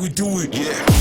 we do it. Yeah.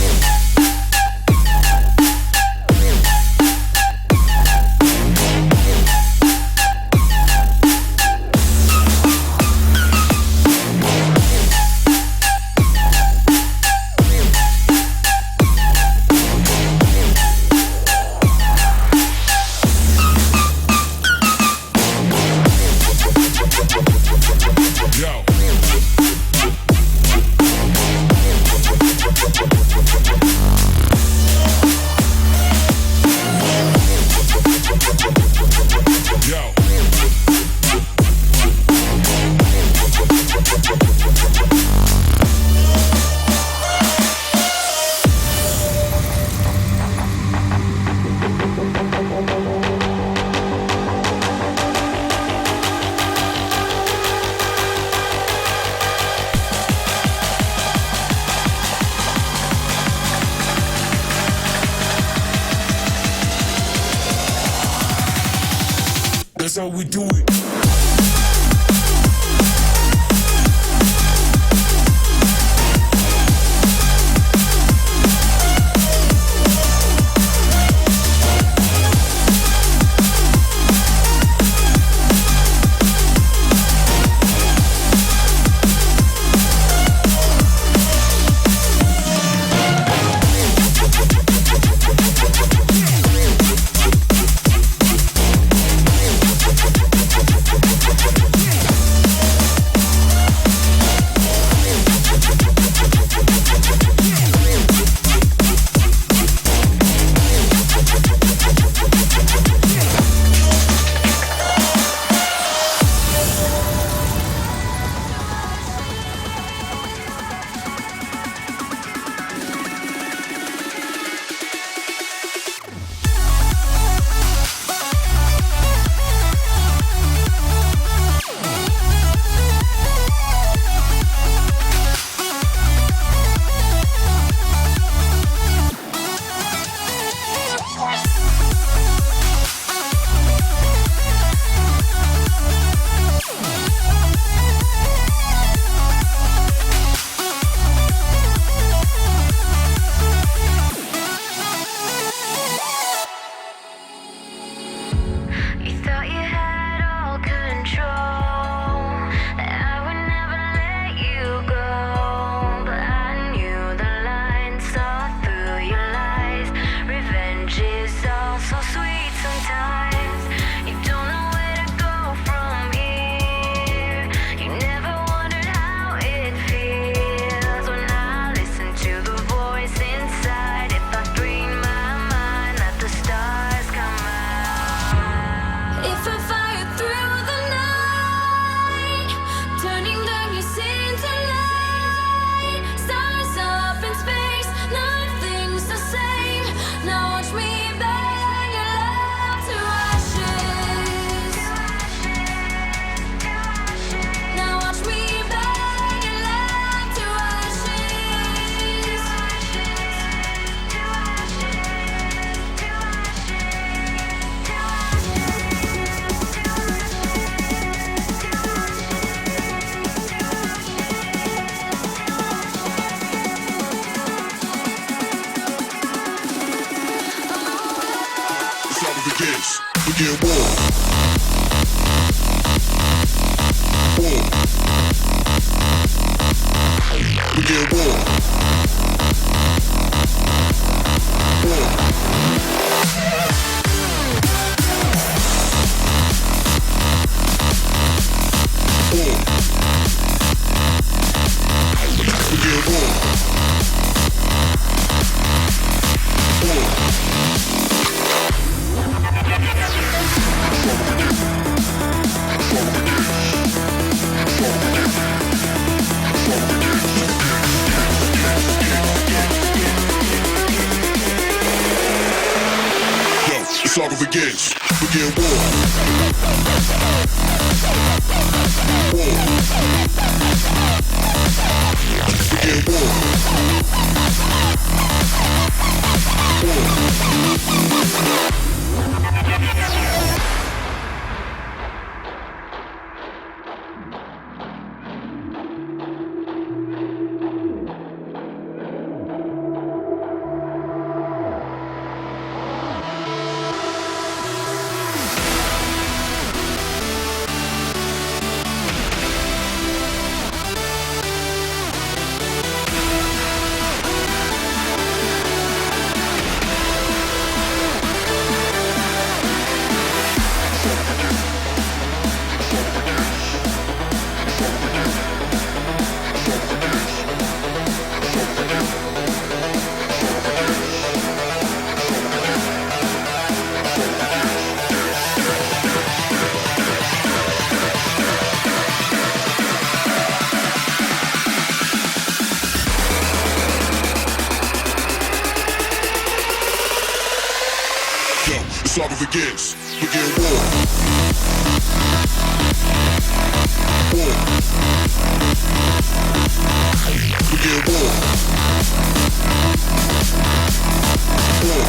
That's how we do it. Saga begins. Begin war. War. Begin war. begins. Begin war. War. Begin war. War.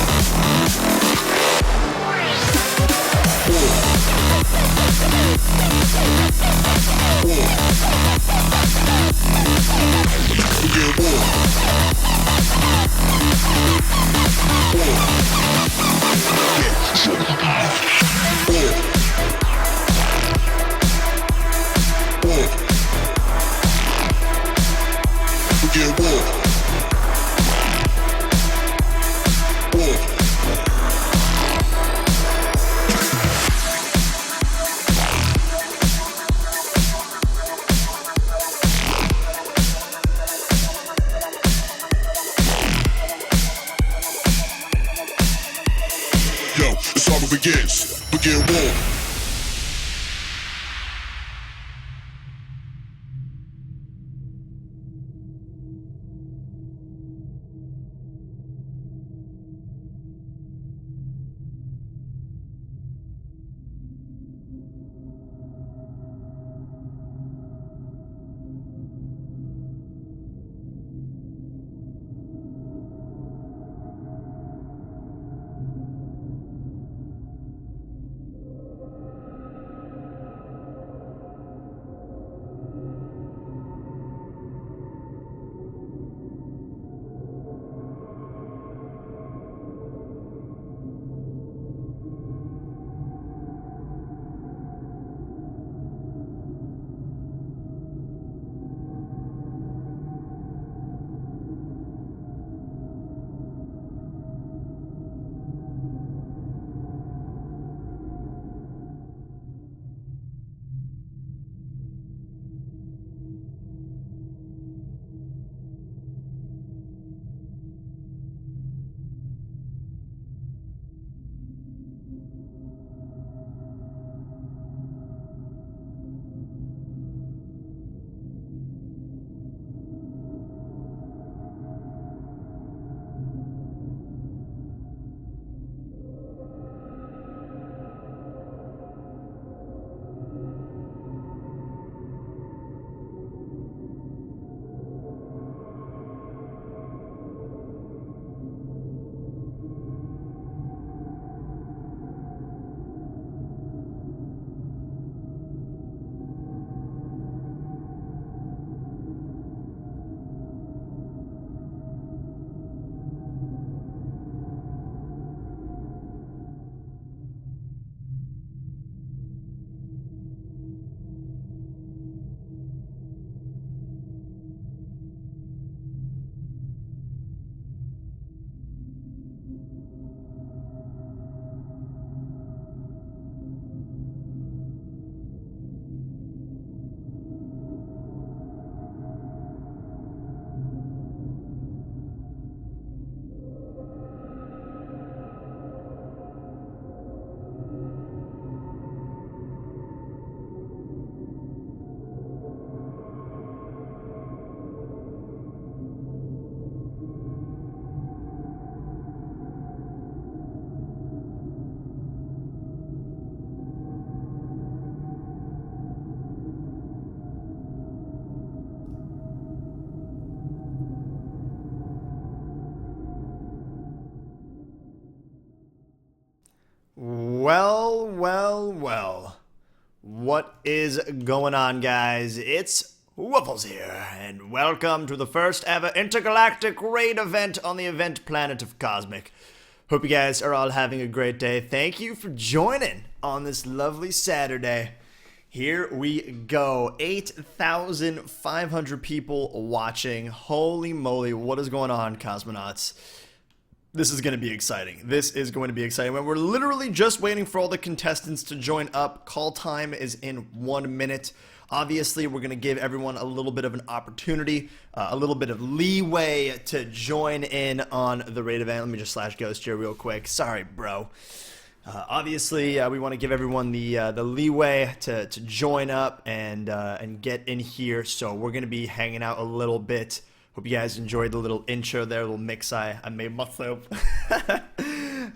War. War. Begin war. War. Begin war. War. Yo, the saga begins. Begin war. Well. What is going on, guys? It's Woofless here, and welcome to the first ever intergalactic raid event on the event planet of Cosmic. Hope you guys are all having a great day. Thank you for joining on this lovely Saturday. Here we go. 8,500 people watching. Holy moly, what is going on, cosmonauts? This is going to be exciting. We're literally just waiting for all the contestants to join up. Call time is in 1 minute. Obviously, we're going to give everyone a little bit of an opportunity, a little bit of leeway to join in on the raid event. Let me just /ghost here real quick. Sorry, bro. Obviously, we want to give everyone the leeway to join up and get in here. So we're going to be hanging out a little bit. Hope you guys enjoyed the little intro there, little mix I made myself.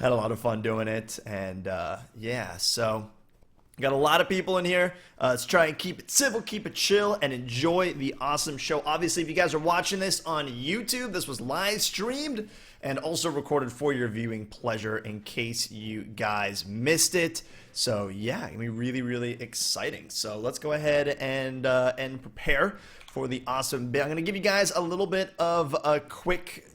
Had a lot of fun doing it, and yeah, so got a lot of people in here. Let's try and keep it civil, keep it chill, and enjoy the awesome show. Obviously, if you guys are watching this on YouTube, this was live streamed and also recorded for your viewing pleasure in case you guys missed it. So yeah, it's gonna be really, really exciting. So let's go ahead and prepare for the awesome bit. I'm gonna give you guys a little bit of a quick,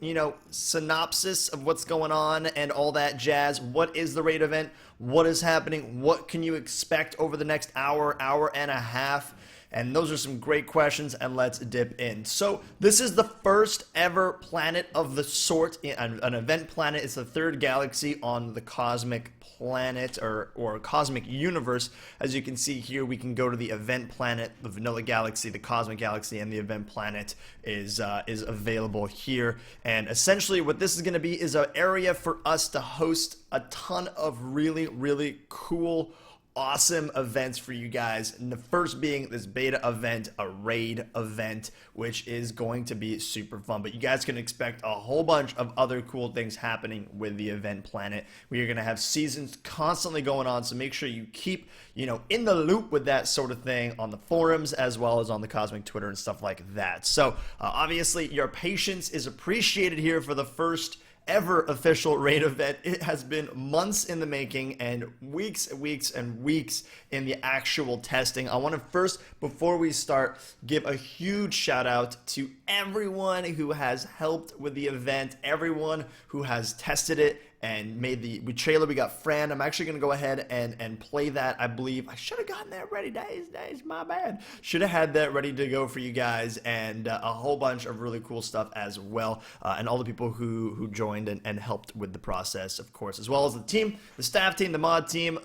synopsis of what's going on and all that jazz. What is the raid event? What is happening? What can you expect over the next hour, hour and a half? And those are some great questions, and let's dip in. So this is the first ever planet of the sort, an event planet. It's the third galaxy on the cosmic planet or cosmic universe. As you can see here, we can go to the event planet, the vanilla galaxy, the cosmic galaxy, and the event planet is available here. And essentially what this is going to be is an area for us to host a ton of really, really cool, awesome events for you guys, and the first being this beta event, a raid event, which is going to be super fun. But you guys can expect a whole bunch of other cool things happening with the event planet. We are going to have seasons constantly going on, so make sure you keep in the loop with that sort of thing on the forums as well as on the Cosmic Twitter and stuff like that. So obviously your patience is appreciated here for the first ever official raid event. It has been months in the making and weeks and weeks and weeks in the actual testing. I want to first, before we start, give a huge shout out to everyone who has helped with the event, everyone who has tested it and made the trailer. We got Fran. I'm actually going to go ahead and play that. I believe I should have gotten that ready. Days, my bad. Should have had that ready to go for you guys, and a whole bunch of really cool stuff as well. And all the people who joined and helped with the process, of course, as well as the team, the staff team, the mod team,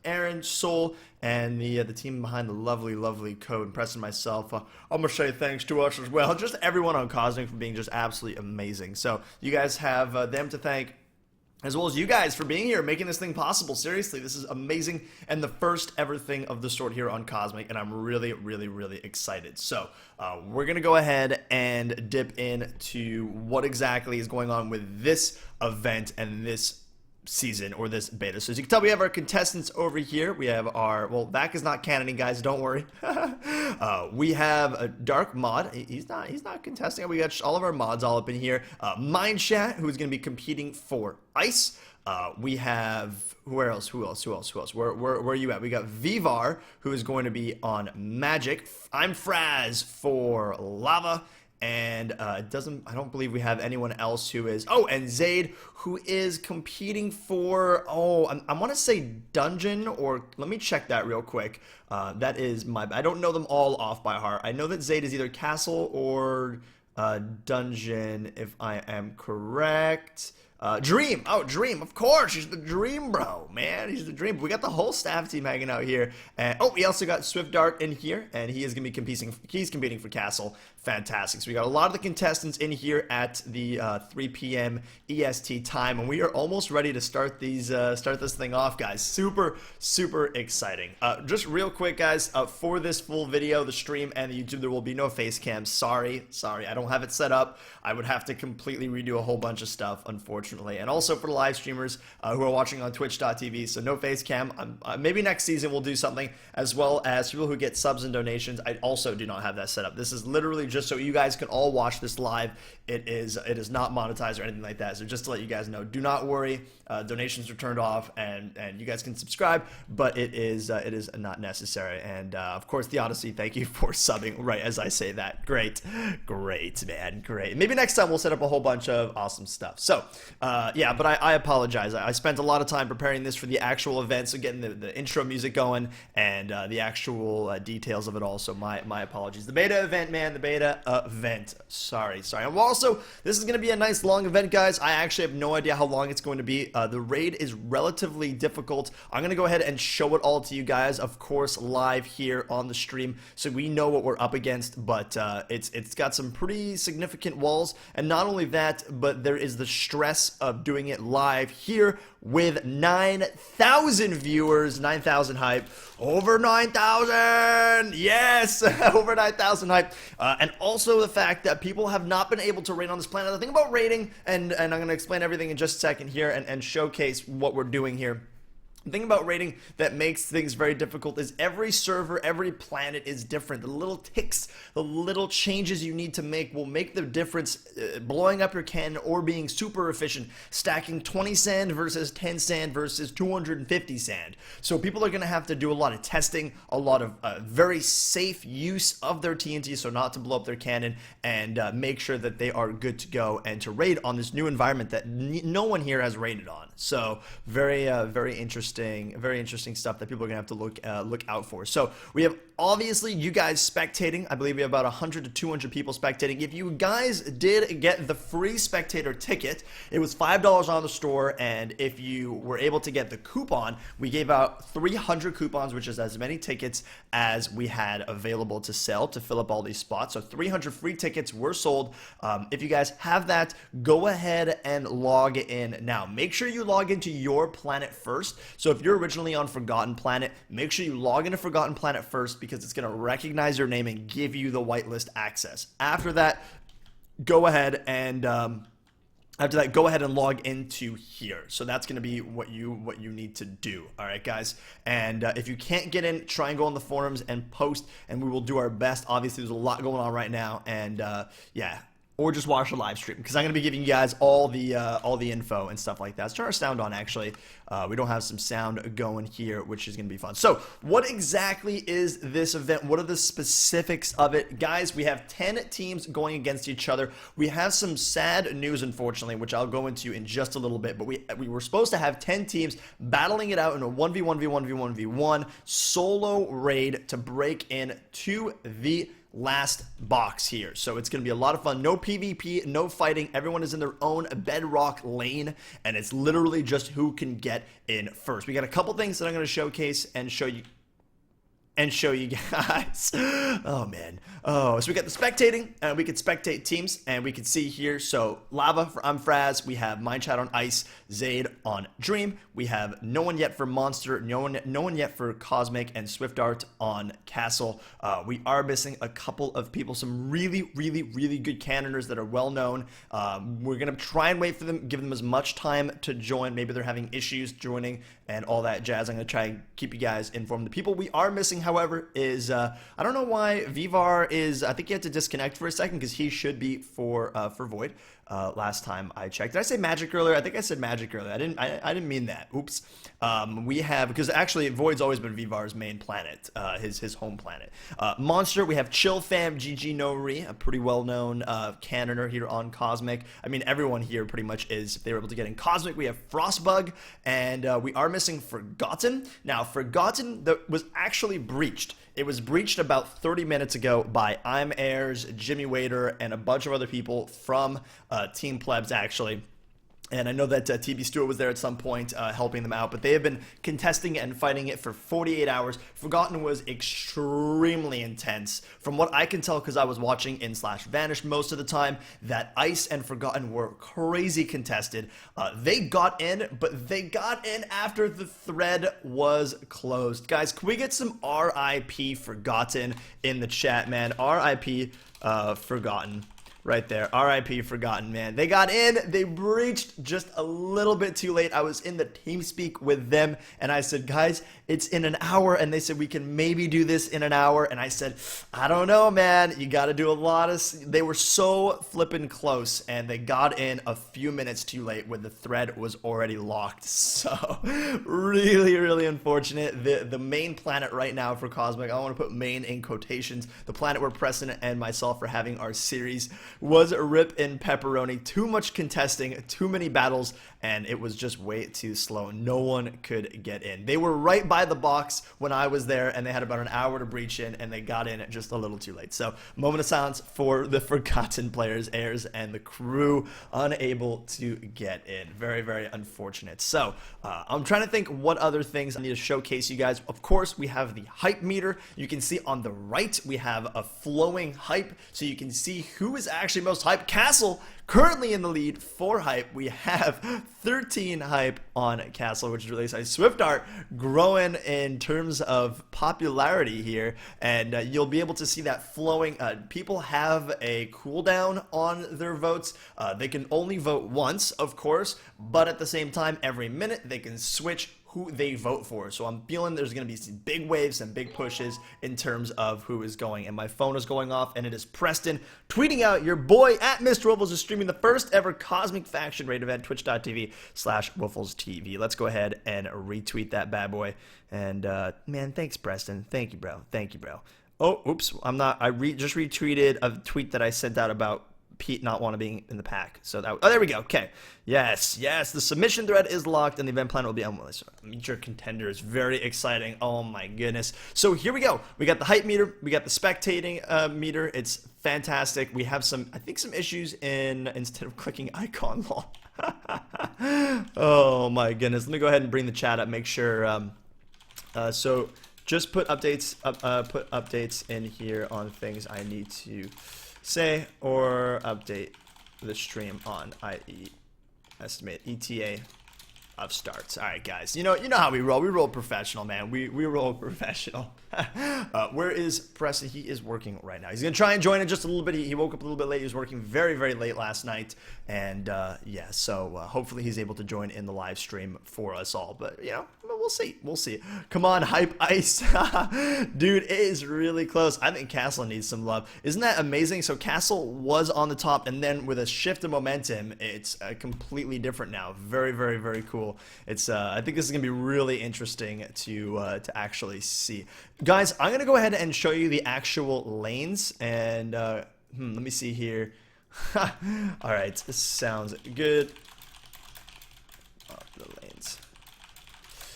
Aaron, Soul, and the team behind the lovely code, and Preston, myself. I'm going to say thanks to us as well. Just everyone on Cosmic for being just absolutely amazing. So you guys have them to thank, as well as you guys for being here, making this thing possible. Seriously, this is amazing, and the first ever thing of the sort here on Cosmic, and I'm really, really, really excited. So we're going to go ahead and dip into what exactly is going on with this event and this season or this beta. So as you can tell, we have our contestants over here. We have our, well, Vac is not canoning, guys, don't worry. We have a Dark Mod. He's not contesting. We got all of our mods all up in here. Mindchat, who's going to be competing for Ice. We have, who else? Where are you at? We got Vivar, who is going to be on Magic. I'm Fraz for Lava. And I don't believe we have anyone else who is, and Zaid, who is competing for, I want to say Dungeon, or let me check that real quick. That is I don't know them all off by heart. I know that Zaid is either Castle or Dungeon, if I am correct. Dream. Dream. Of course, he's the Dream bro, man. He's the Dream. We got the whole staff team hanging out here. And we also got Swift Dart in here, and he is going to be competing. He's competing for Castle. Fantastic. So we got a lot of the contestants in here at the 3 p.m. EST time, and we are almost ready to start this thing off, guys. Super, super exciting. Just real quick, guys, for this full video, the stream and the YouTube, there will be no face cam. Sorry, I don't have it set up. I would have to completely redo a whole bunch of stuff, unfortunately. And also for the live streamers who are watching on twitch.tv, so no face cam. Maybe next season we'll do something, as well as people who get subs and donations. I also do not have that set up. This is literally just so you guys can all watch this live. It is not monetized or anything like that. So just to let you guys know, do not worry. Donations are turned off, and you guys can subscribe, but it is not necessary. And of course, the Odyssey, thank you for subbing right as I say that. Great, man, great. Maybe next time we'll set up a whole bunch of awesome stuff. So yeah, but I apologize. I spent a lot of time preparing this for the actual event, so getting the intro music going and the actual details of it all. So my apologies. The beta event, man, the beta event. Sorry. And also, this is going to be a nice long event, guys. I actually have no idea how long it's going to be. The raid is relatively difficult. I'm going to go ahead and show it all to you guys, of course, live here on the stream, so we know what we're up against. But it's got some pretty significant walls, and not only that, but there is the stress success of doing it live here with 9,000 viewers, 9,000 hype, over 9,000, yes, over 9,000 hype, and also the fact that people have not been able to raid on this planet. The thing about raiding, and I'm going to explain everything in just a second here and showcase what we're doing here. The thing about raiding that makes things very difficult is every server, every planet is different. The little ticks, the little changes you need to make will make the difference blowing up your cannon or being super efficient, stacking 20 sand versus 10 sand versus 250 sand. So people are going to have to do a lot of testing, a lot of very safe use of their TNT so not to blow up their cannon, and make sure that they are good to go and to raid on this new environment that no one here has raided on. So very interesting stuff that people are gonna have to look out for. So we have obviously you guys spectating. I believe we have about 100 to 200 people spectating. If you guys did get the free spectator ticket, it was $5 on the store, and if you were able to get the coupon, we gave out 300 coupons, which is as many tickets as we had available to sell to fill up all these spots. So 300 free tickets were sold. If you guys have that, go ahead and log in now. Make sure you log into your planet first. So if you're originally on Forgotten Planet, make sure you log into Forgotten Planet first, because it's going to recognize your name and give you the whitelist access. After that, go ahead and log into here. So that's going to be what you need to do. All right, guys. And if you can't get in, try and go on the forums and post, and we will do our best. Obviously, there's a lot going on right now, and yeah. Or just watch the live stream, because I'm going to be giving you guys all the info and stuff like that. Let's turn our sound on, actually. We don't have some sound going here, which is going to be fun. So what exactly is this event? What are the specifics of it? Guys, we have 10 teams going against each other. We have some sad news, unfortunately, which I'll go into in just a little bit. But we were supposed to have 10 teams battling it out in a 1v1v1v1v1 solo raid to break in to the last box here. So it's going to be a lot of fun. No PvP, no fighting. Everyone is in their own bedrock lane, and it's literally just who can get in first. We got a couple things that I'm going to showcase and show you guys. Oh man. Oh, so we got the spectating, and we can spectate teams, and we can see here. So Lava I'm Fraz, we have Mindchat on Ice, Zaid on Dream, we have no one yet for Monster, no one yet for Cosmic, and SwiftArt on Castle. We are missing a couple of people, some really good cannoners that are well known. We're gonna try and wait for them, give them as much time to join. Maybe they're having issues joining and all that jazz. I'm gonna try and keep you guys informed. The people we are missing, however, is I don't know why Vivar is. I think he had to disconnect for a second, because he should be for Void. Last time I checked. Did I say Magic earlier? I think I said Magic earlier. I didn't mean that. Oops. We have, because actually Void's always been Vivar's main planet, his home planet. Monster, we have Chill Fam, GG Nori, a pretty well-known cannoner here on Cosmic. I mean, everyone here pretty much is, if they were able to get in Cosmic. We have Frostbug, and we are missing Forgotten. Now, Forgotten was actually breached. It was breached about 30 minutes ago by I'm Airs, Jimmy Wader, and a bunch of other people from Team Plebs, actually. And I know that TB Stewart was there at some point helping them out, but they have been contesting and fighting it for 48 hours. Forgotten was extremely intense. From what I can tell, because I was watching in/Vanish most of the time, that Ice and Forgotten were crazy contested. They got in, but they got in after the thread was closed. Guys, can we get some RIP Forgotten in the chat, man? RIP Forgotten. Right there. RIP Forgotten, man. They got in. They breached just a little bit too late. I was in the TeamSpeak with them, and I said, guys, it's in an hour. And they said, we can maybe do this in an hour. And I said, I don't know, man. You got to do a lot of... They were so flippin' close, and they got in a few minutes too late when the thread was already locked. So, really unfortunate. The main planet right now for Cosmic, I want to put main in quotations, the planet where Preston and myself are having our series, was a rip in pepperoni. Too much contesting, too many battles, and it was just way too slow. No one could get in. They were right by the box when I was there, and they had about an hour to breach in, and they got in just a little too late. So, moment of silence for the Forgotten players, Airs, and the crew unable to get in. Very unfortunate. So, I'm trying to think what other things I need to showcase you guys. Of course, we have the hype meter. You can see on the right, we have a flowing hype, so you can see who is actually actually most hype. Castle currently in the lead for hype. We have 13 hype on Castle, which is really exciting. Swiftart growing in terms of popularity here, and you'll be able to see that flowing. People have a cooldown on their votes. They can only vote once, of course, but at the same time, every minute they can switch who they vote for. So I'm feeling there's going to be some big waves and big pushes in terms of who is going. And my phone is going off, and it is Preston tweeting out your boy at MrWoofless is streaming the first ever Cosmic Faction raid event, twitch.tv/WooflessTV. Let's go ahead and retweet that bad boy. And man, thanks, Preston. Thank you, bro. Thank you, bro. Oh, oops. I'm not. Just retweeted a tweet that I sent out about Pete not want to be in the pack. So that, oh, there we go. Okay. Yes. The submission thread is locked, and the event plan will be unreleased. Meet your contenders. Very exciting. Oh my goodness. So here we go. We got the hype meter. We got the spectating meter. It's fantastic. We have some, I think, some issues instead of clicking icon lol. Oh my goodness. Let me go ahead and bring the chat up. Make sure. So just put updates in here on things I need to say, or update the stream on, i.e. estimate ETA of starts. All right, guys. You know how we roll. We roll professional, man. We roll professional. Where is Preston? He is working right now. He's gonna try and join in just a little bit. He woke up a little bit late. He was working very, very late last night, and yeah. So hopefully he's able to join in the live stream for us all. But you know, we'll see. We'll see. Come on, hype ice, dude. It is really close. I think Castle needs some love. Isn't that amazing? So Castle was on the top, and then with a shift of momentum, it's completely different now. Very, very, very cool. It's I think this is gonna be really interesting to actually see. Guys, I'm gonna go ahead and show you the actual lanes, and let me see here. All right, this sounds good. The lanes.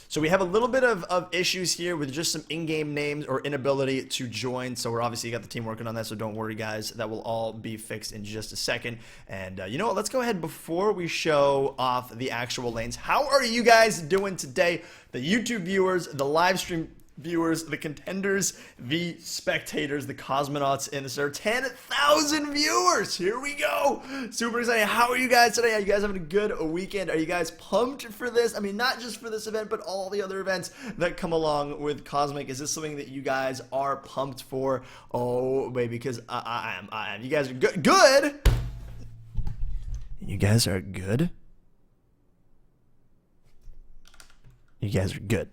So we have a little bit of issues here with just some in-game names or inability to join. So we're obviously got the team working on that, so don't worry, guys. That will all be fixed in just a second. And you know what? Let's go ahead before we show off the actual lanes. How are you guys doing today? The YouTube viewers, the live stream viewers, the contenders, the spectators, the cosmonauts in the server. 10,000 viewers. Here we go. Super exciting. How are you guys today? Are you guys having a good weekend? Are you guys pumped for this? I mean, not just for this event, but all the other events that come along with Cosmic. Is this something that you guys are pumped for? Oh, baby, because I am. You guys are good. You guys are good. You guys are good.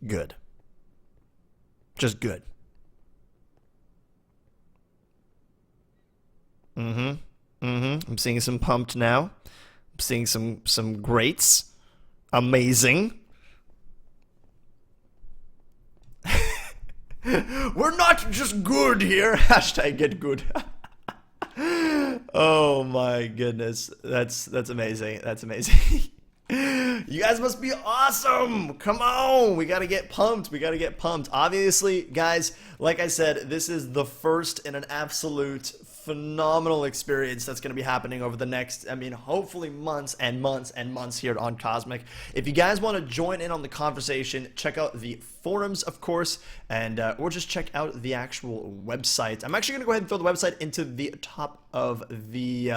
Good. Just good. I'm seeing some pumped now. I'm seeing some greats. Amazing. We're not just good here. Hashtag get good. Oh my goodness. That's amazing. That's amazing. You guys must be awesome. Come on. We got to get pumped. We got to get pumped. Obviously, guys, like I said, this is the first in an absolute phenomenal experience that's going to be happening over the next, I mean, hopefully months and months and months here on Cosmic. If you guys want to join in on the conversation, check out the forums, of course, and or just check out the actual website. I'm actually going to go ahead and throw the website into the top of the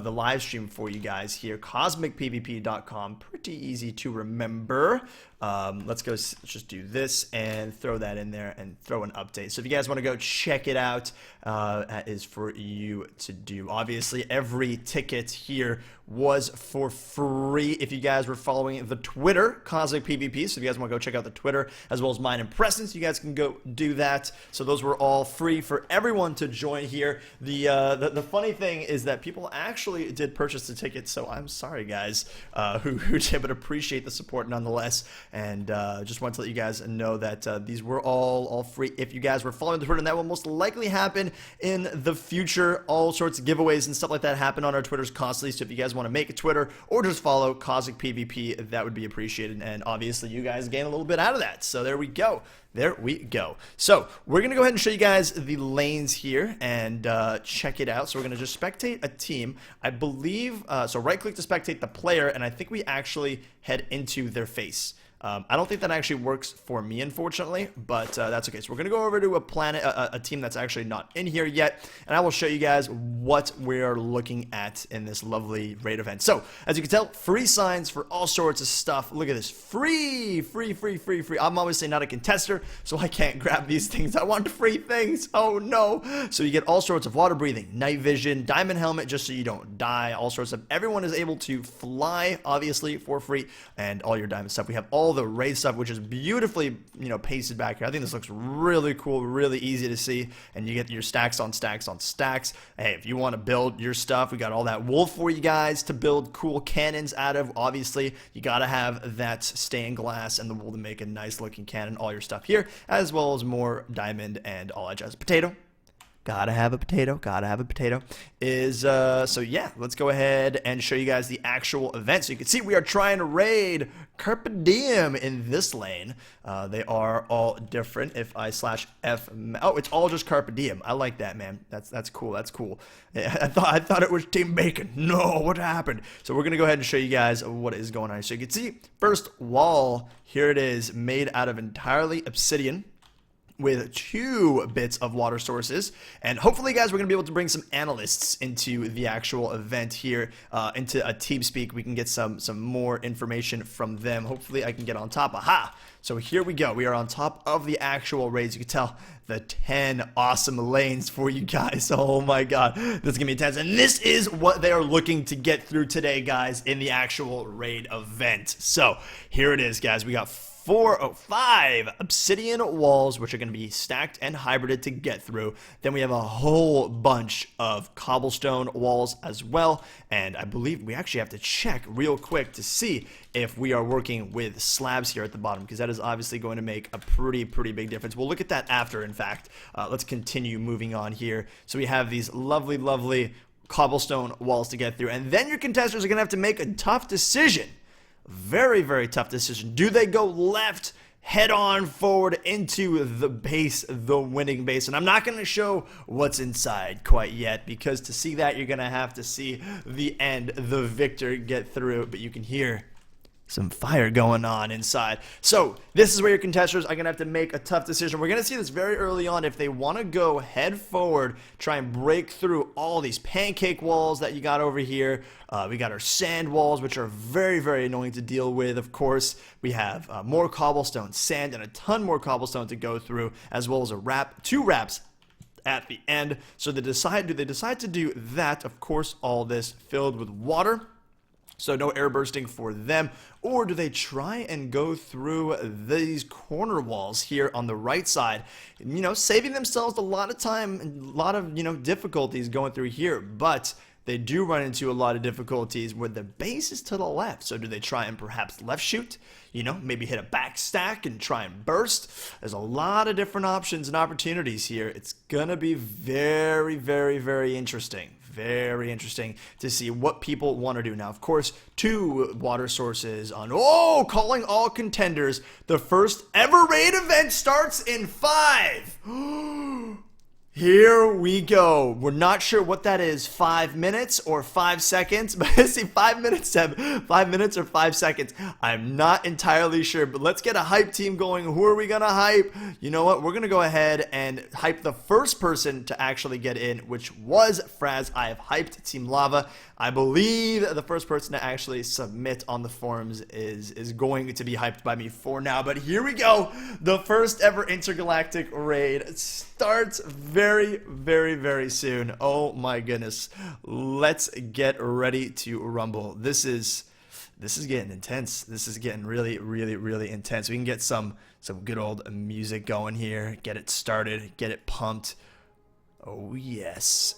live stream for you guys here. Cosmicpvp.com. Pretty easy to remember. Let's just do this and throw that in there and throw an update. So if you guys want to go check it out, that is for you to do. Obviously, every ticket here was for free if you guys were following the Twitter, Cosmicpvp. So if you guys want to go check out the Twitter as well as mine and Preston's, you guys can go do that. So those were all free for everyone to join here. The funny thing is that people actually did purchase the tickets, so I'm sorry, guys, who did, but appreciate the support nonetheless. And just want to let you guys know that these were all free if you guys were following the Twitter, and that will most likely happen in the future. All sorts of giveaways and stuff like that happen on our Twitters constantly, so if you guys want to make a Twitter or just follow Cosmicpvp, that would be appreciated, and obviously you guys gain a little bit out of that. So there we go. There we go. So we're going to go ahead and show you guys the lanes here and check it out. So we're going to just spectate a team. I believe, so right click to spectate the player, and I think we actually head into their face. I don't think that actually works for me, unfortunately, but that's okay. So we're going to go over to a planet, a team that's actually not in here yet, and I will show you guys what we're looking at in this lovely raid event. So, as you can tell, free signs for all sorts of stuff. Look at this. Free. I'm obviously not a contester, so I can't grab these things. I want free things. Oh, no. So you get all sorts of water breathing, night vision, diamond helmet just so you don't die, all sorts of... Everyone is able to fly, obviously, for free, and all your diamond stuff. We have all the raid stuff, which is beautifully, pasted back here. I think this looks really cool, really easy to see, and you get your stacks on stacks on stacks. Hey, if you want to build your stuff, we got all that wool for you guys to build cool cannons out of. Obviously, you got to have that stained glass and the wool to make a nice looking cannon. All your stuff here, as well as more diamond and all that jazz. Potato. Gotta have a potato, so yeah, let's go ahead and show you guys the actual event. So you can see we are trying to raid Carpe Diem in this lane. They are all different. If I /F, oh, it's all just Carpe Diem. I like that, man. That's cool. I thought it was Team Bacon. No, what happened? So we're gonna go ahead and show you guys what is going on. So you can see first wall, here it is, made out of entirely obsidian, with 2 bits of water sources, and hopefully guys we're gonna be able to bring some analysts into the actual event here, into a TeamSpeak. We can get some more information from them. Hopefully I can get on top. Aha! So here we go. We are on top of the actual raids. You can tell the 10 awesome lanes for you guys. Oh my god, this is gonna be intense, and this is what they are looking to get through today, guys, in the actual raid event. So here it is, guys. We got 5 obsidian walls, which are going to be stacked and hybrided to get through. Then we have a whole bunch of cobblestone walls as well, and I believe we actually have to check real quick to see if we are working with slabs here at the bottom, because that is obviously going to make a pretty big difference. We'll look at that after, in fact. Let's continue moving on here. So we have these lovely cobblestone walls to get through, and then your contestants are going to have to make a tough decision. Very tough decision. Do they go left, head on forward into the base, the winning base? And I'm not going to show what's inside quite yet, because to see that, you're going to have to see the end, the victor get through. But you can hear some fire going on inside. So this is where your contestants are going to have to make a tough decision. We're going to see this very early on. If they want to go head forward, try and break through all these pancake walls that you got over here. We got our sand walls, which are very annoying to deal with. Of course, we have more cobblestone, sand, and a ton more cobblestone to go through, as well as a 2 wraps at the end. So do they decide to do that? Of course, all this filled with water, so no air bursting for them. Or do they try and go through these corner walls here on the right side, saving themselves a lot of time and a lot of, difficulties going through here? But they do run into a lot of difficulties where the base is to the left. So do they try and perhaps left shoot? Maybe hit a back stack and try and burst? There's a lot of different options and opportunities here. It's gonna be very interesting. Very interesting to see what people want to do. Now, of course, 2 water sources on... Oh, calling all contenders. The first ever raid event starts in 5. Here we go. We're not sure what that is, 5 minutes or 5 seconds. But see, 5 minutes, Seb. 5 minutes or 5 seconds. I'm not entirely sure, but let's get a hype team going. Who are we gonna hype? You know what? We're gonna go ahead and hype the first person to actually get in, which was Fraz. I have hyped Team Lava. I believe the first person to actually submit on the forums is going to be hyped by me for now. But here we go. The first ever intergalactic raid starts very soon. Oh my goodness. Let's get ready to rumble. This is getting intense. This is getting really intense. We can get some good old music going here. Get it started. Get it pumped. Oh yes.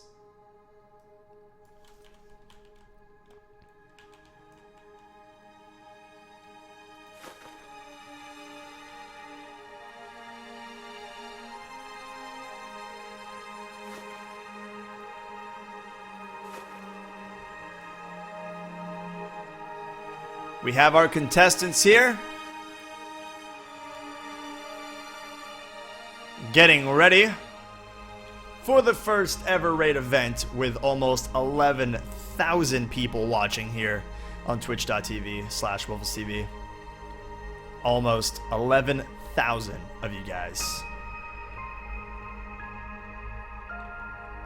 We have our contestants here, getting ready for the first ever raid event with almost 11,000 people watching here on twitch.tv/WooflessTV. almost 11,000 of you guys.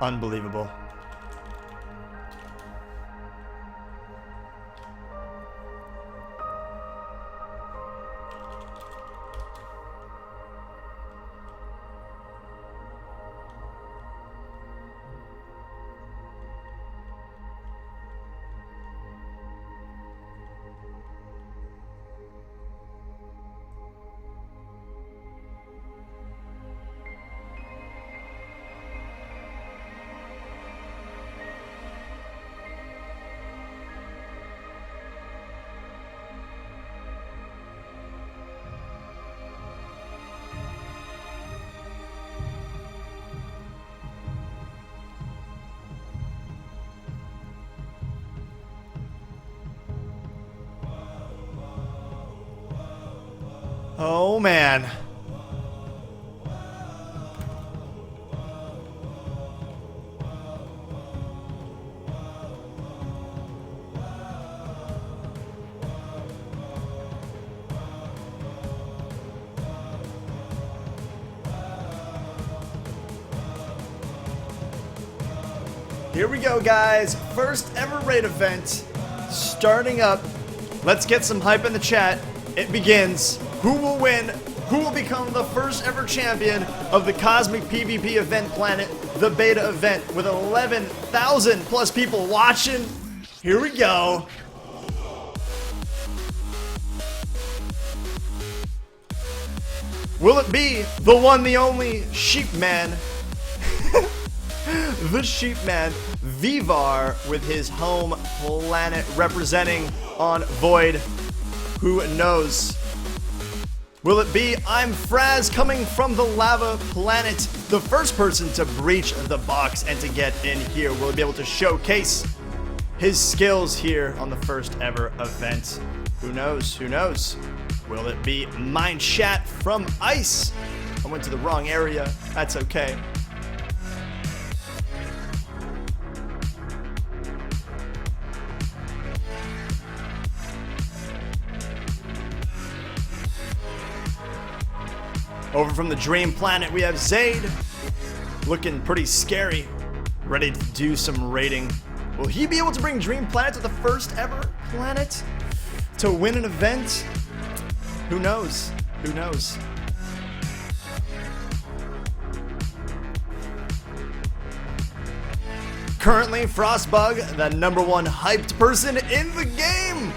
Unbelievable. Oh man. Here we go, guys. First ever raid event starting up. Let's get some hype in the chat. It begins. Who will win? Who will become the first ever champion of the Cosmicpvp event planet, the beta event, with 11,000 plus people watching? Here we go. Will it be the one, the only Sheep Man? The Sheep Man, Vivar, with his home planet representing on Void. Who knows? Will it be I'm Fraz coming from the lava planet, the first person to breach the box and to get in here? Will he be able to showcase his skills here on the first ever event? Who knows? Who knows? Will it be Mind Chat from Ice? I went to the wrong area. That's okay. Over from the Dream Planet, we have Zaid, looking pretty scary, ready to do some raiding. Will he be able to bring Dream Planet to the first ever planet to win an event? Who knows? Who knows? Currently, Frostbug, the #1 hyped person in the game,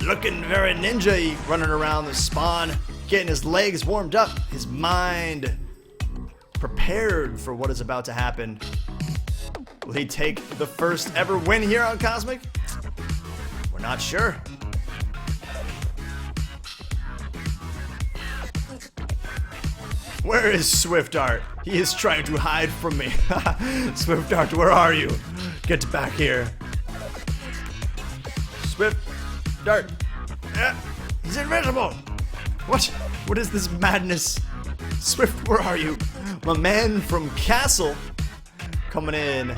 looking very ninja-y, running around the spawn, getting his legs warmed up, his mind prepared for what is about to happen. Will he take the first ever win here on Cosmic? We're not sure. Where is Swiftart? He is trying to hide from me. Swiftart, where are you? Get back here. Swiftart. He's invisible. What? What is this madness? Swift, where are you? My man from Castle coming in.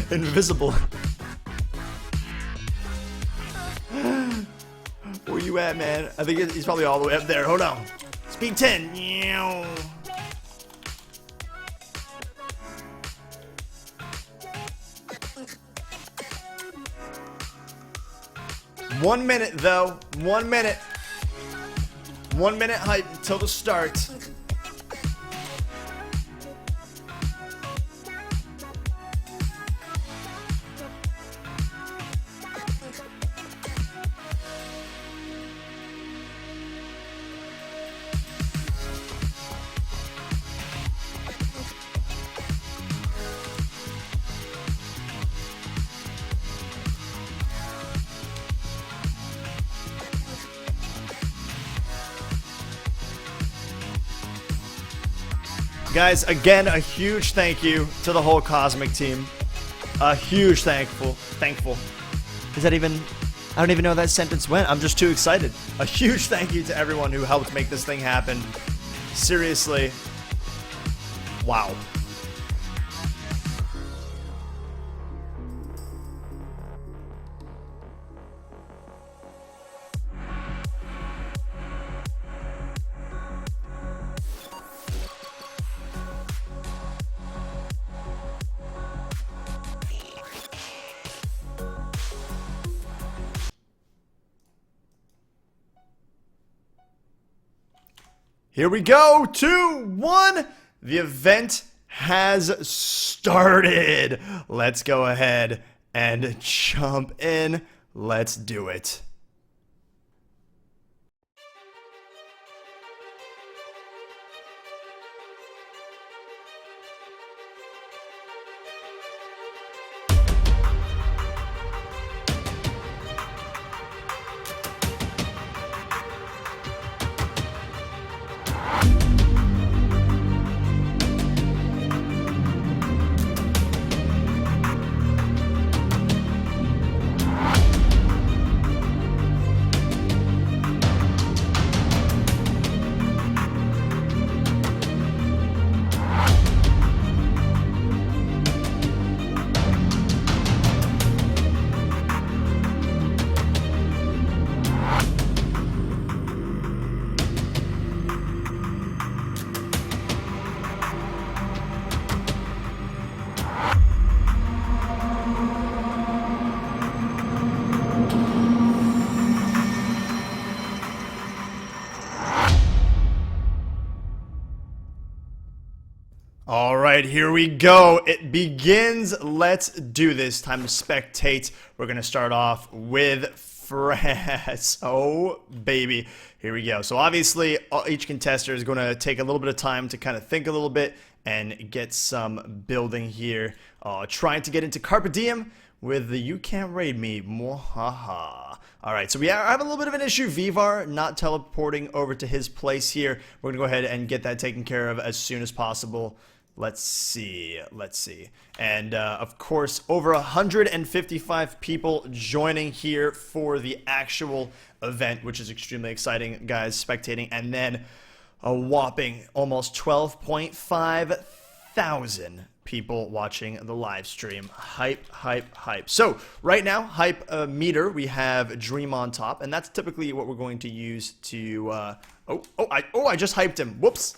Invisible. Where you at, man? I think he's probably all the way up there. Hold on. Speed 10. 1 minute though. 1 minute. 1 minute hype until the start. Guys, again, a huge thank you to the whole Cosmic team. A huge thankful. Is that even... I don't even know how that sentence went. I'm just too excited. A huge thank you to everyone who helped make this thing happen. Seriously. Wow. Here we go. 2, 1. The event has started. Let's go ahead and jump in. Let's do it. All right, here we go. It begins. Let's do this. Time to spectate. We're going to start off with France. Oh, baby. Here we go. So obviously, each contestant is going to take a little bit of time to kind of think a little bit and get some building here. Trying to get into Carpe Diem with the You Can't Raid Me. Mwahaha. All right, so we have a little bit of an issue. Vivar not teleporting over to his place here. We're going to go ahead and get that taken care of as soon as possible. Let's see. And of course, over 155 people joining here for the actual event, which is extremely exciting, guys, spectating. And then a whopping almost 12.5 thousand people watching the live stream. Hype. So right now, hype meter, we have Dream on top, and that's typically what we're going to use to I just hyped him. Whoops.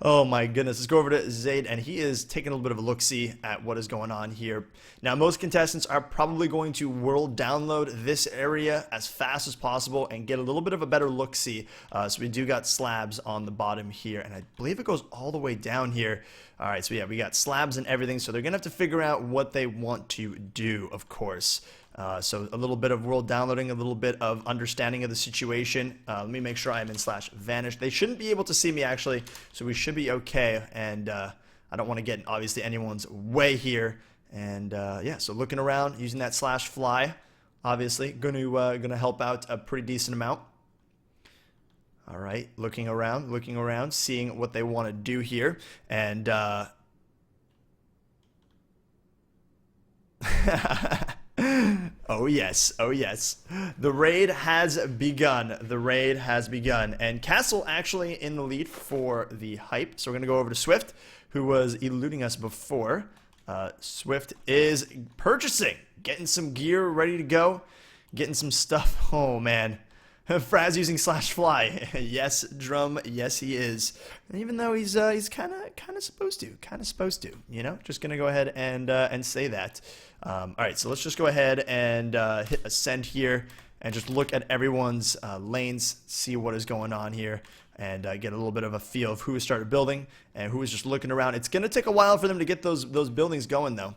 Oh my goodness. Let's go over to Zaid, and he is taking a little bit of a look-see at what is going on here. Now, most contestants are probably going to world download this area as fast as possible and get a little bit of a better look-see. So we do got slabs on the bottom here, and I believe it goes all the way down here. All right, so yeah, we got slabs and everything, so they're going to have to figure out what they want to do, of course. So a little bit of world downloading, a little bit of understanding of the situation. Let me make sure I'm in /vanish. They shouldn't be able to see me, actually, so we should be okay. And I don't want to get, obviously, anyone's way here. And yeah, so looking around, using that /fly, obviously, gonna help out a pretty decent amount. All right, looking around, seeing what they want to do here. And oh yes. The raid has begun. And Castle actually in the lead for the hype. So we're going to go over to Swift, who was eluding us before. Swift is purchasing, getting some gear ready to go, getting some stuff. Oh, man. Fraz using /fly. Yes, Drum. Yes, he is. And even though he's kind of supposed to, you know, just gonna go ahead and say that. All right, so let's just go ahead and hit ascend here and just look at everyone's lanes, see what is going on here, and get a little bit of a feel of who has started building and who is just looking around. It's gonna take a while for them to get those buildings going, though.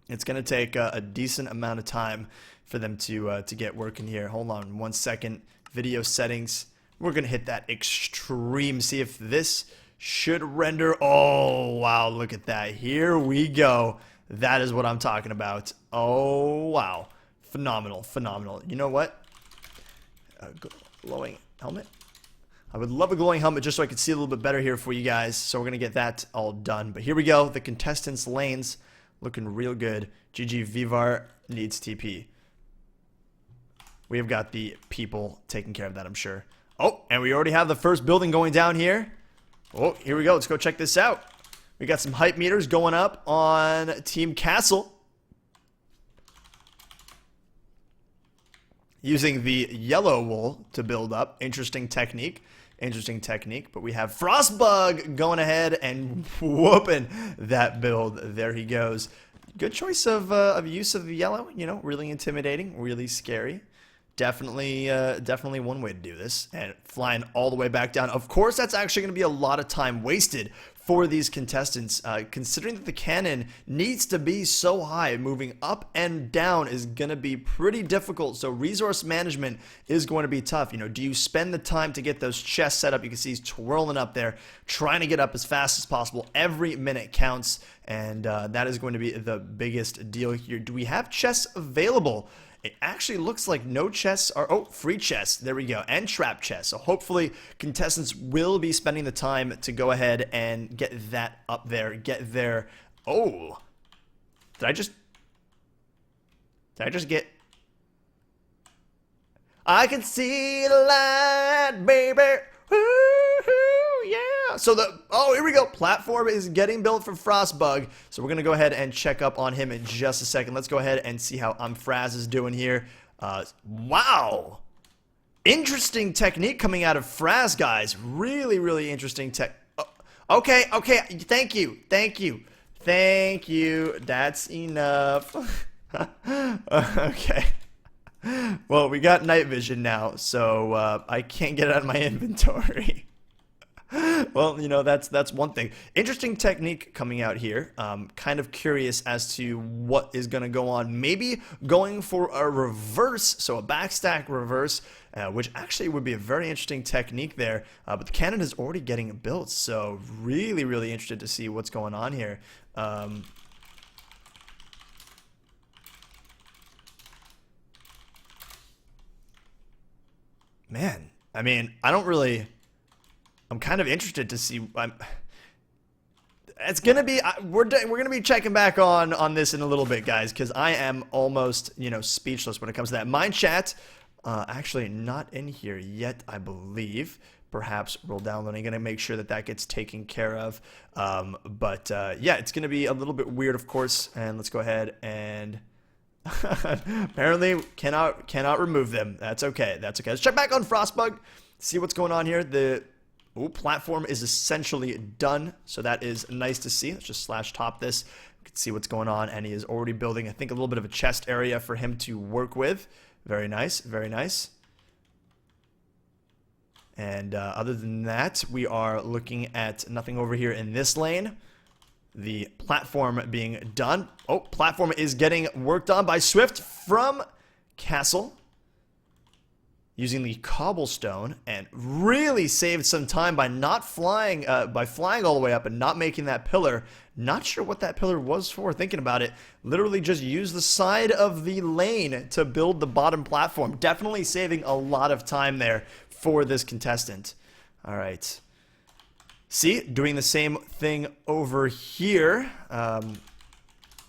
It's gonna take a decent amount of time for them to get working here. Hold on 1 second. Video settings. We're gonna hit that extreme. See if this should render. Oh wow! Look at that. Here we go. That is what I'm talking about. Oh wow! Phenomenal. You know what? Glowing helmet. I would love a glowing helmet just so I could see a little bit better here for you guys. So we're gonna get that all done. But here we go. The contestants' lanes looking real good. GG Vivar needs TP. We have got the people taking care of that, I'm sure. Oh, and we already have the first building going down here. Oh, here we go. Let's go check this out. We got some hype meters going up on Team Castle. Using the yellow wool to build up. Interesting technique. But we have Frostbug going ahead and whooping that build. There he goes. Good choice of use of the yellow. You know, really intimidating, really scary. definitely one way to do this. And flying all the way back down. Of course, that's actually going to be a lot of time wasted for these contestants, considering that the cannon needs to be so high. Moving up and down is going to be pretty difficult, so resource management is going to be tough. You know, do you spend the time to get those chests set up? You can see he's twirling up there, trying to get up as fast as possible. Every minute counts, and that is going to be the biggest deal here. Do we have chests available? It actually looks like no chests are... Oh, free chests. There we go. And trap chests. So hopefully contestants will be spending the time to go ahead and get that up there. Get there. Oh. Did I just get... I can see the light, baby. Woo-hoo, yeah. So here we go. Platform is getting built for Frostbug. So we're going to go ahead and check up on him in just a second. Let's go ahead and see how Fraz is doing here. Wow. Interesting technique coming out of Fraz, guys. Really, really interesting tech. Oh, okay. Thank you. That's enough. Okay. Well, we got night vision now, so I can't get it out of my inventory. Well, you know, that's one thing. Interesting technique coming out here. Kind of curious as to what is going to go on. Maybe going for a reverse, so a backstack reverse, which actually would be a very interesting technique there. But the cannon is already getting built, so really, really interested to see what's going on here. Man, I mean, I'm kind of interested to see. It's gonna be we're gonna be checking back on this in a little bit, guys, because I am almost, you know, speechless when it comes to that. Mine chat, actually not in here yet, I believe. Perhaps we're downloading, gonna make sure that gets taken care of. But yeah, it's gonna be a little bit weird, of course. And let's go ahead and. Apparently cannot remove them. That's okay. Let's check back on Frostbug, see what's going on here. The platform is essentially done, so that is nice to see. Let's just slash top this. We can see what's going on, and he is already building, I think, a little bit of a chest area for him to work with. Very nice, very nice. And other than that, we are looking at nothing over here in this lane. The platform being done. Oh, platform is getting worked on by Swift from Castle. Using the cobblestone, and really saved some time by not flying, by flying all the way up and not making that pillar. Not sure what that pillar was for, thinking about it. Literally just used the side of the lane to build the bottom platform. Definitely saving a lot of time there for this contestant. All right. See, doing the same thing over here.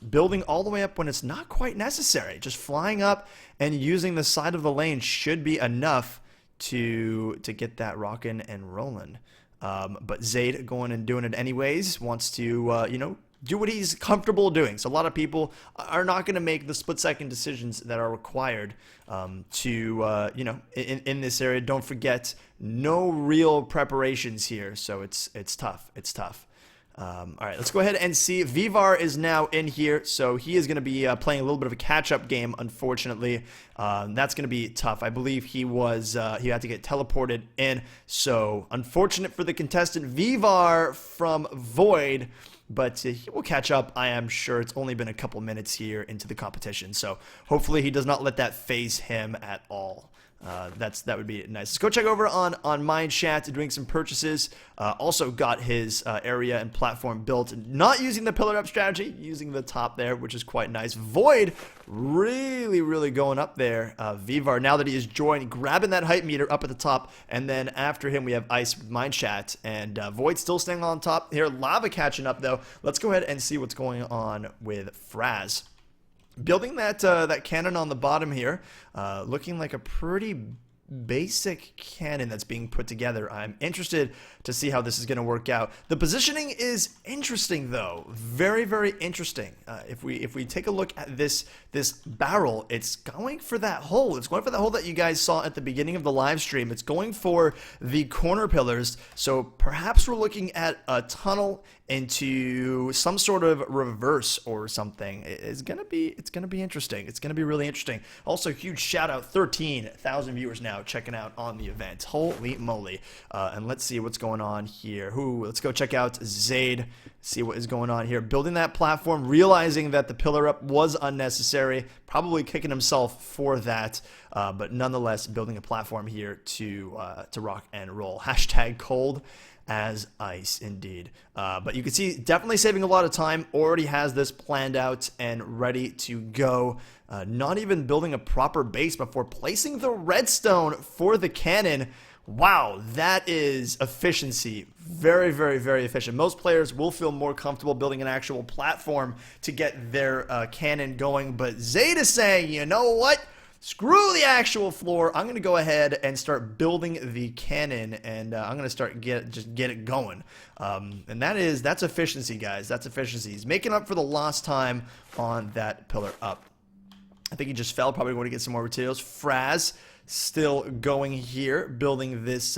Building all the way up when it's not quite necessary. Just flying up and using the side of the lane should be enough to get that rocking and rolling. But Zaid going and doing it anyways, wants to, you know, do what he's comfortable doing. So a lot of people are not going to make the split-second decisions that are required to, you know, in this area. Don't forget, no real preparations here, so it's tough. It's tough. All right, let's go ahead and see. Vivar is now in here, so he is going to be playing a little bit of a catch-up game, unfortunately. That's going to be tough. I believe he had to get teleported in, so unfortunate for the contestant Vivar from Void, but he will catch up. I am sure. It's only been a couple minutes here into the competition, so hopefully he does not let that phase him at all. That would be nice. Let's go check over on Mind Chat, doing some purchases. Also got his area and platform built, not using the pillar up strategy, using the top there, which is quite nice. Void really going up there. Vivar, now that he is joined, grabbing that height meter up at the top, and then after him we have Ice with Mind Chat, and Void still staying on top here. Lava catching up though. Let's go ahead and see what's going on with Fraz. Building that cannon on the bottom here, looking like a pretty basic cannon that's being put together. I'm interested to see how this is going to work out. The positioning is interesting, though. Very, very interesting. If we take a look at this barrel, it's going for that hole. It's going for the hole that you guys saw at the beginning of the live stream. It's going for the corner pillars. So perhaps we're looking at a tunnel into some sort of reverse or something. It's gonna be interesting. It's gonna be really interesting. Also, huge shout out, 13,000 viewers now checking out on the event. Holy moly! And let's see what's going on here. Let's go check out Zaid. See what is going on here. Building that platform, realizing that the pillar up was unnecessary, probably kicking himself for that, but nonetheless building a platform here to rock and roll. Hashtag cold as ice, indeed. But you can see, definitely saving a lot of time. Already has this planned out and ready to go. Not even building a proper base before placing the redstone for the cannon. Wow, that is efficiency. Very, very, very efficient. Most players will feel more comfortable building an actual platform to get their cannon going, but Zaid is saying, you know what? Screw the actual floor. I'm going to go ahead and start building the cannon, and I'm going to start just get it going. And that's efficiency, guys. That's efficiency. He's making up for the lost time on that pillar up. I think he just fell. Probably going to get some more materials. Fraz still going here, building this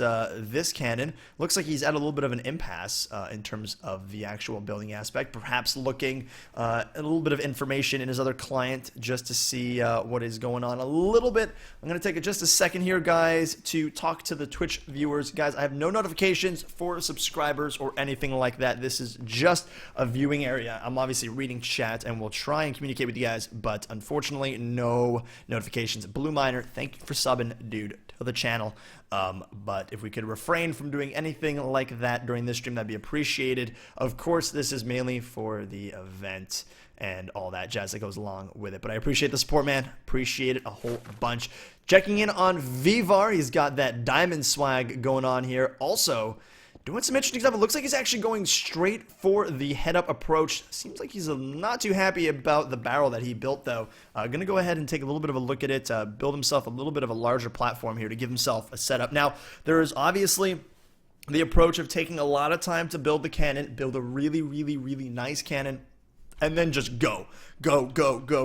cannon. Looks like he's at a little bit of an impasse in terms of the actual building aspect. Perhaps looking a little bit of information in his other client just to see what is going on a little bit. I'm going to take just a second here, guys, to talk to the Twitch viewers. Guys, I have no notifications for subscribers or anything like that. This is just a viewing area. I'm obviously reading chat and will try and communicate with you guys, but unfortunately, no notifications. Blue Miner, thank you for subbing, dude, to the channel. But if we could refrain from doing anything like that during this stream, that'd be appreciated. Of course, this is mainly for the event and all that jazz that goes along with it. But I appreciate the support, man. Appreciate it a whole bunch. Checking in on Vivar. He's got that diamond swag going on here. Also, doing some interesting stuff. It looks like he's actually going straight for the head-up approach. Seems like he's not too happy about the barrel that he built, though. Going to go ahead and take a little bit of a look at it, build himself a little bit of a larger platform here to give himself a setup. Now, there is obviously the approach of taking a lot of time to build the cannon, build a really, really, really nice cannon, and then just go,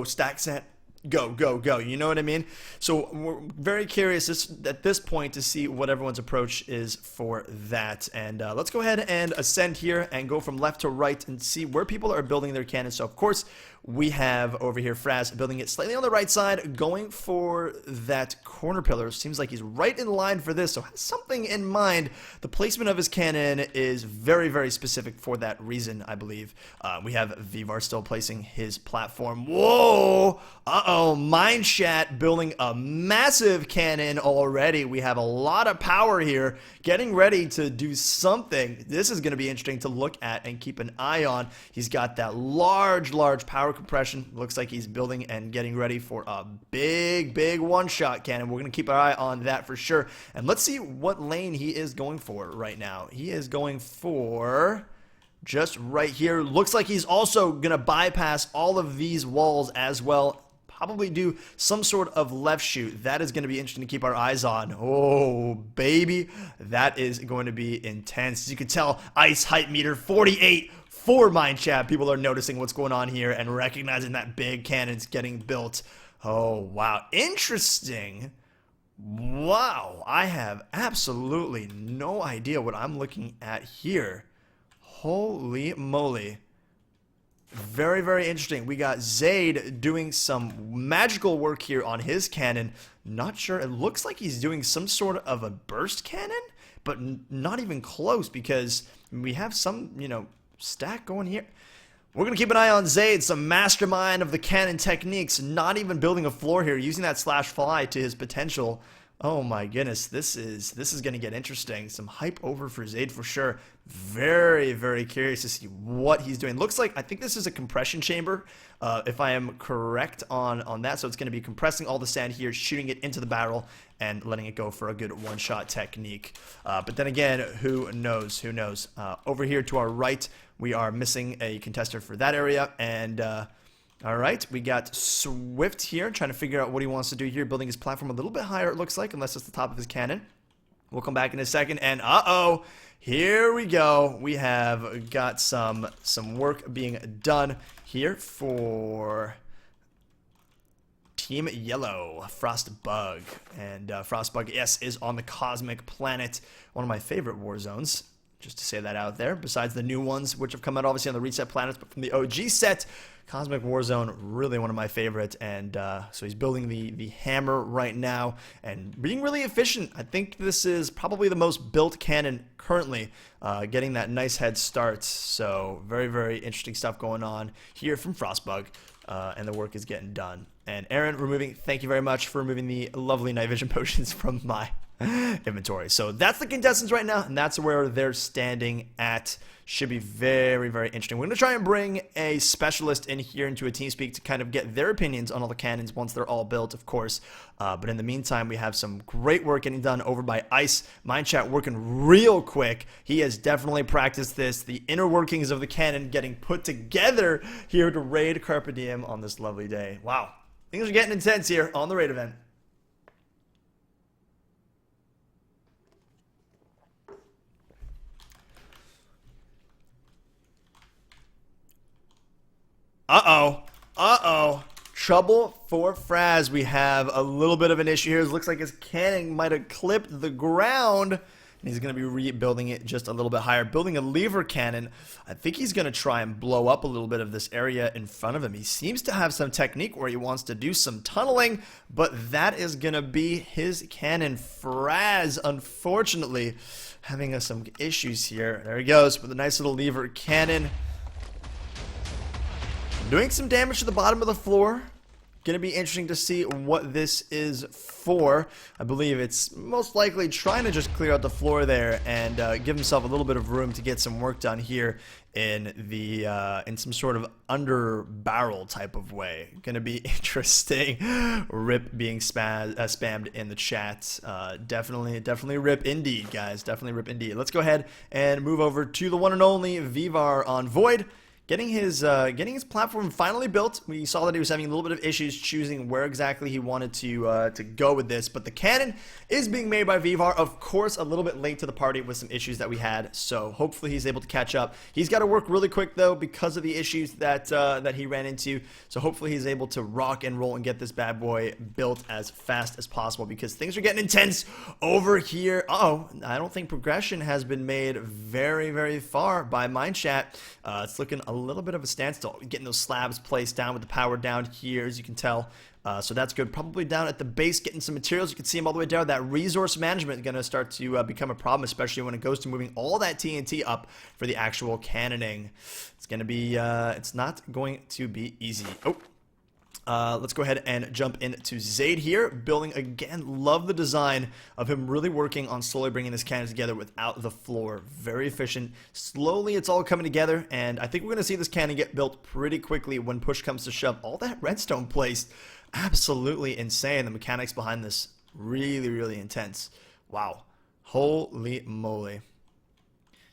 stack set. Go. You know what I mean? So we're very curious at this point to see what everyone's approach is for that. And let's go ahead and ascend here and go from left to right and see where people are building their cannons. So, of course, we have over here Fraz building it slightly on the right side, going for that corner pillar. Seems like he's right in line for this, so has something in mind. The placement of his cannon is very, very specific for that reason, I believe. We have Vivar still placing his platform. Whoa! Uh-oh, Mindchat building a massive cannon already. We have a lot of power here, getting ready to do something. This is going to be interesting to look at and keep an eye on. He's got that large power compression. Looks like he's building and getting ready for a big one-shot cannon. We're going to keep our eye on that for sure. And let's see what lane he is going for right now. He is going for just right here. Looks like he's also going to bypass all of these walls as well. Probably do some sort of left shoot. That is going to be interesting to keep our eyes on. Oh, baby. That is going to be intense. As you can tell, ice hype meter 48 for Mindchat. People are noticing what's going on here and recognizing that big cannon's getting built. Oh, wow. Interesting. Wow. I have absolutely no idea what I'm looking at here. Holy moly. Very, very interesting. We got Zaid doing some magical work here on his cannon. Not sure. It looks like he's doing some sort of a burst cannon, but not even close because we have some, stack going here. We're going to keep an eye on Zaid, some mastermind of the cannon techniques, not even building a floor here, using that slash fly to his potential. Oh my goodness, this is going to get interesting. Some hype over for Zaid for sure. Very, very curious to see what he's doing. Looks like, I think this is a compression chamber, if I am correct on that. So it's going to be compressing all the sand here, shooting it into the barrel, and letting it go for a good one-shot technique. But then again, who knows? Over here to our right, we are missing a contester for that area, and All right, we got Swift here, trying to figure out what he wants to do here, building his platform a little bit higher, it looks like, unless it's the top of his cannon. We'll come back in a second, and uh-oh, here we go. We have got some work being done here for Team Yellow, Frostbug. And Frostbug, yes, is on the Cosmic Planet, one of my favorite war zones. Just to say that out there, besides the new ones, which have come out obviously on the reset planets, but from the OG set, Cosmic Warzone, really one of my favorite, and so he's building the hammer right now, and being really efficient. I think this is probably the most built cannon currently, getting that nice head start, so very, very interesting stuff going on here from Frostbug, and the work is getting done. And Aaron, thank you very much for removing the lovely night vision potions from my inventory. So that's the contestants right now, and that's where they're standing at. Should be very, very interesting. We're going to try and bring a specialist in here into a TeamSpeak to kind of get their opinions on all the cannons once they're all built, of course. But in the meantime, we have some great work getting done over by Ice. Mindchat working real quick. He has definitely practiced this. The inner workings of the cannon getting put together here to raid Carpe Diem on this lovely day. Wow. Things are getting intense here on the raid event. Uh-oh. Trouble for Fraz. We have a little bit of an issue here. It looks like his cannon might have clipped the ground. And he's going to be rebuilding it just a little bit higher. Building a lever cannon. I think he's going to try and blow up a little bit of this area in front of him. He seems to have some technique where he wants to do some tunneling. But that is going to be his cannon. Fraz, unfortunately, having some issues here. There he goes with a nice little lever cannon. Doing some damage to the bottom of the floor. Going to be interesting to see what this is for. I believe it's most likely trying to just clear out the floor there and give himself a little bit of room to get some work done here in the in some sort of under barrel type of way. Going to be interesting. Rip being spammed in the chat. Definitely rip indeed, guys. Definitely rip indeed. Let's go ahead and move over to the one and only Vivar on Void. Getting his platform finally built. We saw that he was having a little bit of issues choosing where exactly he wanted to go with this, but the cannon is being made by Vivar. Of course, a little bit late to the party with some issues that we had, so hopefully he's able to catch up. He's got to work really quick though because of the issues that that he ran into. So hopefully he's able to rock and roll and get this bad boy built as fast as possible because things are getting intense over here. I don't think progression has been made very, very far by Mindchat. It's looking a little bit of a standstill. Getting those slabs placed down with the power down here, as you can tell. So that's good. Probably down at the base, getting some materials. You can see them all the way down. That resource management is going to start to become a problem, especially when it goes to moving all that TNT up for the actual cannoning. It's going to be, it's not going to be easy. Let's go ahead and jump into Zaid here. Building again. Love the design of him really working on slowly bringing this cannon together without the floor. Very efficient. Slowly it's all coming together, and I think we're going to see this cannon get built pretty quickly when push comes to shove. All that redstone placed. Absolutely insane. The mechanics behind this really, really intense. Wow. Holy moly.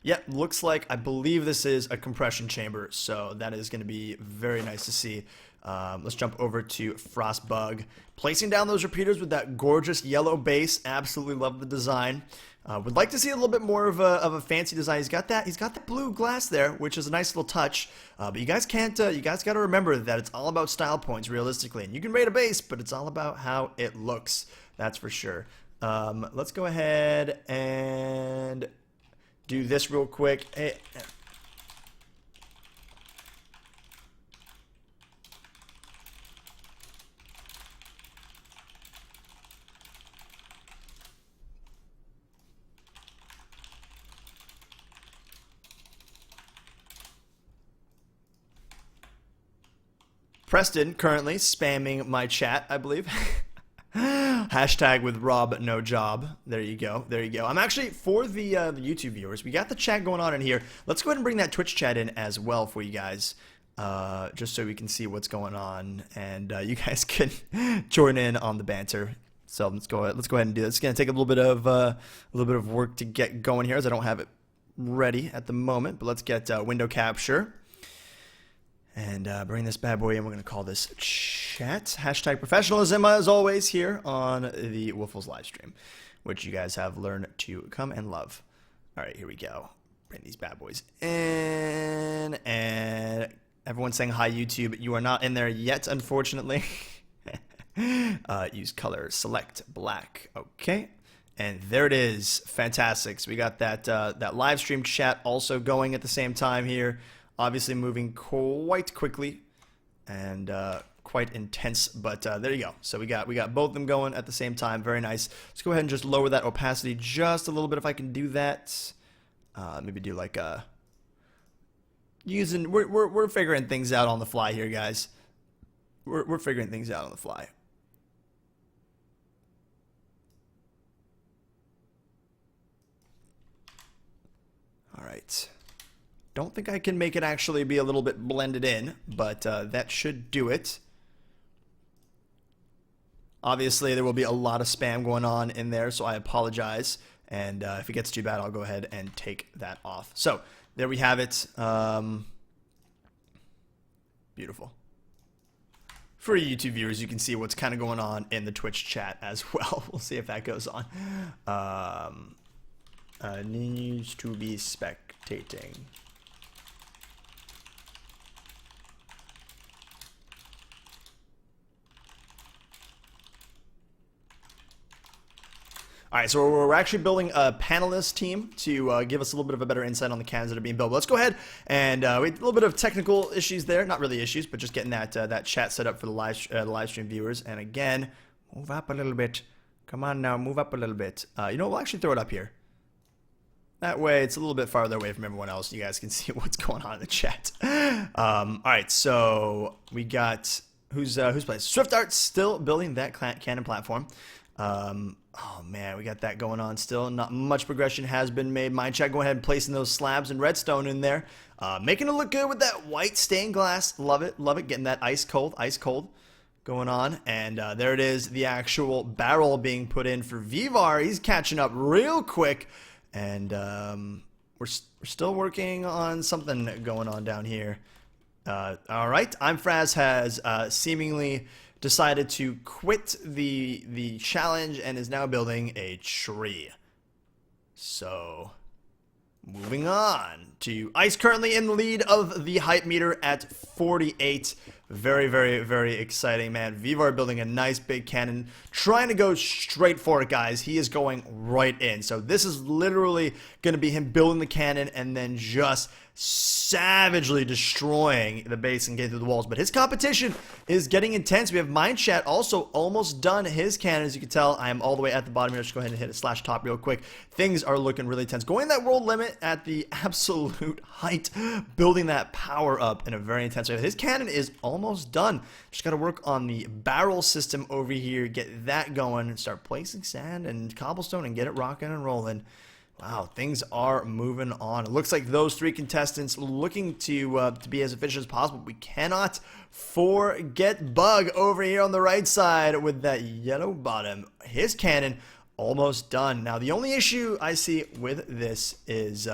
Yeah, looks like, I believe this is a compression chamber, so that is going to be very nice to see. Let's jump over to Frostbug. Placing down those repeaters with that gorgeous yellow base. Absolutely love the design. Would like to see a little bit more of a fancy design. He's got that blue glass there, which is a nice little touch. But you guys got to remember that it's all about style points realistically. And you can rate a base, but it's all about how it looks. That's for sure. Let's go ahead and do this real quick. Preston currently spamming my chat, I believe. Hashtag with Rob no job. There you go. There you go. I'm actually, for the YouTube viewers, we got the chat going on in here. Let's go ahead and bring that Twitch chat in as well for you guys, just so we can see what's going on, and you guys can join in on the banter. So let's go ahead and do this. It's gonna take a little bit of work to get going here, as I don't have it ready at the moment. But let's get window capture. And bring this bad boy in. We're going to call this chat. Hashtag professionalism, as always, here on the Woofless live stream, which you guys have learned to come and love. All right, here we go. Bring these bad boys in. And everyone's saying hi, YouTube. You are not in there yet, unfortunately. Use color. Select black. Okay. And there it is. Fantastic. So we got that live stream chat also going at the same time here. Obviously moving quite quickly and quite intense, but there you go. So we got both of them going at the same time. Very nice. Let's go ahead and just lower that opacity just a little bit if I can do that. Maybe do like a using. We're figuring things out on the fly here, guys. We're figuring things out on the fly. All right. Don't think I can make it actually be a little bit blended in, but that should do it. Obviously, there will be a lot of spam going on in there, so I apologize. And if it gets too bad, I'll go ahead and take that off. So there we have it. Beautiful. For YouTube viewers, you can see what's kind of going on in the Twitch chat as well. We'll see if that goes on. Needs to be spectating. All right, so we're actually building a panelist team to give us a little bit of a better insight on the cannons that are being built. But let's go ahead and we had a little bit of technical issues there. Not really issues, but just getting that chat set up for the live stream viewers. And again, move up a little bit. Come on now, move up a little bit. You know, we'll actually throw it up here. That way, it's a little bit farther away from everyone else. You guys can see what's going on in the chat. All right, so we got who's playing? Swift Art's still building that cannon platform. Oh man, we got that going on still. Not much progression has been made. Mindcheck going ahead and placing those slabs and redstone in there. Making it look good with that white stained glass. Love it, love it. Getting that ice cold going on. And there it is, the actual barrel being put in for Vivar. He's catching up real quick. And we're still working on something going on down here. All right, Fraz has seemingly decided to quit the challenge and is now building a tree. So, moving on to Ice, currently in the lead of the hype meter at 48. Very, very, very exciting, man. Vivar building a nice big cannon, trying to go straight for it, guys. He is going right in. So this is literally going to be him building the cannon and then just savagely destroying the base and getting through the walls. But his competition is getting intense. We have Mindchat also almost done his cannon. As you can tell, I am all the way at the bottom here. Just go ahead and hit a slash top real quick. Things are looking really tense. Going that world limit at the absolute height, building that power up in a very intense way. His cannon is almost done. Just got to work on the barrel system over here, get that going, and start placing sand and cobblestone and get it rocking and rolling. Wow, things are moving on. It looks like those three contestants looking to be as efficient as possible. We cannot forget Bug over here on the right side with that yellow bottom. His cannon almost done. Now, the only issue I see with this is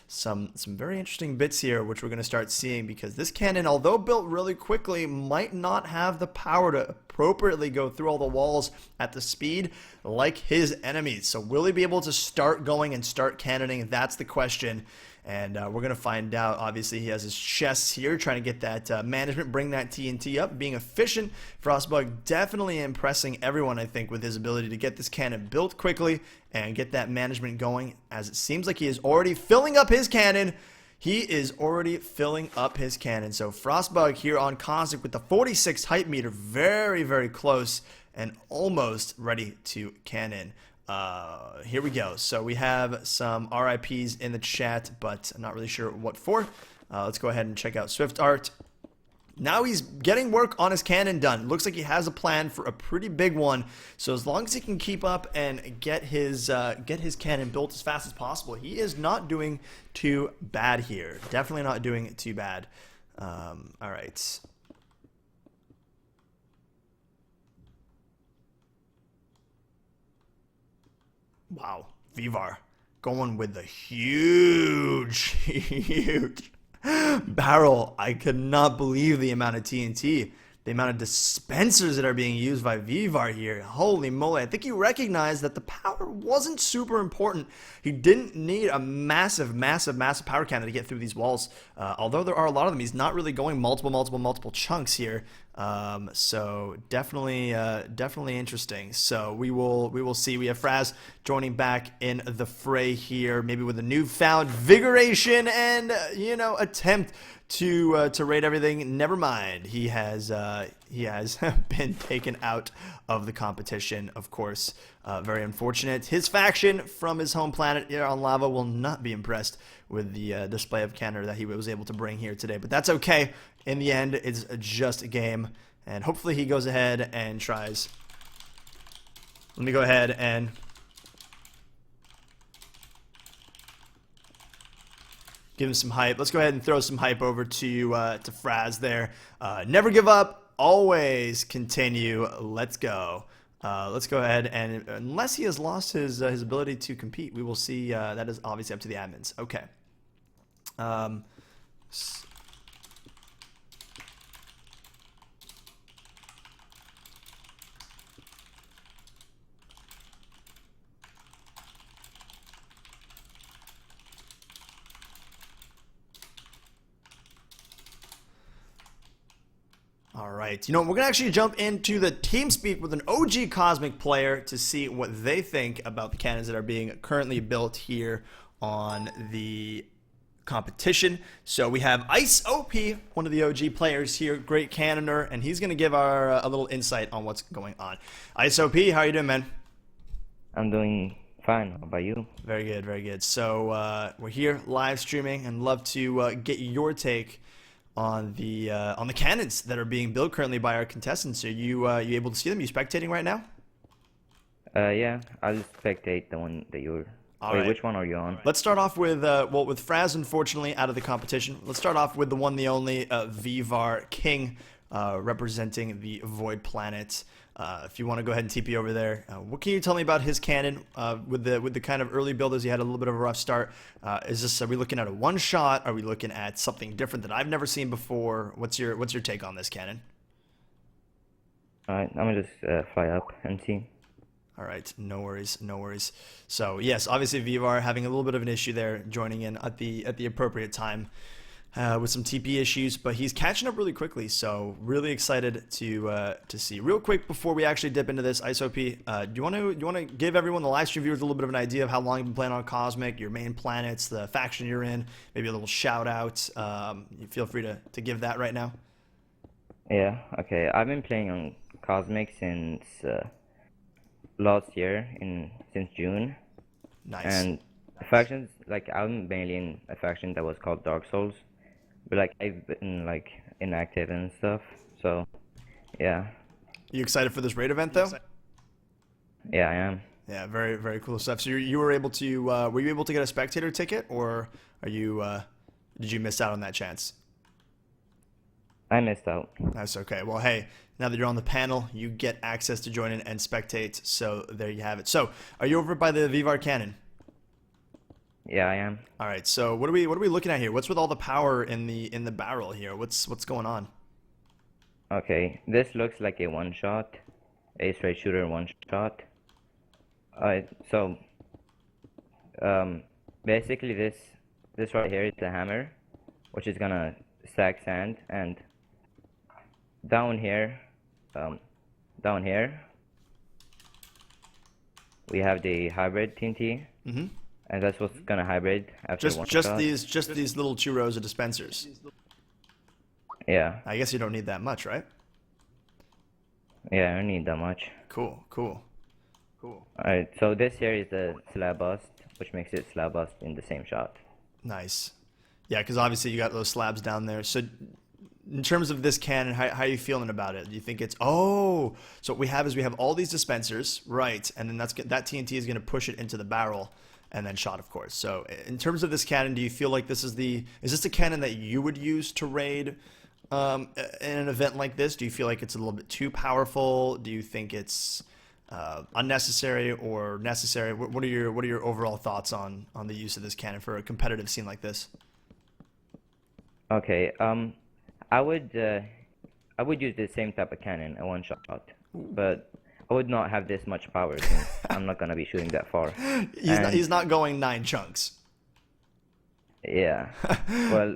some very interesting bits here, which we're going to start seeing, because this cannon, although built really quickly, might not have the power to appropriately go through all the walls at the speed like his enemies. So will he be able to start going and start cannoning? That's the question. And we're going to find out. Obviously, he has his chests here, trying to get that management, bring that TNT up, being efficient. Frostbug definitely impressing everyone, I think, with his ability to get this cannon built quickly and get that management going, as it seems like he is already filling up his cannon. He is already filling up his cannon. So Frostbug here on Cosmic with the 46 hype meter, very, very close and almost ready to cannon. Here we go. So we have some RIPs in the chat, but I'm not really sure what for. Let's go ahead and check out Swift Art. Now he's getting work on his cannon done. Looks like he has a plan for a pretty big one. So as long as he can keep up and get his cannon built as fast as possible, he is not doing too bad here. Definitely not doing too bad. All right. Wow, Vivar going with the huge barrel. I could not believe the amount of TNT, the amount of dispensers that are being used by Vivar here. Holy moly. I think he recognized that the power wasn't super important. He didn't need a massive power cannon to get through these walls. Although there are a lot of them, he's not really going multiple chunks here. So definitely interesting. So we will see. We have Fraz joining back in the fray here, maybe with a newfound vigoration and attempt to raid everything. Never mind. He has been taken out of the competition, of course. Very unfortunate. His faction from his home planet here on Lava will not be impressed with the display of cannon that he was able to bring here today, but that's okay. In the end, it's just a game, and hopefully he goes ahead and tries. Let me go ahead and give him some hype. Let's go ahead and throw some hype over to Fraz there. Never give up, always continue. Let's go. Let's go ahead, and unless he has lost his ability to compete, we will see. That is obviously up to the admins. Okay. All right, we're going to actually jump into the team speak with an OG Cosmic player to see what they think about the cannons that are being currently built here on the competition. So we have Ice OP, one of the OG players here, great cannoner, and he's going to give our a little insight on what's going on. Ice OP, how are you doing, man? I'm doing fine. How about you? Very good, very good. So we're here live streaming and love to get your take on the cannons that are being built currently by our contestants. Are you able to see them? You spectating right now? Yeah, I'll spectate the one that you're. All Wait, right. which one are you on? Let's start off with with Fraz, unfortunately, out of the competition. Let's start off with the one, the only Vivar King, representing the Void Planet. If you want to go ahead and TP over there, what can you tell me about his cannon with the kind of early build as he had a little bit of a rough start? Are we looking at a one shot? Are we looking at something different that I've never seen before? What's your take on this cannon? Alright, I'm gonna just fly up and see. All right, no worries, no worries. So yes, obviously Vivar having a little bit of an issue there, joining in at the appropriate time. With some TP issues, but he's catching up really quickly, so really excited to see. Real quick before we actually dip into this, ISOP, do you want to give everyone, the live stream viewers, a little bit of an idea of how long you've been playing on Cosmic, your main planets, the faction you're in, maybe a little shout out. You feel free to give that right now. Yeah, okay. I've been playing on Cosmic since last year, since June. Nice. And factions, like I'm mainly in a faction that was called Dark Souls. But like I've been like inactive and stuff, so yeah. You excited for this raid event though? Yeah, I am. Yeah, very very cool stuff. So you were able to were you able to get a spectator ticket, or are you did you miss out on that chance? I missed out. That's okay. Well, hey, now that you're on the panel, you get access to join in and spectate. So there you have it. So are you over by the Vivar cannon? Yeah, I am. All right. So what are we looking at here? What's with all the power in the barrel here? What's going on? Okay, this looks like a one-shot, a straight shooter one-shot. So basically this right here is the hammer, which is gonna stack sand, and down here we have the hybrid TNT. Mm-hmm. And that's what's gonna hybrid after one Just shot. these little 2 rows of dispensers. Yeah. I guess you don't need that much, right? Yeah, I don't need that much. Cool. Alright, so this here is the slab bust, which makes it slab bust in the same shot. Nice. Yeah, because obviously you got those slabs down there. So in terms of this cannon, how are you feeling about it? Do you think it's so what we have all these dispensers, right? And then that TNT is gonna push it into the barrel. And then shot, of course. So in terms of this cannon, do you feel like is this the cannon that you would use to raid in an event like this? Do you feel like it's a little bit too powerful? Do you think it's unnecessary or necessary? What are your overall thoughts on the use of this cannon for a competitive scene like this? Okay. I would use the same type of cannon, a one shot, but I would not have this much power since I'm not gonna be shooting that far. And He's not going 9 chunks. yeah, well,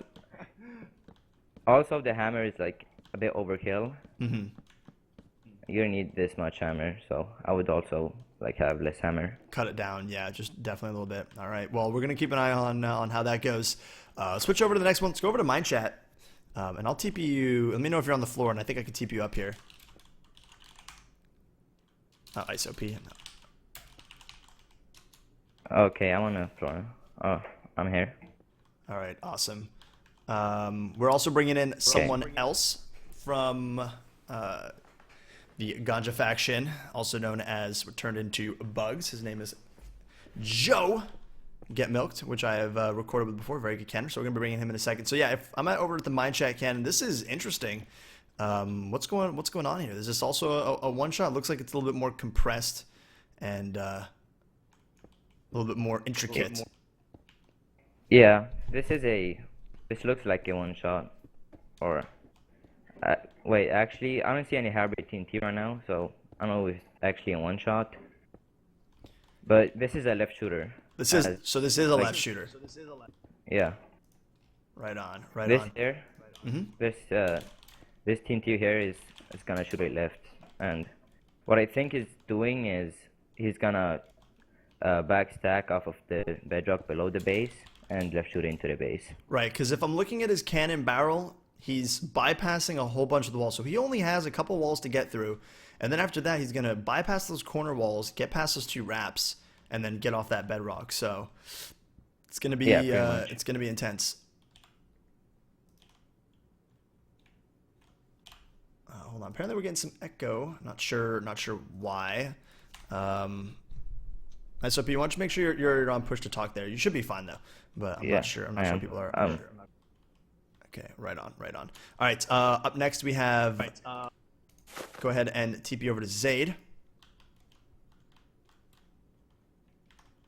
also the hammer is like a bit overkill. Mm-hmm. You don't need this much hammer, so I would also like have less hammer. Cut it down, yeah, just definitely a little bit. All right, well, we're gonna keep an eye on how that goes. Switch over to the next one. Let's go over to mine chat, and I'll TP you. Let me know if you're on the floor, and I think I can TP you up here. Oh, ISOP. Okay, I'm on the floor. Oh, I'm here. All right, awesome. We're also bringing in someone else from the Ganja faction, also known as turned into Bugs. His name is Joe Get Milked, which I have recorded with before. Very good cannon. So we're gonna be bringing him in a second. So yeah, if I'm over at the mine chat cannon, this is interesting. What's going on here? Is this also a one shot? Looks like it's a little bit more compressed and a little bit more intricate. Yeah, this looks like a one shot, or wait, actually, I don't see any hybrid TNT right now, so I don't know if it's actually a one shot. But this is a left shooter. This is a left shooter. Yeah. Right on, right This on. here, Mm-hmm. this TNT here is gonna shoot it left, and what I think he's doing is he's gonna backstack off of the bedrock below the base and left shoot into the base. Right, because if I'm looking at his cannon barrel, he's bypassing a whole bunch of the walls. So he only has a couple walls to get through. And then after that, he's going to bypass those corner walls, get past those 2 wraps, and then get off that bedrock. So it's going to be it's going to be intense. Hold on. Apparently we're getting some echo. Not sure why. SOP, you want to make sure you're on push to talk there. You should be fine though, but I'm not sure. I'm not sure people are. Okay, right on. All right. Up next we have. Go ahead and TP over to Zaid,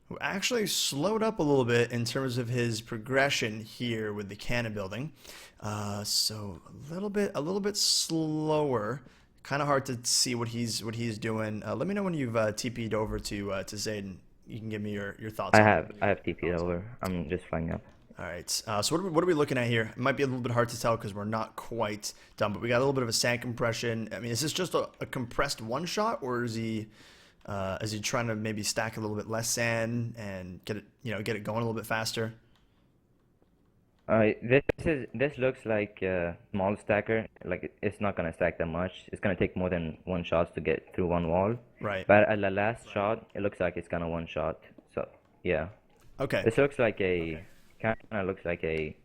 who actually slowed up a little bit in terms of his progression here with the cannon building. So a little bit slower. Kind of hard to see what he's doing. Let me know when you've TP'd over to Zaid, and you can give me your thoughts. I have TP'd over. I'm just flying up. All right. So what are we looking at here? It might be a little bit hard to tell because we're not quite done, but we got a little bit of a sand compression. I mean, is this just a compressed one shot, or is he trying to maybe stack a little bit less sand and get it going a little bit faster? This looks like a small stacker. Like it's not gonna stack that much. It's gonna take more than one shot to get through one wall. Right. But at the last shot, it looks like it's gonna one shot. So yeah. Okay. This looks like kind of looks like a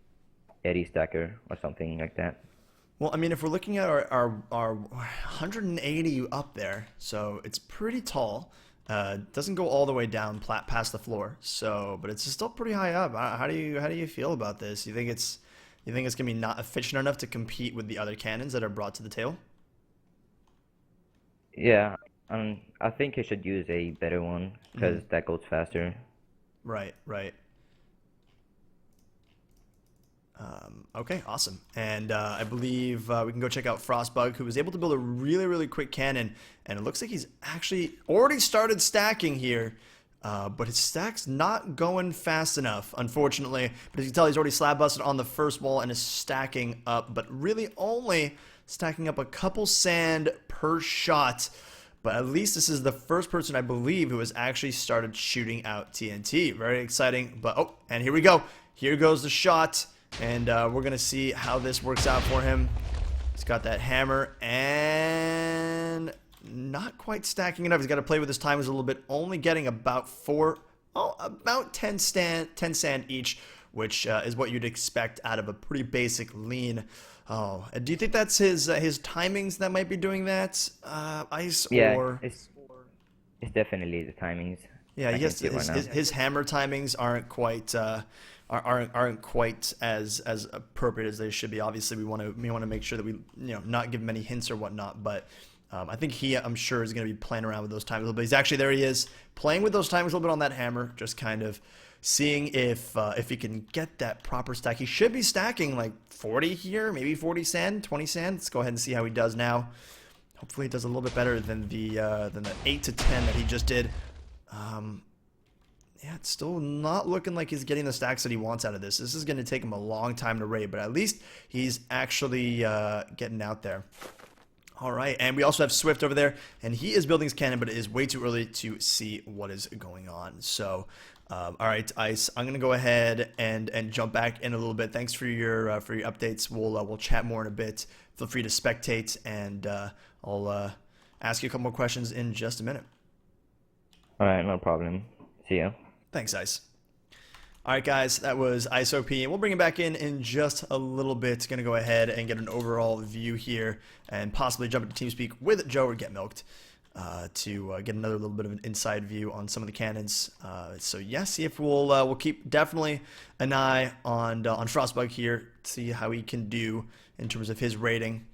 Eddie stacker or something like that. Well, I mean, if we're looking at our 180 up there, so it's pretty tall. Doesn't go all the way down past the floor, so but it's still pretty high up. How do you feel about this? You think it's gonna be not efficient enough to compete with the other cannons that are brought to the table? Yeah, I think you should use a better one because that goes faster. Right. Okay, awesome. And I believe we can go check out Frostbug, who was able to build a really quick cannon, and it looks like he's actually already started stacking here, but his stack's not going fast enough, unfortunately. But as you can tell, he's already slab busted on the first wall and is stacking up, but really only stacking up a couple sand per shot. But at least this is the first person, I believe, who has actually started shooting out TNT. Very exciting. But, oh, and here we go. Here goes the shot. And we're going to see how this works out for him. He's got that hammer and not quite stacking enough. He's got to play with his timings a little bit, only getting about 10 sand each, which is what you'd expect out of a pretty basic lean. Oh, do you think that's his timings that might be doing that? Ice Yeah, or it's definitely the timings. yeah, I yes, can see it right now. his hammer timings aren't quite as appropriate as they should be. Obviously, we want to make sure that we not give him any hints or whatnot. But I think I'm sure, is going to be playing around with those timings a little bit. He's actually, there he is, playing with those timings a little bit on that hammer, just kind of seeing if he can get that proper stack. He should be stacking like 40 here, maybe 40 sand, 20 sand. Let's go ahead and see how he does now. Hopefully he does a little bit better than the 8 to 10 that he just did. Yeah, it's still not looking like he's getting the stacks that he wants out of this. This is going to take him a long time to raid, but at least he's actually getting out there. All right, and we also have Swift over there, and he is building his cannon, but it is way too early to see what is going on. So, all right, Ice, I'm going to go ahead and jump back in a little bit. Thanks for your updates. We'll chat more in a bit. Feel free to spectate, and I'll ask you a couple more questions in just a minute. All right, no problem. See ya. Thanks, Ice. All right, guys, that was IceOP, and we'll bring him back in just a little bit. Going to go ahead and get an overall view here and possibly jump into TeamSpeak with Joe or Get Milked to get another little bit of an inside view on some of the cannons. So, yeah, see if we'll keep definitely an eye on Frostbug here, see how he can do in terms of his rating.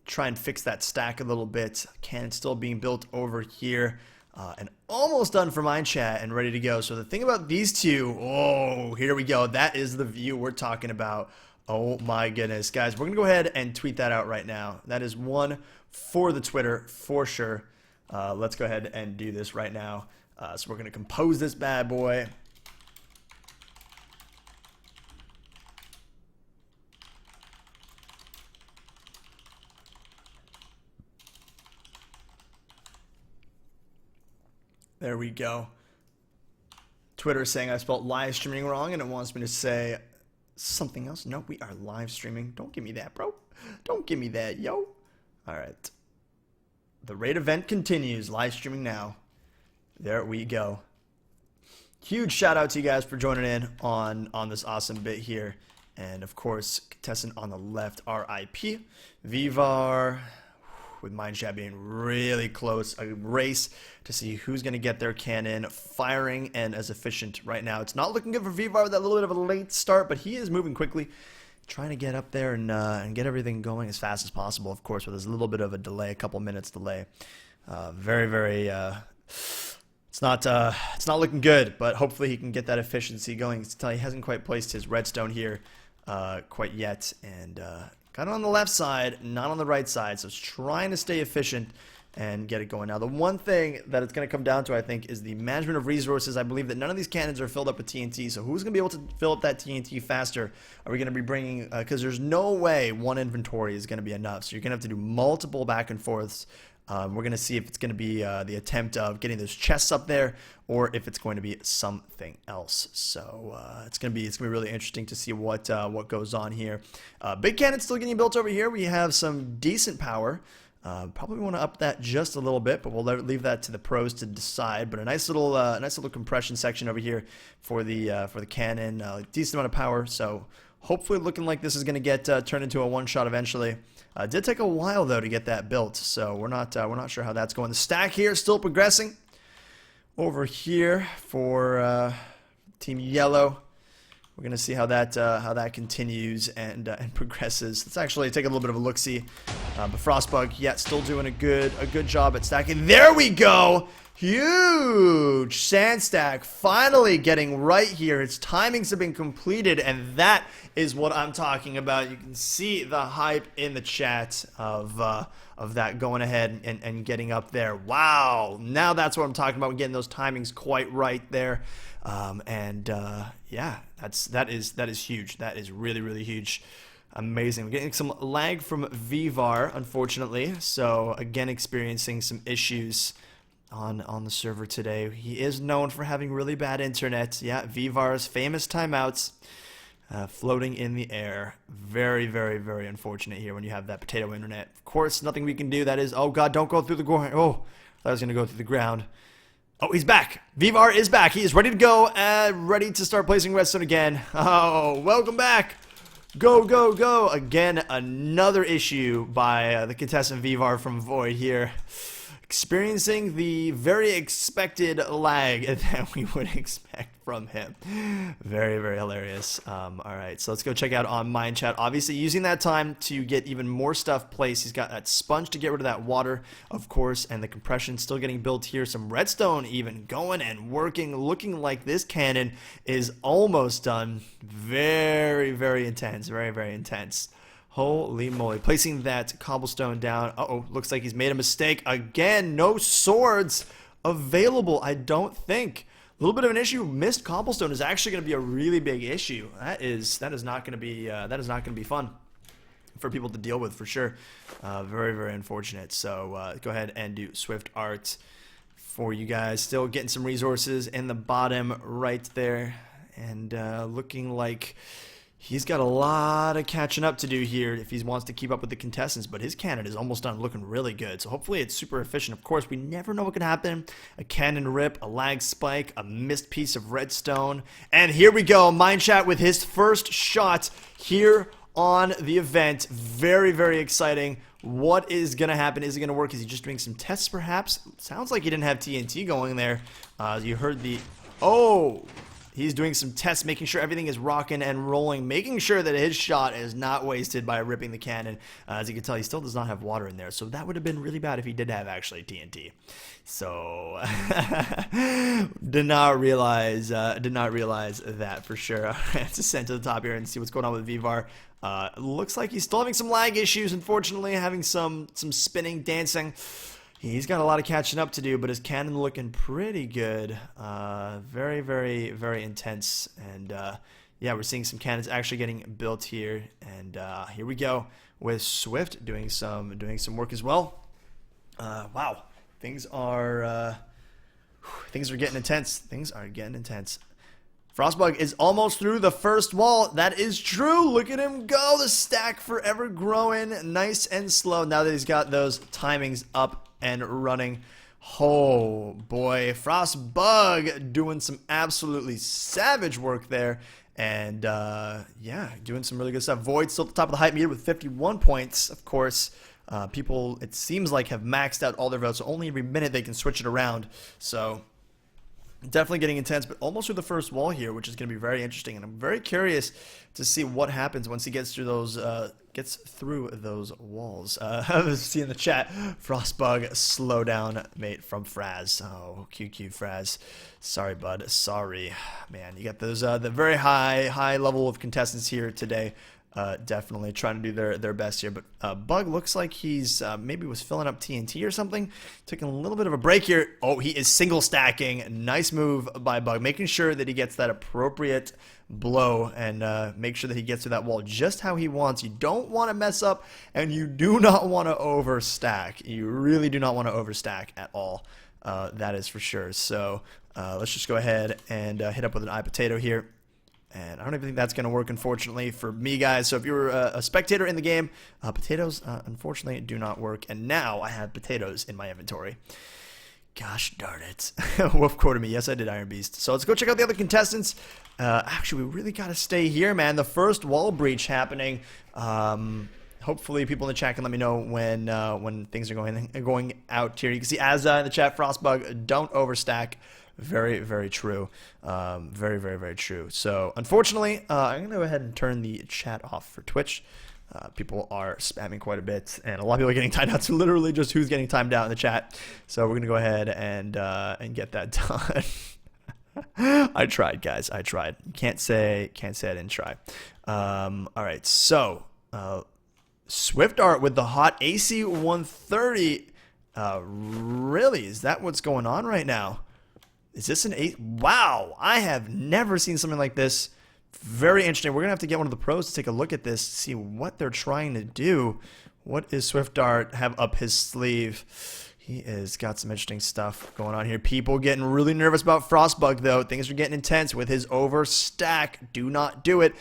Try and fix that stack a little bit. Cannon still being built over here. And almost done for Mind Chat and ready to go. So the thing about these two, oh, here we go. That is the view we're talking about. Oh my goodness. Guys, we're going to go ahead and tweet that out right now. That is one for the Twitter for sure. Let's go ahead and do this right now. So we're going to compose this bad boy. There we go. Twitter is saying I spelled live streaming wrong, and it wants me to say something else. No, we are live streaming. Don't give me that, bro. Don't give me that, yo. All right. The raid event continues. Live streaming now. There we go. Huge shout out to you guys for joining in on this awesome bit here. And of course, contestant on the left, RIP. Vivar, with Mindchat being really close. A race to see who's going to get their cannon firing and as efficient right now. It's not looking good for Vivar with that little bit of a late start, but he is moving quickly, trying to get up there and get everything going as fast as possible, of course, with a little bit of a delay, a couple minutes delay. Very, it's not looking good, but hopefully he can get that efficiency going. He hasn't quite placed his redstone here quite yet, and kind of on the left side, not on the right side, so it's trying to stay efficient and get it going. Now, the one thing that it's going to come down to, I think, is the management of resources. I believe that none of these cannons are filled up with TNT, so who's going to be able to fill up that TNT faster? Are we going to be bringing, because there's no way one inventory is going to be enough, so you're going to have to do multiple back and forths. We're going to see if it's going to be the attempt of getting those chests up there, or if it's going to be something else. So it's going to be really interesting to see what goes on here. Big cannon's still getting built over here. We have some decent power. Probably want to up that just a little bit, but we'll leave that to the pros to decide. But a nice little compression section over here for the cannon. Decent amount of power. So hopefully, looking like this is going to get turned into a one shot eventually. It did take a while though to get that built, so we're not sure how that's going. The stack here is still progressing. Over here for Team Yellow, we're gonna see how that continues and progresses. Let's actually take a little bit of a look-see. But Frostbug, yeah, still doing a good job at stacking. There we go. Huge sand stack finally getting right here. Its timings have been completed, and that is what I'm talking about. You can see the hype in the chat of that going ahead and getting up there. Wow, now that's what I'm talking about, getting those timings quite right there. Yeah, that is huge. That is really huge. Amazing. We're getting some lag from Vivar, unfortunately. So again, experiencing some issues on the server today. He is known for having really bad internet. Yeah, Vivar's famous timeouts floating in the air. Very unfortunate here when you have that potato internet. Of course, nothing we can do. That is, oh god, don't go through the ground. Oh, I thought I was going to go through the ground. Oh, he's back. Vivar is back. He is ready to go, ready to start placing redstone again. Oh, welcome back. Go. Again, another issue by the contestant Vivar from Void here. experiencing the very expected lag that we would expect from him. Very, very hilarious. All right, so let's go check out on Mine Chat. Obviously, using that time to get even more stuff placed. He's got that sponge to get rid of that water, of course, and the compression still getting built here. Some redstone even going and working, looking like this cannon is almost done. Very, very intense. Very, very intense. Holy moly. Placing that cobblestone down. Uh-oh, looks like he's made a mistake. Again, no swords available, I don't think. A little bit of an issue. Missed cobblestone is actually going to be a really big issue. That is not going to be fun for people to deal with for sure. Very, very unfortunate. So go ahead and do Swift Art for you guys. Still getting some resources in the bottom right there. And looking like he's got a lot of catching up to do here if he wants to keep up with the contestants, but his cannon is almost done, looking really good. So hopefully it's super efficient. Of course, we never know what could happen. A cannon rip, a lag spike, a missed piece of redstone. And here we go, Mine Chat with his first shot here on the event. Very, very exciting. What is going to happen? Is it going to work? Is he just doing some tests perhaps? Sounds like he didn't have TNT going there. You heard the... Oh! He's doing some tests, making sure everything is rocking and rolling, making sure that his shot is not wasted by ripping the cannon. As you can tell, he still does not have water in there, so that would have been really bad if he did have actually TNT. So, did not realize that for sure. Let's ascend to the top here and see what's going on with Vivar. Looks like he's still having some lag issues, unfortunately, having some spinning, dancing. He's got a lot of catching up to do, but his cannon looking pretty good. Very, very, very intense. And yeah, we're seeing some cannons actually getting built here. And here we go with Swift doing some work as well. Wow, things are getting intense. Things are getting intense. Frostbug is almost through the first wall. That is true. Look at him go. The stack forever growing, nice and slow. Now that he's got those timings up and running. Oh boy, Frostbug doing some absolutely savage work there. And yeah, doing some really good stuff. Void still at the top of the hype meter with 51 points. Of course, people, it seems like, have maxed out all their votes. So only every minute they can switch it around. So definitely getting intense, but almost through the first wall here, which is going to be very interesting. And I'm very curious to see what happens once he gets through those walls. I was seeing in the chat, Frostbug, slow down, mate, from Fraz. Oh, QQ Fraz. Sorry, bud. Sorry, man. You got those the very high level of contestants here today. Definitely trying to do their best here, but Bug looks like he's maybe was filling up TNT or something. Taking a little bit of a break here. Oh, he is single stacking. Nice move by Bug, making sure that he gets that appropriate blow and make sure that he gets to that wall just how he wants. You don't want to mess up, and you do not want to overstack. You really do not want to overstack at all. That is for sure. So let's just go ahead and hit up with an eye potato here. And I don't even think that's going to work, unfortunately, for me, guys. So if you're a spectator in the game, potatoes, unfortunately, do not work. And now I have potatoes in my inventory. Gosh darn it. Wolf quoted me. Yes, I did, Iron Beast. So let's go check out the other contestants. Actually, we really got to stay here, man. The first wall breach happening. Hopefully, people in the chat can let me know when things are going out here. You can see Azza in the chat, Frostbug, don't overstack. Very, very true. Very, very, very true. So, unfortunately, I'm going to go ahead and turn the chat off for Twitch. People are spamming quite a bit, and a lot of people are getting timed out. So, literally, just who's getting timed out in the chat. So, we're going to go ahead and get that done. I tried, guys. I tried. Can't say I didn't try. All right. So, Swift Art with the hot AC 130. Really? Is that what's going on right now? Is this an 8? Wow, I have never seen something like this. Very interesting. We're going to have to get one of the pros to take a look at this, see what they're trying to do. What does Swift Art have up his sleeve? He has got some interesting stuff going on here. People getting really nervous about Frostbug, though. Things are getting intense with his overstack. Do not do it.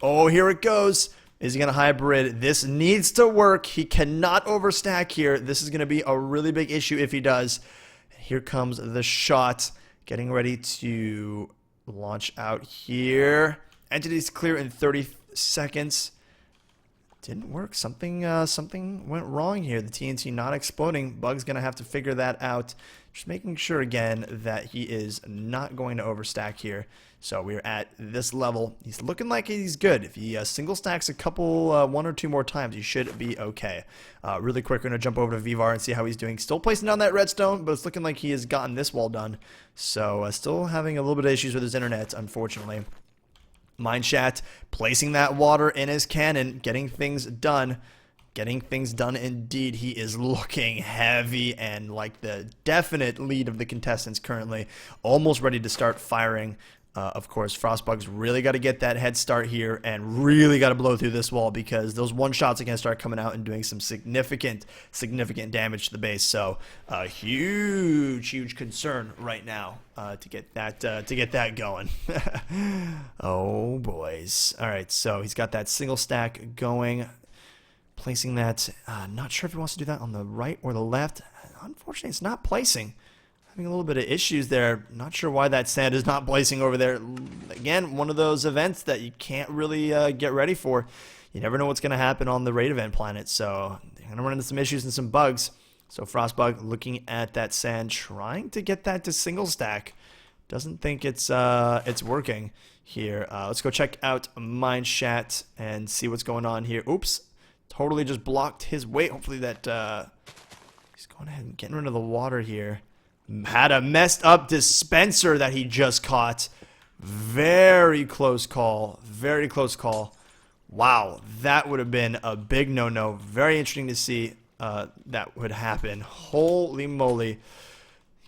Oh, here it goes. Is he going to hybrid? This needs to work. He cannot overstack here. This is going to be a really big issue if he does. Here comes the shot. Getting ready to launch out here. Entities clear in 30 seconds. Didn't work. Something went wrong here. The TNT not exploding. Bug's going to have to figure that out. Just making sure again that he is not going to overstack here. So we're at this level. He's looking like he's good. If he single stacks a couple, one or two more times, he should be okay. Really quick, we're going to jump over to Vivar and see how he's doing. Still placing down that redstone, but it's looking like he has gotten this wall done. So still having a little bit of issues with his internet, unfortunately. Mineshat placing that water in his cannon, getting things done. Getting things done indeed. He is looking heavy and like the definite lead of the contestants currently. Almost ready to start firing. Of course, Frostbug's really got to get that head start here and really got to blow through this wall because those one shots are going to start coming out and doing some significant damage to the base. So, huge concern right now to get that going. Oh boys! All right, so he's got that single stack going, placing that. Not sure if he wants to do that on the right or the left. Unfortunately, it's not placing. Having a little bit of issues there. Not sure why that sand is not placing over there. Again, one of those events that you can't really get ready for. You never know what's going to happen on the raid event planet, so you're going to run into some issues and some bugs. So Frostbug looking at that sand, trying to get that to single stack. Doesn't think it's working here. Let's go check out Mineshat and see what's going on here. Oops, totally just blocked his way. Hopefully that he's going ahead and getting rid of the water here. Had a messed up dispenser that he just caught. Very close call. Very close call. Wow, that would have been a big no-no. Very interesting to see that would happen. Holy moly.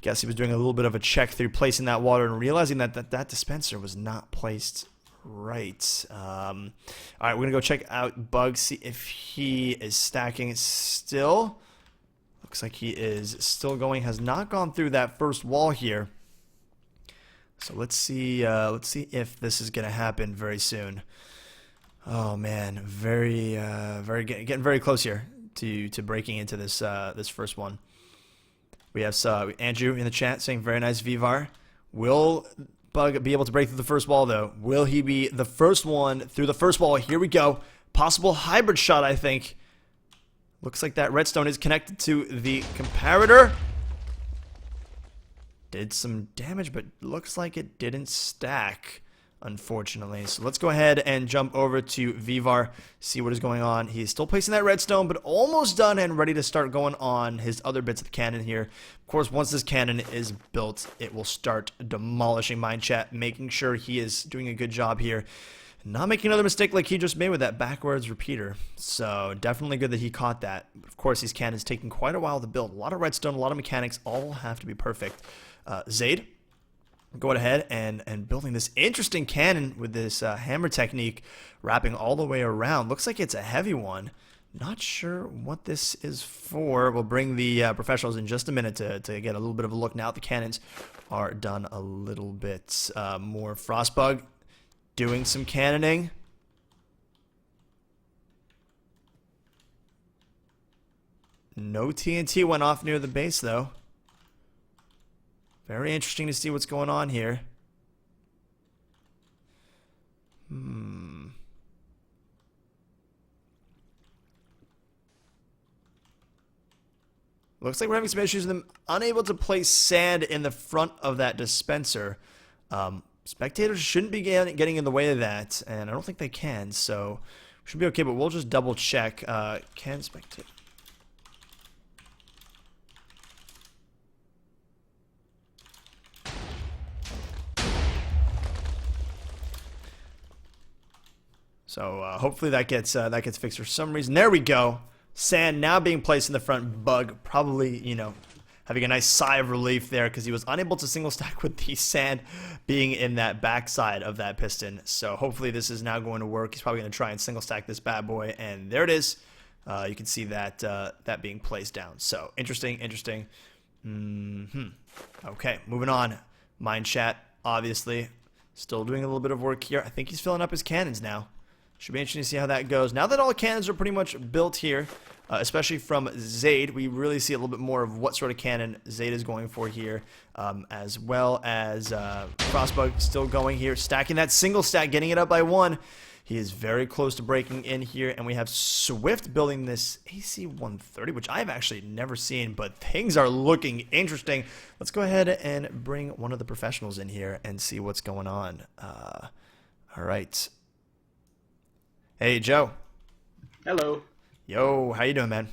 Guess he was doing a little bit of a check through placing that water and realizing that dispenser was not placed right. All right, we're going to go check out Bug, see if he is stacking still. Looks like he is still going. Has not gone through that first wall here. So let's see if this is going to happen very soon. Oh man, getting very close here to breaking into this this first one. We have Andrew in the chat saying very nice Vivar. Will Bug be able to break through the first wall though? Will he be the first one through the first wall? Here we go. Possible hybrid shot, I think. Looks like that redstone is connected to the comparator. Did some damage, but looks like it didn't stack, unfortunately. So let's go ahead and jump over to Vivar, see what is going on. He's still placing that redstone, but almost done and ready to start going on his other bits of the cannon here. Of course, once this cannon is built, it will start demolishing Mineshat, making sure he is doing a good job here. Not making another mistake like he just made with that backwards repeater. So definitely good that he caught that. Of course, these cannons taking quite a while to build. A lot of redstone, a lot of mechanics, all have to be perfect. Zaid, going ahead and building this interesting cannon with this hammer technique, wrapping all the way around. Looks like it's a heavy one. Not sure what this is for. We'll bring the professionals in just a minute to get a little bit of a look. Now the cannons are done a little bit more. Frostbug doing some cannoning. No TNT went off near the base, though. Very interesting to see what's going on here. Looks like we're having some issues with them unable to place sand in the front of that dispenser. Spectators shouldn't be getting in the way of that, and I don't think they can, so we should be okay, but we'll just double check. Can spectate? So hopefully that gets fixed for some reason. There we go. Sand now being placed in the front. Bug probably, having a nice sigh of relief there because he was unable to single stack with the sand being in that backside of that piston. So hopefully this is now going to work. He's probably going to try and single stack this bad boy, and there it is. You can see that that being placed down. So interesting. Okay, moving on. Mineshat, obviously, still doing a little bit of work here. I think he's filling up his cannons now. Should be interesting to see how that goes. Now that all the cannons are pretty much built here, especially from Zaid, we really see a little bit more of what sort of cannon Zaid is going for here, as well as Frostbug still going here, stacking that single stack, getting it up by one. He is very close to breaking in here, and we have Swift building this AC-130, which I've actually never seen, but things are looking interesting. Let's go ahead and bring one of the professionals in here and see what's going on. All right. Hey, Joe. Hello. Yo, how you doing, man?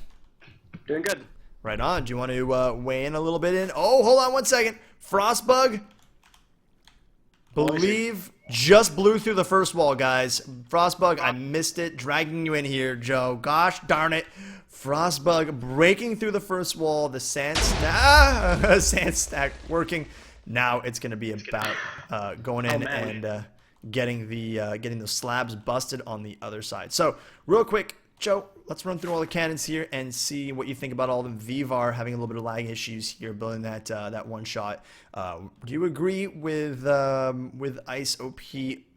Doing good. Right on. Do you want to weigh in a little bit in? Oh, hold on one second. Frostbug, believe, just blew through the first wall, guys. Frostbug, I missed it. Dragging you in here, Joe. Gosh darn it. Frostbug breaking through the first wall. The sand stack working. Now it's going to be about going in and getting the slabs busted on the other side. So, real quick, Joe, let's run through all the cannons here and see what you think about all the VVAR having a little bit of lag issues here, building that one shot. Do you agree with Ice OP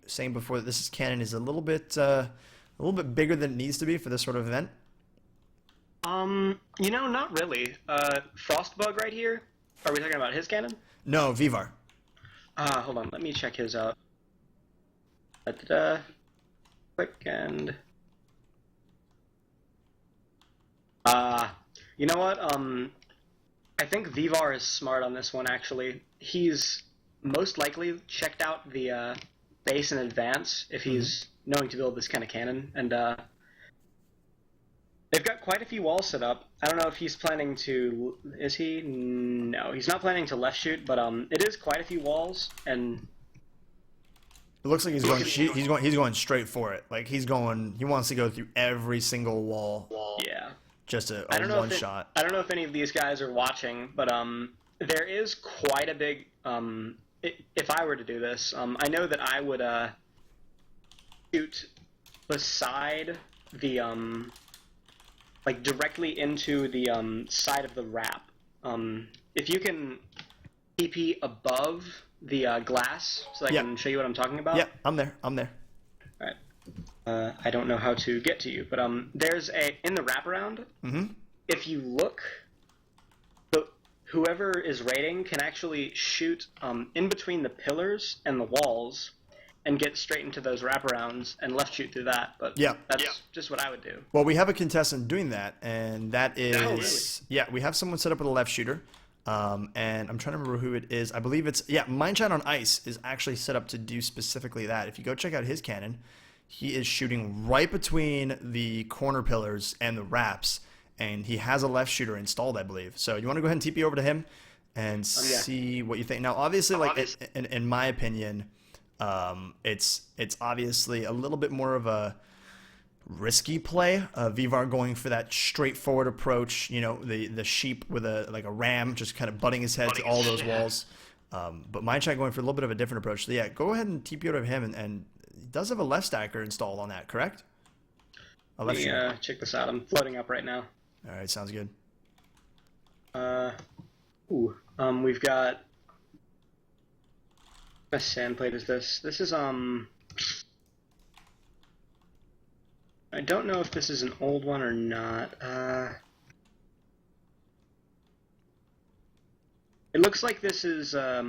saying before that this cannon is a little bit bigger than it needs to be for this sort of event? Not really. Frostbug right here. Are we talking about his cannon? No, VVAR. Hold on. Let me check his out. Quick and. You know what? I think VVAR is smart on this one, actually. He's most likely checked out the base in advance if he's knowing to build this kind of cannon, and they've got quite a few walls set up. I don't know if he's planning to... Is he? No, he's not planning to left shoot, but it is quite a few walls, and... It looks like he's going straight for it. Like he wants to go through every single wall. Yeah. Just a one shot. I don't know if any of these guys are watching, but there is quite a big. If I were to do this, I know that I would shoot beside the like directly into the side of the wrap. If you can TP above the glass, so I can show you what I'm talking about. Yeah, I'm there. All right. I don't know how to get to you, but there's in the wraparound. If you look, whoever is raiding can actually shoot in between the pillars and the walls, and get straight into those wraparounds and left shoot through that. But that's just what I would do. Well, we have a contestant doing that, and that is we have someone set up with a left shooter. And I'm trying to remember who it is. I believe it's Mindshine on Ice is actually set up to do specifically that. If you go check out his cannon, he is shooting right between the corner pillars and the wraps, and he has a left shooter installed, I believe. So you want to go ahead and TP over to him and see what you think. Now, obviously, in my opinion, it's obviously a little bit more of a risky play. VVAR going for that straightforward approach. You know, the sheep with a ram just kind of butting his head to all those walls. But Mindshine going for a little bit of a different approach. So yeah, go ahead and TP over to him, and he does have a left stacker installed on that, correct? Let me check this out. I'm floating up right now. All right, sounds good. We've got. What sand plate is this? This is I don't know if this is an old one or not. It looks like this is a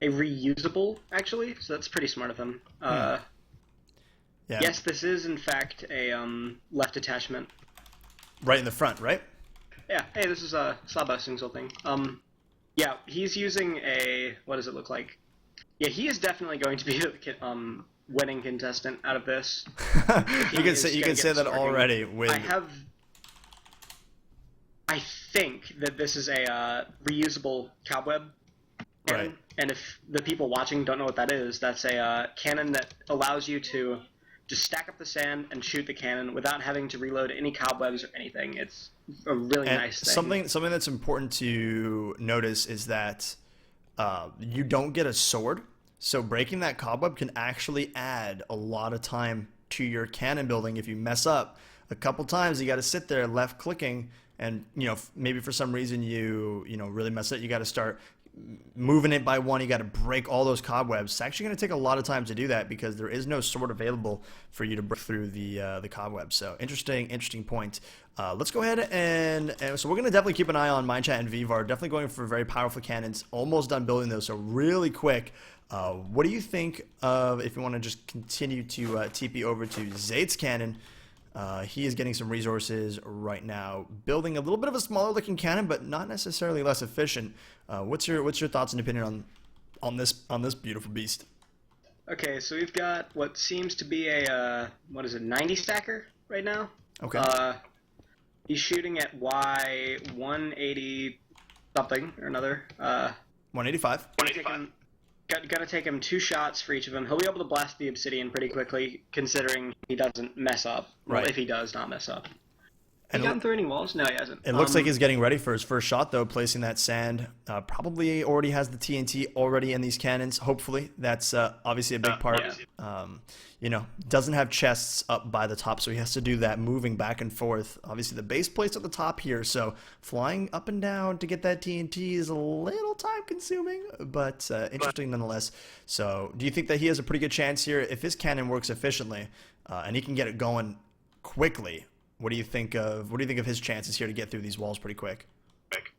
reusable, actually, so that's pretty smart of them. Yes, this is in fact a left attachment. Right in the front, right? Yeah. Hey, this is a slab busting whole thing. Yeah, he's using a. What does it look like? Yeah, he is definitely going to be the winning contestant out of this. you can say that already. I think that this is a reusable cobweb cannon, right. And if the people watching don't know what that is, that's a cannon that allows you to just stack up the sand and shoot the cannon without having to reload any cobwebs or anything. It's a really nice thing. Something that's important to notice is that you don't get a sword, so breaking that cobweb can actually add a lot of time to your cannon building. If you mess up a couple times, you got to sit there left clicking, and maybe for some reason you really mess it. You got to start moving it by one, you got to break all those cobwebs. It's actually going to take a lot of time to do that because there is no sword available for you to break through the cobwebs. So interesting point. Let's go ahead and so we're going to definitely keep an eye on Mindchat and Vivar. Definitely going for very powerful cannons. Almost done building those, so really quick. What do you think of if you want to just continue to TP over to Zaid's cannon? He is getting some resources right now, building a little bit of a smaller looking cannon, but not necessarily less efficient. What's your thoughts and opinion on this beautiful beast? Okay, so we've got what seems to be a 90 stacker right now. Okay. He's shooting at Y 180 something or another. 185. Gotta take him 2 shots for each of them. He'll be able to blast the obsidian pretty quickly, considering he doesn't mess up. Well, Right. if he does not mess up. And He gotten through any walls? No, he hasn't. it looks like he's getting ready for his first shot, though, placing that sand. Probably already has the TNT already in these cannons, hopefully. That's obviously a big part. yeah. You know, doesn't have chests up by the top, so he has to do that moving back and forth. Obviously, the base plate's at the top here, so flying up and down to get that TNT is a little time-consuming, but interesting nonetheless. So do you think that he has a pretty good chance here? If his cannon works efficiently and he can get it going quickly, what do you think of his chances here to get through these walls pretty quick?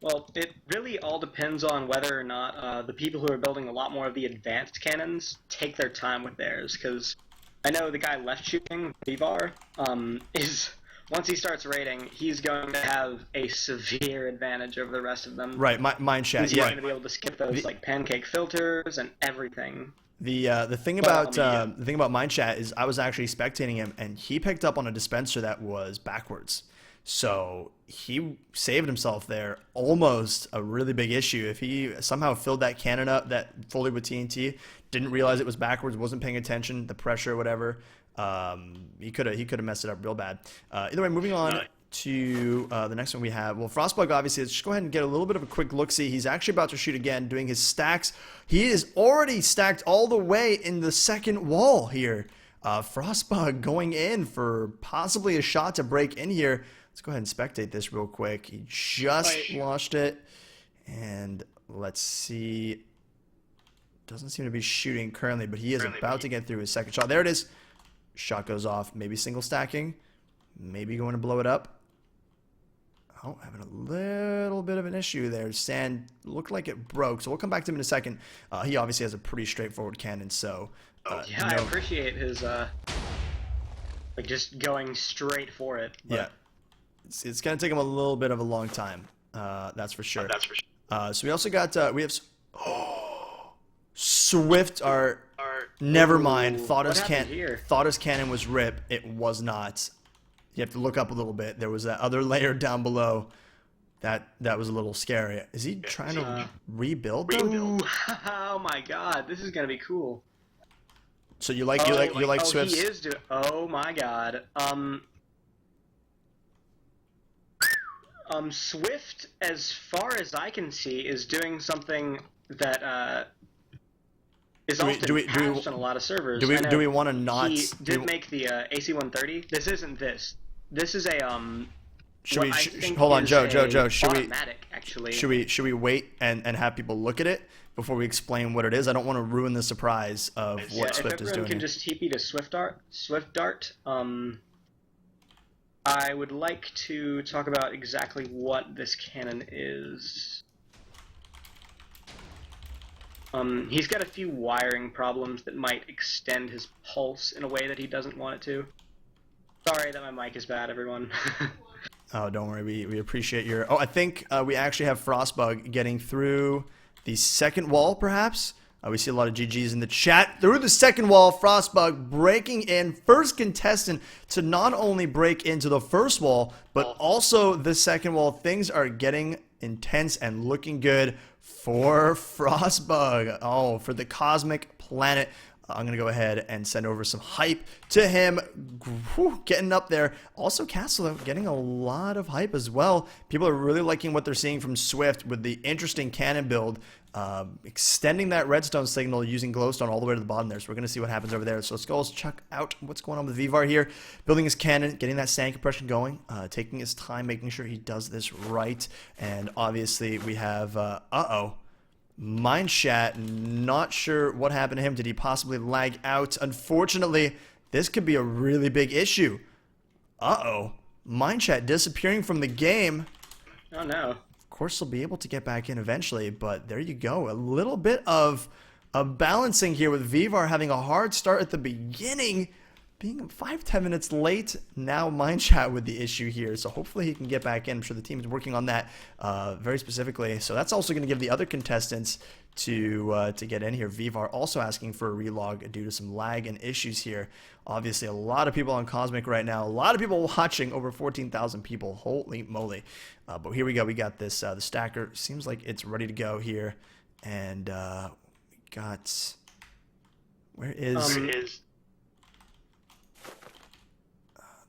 Well, it really all depends on whether or not the people who are building a lot more of the advanced cannons take their time with theirs, because I know the guy left shooting, Vivar, is once he starts raiding, he's going to have a severe advantage over the rest of them. Right, Mindchat, He's yeah. going to be able to skip those like pancake filters and everything. The thing about Mindchat is I was actually spectating him, and he picked up on a dispenser that was backwards. So he saved himself there. Almost a really big issue. If he somehow filled that cannon up that fully with TNT, didn't realize it was backwards, wasn't paying attention, the pressure, whatever, he could have messed it up real bad. Either way, moving on to the next one we have. Well, Frostbug, obviously, let's just go ahead and get a little bit of a quick look-see. He's actually about to shoot again, doing his stacks. He is already stacked all the way in the second wall here. Frostbug going in for possibly a shot to break in here. Let's go ahead and spectate this real quick. He just launched it. And let's see. Doesn't seem to be shooting currently, but he is about to get through his second shot. There it is. Shot goes off. Maybe single stacking. Maybe going to blow it up. Oh, having a little bit of an issue there. Sand looked like it broke, so we'll come back to him in a second. He obviously has a pretty straightforward cannon, so... yeah, I appreciate his, like, just going straight for it. But... Yeah. It's going to take him a little bit of a long time. That's for sure. So we also got... Swift art. Never mind. Thought his cannon was rip. It was not. You have to look up a little bit. There was that other layer down below. That was a little scary. Is he trying to rebuild them? Oh my god, this is gonna be cool. So you like Swift's? He is doing. Oh my god. Swift, as far as I can see, is doing something that is often patched on a lot of servers. Do we want to not? He did make the AC-130. This isn't this. This is a hold on, Joe. Automatic, actually. Should we wait and have people look at it before we explain what it is? I don't want to ruin the surprise of what Swift is doing. If everyone can just TP to Swift Dart. I would like to talk about exactly what this cannon is. He's got a few wiring problems that might extend his pulse in a way that he doesn't want it to. Sorry that my mic is bad, everyone. Oh, don't worry. We appreciate your... Oh, I think we actually have Frostbug getting through the second wall, perhaps. We see a lot of GGs in the chat. Through the second wall, Frostbug breaking in. First contestant to not only break into the first wall, but also the second wall. Things are getting intense and looking good for Frostbug. Oh, for the Cosmic Planet. I'm going to go ahead and send over some hype to him. Whew, getting up there. Also, Castle getting a lot of hype as well. People are really liking what they're seeing from Swift with the interesting cannon build. Extending that redstone signal using glowstone all the way to the bottom there. So we're going to see what happens over there. So let's go check out what's going on with Vivar here. Building his cannon, getting that sand compression going, taking his time, making sure he does this right. And obviously we have, Mindchat, not sure what happened to him. Did he possibly lag out? Unfortunately, this could be a really big issue. Uh-oh. Mindchat disappearing from the game. Oh no. Of course, he'll be able to get back in eventually, but there you go. A little bit of a balancing here with Vivar having a hard start at the beginning, being 5-10 minutes late. Now Mindchat with the issue here, so hopefully he can get back in. I'm sure the team's working on that very specifically. So that's also going to give the other contestants to get in here. Vivar also asking for a relog due to some lag and issues here. Obviously, a lot of people on Cosmic right now. A lot of people watching. Over 14,000 people. Holy moly! But here we go. We got this. The stacker seems like it's ready to go here, and we got. Where is?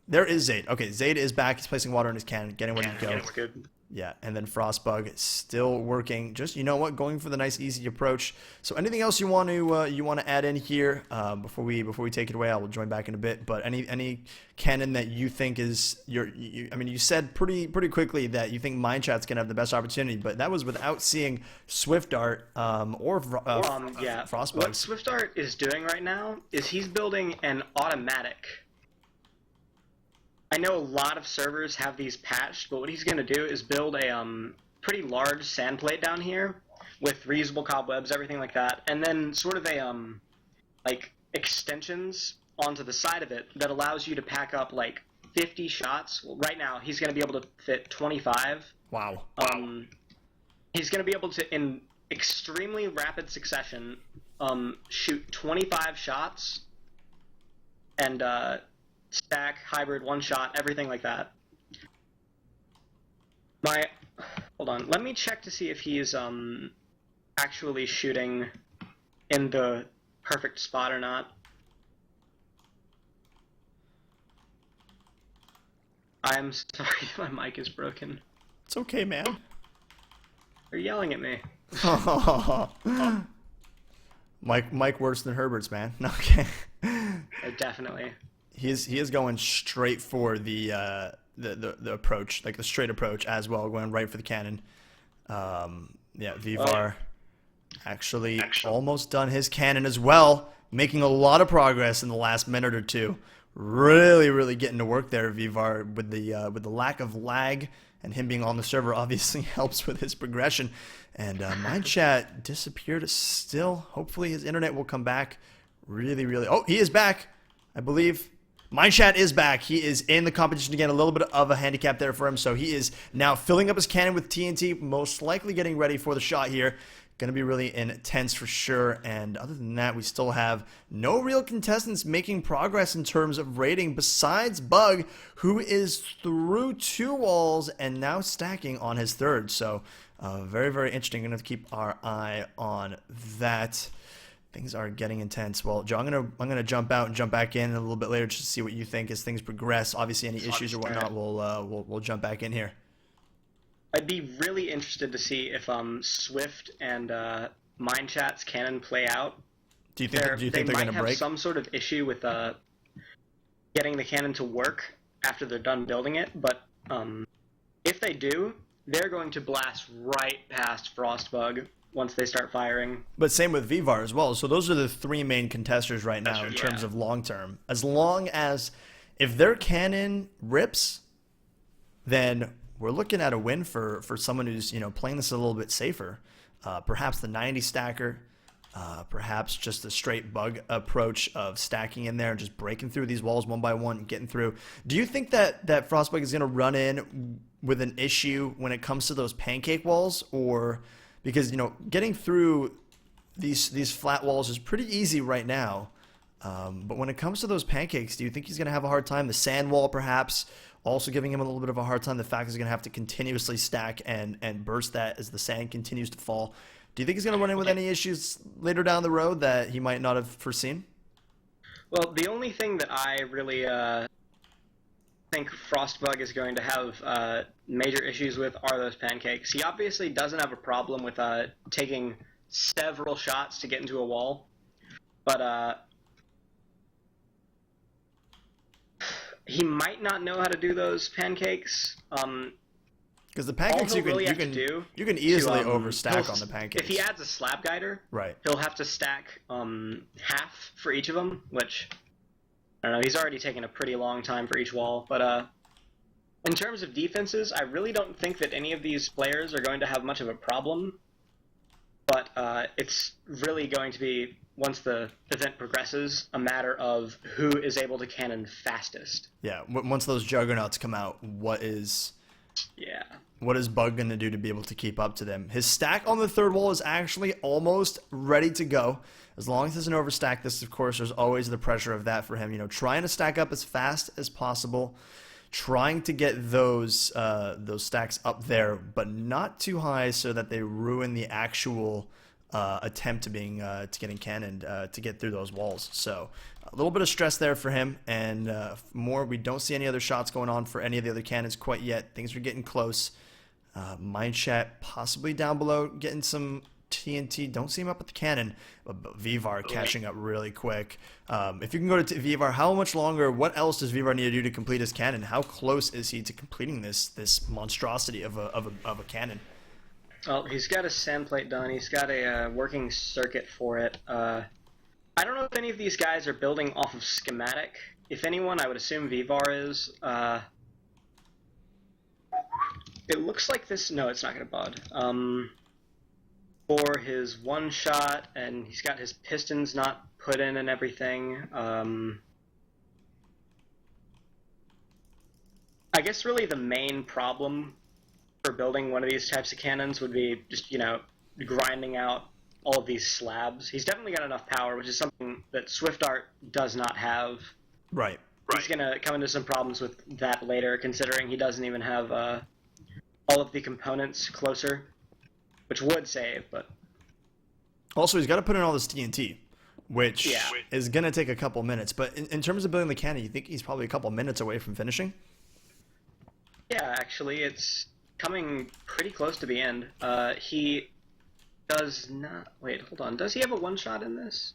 There is Zaid. Okay, Zaid is back. He's placing water in his cannon, getting ready to go. That's good. Yeah, and then Frostbug still working. Just, you know what, going for the nice easy approach. So anything else you want to add in here before we take it away? I will join back in a bit. But any cannon that you think is I mean, you said pretty quickly that you think Mindchat's gonna have the best opportunity, but that was without seeing Swift Dart or Frostbug. What Swift Dart is doing right now is he's building an automatic. I know a lot of servers have these patched, but what he's going to do is build a pretty large sand plate down here with reusable cobwebs, everything like that, and then sort of a like extensions onto the side of it that allows you to pack up like 50 shots. Well, right now he's going to be able to fit 25. Wow. He's going to be able to, in extremely rapid succession, shoot 25 shots and stack, hybrid, one shot, everything like that. Hold on, let me check to see if he's actually shooting in the perfect spot or not. I'm sorry, my mic is broken. It's okay, man. They're yelling at me. Mike worse than Herbert's, man. Okay. Definitely. He is going straight for the approach, like the straight approach as well, going right for the cannon. Yeah, Vivar actually almost done his cannon as well, making a lot of progress in the last minute or two. Really getting to work there, Vivar, with the lack of lag and him being on the server obviously helps with his progression. And Mindchat disappeared still. Hopefully his internet will come back. Really. Oh, he is back, I believe. Mindchat is back. He is in the competition again. A little bit of a handicap there for him. So he is now filling up his cannon with TNT, most likely getting ready for the shot here. Going to be really intense for sure. And other than that, we still have no real contestants making progress in terms of rating besides Bug, who is through 2 walls and now stacking on his 3rd. So very interesting. Going to have to keep our eye on that. Things are getting intense. Well, Joe, I'm gonna jump out and jump back in a little bit later just to see what you think as things progress. Obviously, any issues or whatnot, we'll jump back in here. I'd be really interested to see if Swift and Mindchat's cannon play out. Do you think they're gonna break? They might have some sort of issue with getting the cannon to work after they're done building it, but if they do, they're going to blast right past Frostbug once they start firing. But same with Vivar as well. So those are the 3 main contesters right now in terms of long term. As long as if their cannon rips, then we're looking at a win for someone who's playing this a little bit safer. Perhaps the 90 stacker, perhaps just a straight Bug approach of stacking in there and just breaking through these walls one by one and getting through. Do you think that Frostbug is going to run in with an issue when it comes to those pancake walls, or because getting through these flat walls is pretty easy right now, but when it comes to those pancakes, do you think he's going to have a hard time? The sand wall perhaps also giving him a little bit of a hard time. The fact he's going to have to continuously stack and burst that as the sand continues to fall. Do you think he's going to run in with any issues later down the road that he might not have foreseen? Well, the only thing that I really think Frostbug is going to have major issues with are those pancakes. He obviously doesn't have a problem with taking several shots to get into a wall, but he might not know how to do those pancakes. Because the all pancakes he'll really have to do you can easily to, overstack on the pancakes. If he adds a slab guider, right, he'll have to stack half for each of them, which I don't know. He's already taken a pretty long time for each wall, but in terms of defenses, I really don't think that any of these players are going to have much of a problem. But it's really going to be, once the event progresses, a matter of who is able to cannon fastest. Yeah, once those juggernauts come out, what is Bug going to do to be able to keep up to them? His stack on the third wall is actually almost ready to go. As long as there's an overstack, this, of course, there's always the pressure of that for him. You know, trying to stack up as fast as possible, trying to get those stacks up there, but not too high so that they ruin the actual attempt to getting cannoned to get through those walls. So a little bit of stress there for him, and more. We don't see any other shots going on for any of the other cannons quite yet. Things are getting close. Mind Chat possibly down below getting some TNT. Don't see him up at the cannon, but Vivar catching up really quick. If you can go to Vivar, how much longer? What else does Vivar need to do to complete his cannon? How close is he to completing this monstrosity of a cannon? Well, he's got a sand plate done. He's got a working circuit for it. I don't know if any of these guys are building off of schematic. If anyone, I would assume Vivar is. It looks like this. No, it's not going to bud. For his one shot, and he's got his pistons not put in and everything. I guess really the main problem for building one of these types of cannons would be just, you know, grinding out all of these slabs. He's definitely got enough power, which is something that SwiftArt does not have. Right. He's going to come into some problems with that later, considering he doesn't even have all of the components closer, which would save, but... Also, he's got to put in all this TNT, which is going to take a couple minutes. But in terms of building the cannon, you think he's probably a couple minutes away from finishing? Yeah, actually, it's coming pretty close to the end. He does not... Wait, hold on. Does he have a one-shot in this?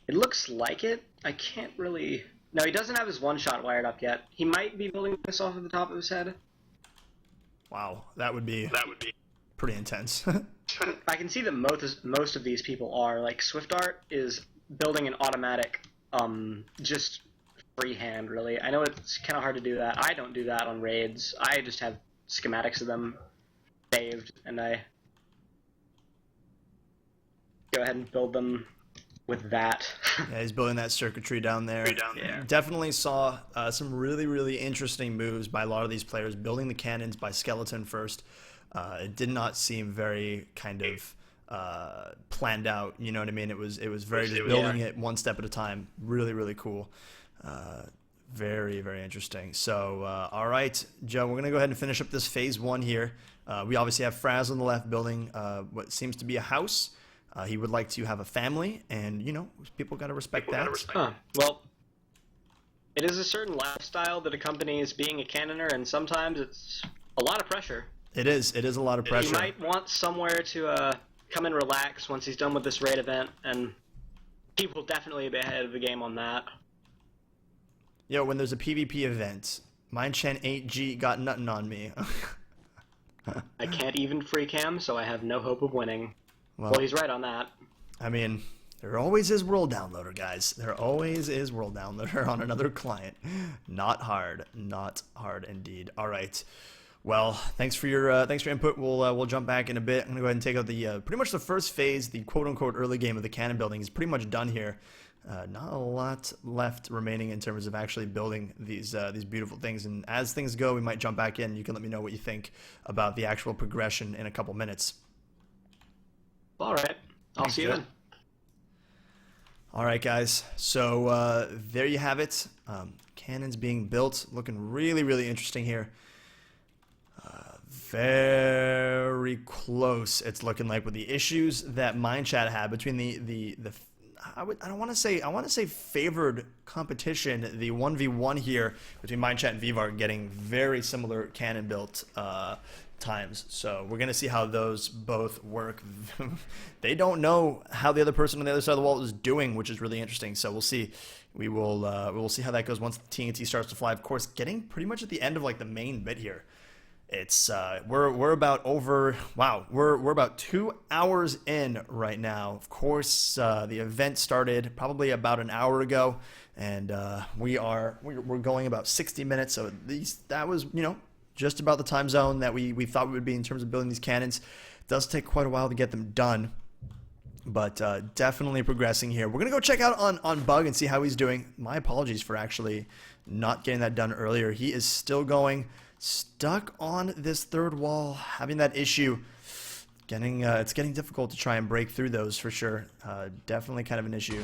It looks like it. I can't really... No, he doesn't have his one-shot wired up yet. He might be building this off of the top of his head. Wow, that would be pretty intense. I can see that most of these people are. Like, SwiftArt is building an automatic, just freehand, really. I know it's kind of hard to do that. I don't do that on raids. I just have schematics of them saved, and I go ahead and build them with that. Yeah, he's building that circuitry down there. Yeah. Definitely saw some really, really interesting moves by a lot of these players, building the cannons by skeleton first. It did not seem very kind of planned out, you know what I mean? It was very just building it one step at a time. Really, really cool. Very, very interesting. So, all right, Joe, we're going to go ahead and finish up this phase one here. We obviously have Fraz on the left building what seems to be a house. He would like to have a family, and, you know, people got to respect that. Well, it is a certain lifestyle that accompanies being a cannoner, and sometimes it's a lot of pressure. It is a lot of pressure. He might want somewhere to come and relax once he's done with this raid event, and he will definitely be ahead of the game on that. Yo, when there's a PvP event, Mindchan 8G got nothing on me. I can't even free cam, so I have no hope of winning. Well, he's right on that. I mean, there always is World Downloader, guys. There always is World Downloader on another client. Not hard indeed. All right. Well, thanks for your input. We'll jump back in a bit. I'm gonna go ahead and take out the pretty much the first phase, the quote unquote early game of the cannon building is pretty much done here. Not a lot left remaining in terms of actually building these beautiful things. And as things go, we might jump back in. You can let me know what you think about the actual progression in a couple minutes. All right. I'll see you then. All right, guys. So there you have it. Cannons being built, looking really, really interesting here. Very close. It's looking like with the issues that Mindchat had between I want to say favored competition, the 1v1 here between Mindchat and Vivar getting very similar cannon built times. So we're gonna see how those both work. They don't know how the other person on the other side of the wall is doing, which is really interesting. So we'll see. We will see how that goes once the TNT starts to fly. Of course, getting pretty much at the end of like the main bit here. It's we're about over we're about 2 hours in right now. Of course, the event started probably about an hour ago, and we're going about 60 minutes. So that was just about the time zone that we thought we would be in terms of building these cannons. It does take quite a while to get them done, but definitely progressing here. We're gonna go check out on Bug and see how he's doing. My apologies for actually not getting that done earlier. He is still going. Stuck on this third wall, having that issue. It's getting difficult to try and break through those for sure. Definitely kind of an issue.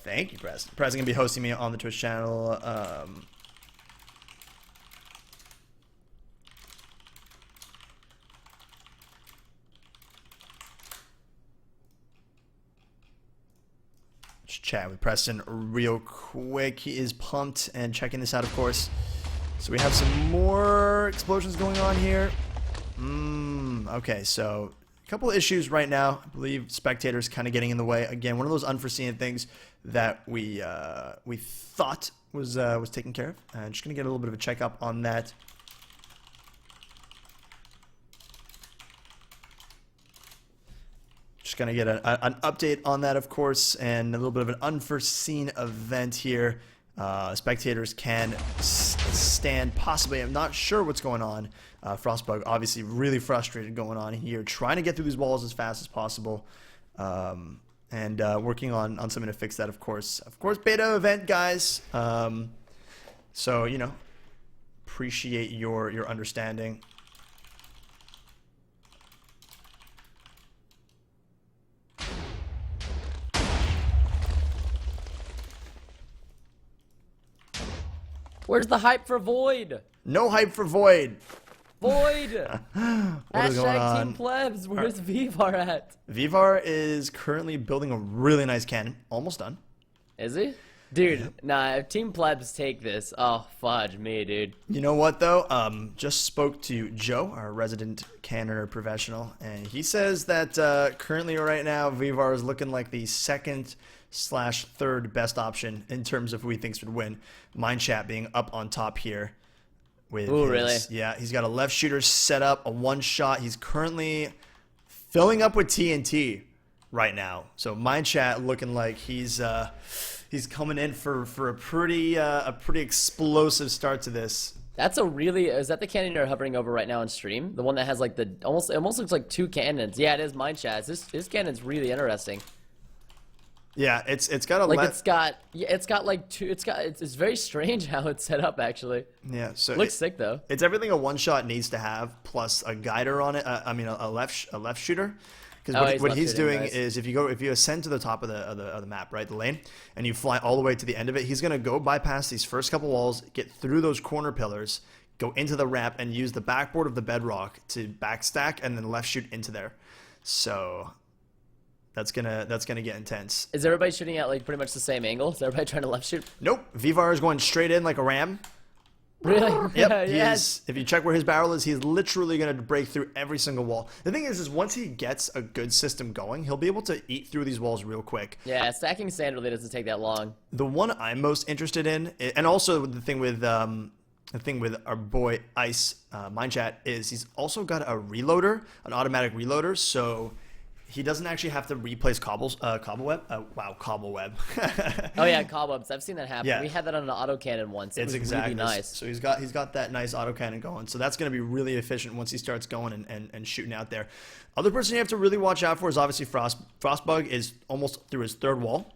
Thank you, Prez. Prez is gonna be hosting me on the Twitch channel. Just chat with Preston real quick. He is pumped and checking this out, of course. So we have some more explosions going on here. Okay, so a couple of issues right now. I believe spectators kind of getting in the way. Again, one of those unforeseen things that we thought was taken care of. Just gonna get a little bit of a checkup on that. Just gonna get an update on that, of course, and a little bit of an unforeseen event here. Spectators can stand possibly. I'm not sure what's going on. Frostbug obviously really frustrated going on here, trying to get through these walls as fast as possible, and working on something to fix that. Of course, beta event, guys. So appreciate your understanding. Where's the hype for Void? No hype for Void. Void! What is going Hashtag on? Team Plebs. Where's Vivar at? Vivar is currently building a really nice cannon. Almost done. Is he? Dude, nah, if Team Plebs take this, oh, fudge me, dude. You know what, though? Just spoke to Joe, our resident cannoner professional, and he says that currently right now, Vivar is looking like the second/third best option in terms of who he thinks would win. Mindchat being up on top here. Ooh, really? Yeah, he's got a left shooter set up, a one shot. He's currently filling up with TNT right now. So Mindchat looking like he's coming in for a pretty explosive start to this. That's is that the cannon you're hovering over right now on stream? The one that has like it almost looks like two cannons. Yeah, it is Mindchat. This cannon's really interesting. Yeah, it's got a like it's very strange how it's set up actually. Yeah, so looks sick though. It's everything a one shot needs to have, plus a guider on it. I mean a left shooter. Because what he's doing is if you ascend to the top of the map, right, the lane, and you fly all the way to the end of it, he's gonna go bypass these first couple walls, get through those corner pillars, go into the ramp, and use the backboard of the bedrock to backstack and then left shoot into there. So that's gonna get intense. Is everybody shooting at like pretty much the same angle? Is everybody trying to left shoot? Nope. Vivar is going straight in like a ram. Really? Yep. Yes. If you check where his barrel is, he's literally going to break through every single wall. The thing is once he gets a good system going, he'll be able to eat through these walls real quick. Yeah, stacking sand really doesn't take that long. The one I'm most interested in, and also the thing with our boy Ice Mindchat, is he's also got a reloader, an automatic reloader, so he doesn't actually have to replace Cobbleweb. Wow, Cobbleweb. Oh yeah, cobwebs. I've seen that happen. Yeah. We had that on an autocannon once. It was exactly really nice. So he's got that nice autocannon going. So that's going to be really efficient once he starts going and shooting out there. Other person you have to really watch out for is obviously Frostbug is almost through his third wall.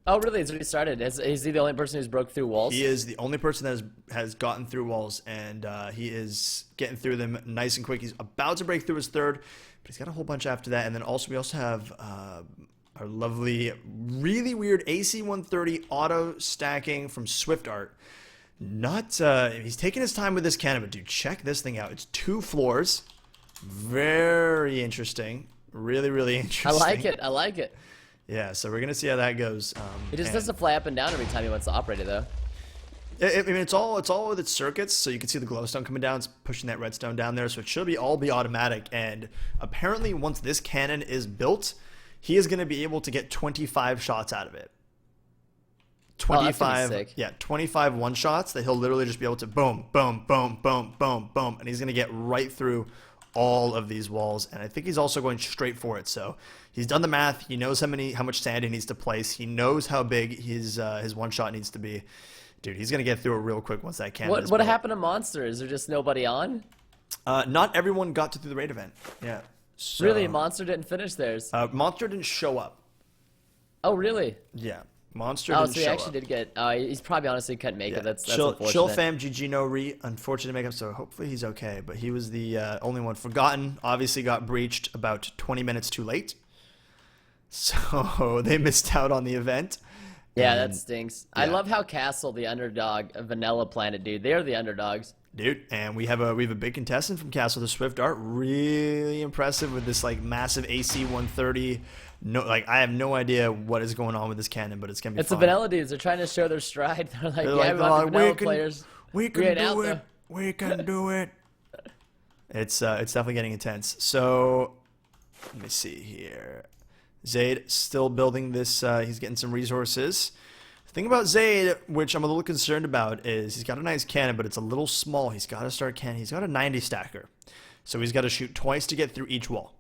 Oh really? It's already started. Is he the only person who's broke through walls? He is the only person that has gotten through walls, and he is getting through them nice and quick. He's about to break through his third, but he's got a whole bunch after that. And then we also have our lovely, really weird AC-130 auto stacking from Swift Art. He's taking his time with this cannon, but dude, check this thing out. It's 2 floors. Very interesting. Really, really interesting. I like it. Yeah, so we're gonna see how that goes. It just does to fly up and down every time he wants to operate it, though. I mean, it's all with its circuits, so you can see the glowstone coming down. It's pushing that redstone down there, so it should all be automatic. And apparently, once this cannon is built, he is going to be able to get 25 shots out of it. 25, sick. yeah, 25 one-shots that he'll literally just be able to boom, boom, boom, boom, boom, boom, and he's going to get right through all of these walls, and I think he's also going straight for it. So he's done the math. He knows how much sand he needs to place. He knows how big his one-shot needs to be. Dude, he's going to get through it real quick once that cannon is What built. happened to Monster? Is there just nobody on? Not everyone got to do the raid event. Yeah. So, Really, Monster didn't finish theirs. Monster didn't show up. Oh, really? Yeah. Monster Oh, didn't so he show actually up. did get. He's probably honestly couldn't make it. That's Chill unfortunate. fam GG no re. Unfortunate to make up, so hopefully he's okay. But he was the only one forgotten. Obviously got breached about 20 minutes too late. So they missed out on the event. Yeah, And- that stinks. I yeah. love how Castle, the underdog, Vanilla Planet, dude. They are the underdogs. Dude, and we have a big contestant from Castle, the Swift Art. Really impressive with this like massive AC 130. No, like I have no idea what is going on with this cannon, but it's gonna be It's fun. the Vanilla dudes. They're trying to show their stride. They're like, They're yeah, like, we want the "We Vanilla can- players. We can ain't out do it. there." We can do it. It's definitely getting intense. So let me see here. Zaid still building this. He's getting some resources. The thing about Zaid, which I'm a little concerned about, is he's got a nice cannon, but it's a little small. He's got to start cannon. He's got a 90 stacker, so he's got to shoot twice to get through each wall.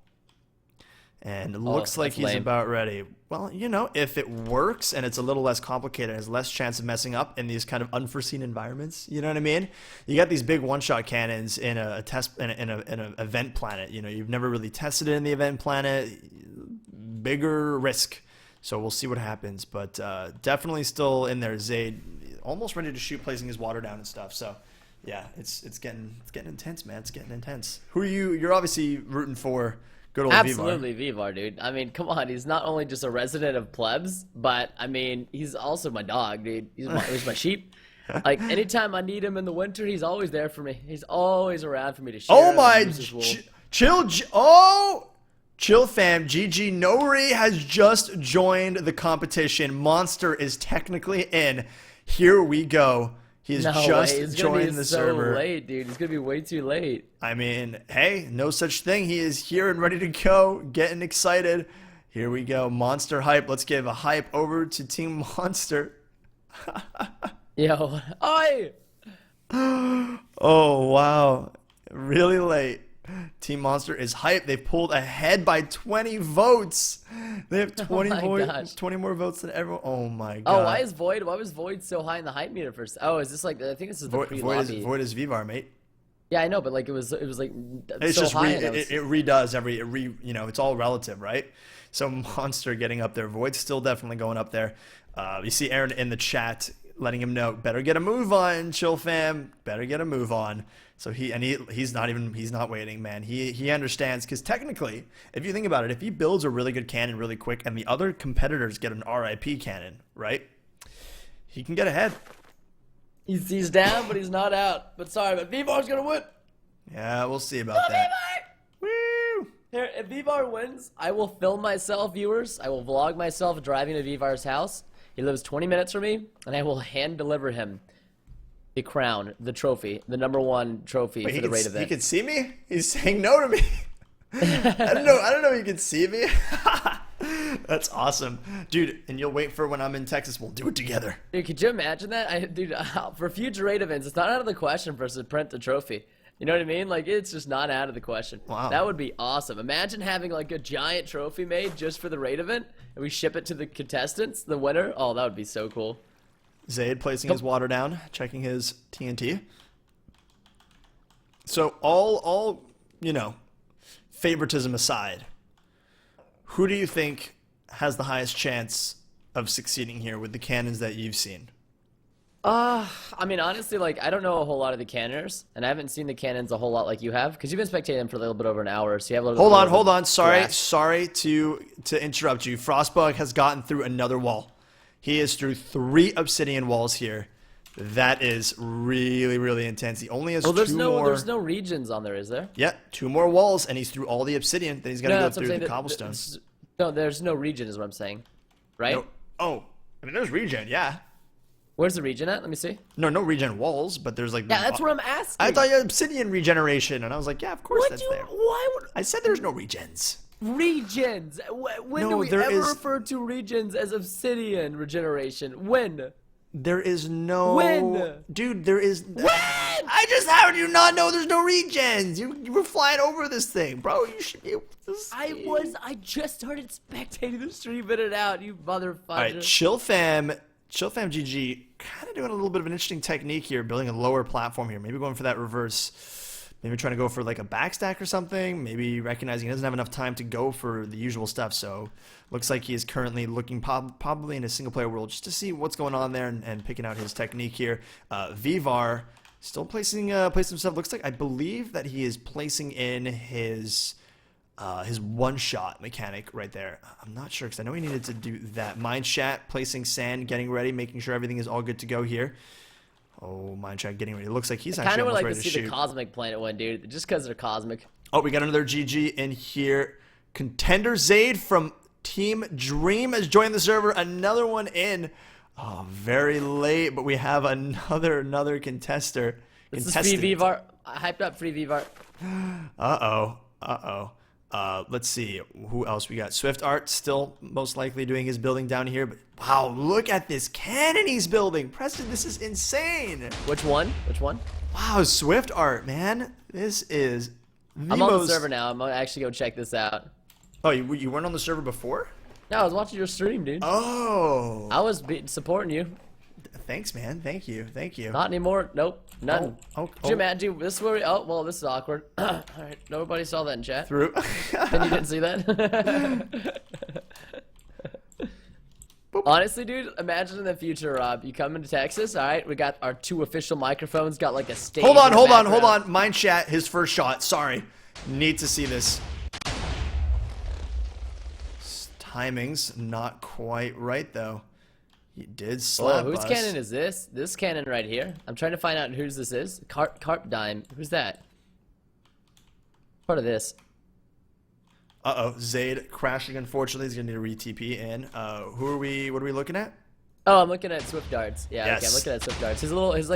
And it looks like that's he's lame. about ready. Well, you know, if it works and it's a little less complicated, has less chance of messing up in these kind of unforeseen environments. You know what I mean? You got these big one-shot cannons in a test in an event planet. You know, you've never really tested it in the event planet. Bigger risk. So we'll see what happens. But definitely still in there. Zaid almost ready to shoot, placing his water down and stuff. So yeah, it's getting intense, man. It's getting intense. Who are you? You're obviously rooting for. Good old Absolutely, Vivar, dude. I mean, come on. He's not only just a resident of plebs, but I mean, he's also my dog, dude. He's my sheep. Like anytime I need him in the winter, he's always there for me. He's always around for me to share. Oh and my! use his wool. Chill fam. GG Nori has just joined the competition. Monster is technically in. Here we go. He's No just way. It's gonna joined be the so server. late, dude. It's gonna be way too late. I mean, hey, no such thing. He is here and ready to go, getting excited. Here we go. Monster hype. Let's give a hype over to Team Monster. Yo, oi! Oh, wow. Really late. Team Monster is hyped. They've pulled ahead by 20 votes. They have 20 my votes, gosh. 20 more votes than everyone. Oh my god. Oh, why was Void so high in the hype meter first? Oh, is this like I think this is the pre-lobby. Void is Vivar, mate. Yeah, I know, but like it was like It's so just high. and I was- it redoes you know, it's all relative, right? So Monster getting up there. Void's still definitely going up there. You see Aaron in the chat letting him know, better get a move on, chill fam. Better get a move on. So he's not waiting, man. He understands, because technically, if you think about it, if he builds a really good cannon really quick and the other competitors get an RIP cannon, right? He can get ahead. He's down, but he's not out. But sorry, but Vivar's gonna win. Yeah, we'll see about that. Woo! Here, if Vivar wins, I will film myself, viewers. I will vlog myself driving to Vivar's house. He lives 20 minutes from me, and I will hand deliver him the crown, the trophy, the #1 trophy Wait, for the raid he event. can see me? He's saying no to me. I don't know if you can see me. That's awesome. Dude, and you'll wait for when I'm in Texas. We'll do it together. Dude, could you imagine that? Dude, for future raid events, it's not out of the question for us to print the trophy. You know what I mean? Like, it's just not out of the question. Wow. That would be awesome. Imagine having, like, a giant trophy made just for the raid event, and we ship it to the contestants, the winner. Oh, that would be so cool. Zaid placing his water down, checking his TNT. So all you know, favoritism aside, who do you think has the highest chance of succeeding here with the cannons that you've seen? I mean, honestly, like, I don't know a whole lot of the cannons, and I haven't seen the cannons a whole lot like you have, because you've been spectating them for a little bit over an hour, so you have a little Hold on. Sorry grasp. to interrupt you. Frostbug has gotten through another wall. He is through 3 obsidian walls here. That is really, really intense. He only has Well, there's 2 no more. there's no regions on there, is there? Yeah, 2 more walls, and he's through all the obsidian. Then he's got to go that's what I'm through saying, the that- cobblestone. No, there's no region, is what I'm saying. Right? No, oh, I mean, there's regen, yeah. Where's the region at? Let me see. No regen walls, but there's like. Yeah, that's what I'm asking. I thought you had obsidian regeneration, and I was like, yeah, of course What that's do you? there. Why would I said there's no regens. regions? When No, do we there ever is- refer to regions as obsidian regeneration? When? There is no... When? Dude, there is... When? I just... How do you not know there's no regens? You were flying over this thing. Bro, you should be able to see. I just started spectating the stream in and out, you motherfucker. Alright, Chillfam GG kind of doing a little bit of an interesting technique here, building a lower platform here. Maybe going for that reverse. Maybe trying to go for like a backstack or something. Maybe recognizing he doesn't have enough time to go for the usual stuff. So looks like he is currently looking probably in a single player world just to see what's going on there and picking out his technique here. Vivar still placing himself. Looks like I believe that he is placing in his one-shot mechanic right there. I'm not sure because I know he needed to do that. Mind Chat placing sand, getting ready, making sure everything is all good to go here. Oh, Mind Chat getting ready. It looks like he's actually almost ready to shoot. I kind of would like to see the Cosmic Planet one, dude, just because they're cosmic. Oh, we got another GG in here. Contender Zaid from Team Dream has joined the server. Another one in. Oh, very late, but we have another contester. This is free VVAR. I hyped up free VVAR. Let's see who else we got. Swift Art still most likely doing his building down here, but wow, look at this cannon he's building. Preston, this is insane. Which one? Which one? Wow, Swift Art, man. This is I'm on the server now. I'm gonna actually go check this out. Oh, you weren't on the server before? No, I was watching your stream, dude. Oh. I was supporting you. Thanks, man. Thank you. Not anymore. Nope. None. Oh, Could you imagine? This is where we... Oh, well, this is awkward. Alright, nobody saw that in chat. Through. And you didn't see that? Honestly, dude, imagine in the future, Rob. You come into Texas, alright? We got our 2 official microphones, got like a stage. Hold on. Mind Chat, his first shot. Sorry. Need to see this. Timing's not quite right, though. He did slap whose us. cannon is this? This cannon right here. I'm trying to find out whose this is. Carp Dime. Who's that? Part of this. Uh-oh. Zaid crashing, unfortunately. He's going to need a re-TP in. What are we looking at? Oh, I'm looking at Swift Darts. Yeah, Yes. okay, I'm looking at Swift Darts.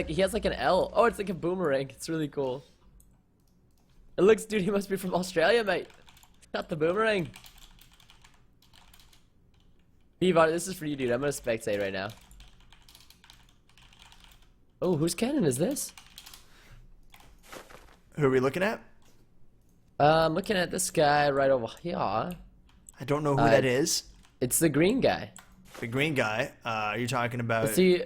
He has like an L. Oh, it's like a boomerang. It's really cool. It looks, dude, he must be from Australia, mate. Got the boomerang. Vivar, this is for you, dude. I'm gonna spectate right now. Oh, whose cannon is this? Who are we looking at? I'm looking at this guy right over here. I don't know who that is. It's the green guy. The green guy. Are you talking about... Is he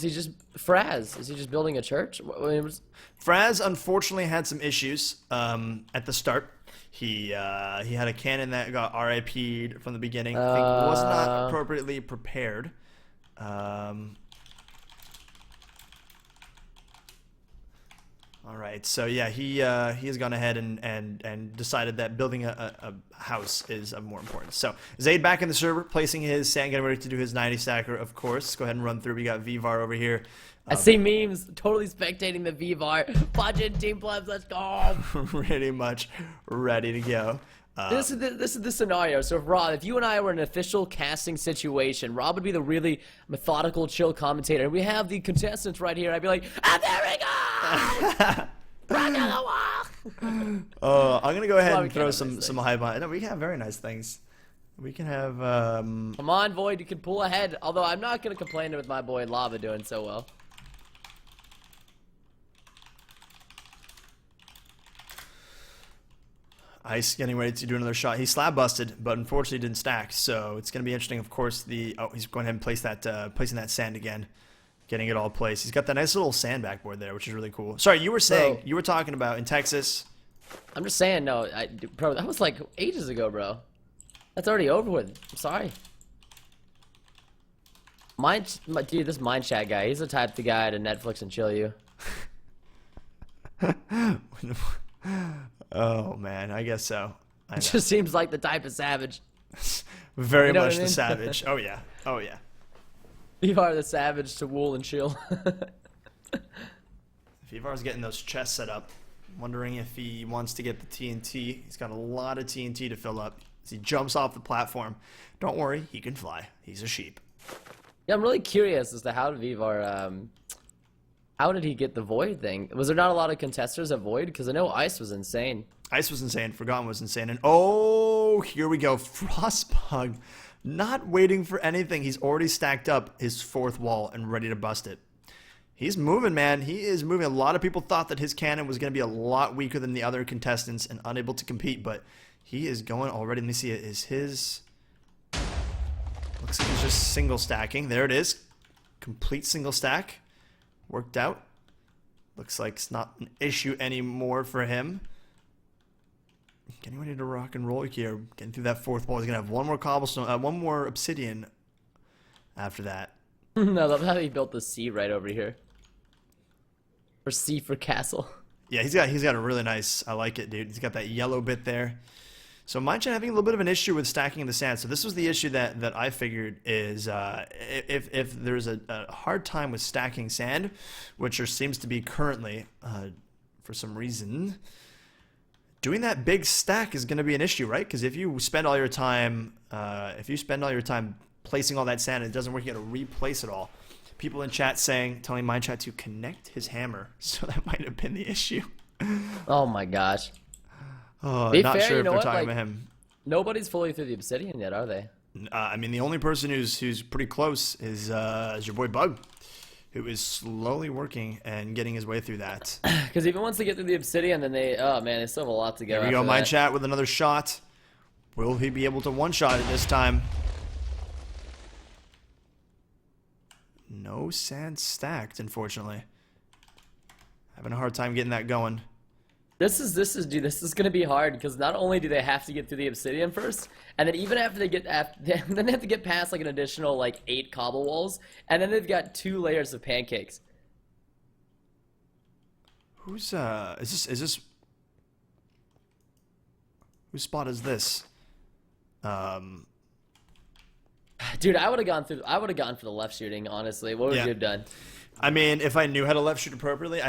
just Fraz? Is he just building a church? Fraz unfortunately had some issues at the start. He had a cannon that got RIP'd from the beginning. I think was not appropriately prepared. All right, so yeah, he has gone ahead and decided that building a house is of more importance. So Zaid back in the server, placing his sand, getting ready to do his 90 stacker, of course. Let's go ahead and run through. We got Vivar over here. I see memes, totally spectating the Vivar. Budget team plebs, let's go. Pretty much ready to go. This is the scenario. So if you and I were in an official casting situation, Rob would be the really methodical, chill commentator. And we have the contestants right here. I'd be like, and there we go! Run down the wall! I'm gonna go ahead and throw some hype on. No, we have very nice things. We can have. Come on, Void, you can pull ahead. Although I'm not gonna complain with my boy Lava doing so well. Ice getting ready to do another shot. He slab busted, but unfortunately didn't stack. So it's going to be interesting. Of course, he's going ahead and placing that sand again, getting it all placed. He's got that nice little sand backboard there, which is really cool. Sorry, you were saying you were talking about in Texas. I'm just saying, no, bro, that was like ages ago, bro. That's already over with. I'm sorry. Dude, this Mind Chat guy, he's the type of guy to Netflix and chill you. Oh man, I guess so. It just seems like the type of savage. Very You know much what I the mean? savage. Oh yeah. Oh yeah. You are the savage to wool and chill. Vivar's getting those chests set up. Wondering if he wants to get the TNT. He's got a lot of TNT to fill up. As he jumps off the platform. Don't worry, he can fly. He's a sheep. Yeah, I'm really curious as to how Vivar, how did he get the Void thing? Was there not a lot of contesters at Void? Because I know Ice was insane. Ice was insane. Forgotten was insane. And oh, here we go. Frostbug not waiting for anything. He's already stacked up his 4th wall and ready to bust it. He's moving, man. He is moving. A lot of people thought that his cannon was going to be a lot weaker than the other contestants and unable to compete, but he is going already. Let me see. Is his... Looks like he's just single stacking. There it is. Complete single stack. Worked out. Looks like it's not an issue anymore for him. Getting ready to rock and roll here. Getting through that 4th wall. He's going to have one more cobblestone, one more obsidian after that. No, I love how he built the C right over here. Or C for castle. Yeah, he's got a really nice, I like it, dude. He's got that yellow bit there. So Mindchat having a little bit of an issue with stacking the sand. So this was the issue that I figured is if there's a hard time with stacking sand, which there seems to be currently for some reason, doing that big stack is going to be an issue, right? Because if you spend all your time placing all that sand and it doesn't work, you got to replace it all. People in chat telling Mindchat to connect his hammer, so that might have been the issue. Oh my gosh. Oh, Be not fair, sure you if know they're what? talking Like, about him. Nobody's fully through the obsidian yet, are they? I mean, the only person who's pretty close is your boy Bug, who is slowly working and getting his way through that. Because even once they get through the obsidian, then they still have a lot to go. There we go, after that. Mindchat with another shot. Will he be able to one-shot it this time? No sand stacked, unfortunately. Having a hard time getting that going. This is gonna be hard because not only do they have to get through the obsidian first, and then even after they then they have to get past like an additional like 8 cobble walls, and then they've got 2 layers of pancakes. Who's is this whose spot is this? Dude, I would have gone for the left shooting, honestly. What would Yeah. you have done? I mean, if I knew how to left shoot appropriately,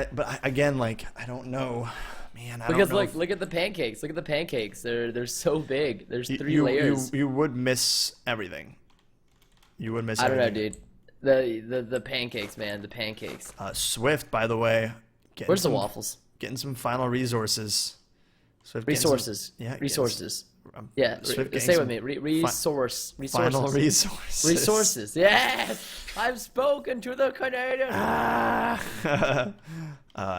again, like, I don't know. Man, I Because don't know. like look at the pancakes. Look at the pancakes. They're so big. There's 3 you, layers. You would miss everything. You would miss I don't know, everything. dude. The pancakes, man. The pancakes. Swift, by the way. Where's the waffles? Getting some final resources. Swift getting some- Resources. yeah, Resources. some- Yeah. Swift getting Say some with me. Resources. Final resources. Resources. Yes. I've spoken to the Canadian.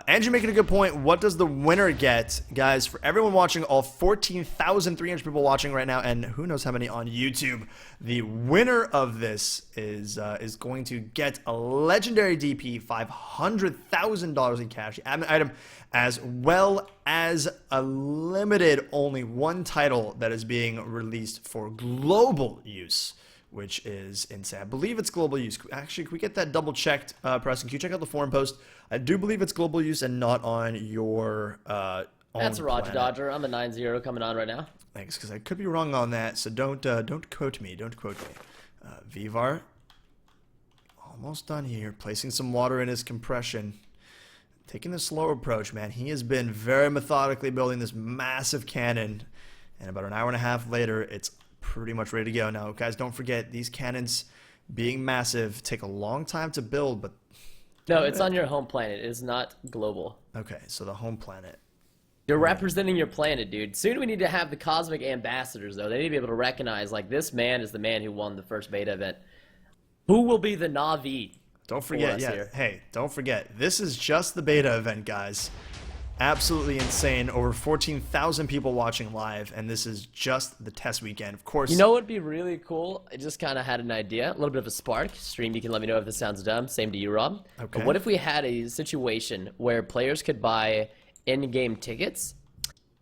Andrew making a good point. What does the winner get, guys? For everyone watching, all 14,300 people watching right now, and who knows how many on YouTube, the winner of this is going to get a legendary DP, $500,000 in cash, the admin item, as well as a limited only 1 title that is being released for global use, which is insane. I believe it's global use. Actually, can we get that double checked, Preston? Can you check out the forum post? I do believe it's global use and not on your own That's a Roger planet. Dodger. I'm a 9-0 coming on right now. Thanks, because I could be wrong on that, so don't quote me. Don't quote me. Vivar, almost done here. Placing some water in his compression. Taking the slow approach, man. He has been very methodically building this massive cannon, and about an hour and a half later, it's pretty much ready to go. Now, guys, don't forget, these cannons, being massive, take a long time to build, but... No, it's on your home planet. It is not global. Okay, so the home planet. You're representing your planet, dude. Soon we need to have the Cosmic Ambassadors, though. They need to be able to recognize, like, this man is the man who won the first beta event. Who will be the Na'vi? Don't forget, us yeah, here. hey, don't forget, this is just the beta event, guys. Absolutely insane. Over 14,000 people watching live, and this is just the test weekend. Of course. You know what would be really cool? I just kind of had an idea, a little bit of a spark. Stream, you can let me know if this sounds dumb. Same to you, Rob. Okay. But what if we had a situation where players could buy in-game tickets,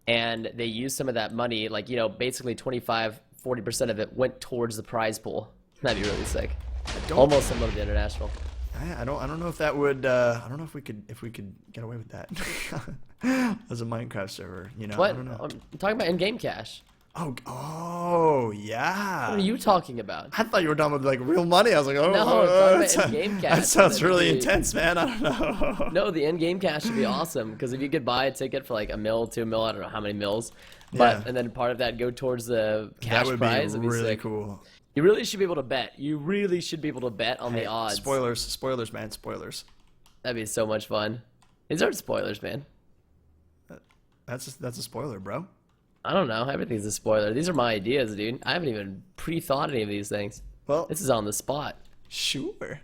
and they use some of that money, like, you know, basically 25-40% of it went towards the prize pool? That'd be really sick. Almost similar to the international. I don't know if that would I don't know if we could get away with that as a Minecraft server, you know. What? I don't know. I'm talking about in-game cash. Oh yeah. What are you talking about? I thought you were talking about like real money. I was like, oh, No, oh, I'm that's- talking about in-game cash. that sounds really That'd be- intense, man. I don't know. No, the in-game cash would be awesome because if you could buy a ticket for like $1 mil, $2 mil, I don't know how many mils, but Yeah. and then part of that go towards the cash That would prize. be It'd really sick. cool. You really should be able to bet. You really should be able to bet on Hey, the odds. spoilers, man, spoilers. That'd be so much fun. These aren't spoilers, man. That's a spoiler, bro. I don't know. Everything's a spoiler. These are my ideas, dude. I haven't even pre-thought any of these things. Well, This is on the spot. sure.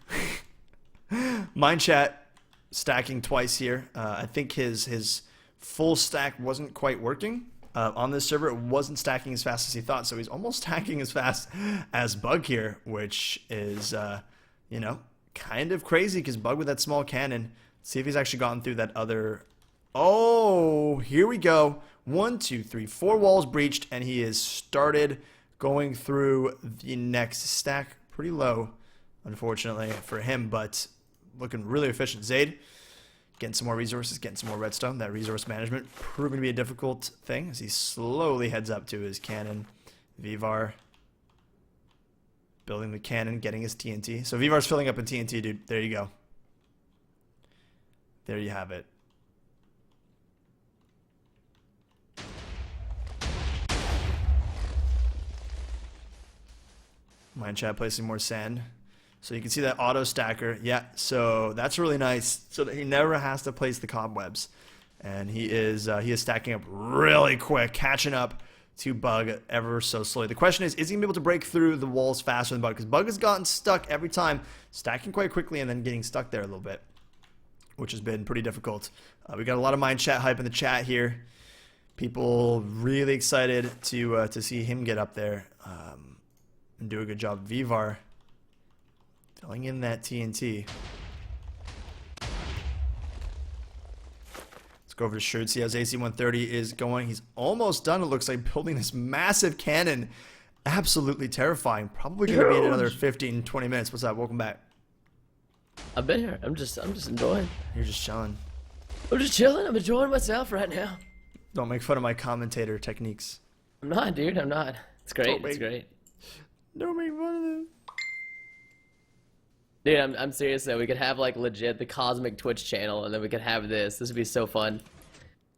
Mind chat stacking twice here. I think his full stack wasn't quite working. On this server, it wasn't stacking as fast as he thought, so he's almost stacking as fast as Bug here, which is, you know, kind of crazy because Bug with that small cannon. Let's see if he's actually gotten through that other... Oh, here we go. 1, 2, 3, 4 walls breached, and he has started going through the next stack. Pretty low, unfortunately, for him, but looking really efficient. Zaid getting some more resources, getting some more redstone. That resource management proving to be a difficult thing as he slowly heads up to his cannon. Vivar building the cannon, getting his TNT. So Vivar's filling up in TNT, dude. There you go. There you have it. Mine chat placing more sand. So you can see that auto stacker. Yeah, so that's really nice. So that he never has to place the cobwebs. And he is stacking up really quick, catching up to Bug ever so slowly. The question is he going to be able to break through the walls faster than Bug? Because Bug has gotten stuck every time, stacking quite quickly and then getting stuck there a little bit, which has been pretty difficult. We got a lot of Mind Chat hype in the chat here. People really excited to see him get up there and do a good job. Vivar filling in that TNT. Let's go over to Shirt, see how his AC-130 is going. He's almost done, it looks like, building this massive cannon. Absolutely terrifying. Probably going to be in another 15, 20 minutes. What's up? Welcome back. I've been here. I'm just enjoying. You're just chilling. I'm just chilling. I'm enjoying myself right now. Don't make fun of my commentator techniques. I'm not, dude. I'm not. It's great. It's great. Don't make fun of them. Dude, I'm serious though. We could have like legit the Cosmic Twitch channel, and then we could have this. This would be so fun.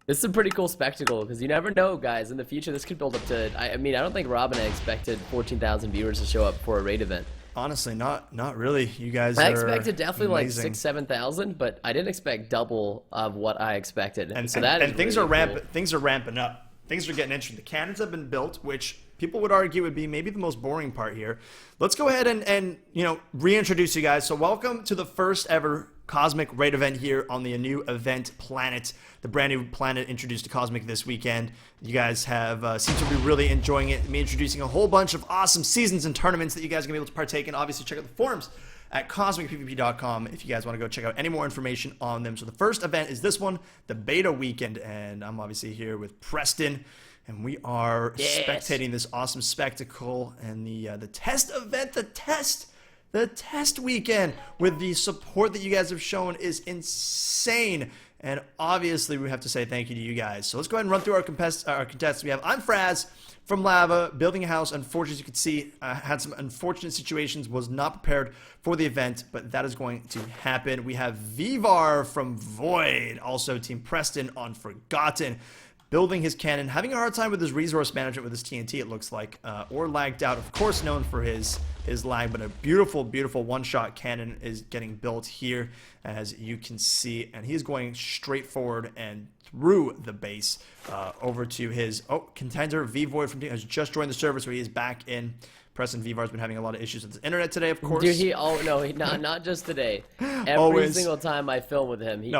This is a pretty cool spectacle because you never know, guys. In the future, this could build up to. I mean, I don't think Robin expected 14,000 viewers to show up for a raid event. Honestly, not really. You guys I are expected definitely amazing. like 7,000, but I didn't expect double of what I expected. And so that and is things really are cool. things are ramping up. Things are getting interesting. The cannons have been built, which people would argue would be maybe the most boring part here. Let's go ahead and you know, reintroduce you guys. So welcome to the first ever Cosmic raid event here on the new event planet, the brand new planet introduced to Cosmic this weekend. You guys have seem to be really enjoying it. Me introducing a whole bunch of awesome seasons and tournaments that you guys are gonna be able to partake in. Obviously, check out the forums at cosmicpvp.com if you guys want to go check out any more information on them. So the first event is this one, the beta weekend, and I'm obviously here with Preston, and we are spectating this awesome spectacle and the test event, the test weekend with the support that you guys have shown is insane. And obviously, we have to say thank you to you guys. So let's go ahead and run through our contestants. We have I'm Fraz from Lava, building a house. Unfortunately, as you can see, had some unfortunate situations, was not prepared for the event, but that is going to happen. We have Vivar from Void, also Team Preston on Forgotten, building his cannon, having a hard time with his resource management with his TNT, it looks like, or lagged out. Of course, known for his lag, but a beautiful, beautiful one-shot cannon is getting built here, as you can see, and he's going straight forward and through the base over to his contender. V-Void from Deon has just joined the server, so he is back in. Preston Vivar's been having a lot of issues with the internet today, of course. Dude, not just today. Every Always. single time I film with him, he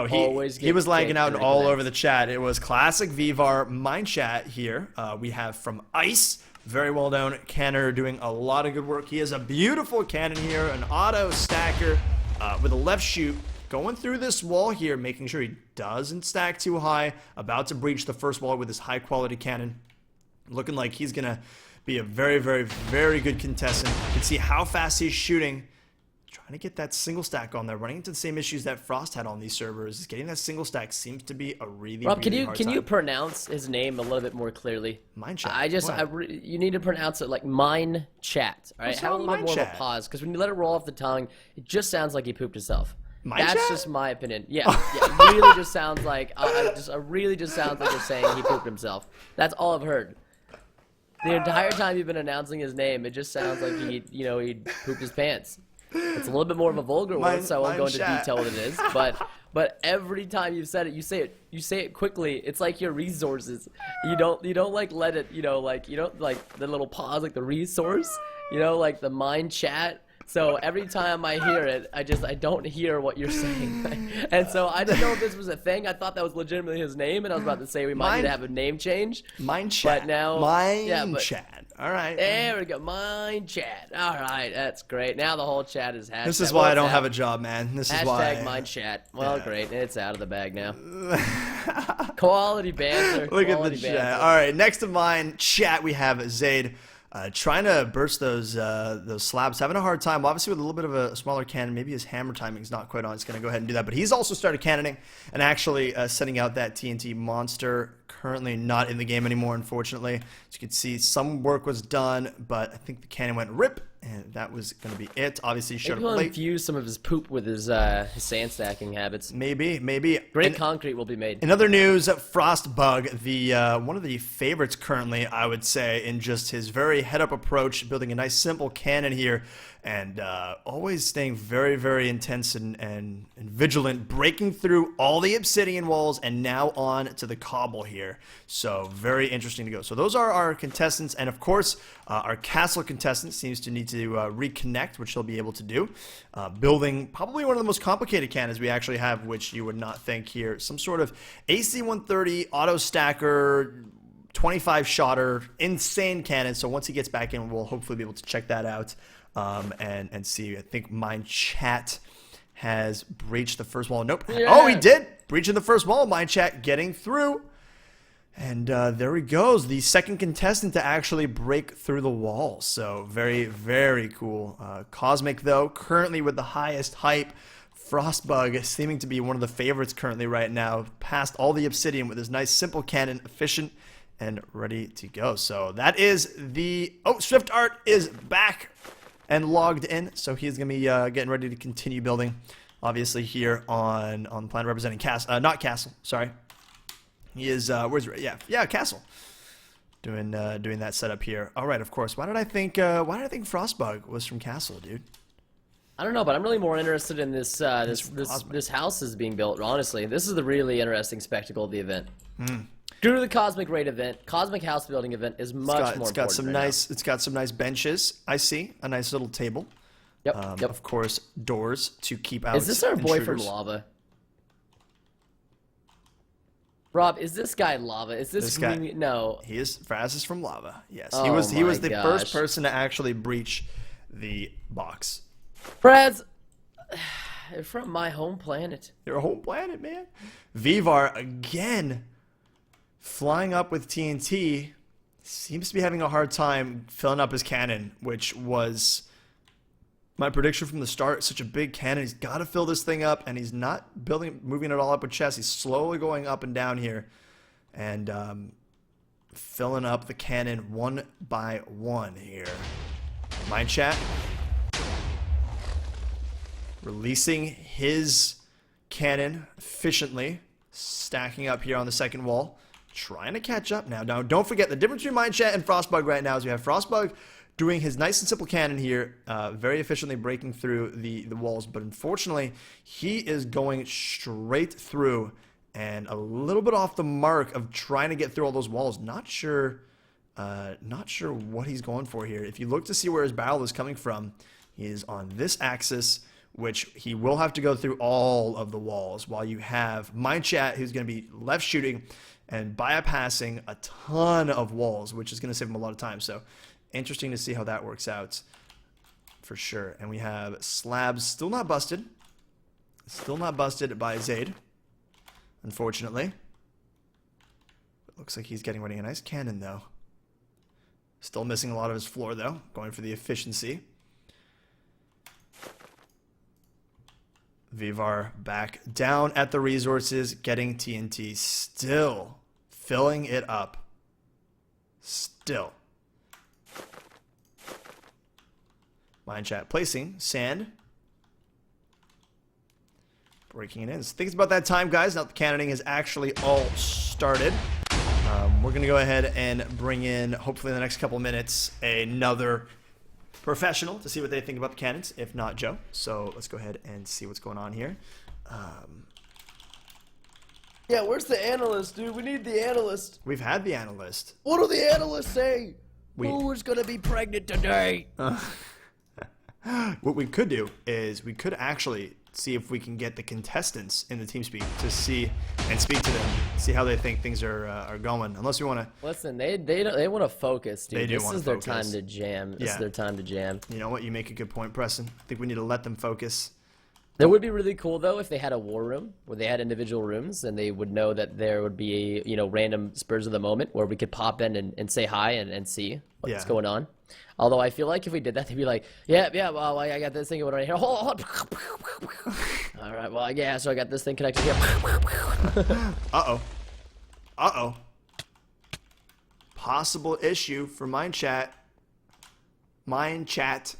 he was lagging out all over the chat. It was classic Vivar mind chat here. We have from Ice, very well known canner, doing a lot of good work. He has a beautiful cannon here, an auto stacker with a left shoot, going through this wall here, making sure he doesn't stack too high, about to breach the first wall with his high quality cannon. Looking like he's gonna be a very, very, very good contestant. You can see how fast he's shooting. Trying to get that single stack on there. Running into the same issues that Frost had on these servers. Getting that single stack seems to be a really, Rob, really hard can time. you pronounce his name a little bit more clearly? Mind chat. You need to pronounce it like mine chat. All right, What's have a wrong with little bit more Mind of a Chat? pause, because when you let it roll off the tongue, it just sounds like he pooped himself. Mind That's Chat? just my opinion. Yeah, it really just sounds like really just sounds like you're saying he pooped himself. That's all I've heard. The entire time you've been announcing his name, it just sounds like he pooped his pants. It's a little bit more of a vulgar word, so I won't go into detail what it is. But but every time you've said it, you say it quickly. It's like your resources. You don't like let it, like you don't like the little pause, like the resource, like the mind chat. So every time I hear it, I don't hear what you're saying. And so I didn't know if this was a thing. I thought that was legitimately his name, and I was about to say we might need to have a name change. Mind chat. But now, chat. All right. There we go. Mind chat. All right, that's great. Now the whole chat is hashtag. This is why I don't have a job, man. This is why. Hashtag mind chat. Well, great. It's out of the bag now. Quality banter. Look at quality the banter. chat. All right, next to mine chat we have Zaid. Trying to burst those slabs, having a hard time. Obviously, with a little bit of a smaller cannon, maybe his hammer timing is not quite on. He's going to go ahead and do that. But he's also started cannoning and actually setting out that TNT monster. Currently not in the game anymore, unfortunately. As you can see, some work was done, but I think the cannon went rip, and that was going to be it. Obviously, he showed Maybe up he'll late. infuse some of his poop with his sand stacking habits. Maybe. Great concrete will be made. In other news, Frostbug, the one of the favorites currently, I would say, in just his very head-up approach, building a nice simple cannon here, and always staying very, very intense and vigilant, breaking through all the obsidian walls, and now on to the cobble here. So very interesting to go. So those are our contestants, and of course, our castle contestant seems to need to reconnect, which he'll be able to do. Building probably one of the most complicated cannons we actually have, which you would not think here. Some sort of AC-130 auto stacker, 25-shotter, insane cannon. So once he gets back in, we'll hopefully be able to check that out and see. I think Mind Chat has breached the first wall. Nope. Yeah. Oh, he did. Breaching the first wall. Mind Chat getting through. And there he goes, the second contestant to actually break through the wall. So very, very cool. Cosmic, though, currently with the highest hype. Frostbug seeming to be one of the favorites currently right now. Past all the obsidian with his nice simple cannon, efficient and ready to go. So that is the... Oh, Swift Art is back and logged in. So he's going to be getting ready to continue building. Obviously here on the planet representing Castle. Not Castle, sorry. He is, where's, yeah, Castle. Doing that setup here. All right, of course. Why did I think Frostbug was from Castle, dude? I don't know, but I'm really more interested in this this house is being built. Honestly, this is the really interesting spectacle of the event. Screw the Cosmic Raid event. Cosmic House building event is much more important. It's got some nice benches. I see a nice little table. Yep. Of course, doors to keep out. Is this our boy intruders. from Lava? Rob, is this guy Lava? Is this guy? No. He is. Fraz is from Lava. Yes, Oh he was the my first gosh. person to actually breach the box. Brad's from my home planet. Your whole planet, man. Vivar again flying up with TNT. Seems to be having a hard time filling up his cannon, which was my prediction from the start. Such a big cannon. He's got to fill this thing up, and he's not moving it all up with chest. He's slowly going up and down here and filling up the cannon one by one here. Mind Chat releasing his cannon efficiently, stacking up here on the second wall, trying to catch up now. Now, don't forget the difference between Mind Chat and Frostbug right now is we have Frostbug doing his nice and simple cannon here, very efficiently breaking through the walls, but unfortunately, he is going straight through and a little bit off the mark of trying to get through all those walls. Not sure what he's going for here. If you look to see where his barrel is coming from, he is on this axis, which he will have to go through all of the walls, while you have Mind Chat, who's going to be left shooting and bypassing a ton of walls, which is going to save him a lot of time. So interesting to see how that works out for sure. And we have slabs still not busted. Still not busted by Zaid, unfortunately. It looks like he's getting ready a nice cannon, though. Still missing a lot of his floor, though. Going for the efficiency. Vivar back down at the resources, getting TNT, still filling it up. Still. Mind Chat placing sand. Breaking it in. So think it's about that time, guys. Now the cannoning has actually all started. We're going to go ahead and bring in, hopefully in the next couple minutes, another professional to see what they think about the cannons, if not Joe. So let's go ahead and see what's going on here. Yeah, where's the analyst, dude? We need the analyst. We've had the analyst. What do the analysts say? We- Who's gonna be pregnant today? What we could do is we could actually see if we can get the contestants in the TeamSpeak to see and speak to them, see how they think things are going. Unless we want to, Listen, they want to focus, dude. They do This wanna is their focus. time to jam. This is Yeah. their time to jam. you know what? You make a good point, Preston. I think we need to let them focus. That would be really cool though if they had a war room where they had individual rooms and they would know that there would be random spurs of the moment where we could pop in and say hi and see what's Yeah. going on. Although I feel like if we did that, they'd be like, yeah, well, I got this thing going right here. Hold on. All right, well, yeah, so I got this thing connected here. Uh-oh. Possible issue for Mind Chat. Mind Chat.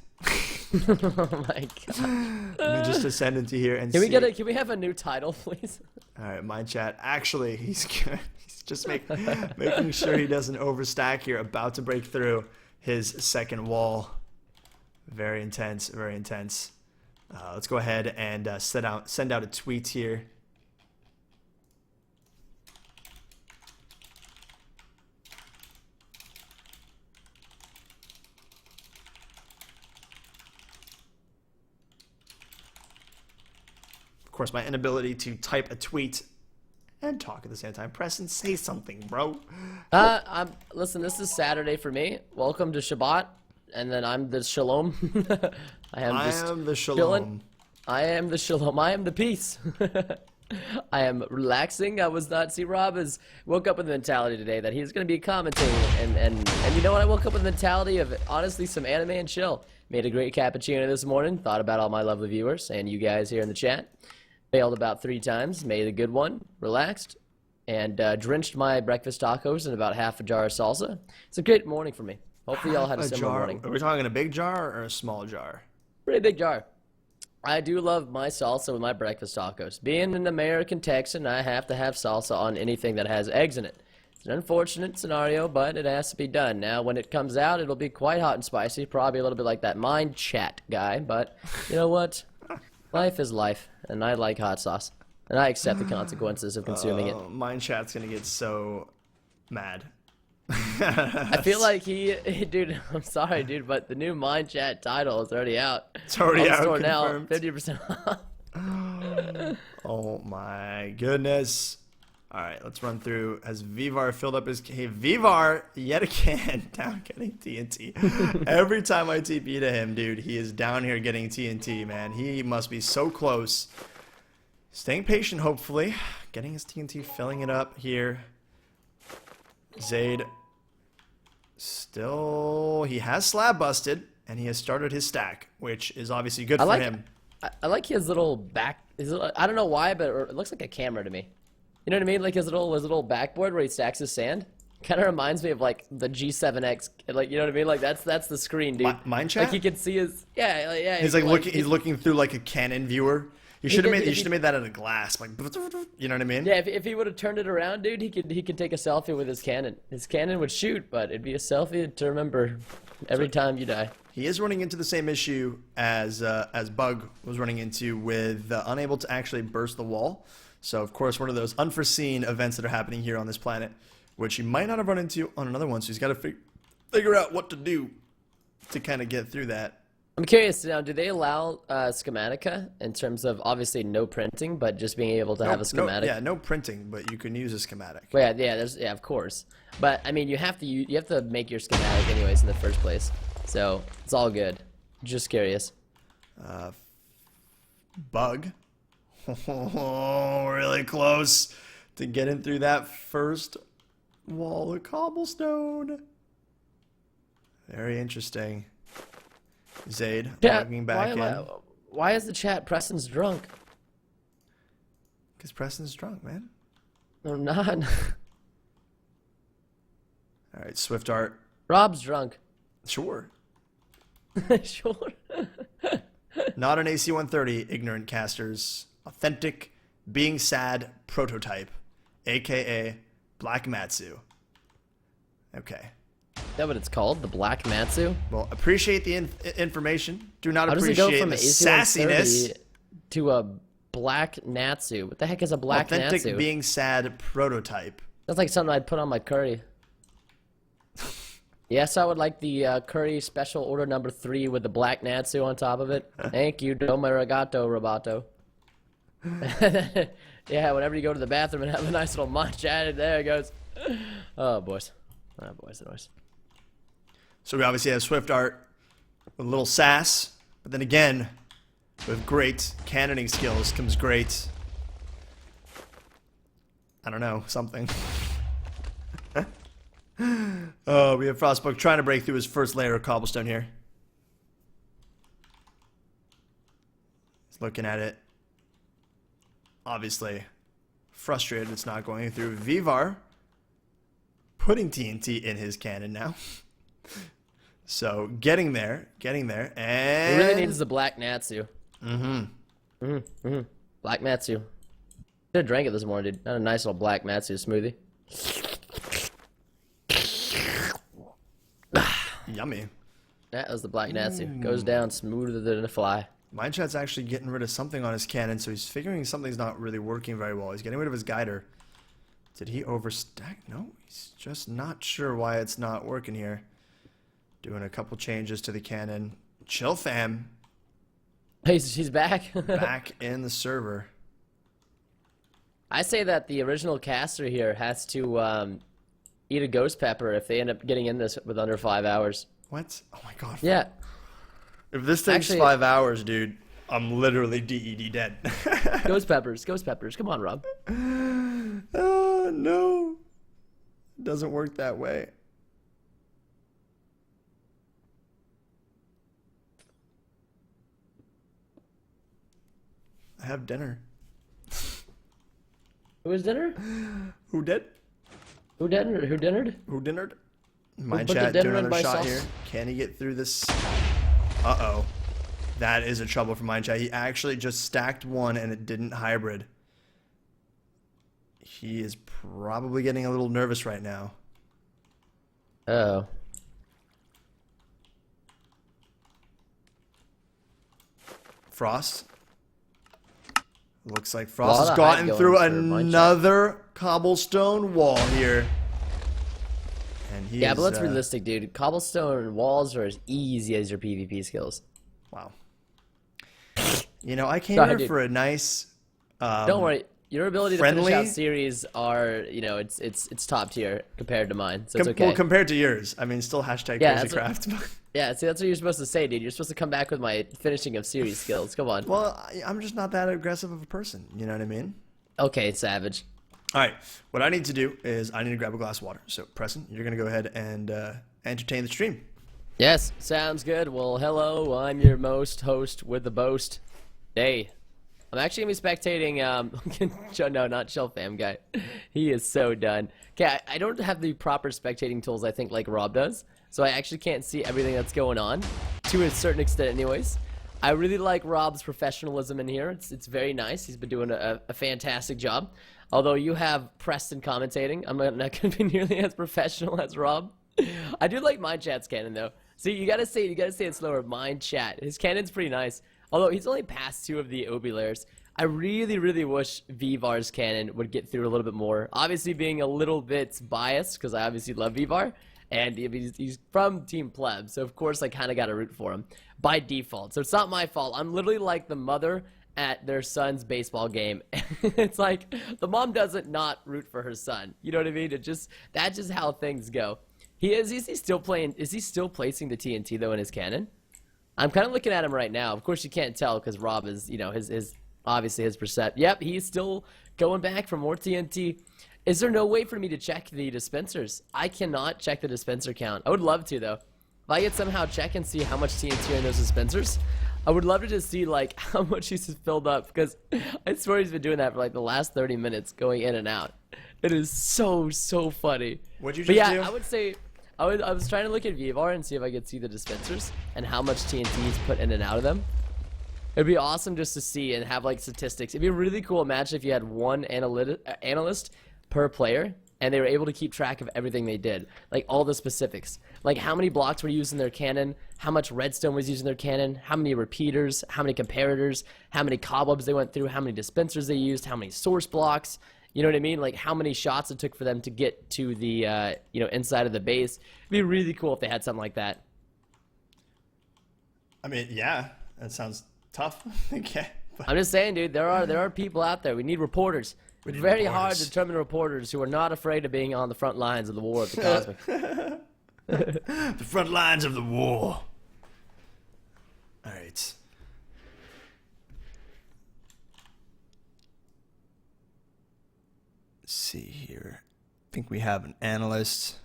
Oh my god. Let me just ascend into here and Can see. we have a new title, please? All right, Mind Chat. Actually, he's just making sure he doesn't overstack here. About to break through his second wall. Very intense. Very intense. Let's go ahead and send out a tweet here. Of course, my inability to type a tweet and talk at the same time. Preston, say something, bro. Listen, this is Saturday for me. Welcome to Shabbat, and then I'm the Shalom. I am the Shalom. chilling. I am the Shalom. I am the peace. I am relaxing. I was not. See, Rob woke up with the mentality today that he's going to be commentating, and you know what? I woke up with the mentality of honestly some anime and chill. Made a great cappuccino this morning. Thought about all my lovely viewers and you guys here in the chat. Failed about 3 times. Made a good one. Relaxed. And drenched my breakfast tacos in about half a jar of salsa. It's a great morning for me. Hopefully y'all had a similar jar. morning. Are we talking a big jar or a small jar? Pretty big jar. I do love my salsa with my breakfast tacos. Being an American Texan, I have to have salsa on anything that has eggs in it. It's an unfortunate scenario, but it has to be done. Now, when it comes out, it'll be quite hot and spicy, probably a little bit like that Mind Chat guy, but you know what? Life is life, and I like hot sauce. And I accept the consequences of consuming it. Mind Chat's gonna get so mad. I feel like dude, I'm sorry, dude, but the new Mind Chat title is already out. It's already out, Store now, confirmed. 50% off. Oh my goodness. All right, let's run through. Has Vivar filled up his... Hey, Vivar, yet again, down getting TNT. Every time I TP to him, dude, he is down here getting TNT, man. He must be so close. Staying patient, hopefully. Getting his TNT, filling it up here. Zayd. Still... He has slab busted, and he has started his stack, which is obviously good for him. I like his little back. I don't know why, but it looks like a camera to me. You know what I mean? Like his little backboard where he stacks his sand. Kind of reminds me of like the G7X. Like, you know what I mean? Like that's the screen, dude. Mind Chat? Like you can see his yeah. He's like looking. He's looking through like a Canon viewer. You should have made that out of glass, like, you know what I mean? Yeah, if he would have turned it around, dude, he could take a selfie with his Canon. His Canon would shoot, but it'd be a selfie to remember every time you die. He is running into the same issue as Bug was running into with unable to actually burst the wall. So of course, one of those unforeseen events that are happening here on this planet, which he might not have run into on another one. So he's got to figure out what to do to kind of get through that. I'm curious now, do they allow schematica in terms of obviously no printing, but just being able to have a schematic? No printing, but you can use a schematic. Well, yeah, of course. But I mean, you have to make your schematic anyways in the first place. So it's all good. Just curious. Bug. Oh, really close to getting through that first wall of cobblestone. Very interesting. Zayd logging back in. Why is the chat Preston's drunk? Because Preston's drunk, man. No, I'm not. All right, Swift Art. Rob's drunk. Sure. Sure. Not an AC-130, ignorant casters. Authentic, being sad prototype, a.k.a. Black Matsu. Okay. Is that what it's called? The Black Matsu? Well, appreciate the information. Do not How does it appreciate go from the AC-130 sassiness. to a black Natsu. What the heck is a black Authentic Natsu? being sad prototype. That's like something I'd put on my curry. Yes, I would like the curry special order number 3 with the black Natsu on top of it. Thank you, Domo Arigato, Roboto. Yeah, whenever you go to the bathroom and have a nice little munch at it, there it goes. Oh, boys. Oh, boys. So we obviously have Swift Art with a little sass, but then again, with great cannoning skills comes great, I don't know, something. We have Frostbook trying to break through his first layer of cobblestone here. He's looking at it. Obviously frustrated it's not going through. Vivar putting TNT in his cannon now. So getting there, and It really needs the black Natsu. Black Natsu. Should have drank it this morning, dude. Not a nice little black Natsu smoothie. Yummy. That was the black Natsu. Goes down smoother than a fly. Mindchat's actually getting rid of something on his cannon, so he's figuring something's not really working very well. He's getting rid of his guider. Did he overstack? No, he's just not sure why it's not working here. Doing a couple changes to the cannon. Chill fam. She's back. Back in the server. I say that the original caster here has to eat a ghost pepper if they end up getting in this with under 5 hours. What? Oh my god. Yeah. If this takes Actually, 5 hours, dude, I'm literally DED dead. Ghost peppers. Come on, Rob. Oh, no. It doesn't work that way. I have dinner. Who was dinner? Who did? Who dinnered? Who dinnered? My put the chat dinner doing in another my shot sauce? here. Can he get through this? Uh-oh. That is a trouble for my chat. He actually just stacked one and it didn't hybrid. He is probably getting a little nervous right now. Oh. Frost. Looks like Frost has Lot of gotten hype through going for Mindchat. another cobblestone wall here. And he Yeah, is, but let's be realistic, dude. Cobblestone walls are as easy as your PvP skills. Wow. You know, I came Sorry, here dude. for a nice... Don't worry. Your ability to friendly- finish out series are, you know, it's top tier compared to mine, so it's okay. Well, compared to yours. I mean, still hashtag Yeah, crazycraft. Yeah, see, that's what you're supposed to say, dude. You're supposed to come back with my finishing of series skills. Come on. Well, I'm just not that aggressive of a person. You know what I mean? Okay, savage. All right. What I need to do is I need to grab a glass of water. So, Preston, you're going to go ahead and entertain the stream. Yes, sounds good. Well, hello, I'm your most host with the boast. Hey, I'm actually going to be spectating, no, not Shell Fam guy. He is so done. Okay, I don't have the proper spectating tools, I think, like Rob does. So I actually can't see everything that's going on, to a certain extent anyways. I really like Rob's professionalism in here. It's very nice. He's been doing a fantastic job. Although you have Preston commentating, I'm not going to be nearly as professional as Rob. I do like Mindchat's cannon, though. See, you gotta say it slower. Mindchat. His cannon's pretty nice. Although he's only passed 2 of the Obi layers. I really, really wish Vivar's cannon would get through a little bit more. Obviously being a little bit biased, because I obviously love Vivar. And he's from Team Pleb, so of course I kind of got to root for him by default. So it's not my fault. I'm literally like the mother at their son's baseball game. It's like the mom doesn't not root for her son. You know what I mean? That's just how things go. Is he still placing the TNT though in his cannon? I'm kind of looking at him right now. Of course you can't tell because Rob is, you know, his obviously his percept. Yep, he's still going back for more TNT. Is there no way for me to check the dispensers? I cannot check the dispenser count. I would love to, though. If I could somehow check and see how much TNT are in those dispensers, I would love to just see, like, how much he's filled up. Because I swear he's been doing that for, like, the last 30 minutes, going in and out. It is so, so funny. What'd you But just yeah, do? I would say... I was trying to look at Vivar and see if I could see the dispensers and how much TNT he's put in and out of them. It'd be awesome just to see and have, like, statistics. It'd be really cool. Imagine if you had one analyst per player and they were able to keep track of everything they did, like all the specifics, like how many blocks were used in their cannon, how much redstone was used in their cannon, how many repeaters, how many comparators, how many cobwebs they went through, how many dispensers they used, how many source blocks. You know what I mean? Like how many shots it took for them to get to the inside of the base. It'd be really cool if they had something like that. I mean, yeah, that sounds tough. Okay. I'm just saying, dude, there are people out there. We need reporters. It's very hard to determine reporters who are not afraid of being on the front lines of the war of the Cosmic. The front lines of the war. All right. Let's see here. I think we have an analyst.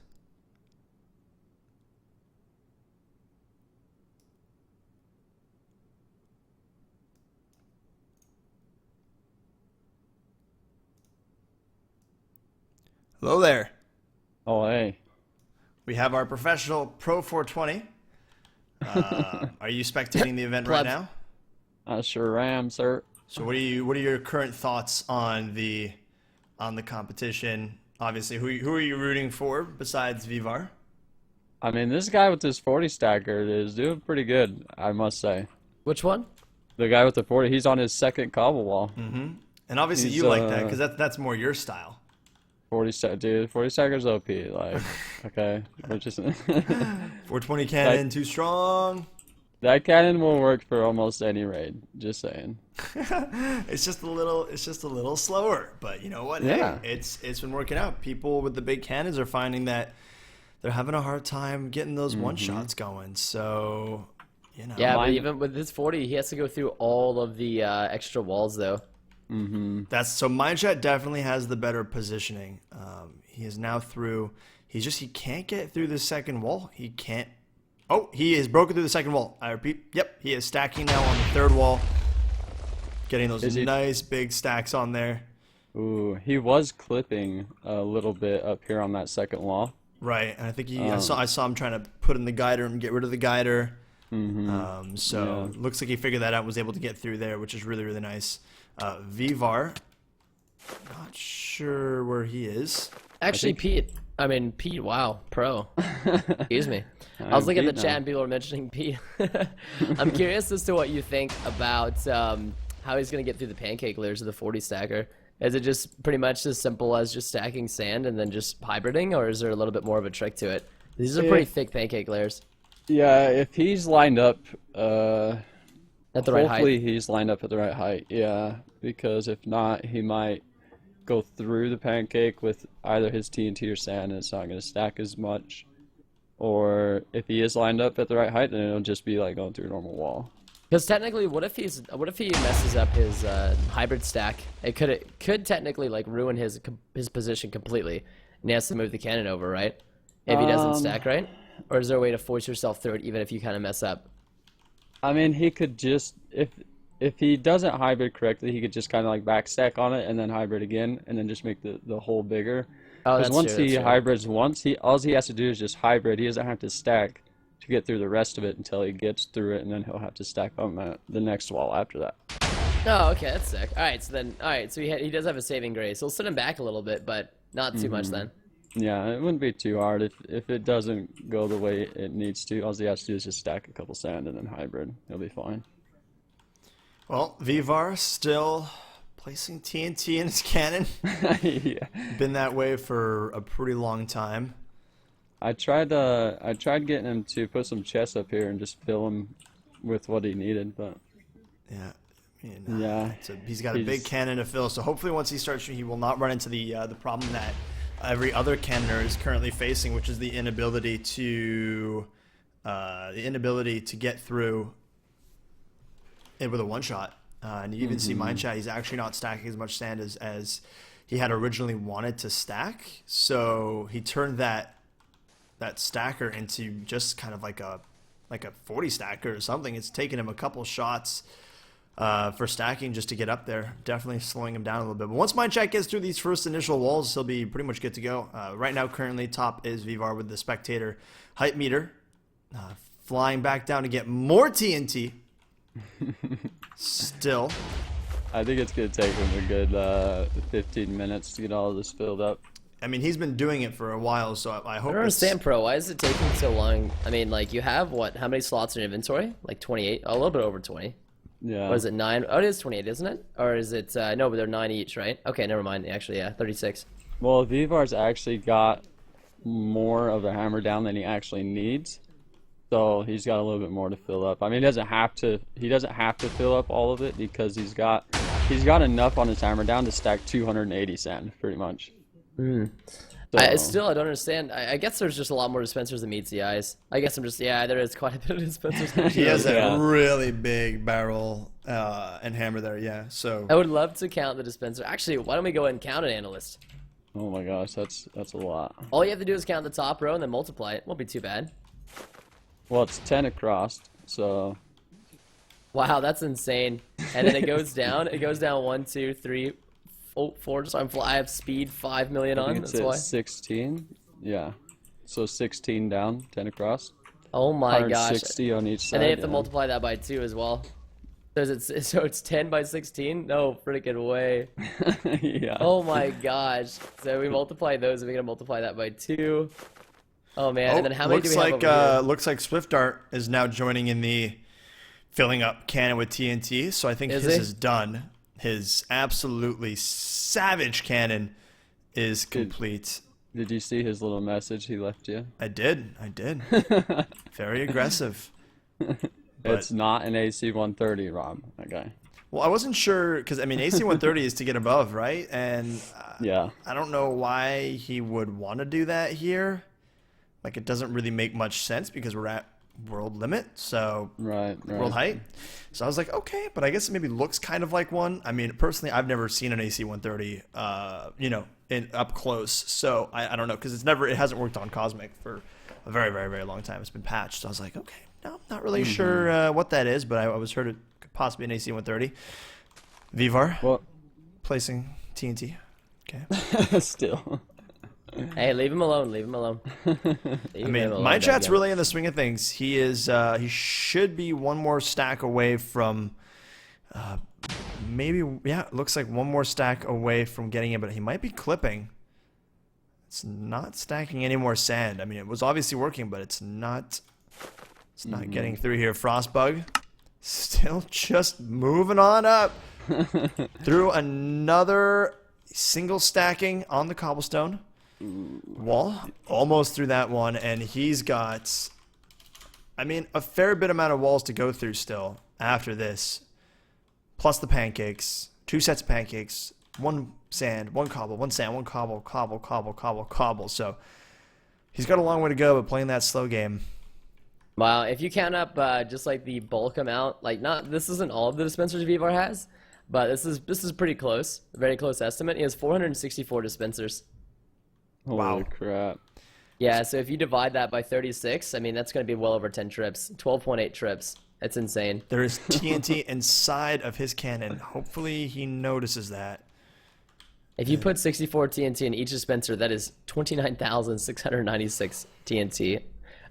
Hello there. Oh, hey. We have our professional Pro 420. Are you spectating the event right now? I sure am, sir. So what are your current thoughts on the competition? Obviously, who are you rooting for besides Vivar? I mean, this guy with this 40 stacker is doing pretty good, I must say. Which one? The guy with the 40, he's on his second cobble wall. And obviously He's, you like that because that's more your style. 40 stack, dude. 40 stacker's OP. Like, okay, we're just 420 cannon, too strong. that cannon will work for almost any raid. Just saying. It's just a little slower, but you know what? Yeah. Hey, it's been working out. People with the big cannons are finding that they're having a hard time getting those one shots going. So, you know. Yeah, but even with his 40, he has to go through all of the extra walls, though. So Mindshot definitely has the better positioning. He is now through. He can't get through the second wall. He can't. Oh, he is broken through the second wall. I repeat. Yep, he is stacking now on the third wall. Getting those nice big stacks on there. Ooh, he was clipping a little bit up here on that second wall. Right, and I think I saw him trying to put in the guider and get rid of the guider. Looks like he figured that out, was able to get through there, which is really, really nice. Vivar, not sure where he is. Actually, Pete, wow, pro. Excuse me. I was looking at the chat and people were mentioning Pete. I'm curious as to what you think about how he's going to get through the pancake layers of the 40 stacker. Is it just pretty much as simple as just stacking sand and then just hybriding, or is there a little bit more of a trick to it? These are pretty thick pancake layers. Yeah, if he's lined up, At the right height. hopefully he's lined up at the right height. Yeah, because if not, he might go through the pancake with either his TNT or sand, and it's not going to stack as much. Or if he is lined up at the right height, then it'll just be like going through a normal wall. Because technically, what if he messes up his hybrid stack? It could technically like ruin his position completely, and he has to move the cannon over, right? If he doesn't stack right, or is there a way to force yourself through it even if you kind of mess up? I mean, he could just if he doesn't hybrid correctly, he could just kind of like backstack on it and then hybrid again, and then just make the hole bigger. Oh, Because that's once true, he that's true. hybrids once, all he has to do is just hybrid. He doesn't have to stack to get through the rest of it until he gets through it, and then he'll have to stack on the next wall after that. Oh, okay, that's sick. All right, so he does have a saving grace. He'll sit him back a little bit, but not too much then. Yeah, it wouldn't be too hard if it doesn't go the way it needs to. All he has to do is just stack a couple sand and then hybrid. He'll be fine. Well, Vivar still placing TNT in his cannon. Yeah. Been that way for a pretty long time. I tried getting him to put some chests up here and just fill him with what he needed, but Yeah. I mean, yeah, so he's got a big cannon to fill, so hopefully once he starts shooting, he will not run into the problem that every other cannoner is currently facing, which is the inability to get through it with a one shot. And you even see Mindshot, he's actually not stacking as much sand as he had originally wanted to stack. So he turned that stacker into just kind of like a 40 stacker or something. It's taken him a couple shots for stacking just to get up there. Definitely slowing him down a little bit. But once Mindshot gets through these first initial walls, he'll be pretty much good to go. Right now, currently, top is Vivar with the spectator hype meter. Flying back down to get more TNT. Still. I think it's going to take him a good 15 minutes to get all of this filled up. I mean, he's been doing it for a while, so I I hope. don't understand, Pro. Why is it taking so long? I mean, like, you have what? How many slots in inventory? Like 28? A little bit over 20. Yeah. What is it, 9? Oh, it is 28, isn't it? Or is it, no, but they're 9 each, right? Okay, never mind. Actually, yeah, 36. Well, Vivar's actually got more of a hammer down than he actually needs. So he's got a little bit more to fill up. I mean, he doesn't have to fill up all of it because he's got enough on his hammer down to stack 280 sand, pretty much. So, I don't understand. I guess there's just a lot more dispensers than meets the eyes. I guess there is quite a bit of dispensers. He has Yeah. a really big barrel and hammer there, yeah. So I would love to count the dispenser. Actually, why don't we go ahead and count it, Analyst? Oh my gosh, that's a lot. All you have to do is count the top row and then multiply it. Won't be too bad. Well, it's 10 across, so Wow, that's insane. And then it goes down. It goes down 1, 2, 3, 4. So I have speed 5 million I on. think it's That's at why. 16. Yeah. So 16 down, 10 across. Oh my gosh. 160 on each side. And then you have to yeah. multiply that by 2 as well. So it's 10 by 16? No freaking way. Yeah. Oh my gosh. So we multiply those, and we're gonna multiply that by 2. Oh man. And then how many do we have over here? looks like Swift Dart is now joining in the filling up cannon with TNT. So I think Is his he? is done. His absolutely savage cannon is complete. Did you see his little message he left you? I did. Very aggressive. It's not an AC 130, Rob. Okay. Well, I wasn't sure because I mean AC 130 is to get above, right? And Yeah. I don't know why he would want to do that here. Like it doesn't really make much sense because we're at world limit, so Right. world height. So I was like, okay, but I guess it maybe looks kind of like one. I mean, personally, I've never seen an AC 130, in up close. So I don't know because it hasn't worked on Cosmic for a very, very, very long time. It's been patched. So I was like, okay, no, I'm not really sure what that is, but I was heard it could possibly be an AC 130. Vivar Well, placing TNT. Okay. still. Hey, leave him alone. Leave him alone. I mean, my chat's really in the swing of things. He is. He should be one more stack away from. Maybe, yeah. It looks like one more stack away from getting it, but he might be clipping. It's not stacking any more sand. I mean, it was obviously working, but it's not. It's not getting through here. Frostbug, still just moving on up through another single stacking on the cobblestone wall, almost through that one, and he's got, I mean, a fair bit amount of walls to go through still after this, plus the pancakes, 2 sets of pancakes, 1 sand, 1 cobble, 1 sand, 1 cobble, cobble. So he's got a long way to go, but playing that slow game. Wow, if you count up just like the bulk amount, like this isn't all of the dispensers Vivar has, but this is pretty close, a very close estimate. He has 464 dispensers. Holy crap. Yeah, so if you divide that by 36, I mean that's going to be well over 10 trips, 12.8 trips. That's insane. There is TNT inside of his cannon. Hopefully he notices that. If you put 64 TNT in each dispenser, that is 29,696 TNT.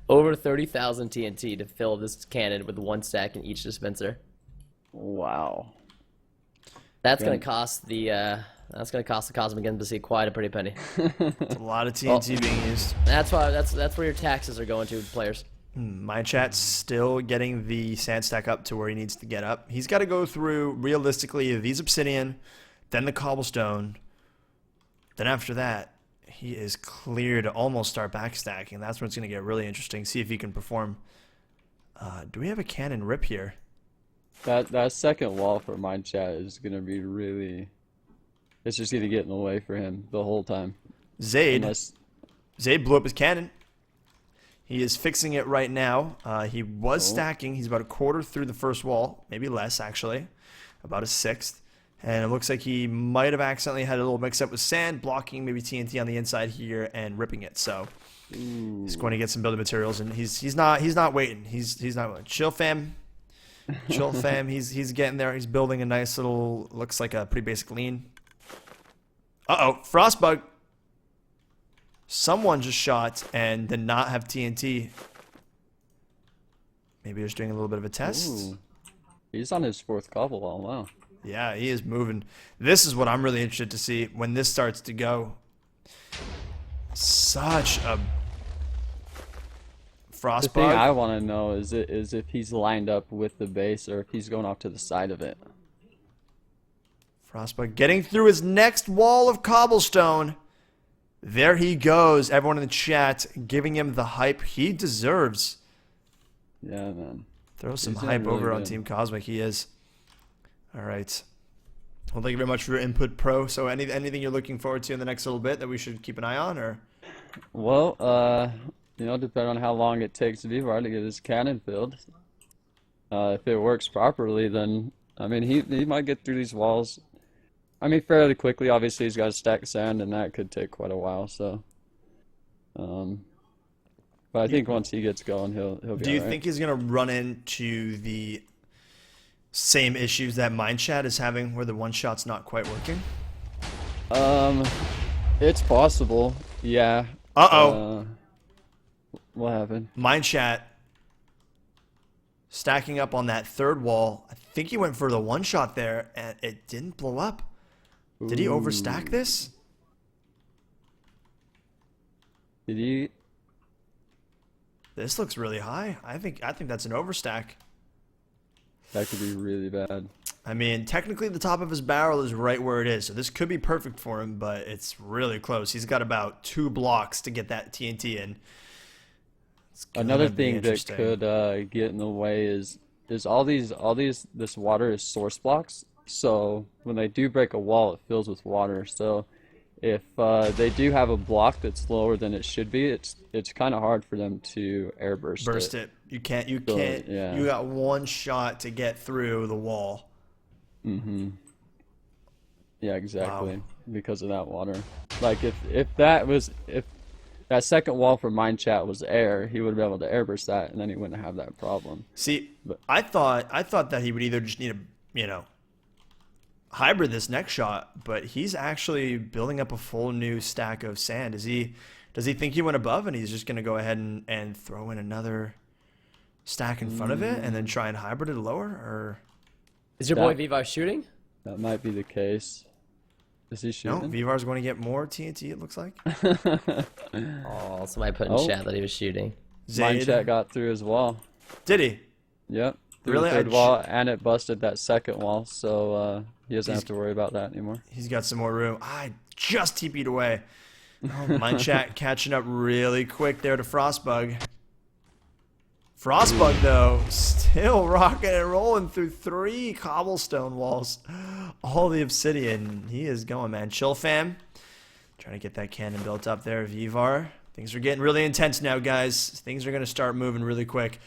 Over 30,000 TNT to fill this cannon with 1 stack in each dispenser. Wow. That's gonna cost the Cosmic Embassy quite a pretty penny. It's a lot of TNT being used. That's where your taxes are going to, players. My chat's still getting the sand stack up to where he needs to get up. He's got to go through, realistically, these obsidian, then the cobblestone. Then after that, he is clear to almost start backstacking. That's when it's going to get really interesting. See if he can perform. Do we have a cannon rip here? That second wall for my chat is gonna be really. It's just gonna get in the way for him the whole time. Zaid Unless, blew up his cannon. He is fixing it right now. He was stacking. He's about a quarter through the first wall, maybe less actually, about a sixth. And it looks like he might have accidentally had a little mix-up with sand, blocking maybe TNT on the inside here and ripping it. So he's going to get some building materials, and he's not waiting. He's not waiting. Chill, fam. Chill, fam. He's getting there. He's building a nice little, looks like a pretty basic lean. Uh-oh, Frostbug. Someone just shot and did not have TNT. Maybe just doing a little bit of a test. ooh, he's on his 4th cobble wall. Wow. Yeah, he is moving. This is what I'm really interested to see when this starts to go. such a The thing I frostbug. want to know is if he's lined up with the base or if he's going off to the side of it. Frostbug getting through his next wall of cobblestone. There he goes. Everyone in the chat giving him the hype he deserves. Yeah, man. Throw some He's doing hype really over on good. Team Cosmic. He is. All right. Well, thank you very much for your input, Pro. So, anything you're looking forward to in the next little bit that we should keep an eye on, or? Well, you know, depending on how long it takes Vivar to get his cannon filled. If it works properly, then I mean he might get through these walls. I mean, fairly quickly. Obviously, he's got to stack sand, and that could take quite a while. So, but I think once he gets going, he'll be Do you all right. think he's gonna run into the same issues that Mindchat is having, where the one shot's not quite working? It's possible. Yeah. Uh-oh. What happened? Mindchat stacking up on that third wall. I think he went for the one shot there, and it didn't blow up. Did he overstack this? Did he? This looks really high. I think that's an overstack. That could be really bad. I mean, technically the top of his barrel is right where it is, so this could be perfect for him, but it's really close. He's got about 2 blocks to get that TNT in. It's gonna Another be thing that interesting. could get in the way is all this water is source blocks. So when they do break a wall, it fills with water. So if they do have a block that's lower than it should be, it's kind of hard for them to airburst burst it. You can't. yeah. You got one shot to get through the wall. Yeah, exactly. Wow. Because of that water. Like if that second wall for Mind Chat was air, he would be able to airburst that, and then he wouldn't have that problem. See, I thought that he would either just need a, hybrid this next shot, but he's actually building up a full new stack of sand. Does he think he went above and he's just going to go ahead and throw in another stack in front of it and then try and hybrid it lower? Or Is your boy Vivar shooting? That might be the case. Is he no, shooting? Vivar's going to get more TNT, it looks like. Oh, somebody put in Oh. chat that he was shooting. Mind Zayd, Chat got through as well. did he? Yep. Through Really? the I third wall, and it busted that second wall, so he doesn't have to worry about that anymore. He's got some more room. I just TP'd away. Oh, Mind Chat catching up really quick there to Frostbug. Frostbug, though, still rocking and rolling through 3 cobblestone walls. All the obsidian. He is going, man. Chill, fam. Trying to get that cannon built up there. Vivar. Things are getting really intense now, guys. Things are going to start moving really quick.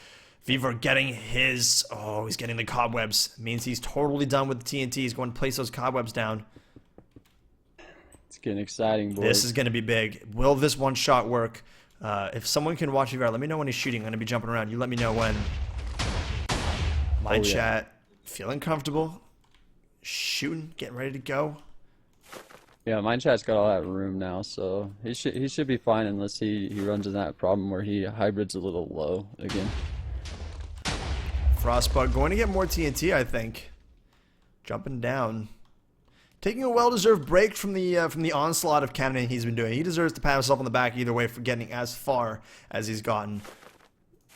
Vivar getting his... Oh, he's getting the cobwebs. Means he's totally done with the TNT. He's going to place those cobwebs down. It's getting exciting, boys. This is going to be big. Will this one shot work? If someone can watch Vivar, let me know when he's shooting. I'm going to be jumping around. You let me know when. Mind Oh, yeah. Chat. Feeling comfortable. Shooting. Getting ready to go. Yeah, Mind Chat's got all that room now, so he should be fine unless he runs into that problem where he hybrids a little low again. Frostbug going to get more TNT, I think. Jumping down. Taking a well-deserved break from the onslaught of cannoning he's been doing. He deserves to pat himself on the back either way for getting as far as he's gotten.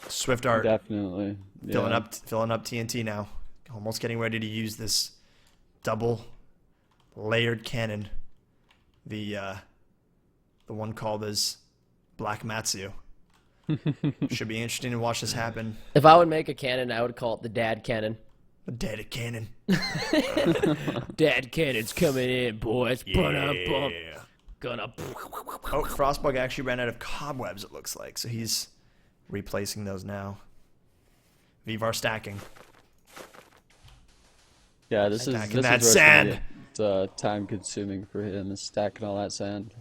Swift Art Definitely. filling Yeah. up TNT now. Almost getting ready to use this double layered cannon. The one called as Black Matsu. Should be interesting to watch this happen. If I would make a cannon, I would call it the dad cannon. A dead cannon. Dad cannon's coming in, boys. Ba-dum-bum. Gonna. Oh, Frostbug actually ran out of cobwebs, it looks like. So he's replacing those now. Vivar stacking. Yeah, this is Stacking this that is where sand. it's gonna get time consuming for him, is stacking all that sand.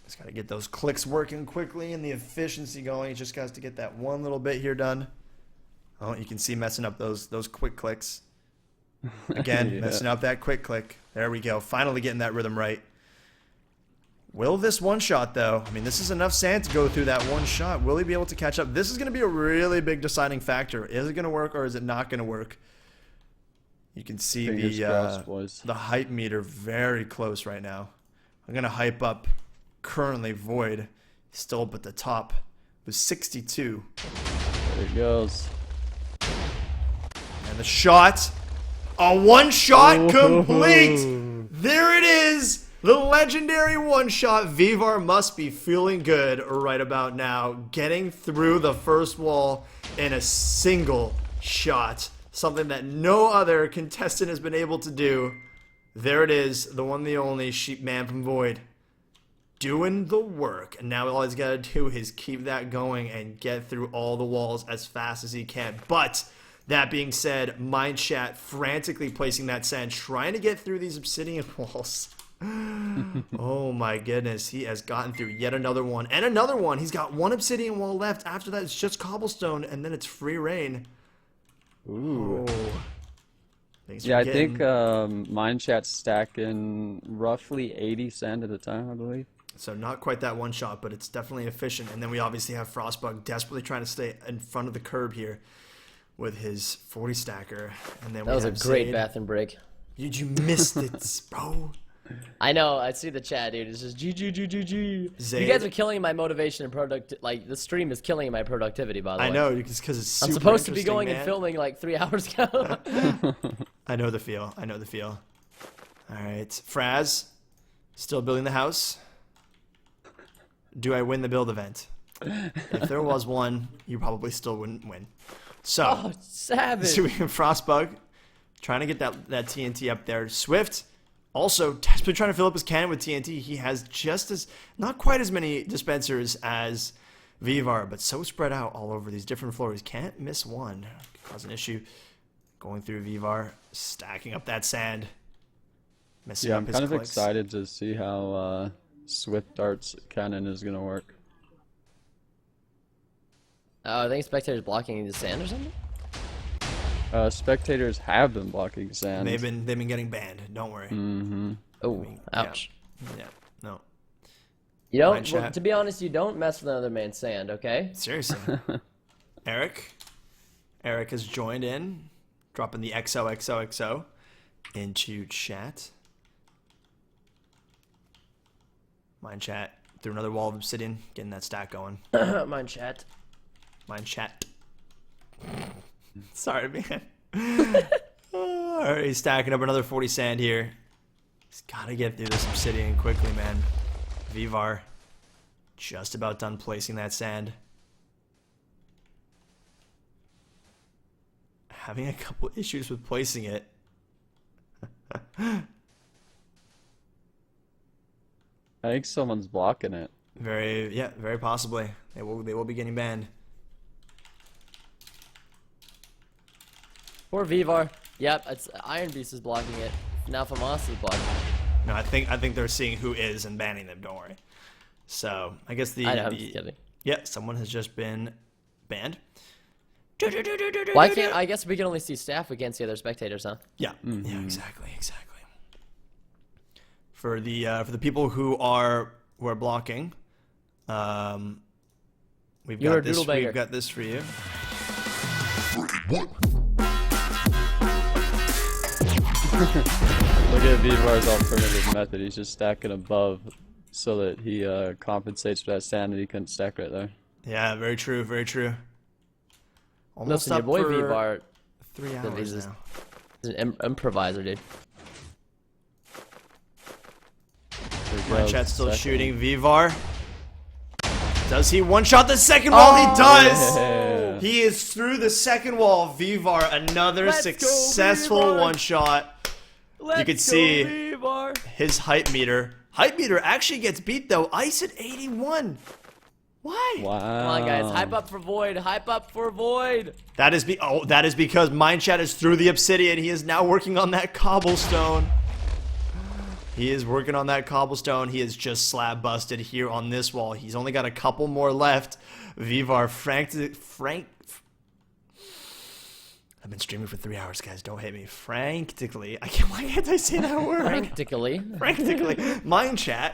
Just got to get those clicks working quickly and the efficiency going. He just got to get that one little bit here done. Oh, you can see messing up those quick clicks. Again, Yeah. messing up that quick click. There we go. Finally getting that rhythm right. Will this one shot, though? I mean, this is enough sand to go through that one shot. Will he be able to catch up? This is going to be a really big deciding factor. Is it going to work or is it not going to work? You can see Fingers crossed, boys. the hype meter very close right now. I'm going to hype up currently Void still up at the top with 62. There it goes. And the shot, a one-shot complete. There it is. The legendary one-shot. Vivar must be feeling good right about now, getting through the first wall in a single shot. Something that no other contestant has been able to do. There it is, the one, the only Sheep Man from Void. Doing the work. And now all he's got to do is keep that going and get through all the walls as fast as he can. But that being said, Mindchat frantically placing that sand, trying to get through these obsidian walls. Oh my goodness, he has gotten through yet another one. And another one. He's got one obsidian wall left. After that, it's just cobblestone, and then it's free reign. Ooh. Oh. Yeah, I think Mindchat's stacking roughly 80 sand at a time, I believe. So not quite that one shot, but it's definitely efficient. And then we obviously have Frostbug desperately trying to stay in front of the curb here with his 40 stacker. And then That was a great bathroom break. Did you miss it, bro? I know, I see the chat, dude. It's just GG. Zayd. You guys are killing my motivation and like, the stream is killing my productivity, by the way. I know, because it's super I'm supposed to be interesting, going man. and filming like 3 hours ago. I know the feel. I know the feel. All right, Fraz, still building the house. Do I win the build event? If there was one, you probably still wouldn't win. So, Oh, savage. so we have Frostbug trying to get that TNT up there. Swift also desperately trying to fill up his cannon with TNT. He has just as, not quite as many dispensers as Vivar, but so spread out all over these different floors. Can't miss one. Cause an issue. Going through Vivar, stacking up that sand. Messing Yeah, up I'm his kind of clicks. excited to see how Swift Dart's cannon is going to work. Oh, I think spectators blocking the sand or something? Spectators have been blocking sand. They've been getting banned. Don't worry. Oh, ouch. Yeah. No. You don't, Mind well, chat. to be honest, you don't mess with another man's sand, okay? Seriously. Eric has joined in, dropping the XOXOXO into chat. Mind chat through another wall of obsidian, getting that stack going. Mind chat. Mind chat. Sorry, man. Alright, he's stacking up another 40 sand here. He's got to get through this obsidian quickly, man. Vivar just about done placing that sand. Having a couple issues with placing it. I think someone's blocking it. Very possibly. They will be getting banned. Poor Vivar. Yep, it's Iron Beast is blocking it. Now Famas is blocking it. No, I think they're seeing who is and banning them. Don't worry. So I guess I know, I'm just kidding. yeah, someone has just been banned. Why can't, I guess we can only see staff, we can't see other spectators, huh? Yeah, yeah, exactly. For the people who are blocking, we've You're a got this. doodle beggar. We've got this for you. Look at Vivar's alternative method. He's just stacking above so that he compensates for that sand that he couldn't stack right there. Yeah, very true. Very true. Almost Listen, your up boy for Vivar, 3 hours now. is an improviser, dude. My chat's still shooting. Vivar. Does he one-shot the second wall? He does! Yeah. He is through the second wall. Vivar, another Let's go, successful Vivar! one-shot. You can see Vivar. his hype meter. Hype meter actually gets beat, though. Ice at 81. Why? Wow. Come on, guys. Hype up for Void. Hype up for Void. That is because Mindchat is through the obsidian. He is now working on that cobblestone. He is working on that cobblestone. He is just slab busted here on this wall. He's only got a couple more left. Vivar I've been streaming for 3 hours, guys. Don't hate me. Frantically. Why can't I say that word? Frantically. Frantically. Mindchat.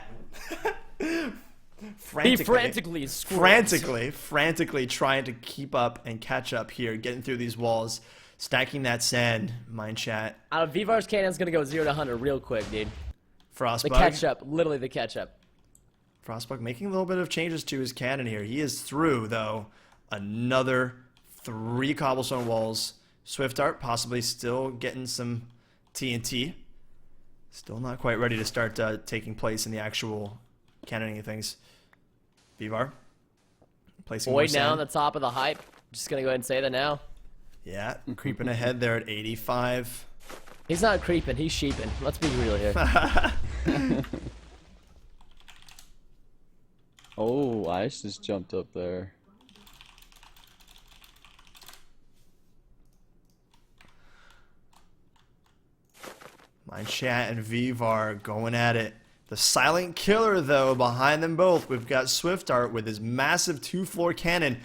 He frantically squirts. frantically trying to keep up and catch up here, getting through these walls, stacking that sand. Mindchat. Vivar's cannon's gonna go 0 to 100 real quick, dude. Frostbug. The catch up. Literally the catch up. Frostbug making a little bit of changes to his cannon here. He is through, though, another 3 cobblestone walls. Swift Art possibly still getting some TNT. Still not quite ready to start taking place in the actual cannoning of things. Vivar placing more Boyd now on sand. the top of the hype. Just gonna go ahead and say that now. Yeah, creeping ahead there at 85. He's not creeping, he's sheeping. Let's be real here. Oh, Ice just jumped up there. Mindchat and Vivar going at it. The silent killer, though, behind them both. We've got Swift Art with his massive 2-floor cannon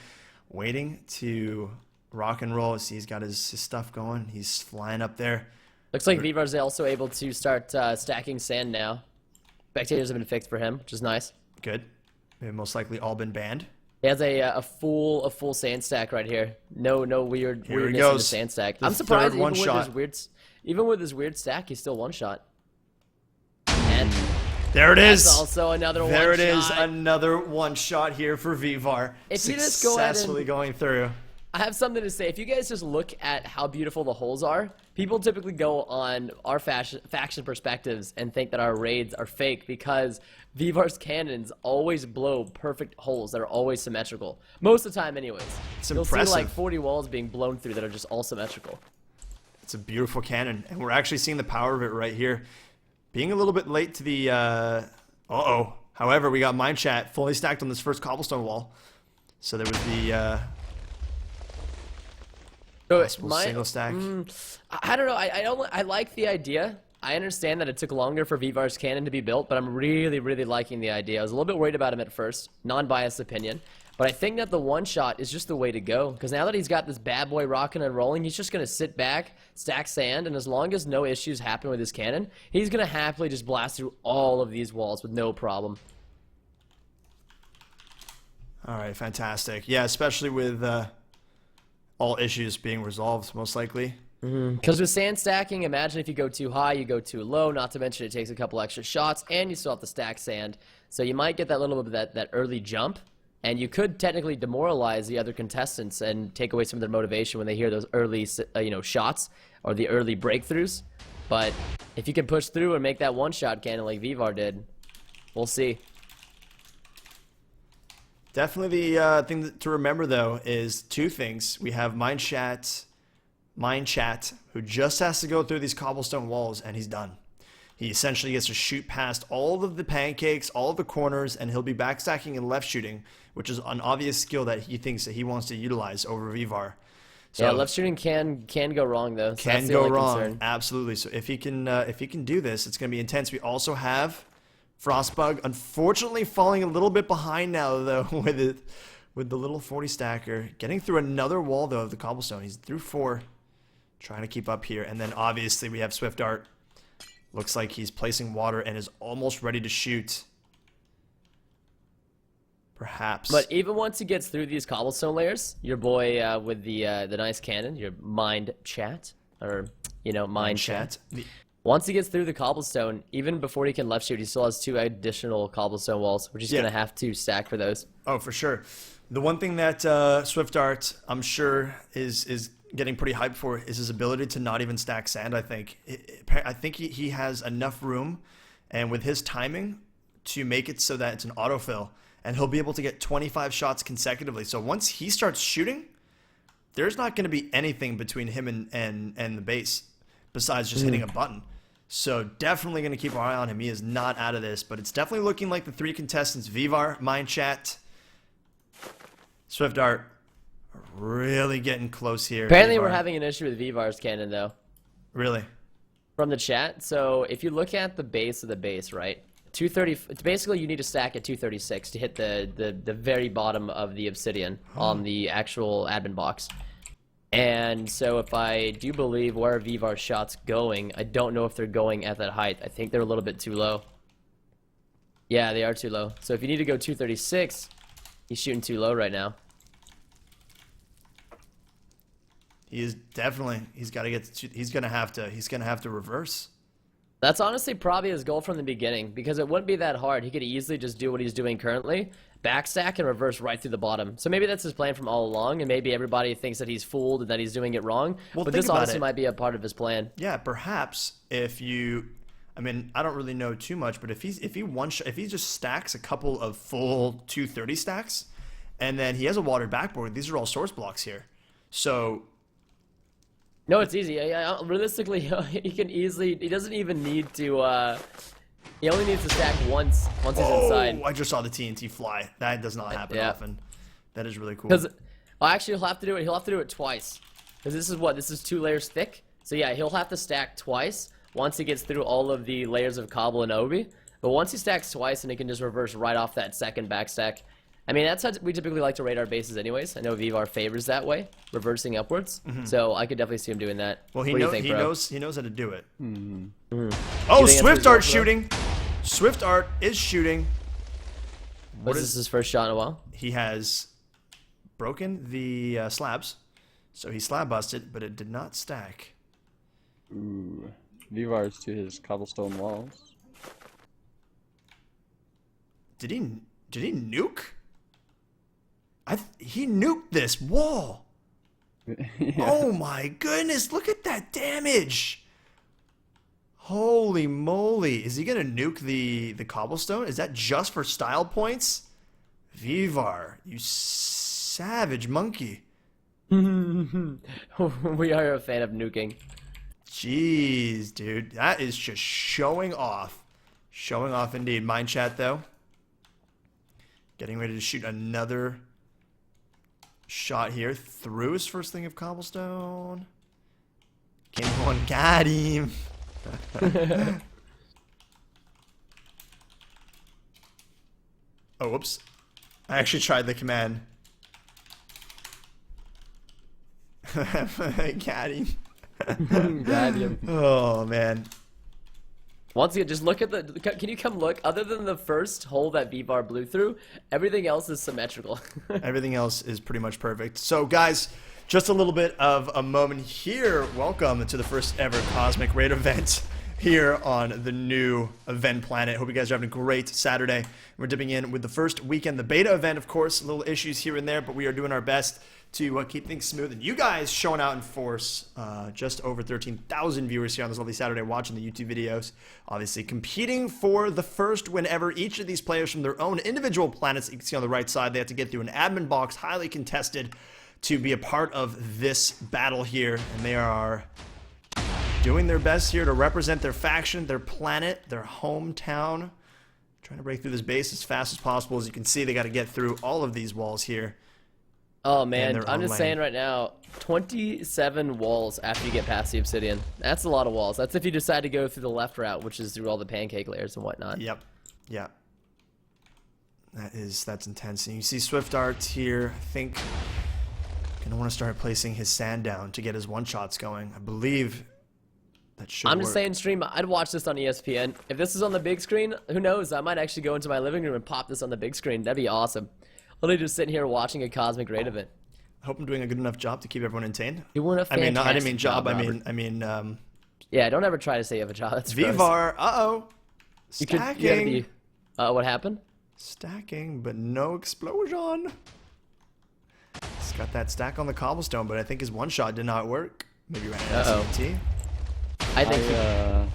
waiting to rock and roll. See, he's got his stuff going. He's flying up there. Looks like Vivar's also able to start stacking sand now. Spectators have been fixed for him, which is nice. Good. They've most likely all been banned. He has a full sand stack right here. No weirdness in the goes. sand stack. The I'm surprised third even with his weird stack, he's still one shot. And There it is. that's also another one shot. There it is. Another one shot here for Vivar. If you just go ahead and- Successfully going through. I have something to say. If you guys just look at how beautiful the holes are, people typically go on our faction perspectives and think that our raids are fake because Vivar's cannons always blow perfect holes that are always symmetrical. Most of the time anyways. It's You'll impressive. see like 40 walls being blown through that are just all symmetrical. It's a beautiful cannon, and we're actually seeing the power of it right here. Being a little bit late to the, uh-oh. However, we got Mindchat fully stacked on this first cobblestone wall. So there was the, So possible single stack. I don't know. I like the idea. I understand that it took longer for Vivar's cannon to be built, but I'm really liking the idea. I was a little bit worried about him at first, non-biased opinion, but I think that the one shot is just the way to go because now that he's got this bad boy rocking and rolling, he's just gonna sit back, stack sand, and as long as no issues happen with his cannon, he's gonna happily just blast through all of these walls with no problem. All right, fantastic. Yeah, especially with all issues being resolved, most likely. Because with sand stacking, imagine if you go too high, you go too low, not to mention it takes a couple extra shots, and you still have to stack sand. So you might get that little bit of that early jump, and you could technically demoralize the other contestants and take away some of their motivation when they hear those early shots or the early breakthroughs. But if you can push through and make that one-shot cannon like Vivar did, we'll see. Definitely the thing to remember, though, is 2 things. We have Mindchat, who just has to go through these cobblestone walls, and he's done. He essentially gets to shoot past all of the pancakes, all of the corners, and he'll be backstacking and left shooting, which is an obvious skill that he thinks that he wants to utilize over Vivar. So, Yeah, left shooting can go wrong though. So can that's the go only wrong. concern. Absolutely. So if he can do this, it's going to be intense. We also have Frostbug, unfortunately falling a little bit behind now though with the little 40 stacker, getting through another wall though of the cobblestone. He's through 4, trying to keep up here, and then obviously we have Swift Art. Looks like he's placing water and is almost ready to shoot. Perhaps. But even once he gets through these cobblestone layers, your boy with the nice cannon, your Mindchat, or Mindchat. Once he gets through the cobblestone, even before he can left shoot, he still has 2 additional cobblestone walls, which he's Yeah. gonna have to stack for those. Oh, for sure. The one thing that Swift Art, I'm sure, is getting pretty hyped for is his ability to not even stack sand. I think he has enough room, and with his timing, to make it so that it's an autofill, and he'll be able to get 25 shots consecutively. So once he starts shooting, there's not going to be anything between him and the base besides just hitting a button. So definitely going to keep our eye on him. He is not out of this, but it's definitely looking like the 3 contestants, Vivar, Mindchat, Swift Art, are really getting close here. Apparently, Vivar. we're having an issue with Vivar's cannon though. Really? From the chat, so if you look at the base of the base, right? 230. It's basically you need to stack at 236 to hit the very bottom of the obsidian on the actual admin box. And so if I do believe where Vivar's shot's going, I don't know if they're going at that height. I think they're a little bit too low. Yeah, they are too low. So if you need to go 236, he's shooting too low right now. He is definitely. He's got to get. He's gonna have to reverse. That's honestly probably his goal from the beginning, because it wouldn't be that hard. He could easily just do what he's doing currently, backstack and reverse right through the bottom. So maybe that's his plan from all along, and maybe everybody thinks that he's fooled and that he's doing it wrong. Well, but think this about honestly it. might be a part of his plan. Yeah, perhaps if you, I mean, I don't really know too much, but if he just stacks a couple of full 230 stacks, and then he has a watered backboard, these are all source blocks here. So No, it's easy. Realistically, he can easily. He doesn't even need to. He only needs to stack once he's inside. I just saw the TNT fly. That does not happen Yeah. often. That is really cool. Because, well, actually, he'll have to do it. He'll have to do it twice. Because this is what? This is 2 layers thick. So yeah, he'll have to stack twice once he gets through all of the layers of cobble and obi. But once he stacks twice, and he can just reverse right off that second backstack. I mean, that's how we typically like to rate our bases anyways. I know Vivar favors that way, reversing upwards. So I could definitely see him doing that. Well, he What do you knows think, he bro? knows how to do it. Oh, You think Swift that's Art his goal, shooting. Swift Art is shooting. Was this his first shot in a while? He has broken the slabs, so he slab busted, but it did not stack. Ooh. Vivar's to his cobblestone walls. Did he nuke? He nuked this wall. Yeah. Oh my goodness, look at that damage. Holy moly. Is he going to nuke the cobblestone? Is that just for style points? Vivar, you savage monkey. We are a fan of nuking. Jeez, dude. That is just showing off. Showing off indeed. Mine chat, though. Getting ready to shoot another shot here through his first thing of cobblestone. Game one, got him. Oh, whoops. I actually tried the command. Got him. Goddamn. Oh, man. Once again, just look at the. Can you come look? Other than the first hole that Vivar blew through, everything else is symmetrical. Everything else is pretty much perfect. So, guys, just a little bit of a moment here. Welcome to the first ever Cosmic Raid event here on the new event planet. Hope you guys are having a great Saturday. We're dipping in with the first weekend, the beta event, of course. Little issues here and there, but we are doing our best to keep things smooth. And you guys showing out in force. Just over 13,000 viewers here on this lovely Saturday watching the YouTube videos. Obviously competing for the first whenever each of these players from their own individual planets, you can see on the right side, they have to get through an admin box, highly contested, to be a part of this battle here. And they are doing their best here to represent their faction, their planet, their hometown. Trying to break through this base as fast as possible. As you can see, they got to get through all of these walls here. Oh in man, their I'm own just lane. saying right now, 27 walls after you get past the obsidian. That's a lot of walls. That's if you decide to go through the left route, which is through all the pancake layers and whatnot. Yep. Yeah. That's intense. And you see Swift Art here, I think gonna want to start placing his sand down to get his one-shots going. I believe that should I'm work. just saying, stream, I'd watch this on ESPN. If this is on the big screen, who knows? I might actually go into my living room and pop this on the big screen. That'd be awesome. Literally just sitting here watching a Cosmic Raid event. I hope I'm doing a good enough job to keep everyone entertained. Doing a I mean, I didn't mean fantastic job. Robert. I mean, Yeah, don't ever try to say you have a job. That's gross. Vivar. Uh-oh. You could, Stacking. you gotta be, what happened? Stacking, but no explosion. He's got that stack on the cobblestone, but I think his one-shot did not work. Maybe ran out of TNT. I think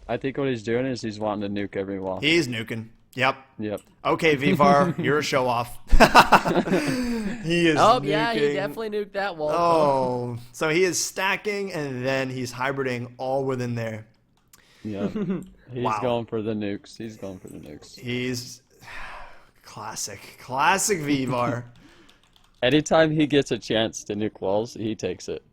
I think what he's doing is he's wanting to nuke every wall. He's nuking. Yep. Yep. Okay, Vivar, you're a show-off. He is Oh, nuking. yeah, he definitely nuked that wall. Oh, so he is stacking, and then he's hybriding all within there. Yep. He's Wow. going for the nukes. He's going for the nukes. He's classic Vivar. Anytime he gets a chance to nuke walls, he takes it.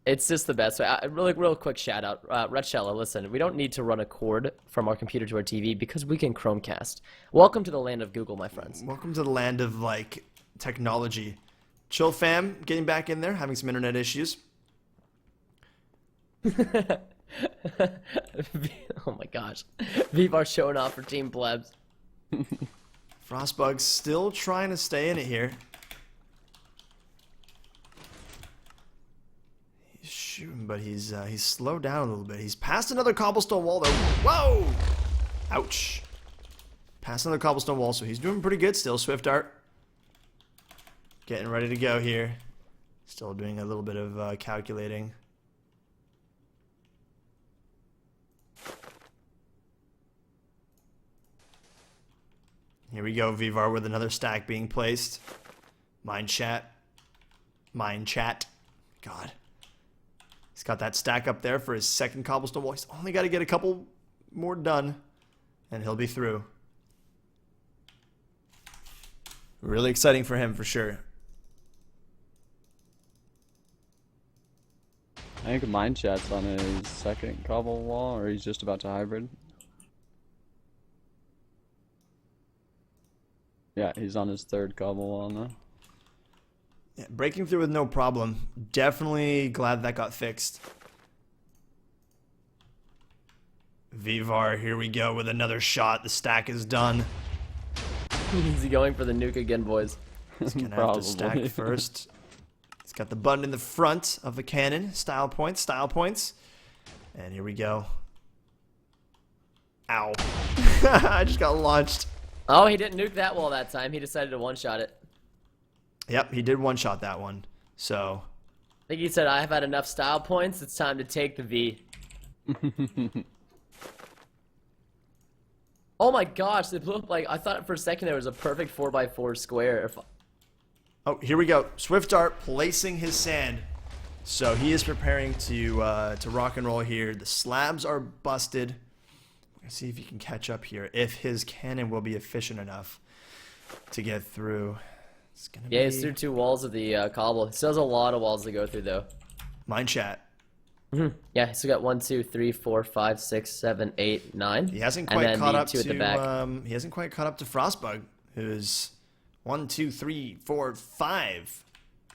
It's just the best way. Real quick shout out. Retchella, listen, we don't need to run a cord from our computer to our TV because we can Chromecast. Welcome to the land of Google, my friends. Welcome to the land of, like, technology. Chill fam, getting back in there, having some internet issues. Oh my gosh. Vivar showing off for Team Plebs. Frostbug's still trying to stay in it here. He's shooting, but he's slowed down a little bit. He's past another cobblestone wall, though. Whoa! Ouch. Past another cobblestone wall, so he's doing pretty good still. Swift Art. Getting ready to go here. Still doing a little bit of calculating. Here we go, Vivar, with another stack being placed. Mine chat. Mine chat. God. He's got that stack up there for his second cobblestone wall. He's only got to get a couple more done, and he'll be through. Really exciting for him, for sure. I think mine chat's on his second cobble wall, or he's just about to hybrid. Yeah, he's on his third cobble wall now. Yeah, breaking through with no problem. Definitely glad that got fixed. Vivar, here we go with another shot. The stack is done. Is he going for the nuke again, boys? He's gonna have to stack first. He's got the button in the front of the cannon. Style points, style points. And here we go. Ow. I just got launched. Oh, he didn't nuke that wall that time. He decided to one-shot it. Yep, he did one-shot that one. So, I think he said, I've had enough style points. It's time to take the V. Oh my gosh, it blew up like, I thought for a second there was a perfect 4x4 square. oh, here we go. Swift Dart placing his sand. So he is preparing to rock and roll here. The slabs are busted. Let's see if he can catch up here. If his cannon will be efficient enough to get through. It's gonna Yeah, be he's through 2 walls of the cobble. He still has a lot of walls to go through though. mine chat. Yeah, he's got 1, 2, 3, 4, 5, 6, 7, 8, 9. He hasn't and quite then caught the up 2 at the back. to he hasn't quite caught up to Frostbug, who's 1, 2, 3, 4, 5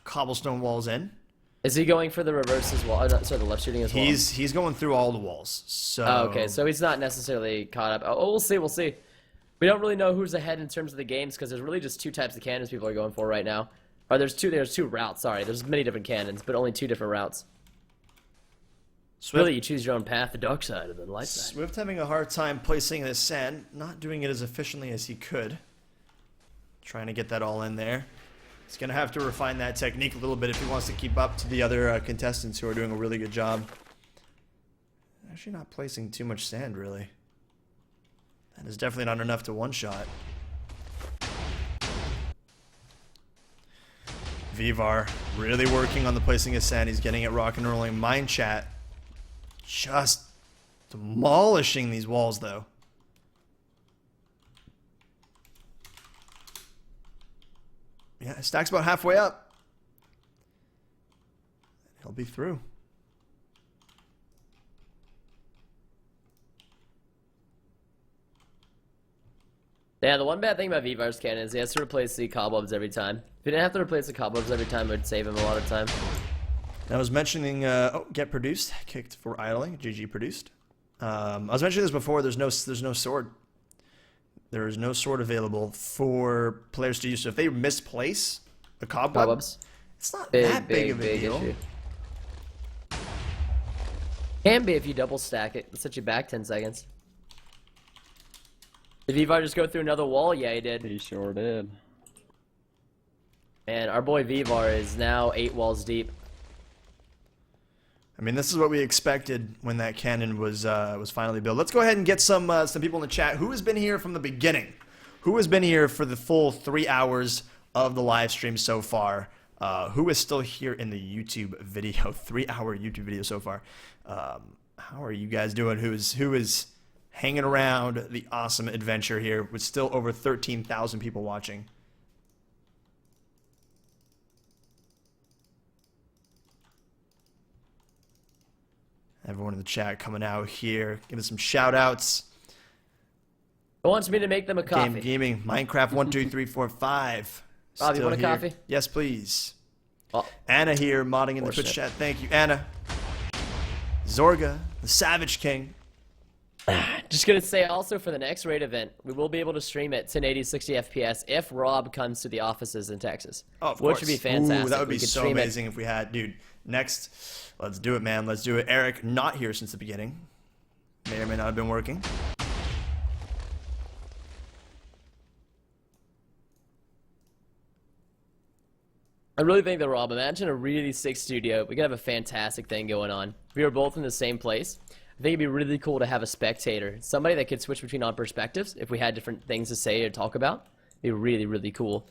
cobblestone walls in. Is he going for the reverse as well? Sorry, the left shooting as well. He's going through all the walls. So Oh, okay, so he's not necessarily caught up. Oh, we'll see, we'll see. We don't really know who's ahead in terms of the games because there's really just 2 types of cannons people are going for right now. Or there's two routes, sorry. There's many different cannons, but only 2 different routes. Swift, Really, you choose your own path, the dark side or the light side. Swift having a hard time placing his sand, not doing it as efficiently as he could. Trying to get that all in there. He's going to have to refine that technique a little bit if he wants to keep up to the other contestants who are doing a really good job. Actually not placing too much sand, really. That is definitely not enough to one-shot. Vivar really working on the placing of sand. He's getting it rock and rolling. Mine chat just demolishing these walls, though. Yeah, stack's about halfway up. He'll be through. Yeah, the one bad thing about Vivar's cannon is he has to replace the cobwebs every time. If he didn't have to replace the cobwebs every time, it would save him a lot of time. I was mentioning, get produced, kicked for idling, GG produced. I was mentioning this before. There's no sword. There is no sword available for players to use. So if they misplace a cobweb, it's not that big of a deal. Issue. Can be if you double stack it. It'll set you back 10 seconds. Did Vivar just go through another wall? Yeah, he did. He sure did. And our boy Vivar is now 8 walls deep. I mean, this is what we expected when that cannon was finally built. Let's go ahead and get some people in the chat. Who has been here from the beginning? Who has been here for the full 3 hours of the live stream so far? Who is still here in the YouTube video? 3-hour YouTube video so far. How are you guys doing? Who is hanging around the awesome adventure here with still over 13,000 people watching? Everyone in the chat coming out here, giving some shout outs. Who wants me to make them a coffee? Game Gaming, Minecraft 1, 2, 3, 4, 5. Rob, you want a here. coffee? Yes, please. Oh, Anna here, modding in the Twitch chat. Thank you, Anna. Zorga, the Savage King. Just gonna say also for the next raid event, we will be able to stream at 1080 60 FPS if Rob comes to the offices in Texas. Oh, of which course. would be fantastic. Ooh, that would We be could so stream it. amazing if we had, dude. Next, let's do it, man. Let's do it. Eric, not here since the beginning. May or may not have been working. I really think that, Rob, imagine a really sick studio. We could have a fantastic thing going on. If we were both in the same place, I think it'd be really cool to have a spectator. Somebody that could switch between our perspectives if we had different things to say or talk about. It'd be really, really cool.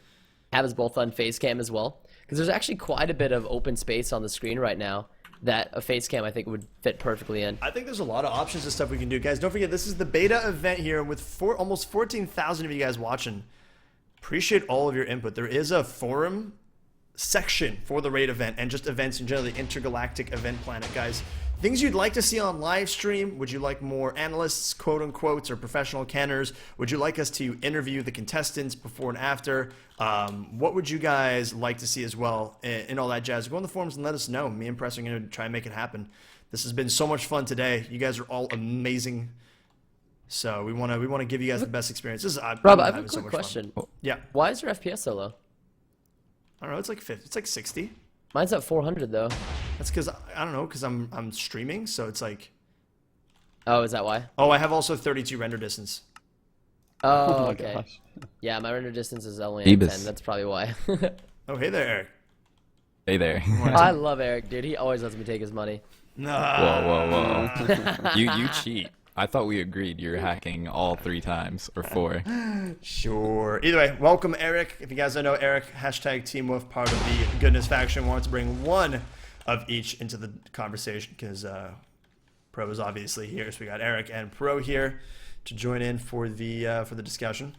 Have us both on face cam as well. Because there's actually quite a bit of open space on the screen right now that a face cam I think would fit perfectly in. I think there's a lot of options and stuff we can do. Guys, don't forget, this is the beta event here with almost 14,000 of you guys watching. Appreciate all of your input. There is a forum section for the raid event and just events in general, the intergalactic event planet, guys. Things you'd like to see on live stream. Would you like more analysts, quote unquote, or professional canners? Would you like us to interview the contestants before and after? What would you guys like to see as well, and all that jazz? Go on the forums and let us know. Me and Press are going to try and make it happen. This has been so much fun today. You guys are all amazing. So we want to give you guys the best experience. Rob, I have a quick question. Yeah. Why is your FPS so low? I don't know. It's like 50. It's like 60. Mine's at 400 though. That's because I don't know, because I'm streaming, so it's like. Oh, is that why? Oh, I have also 32 render distance. Oh, my okay. gosh. Yeah, my render distance is only at Phoebus. 10. That's probably why. Oh, hey there, Eric. Hey there. I love Eric, dude. He always lets me take his money. Whoa. You cheat. I thought we agreed you're hacking all 3 times or 4. Sure. Either way, welcome, Eric. If you guys don't know Eric, hashtag Team Wolf, part of the Goodness Faction, wanted to bring one of each into the conversation because Pro is obviously here. So we got Eric and Pro here to join in for the discussion.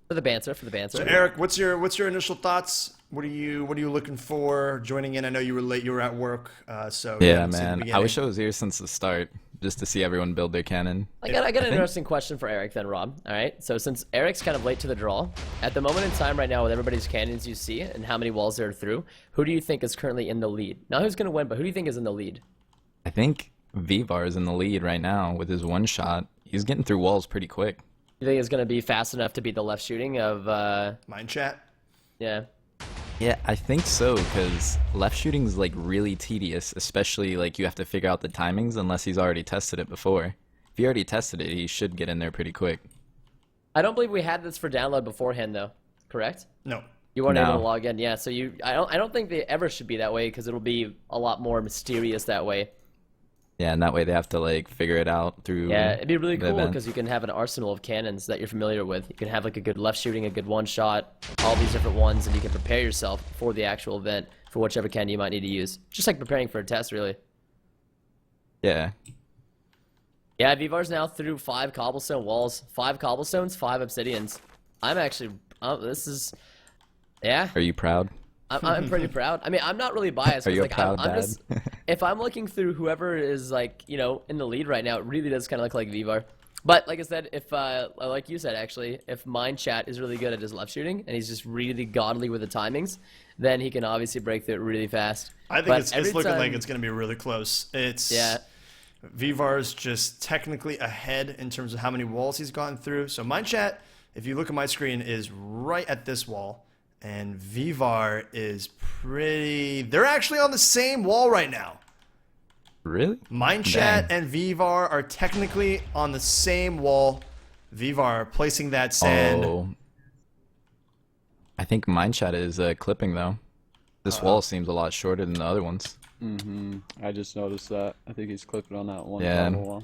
For the banter. So Eric, what's your initial thoughts? What are you looking for joining in? I know you were late. You were at work. So Yeah, man. I wish I was here since the start, just to see everyone build their cannon. I got an interesting question for Eric then, Rob. All right. So since Eric's kind of late to the draw, at the moment in time right now with everybody's cannons you see and how many walls they're through, who do you think is currently in the lead? Not who's going to win, but who do you think is in the lead? I think Vivar is in the lead right now with his one shot. He's getting through walls pretty quick. You think it's going to be fast enough to beat the left shooting of, Mind chat. yeah. Yeah, I think so, because left shooting's like really tedious, especially like you have to figure out the timings unless he's already tested it before. If he already tested it, he should get in there pretty quick. I don't believe we had this for download beforehand though, correct? No. You weren't No. able to log in, yeah. So I don't think they ever should be that way because it'll be a lot more mysterious that way. Yeah, and that way they have to like figure it out through. Yeah, it'd be really the cool event. because you can have an arsenal of cannons that you're familiar with. You can have like a good left shooting, a good one shot, all these different ones, and you can prepare yourself for the actual event for whichever cannon you might need to use. Just like preparing for a test, really. Yeah. Yeah, Vivar's now through 5 cobblestone walls, 5 cobblestones, 5 obsidians. I'm actually, yeah. Are you proud? I'm pretty proud. I mean, I'm not really biased. Are 'cause, you a like, proud I'm dad? just, if I'm looking through whoever is like, you know, in the lead right now, it really does kind of look like Vivar. But like I said, if like you said actually, if Mind Chat is really good at his left shooting and he's just really godly with the timings, then he can obviously break through it really fast. I think But it's every looking time- like it's going to be really close. Yeah. Vivar's just technically ahead in terms of how many walls he's gotten through. So Mind Chat, if you look at my screen, is right at this wall. And Vivar is they're actually on the same wall right now. Really? Mind Chat Dang. and Vivar are technically on the same wall. Vivar placing that sand. Oh. I think Mindchat is clipping though. This wall seems a lot shorter than the other ones. I just noticed that. I think he's clipping on that one Yeah. cobble wall.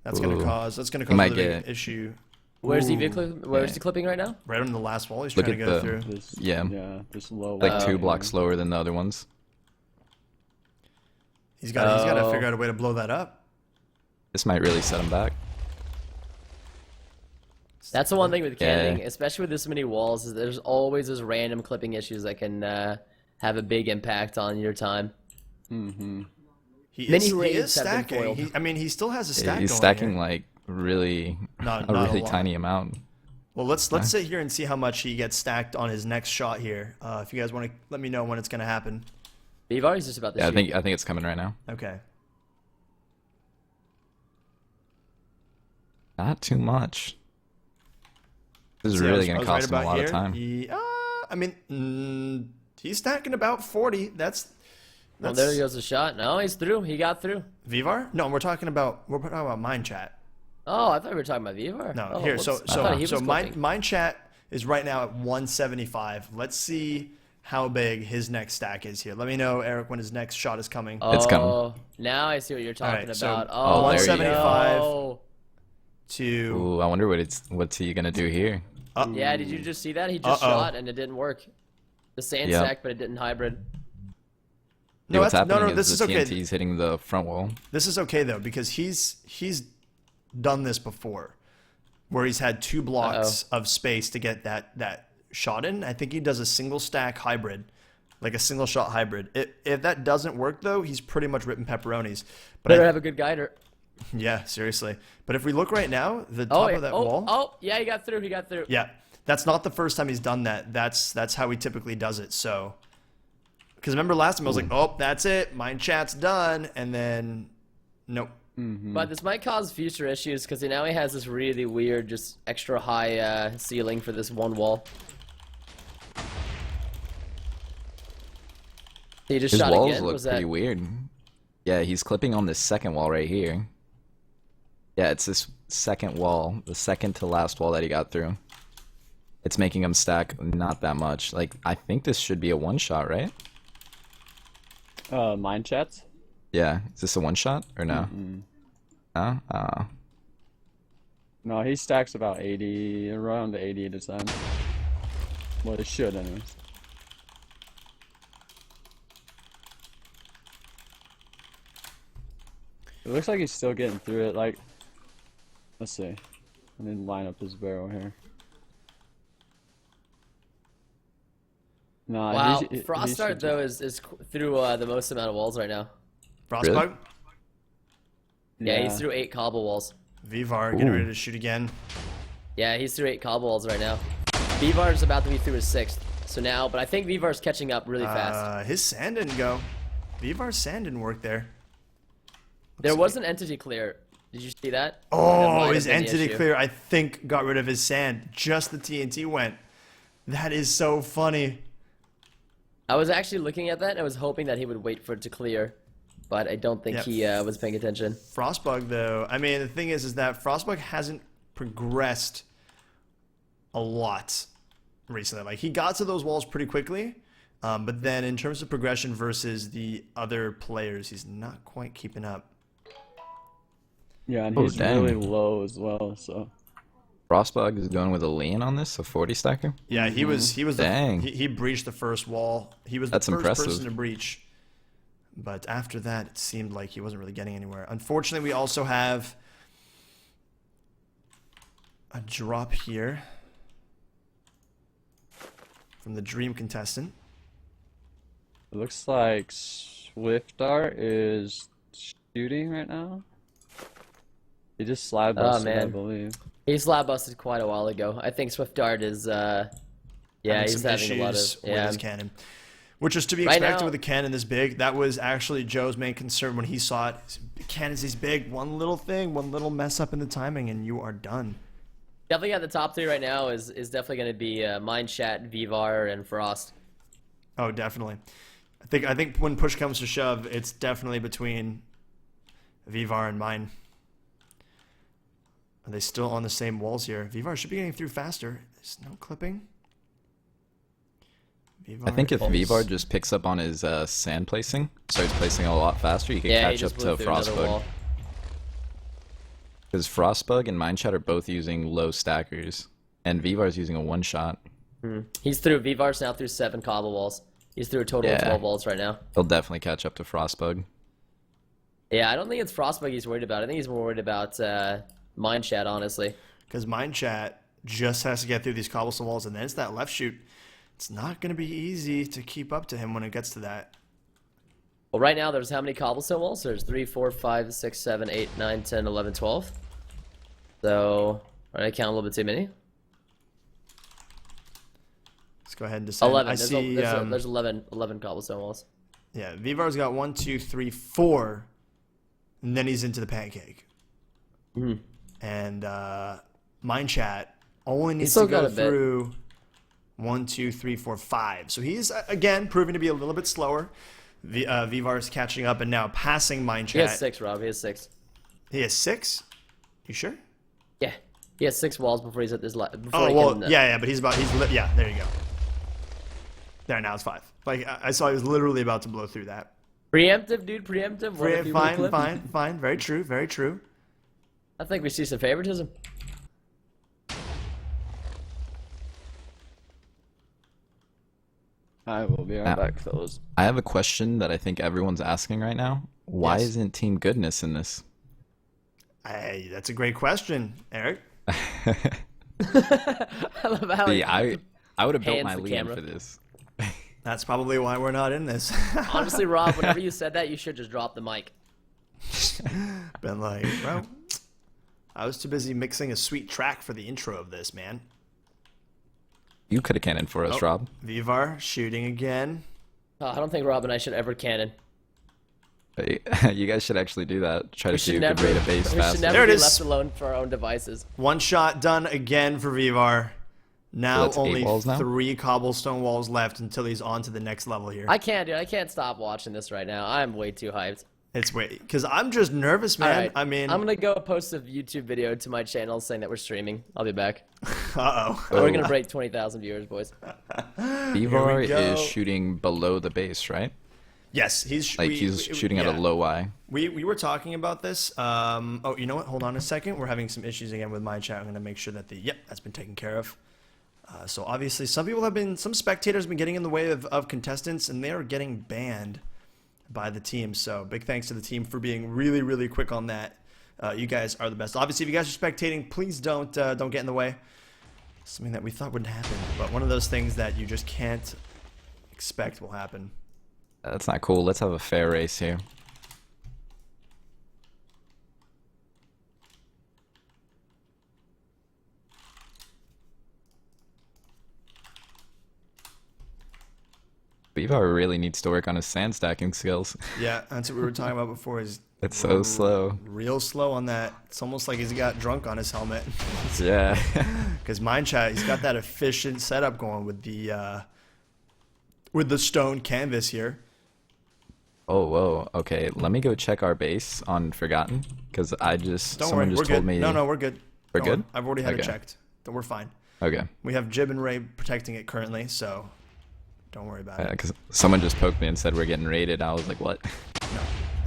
That's gonna Ooh. cause a might big get- issue. Where's he Ooh. Where's he clipping right now? Right on the last wall he's Look trying to at go the- through. This, Yeah. this low Like wall 2 here. blocks slower than the other ones. He's got to Oh. figure out a way to blow that up. This might really set him back. That's the one thing with Yeah. canning, especially with this many walls, is there's always those random clipping issues that can have a big impact on your time. He Many is raids have been stacking. foiled. He still has a stack He's going stacking here. like really Not a a really lot. tiny amount. Well, let's sit here and see how much he gets stacked on his next shot here. If you guys want to let me know when it's going to happen. Vivar's just about to Yeah, shoot. I think it's coming right now. Okay. Not too much. This is See, I really was- going I to was right cost him a about lot here. of time. I mean, he's stacking about 40. That's Well, there he goes, a shot. No, he's through. He got through. Vivar? No, we're talking about Mind Chat. Oh, I thought we were talking about Vivar. No, Oh, here. whoops. So I thought he so was clipping. Mind Chat is right now at 175. Let's see how big his next stack is here. Let me know, Eric, when his next shot is coming. It's coming. Oh, now I see what you're talking right, so, about. oh, there you go. 175 no. to Ooh, I wonder what's he gonna do here. Yeah, did you just see that? He just shot and it didn't work. The sand Yep. stack, but it didn't hybrid. Yeah, what's that's- happening this is is the okay. TNT's hitting the front wall. This is okay though because he's done this before, where he's had 2 blocks of space to get that shot in. I think he does a single stack hybrid, like a single shot hybrid. If that doesn't work though, he's pretty much ripping pepperonis. But Better have a good guider. yeah, seriously. But if we look right now, the top of that wall. Oh, yeah, he got through. He got through. Yeah, that's not the first time he's done that. That's how he typically does it. So, because remember last time I was like, oh, that's it, Mind Chat's done, and then nope. But this might cause future issues because now he has this really weird, just extra high ceiling for this one wall. He just His shot walls again. look Was pretty that? weird. Yeah, he's clipping on this second wall right here. Yeah, it's this second wall, the second to last wall that he got through. It's making him stack not that much. Like, I think this should be a one-shot, right? Mind chats? Yeah, is this a one-shot or no? No? No, he stacks about 80, around 80 at a time. Well, it should, anyways. It looks like he's still getting through it. Like, let's see. I need to line up his barrel here. Nah, Wow, he Frost should Start though is through the most amount of walls right now. Frostbug, Yeah, he's through 8 cobble walls. Vivar getting ready to shoot again. Yeah, he's through 8 cobble walls right now. Vivar's about to be through his 6th. So now, but I think Vivar's catching up really fast. His sand didn't go. Vivar's sand didn't work there. There was an entity clear. Did you see that? That Oh, might his have been the entity issue. clear, I think, got rid of his sand. Just the TNT went. That is so funny. I was actually looking at that and I was hoping that he would wait for it to clear. But I don't think he was paying attention. Frostbug, though, I mean, the thing is that Frostbug hasn't progressed a lot recently. Like, he got to those walls pretty quickly, but then in terms of progression versus the other players, he's not quite keeping up. Yeah, and Oh, he's dang. really low as well, so. Frostbug is going with a lean on this, a 40 stacker. Yeah, he was Dang. he breached the first wall. He was That's the first impressive. person to breach. But after that, it seemed like he wasn't really getting anywhere. Unfortunately, we also have a drop here from the Dream contestant. It looks like Swiftart is shooting right now. He just slab busted, I man. believe. He slab busted quite a while ago. I think Swift Dart is yeah, Having he's some having a lot issues of with his cannon, which was to be Right expected now- with a cannon this big. That was actually Joe's main concern when he saw it. Cannons this big, one little thing, one little mess up in the timing, and you are done. Definitely at the top 3 right now is definitely going to be Mind Chat, Vivar, and Frost. Oh, definitely. I think when push comes to shove, it's definitely between Vivar and mine. Are they still on the same walls here? Vivar should be getting through faster. There's no clipping. Vivar I think if is- Vivar just picks up on his sand placing, starts placing a lot faster, he can Yeah, he catch up just blew to through another Frostbug. wall. Because Frostbug and Mindchat are both using low stackers, and Vivar's using a one-shot. He's through. Vivar's now through 7 cobble walls. He's through a total of Yeah. 12 walls right now. He'll definitely catch up to Frostbug. Yeah, I don't think it's Frostbug he's worried about. I think he's more worried about Mind Chat, honestly. Because Mind Chat just has to get through these cobblestone walls, and then it's that left shoot. It's not going to be easy to keep up to him when it gets to that. Well, right now there's how many cobblestone walls? There's 3, 4, 5, 6, 7, 8, 9, 10, 11, 12. So, I count a little bit too many. Let's go ahead and descend. 11. I see. There's 11 cobblestone walls. Yeah, Vivar's got 1, 2, 3, 4, and then he's into the pancake. and Mind Chat only needs still to got go a bit. through 1, 2, 3, 4, 5. So he's again proving to be a little bit slower. Vivar is catching up and now passing Mind He Chat. has 6, Rob. He has 6. He has 6. You sure? Yeah. He has 6 walls before he's at this. Before Oh he well, can, yeah, but yeah. There you go. There, now it's 5. Like I saw, he was literally about to blow through that. Preemptive, dude. Preemptive. What if he would've clipped? Fine. Very true. Very true. I think we see some favoritism. I will be right back, fellas. I have a question that I think everyone's asking right now. Why Yes. isn't Team Goodness in this? Hey, that's a great question, Eric. I love how See, I would have built Hands my the lead camera. for this. That's probably why we're not in this. honestly, Rob, whenever you said that, you should just drop the mic. Been like, bro, I was too busy mixing a sweet track for the intro of this, man. You could have cannoned for us, Oh. Rob. Vivar shooting again. I don't think Rob and I should ever cannon. You guys should actually do that. Try to We see should who could never, rate a base we should faster. never There it be is. left alone for our own devices. One shot done again for Vivar. Now that's 8 only walls now? 3 cobblestone walls left until he's on to the next level here. I can't, dude. I can't stop watching this right now. I'm way too hyped. It's wait, because I'm just nervous, man. All right. I mean, I'm gonna go post a YouTube video to my channel saying that we're streaming. I'll be back. uh-oh. We're gonna break 20,000 viewers, boys. Vivar go. is shooting below the base, right? Yes, he's Like he's shooting at a low Y. We were talking about this. Oh, you know what? Hold on a second. We're having some issues again with my chat. I'm gonna make sure that that's been taken care of. So obviously, some spectators have been getting in the way of contestants, and they are getting banned by the team. So big thanks to the team for being really, really quick on that. You guys are the best. Obviously, if you guys are spectating, please don't get in the way. Something that we thought wouldn't happen, but one of those things that you just can't expect will happen. That's not cool. Let's have a fair race here. Vivar really needs to work on his sand stacking skills. Yeah, that's what we were talking about before. Is It's so slow. real slow on that. It's almost like he's got drunk on his helmet. Yeah. Because Mind Chat, he's got that efficient setup going with the stone canvas here. Oh, whoa. Okay, let me go check our base on Forgotten, because Don't someone worry, just we're told good. me. No, we're good. We're Don't worry. good? I've already had it Okay. checked. We're fine. Okay. We have Jib and Ray protecting it currently, so don't worry about it. Because someone just poked me and said we're getting raided. I was like, what?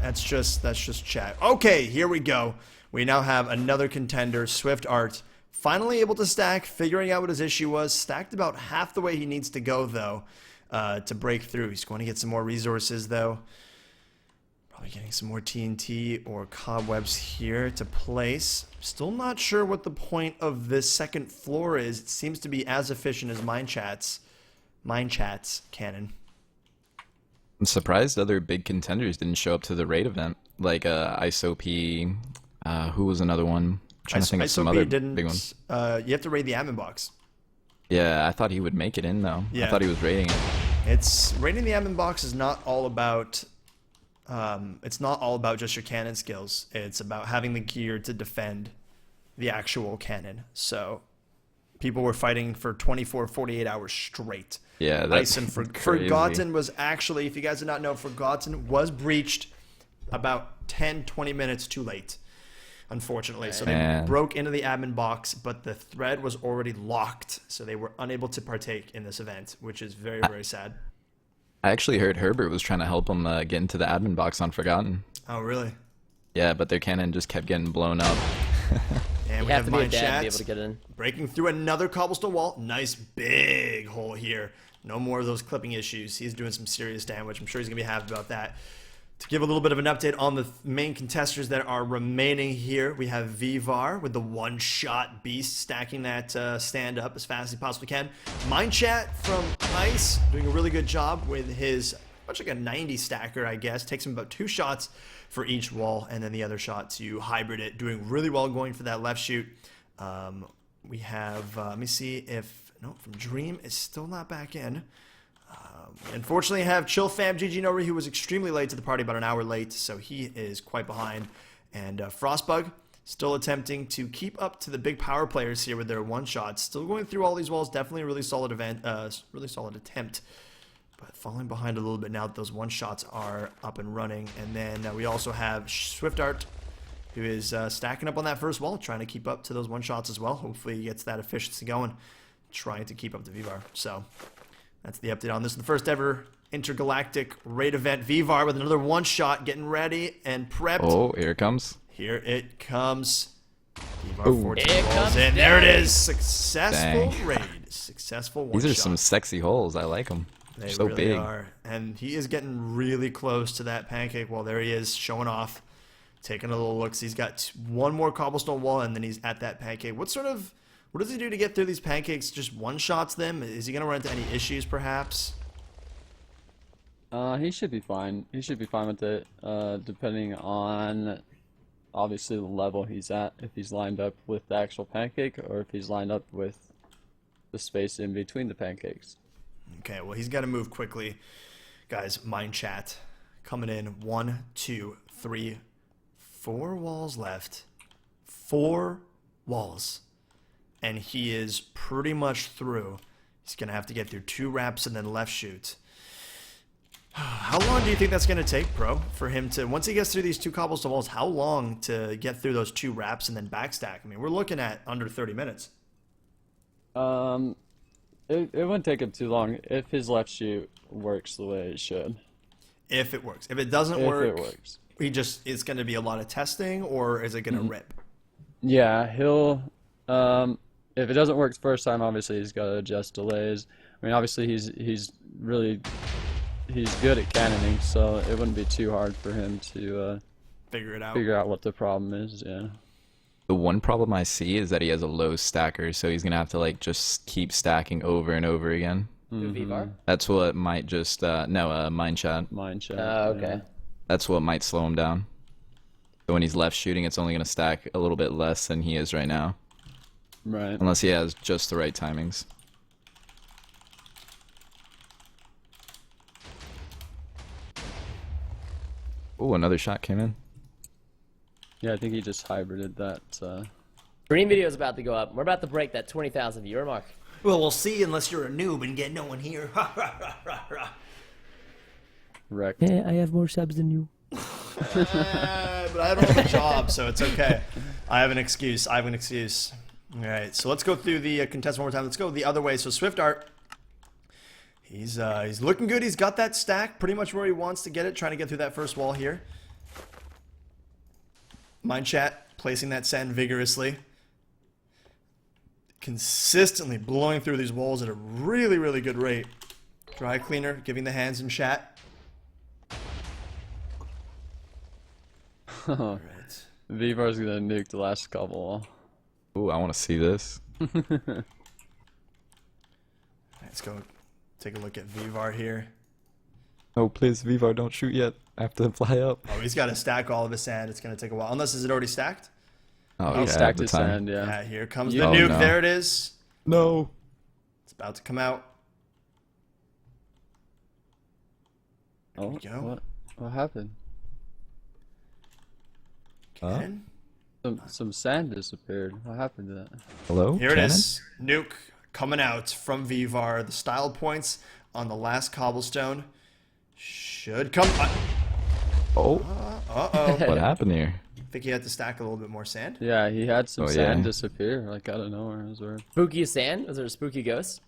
That's just chat. Okay, here we go. We now have another contender, Swift Art, finally able to stack, figuring out what his issue was. Stacked about half the way he needs to go, though, to break through. He's going to get some more resources, though. Probably getting some more TNT or cobwebs here to place. Still not sure what the point of this second floor is. It seems to be as efficient as Mind Chat's cannon. I'm surprised other big contenders didn't show up to the raid event. Like ISOP, who was another one? I'm trying to think of some ISOP other didn't, big ones. you have to raid the admin box. Yeah, I thought he would make it in though. Yeah. I thought he was raiding it. It's raiding the admin box is not all about just your cannon skills. It's about having the gear to defend the actual cannon. So people were fighting for 24, 48 hours straight. Yeah, that's Ice and crazy. Forgotten was actually, if you guys did not know, Forgotten was breached about 10, 20 minutes too late, unfortunately. So they Man. broke into the admin box, but the thread was already locked, so they were unable to partake in this event, which is very, very sad. I actually heard Herbert was trying to help him get into the admin box on Forgotten. Oh, really? Yeah, but their cannon just kept getting blown up. And You we have have to be a Mind dad to be Chat able to get in. breaking through another cobblestone wall. Nice big hole here. No more of those clipping issues. He's doing some serious damage. I'm sure he's going to be happy about that. To give a little bit of an update on the main contesters that are remaining here, we have Vivar with the one-shot beast stacking that stand up as fast as he possibly can. Mind Chat from Ice doing a really good job with his, much like a 90 stacker, I guess. Takes him about 2 shots for each wall, and then the other shot to hybrid it. Doing really well going for that left shoot. We have, let me see if, no, from Dream is still not back in. Unfortunately, I have Chill Fam GG Nori, who was extremely late to the party, about an hour late, so he is quite behind. And Frostbug Still attempting to keep up to the big power players here with their one shots. Still going through all these walls. Definitely a really solid really solid attempt. But falling behind a little bit now that those one shots are up and running. And then we also have SwiftArt, who is stacking up on that first wall, trying to keep up to those one shots as well. Hopefully he gets that efficiency going, trying to keep up to Vvar. So that's the update on this. The first ever intergalactic raid event. Vvar with another one shot, getting ready and prepped. Oh, here it comes. Here it comes. Vvar Ooh. 14 Here rolls comes in. There it Daddy. is. Successful Dang. raid. Successful one These are shot. some sexy holes. I like them. They So really big. are. And he is getting really close to that pancake wall. There he is, showing off, taking a little look. So he's got one more cobblestone wall, and then he's at that pancake. What does he do to get through these pancakes? Just one shots them? Is he going to run into any issues, perhaps? He should be fine. He should be fine with it, depending on obviously the level he's at. If he's lined up with the actual pancake, or if he's lined up with the space in between the pancakes. Okay, well, he's got to move quickly. Guys, mind chat coming in. 1, 2, 3, 4 walls left. 4 walls. And he is pretty much through. He's going to have to get through 2 wraps and then left shoot. How long do you think that's going to take, bro, for him to, once he gets through these 2 cobblestone walls, how long to get through those 2 wraps and then backstack? I mean, we're looking at under 30 minutes. It wouldn't take him too long if his left shoot works the way it should. If it works. If it doesn't If work, it works. it's going to be a lot of testing, or is it going to rip? Yeah, he'll if it doesn't work the first time, obviously he's got to adjust delays. I mean, obviously he's good at cannoning, so it wouldn't be too hard for him to Figure it out. figure out what the problem is. Yeah. The one problem I see is that he has a low stacker, so he's gonna have to like just keep stacking over and over again. Who, Vvar? That's what might just mind chat. Mind chat. Oh, okay. yeah. That's what might slow him down. So when he's left shooting, it's only gonna stack a little bit less than he is right now, Right. unless he has just the right timings. Oh, another shot came in. Yeah, I think he just hybrided that. Stream video is about to go up. We're about to break that 20,000 viewer mark. Well, we'll see unless you're a noob and get no one here. Wrecked. Yeah, I have more subs than you. But I don't have a job, so it's okay. I have an excuse. All right, so let's go through the contest one more time. Let's go the other way. So SwiftArt, he's looking good. He's got that stack pretty much where he wants to get it, trying to get through that first wall here. Mind chat, placing that send vigorously. Consistently blowing through these walls at a really, really good rate. Dry cleaner, giving the hands in chat. All right. Vvar's gonna nuke the last couple. Ooh, I want to see this. Let's go take a look at Vvar here. Oh, please, Vivar, don't shoot yet. I have to fly up. Oh, he's got to stack all of his sand. It's going to take a while. Unless, is it already stacked? Oh, He yeah, stacked the his time. sand, yeah. Yeah, here comes Yeah. the Oh, nuke. no. There it is. No. It's about to come out. Oh, we go. what happened? Huh? Cannon. Some sand disappeared. What happened to that? Hello? Here it Cannon? is. Nuke coming out from Vvar. The style points on the last cobblestone should come. Oh, Uh-oh. what happened here? I think he had to stack a little bit more sand. Yeah, he had some Oh, sand yeah. disappear, like out of nowhere. It was weird. Spooky sand? Was there a spooky ghost?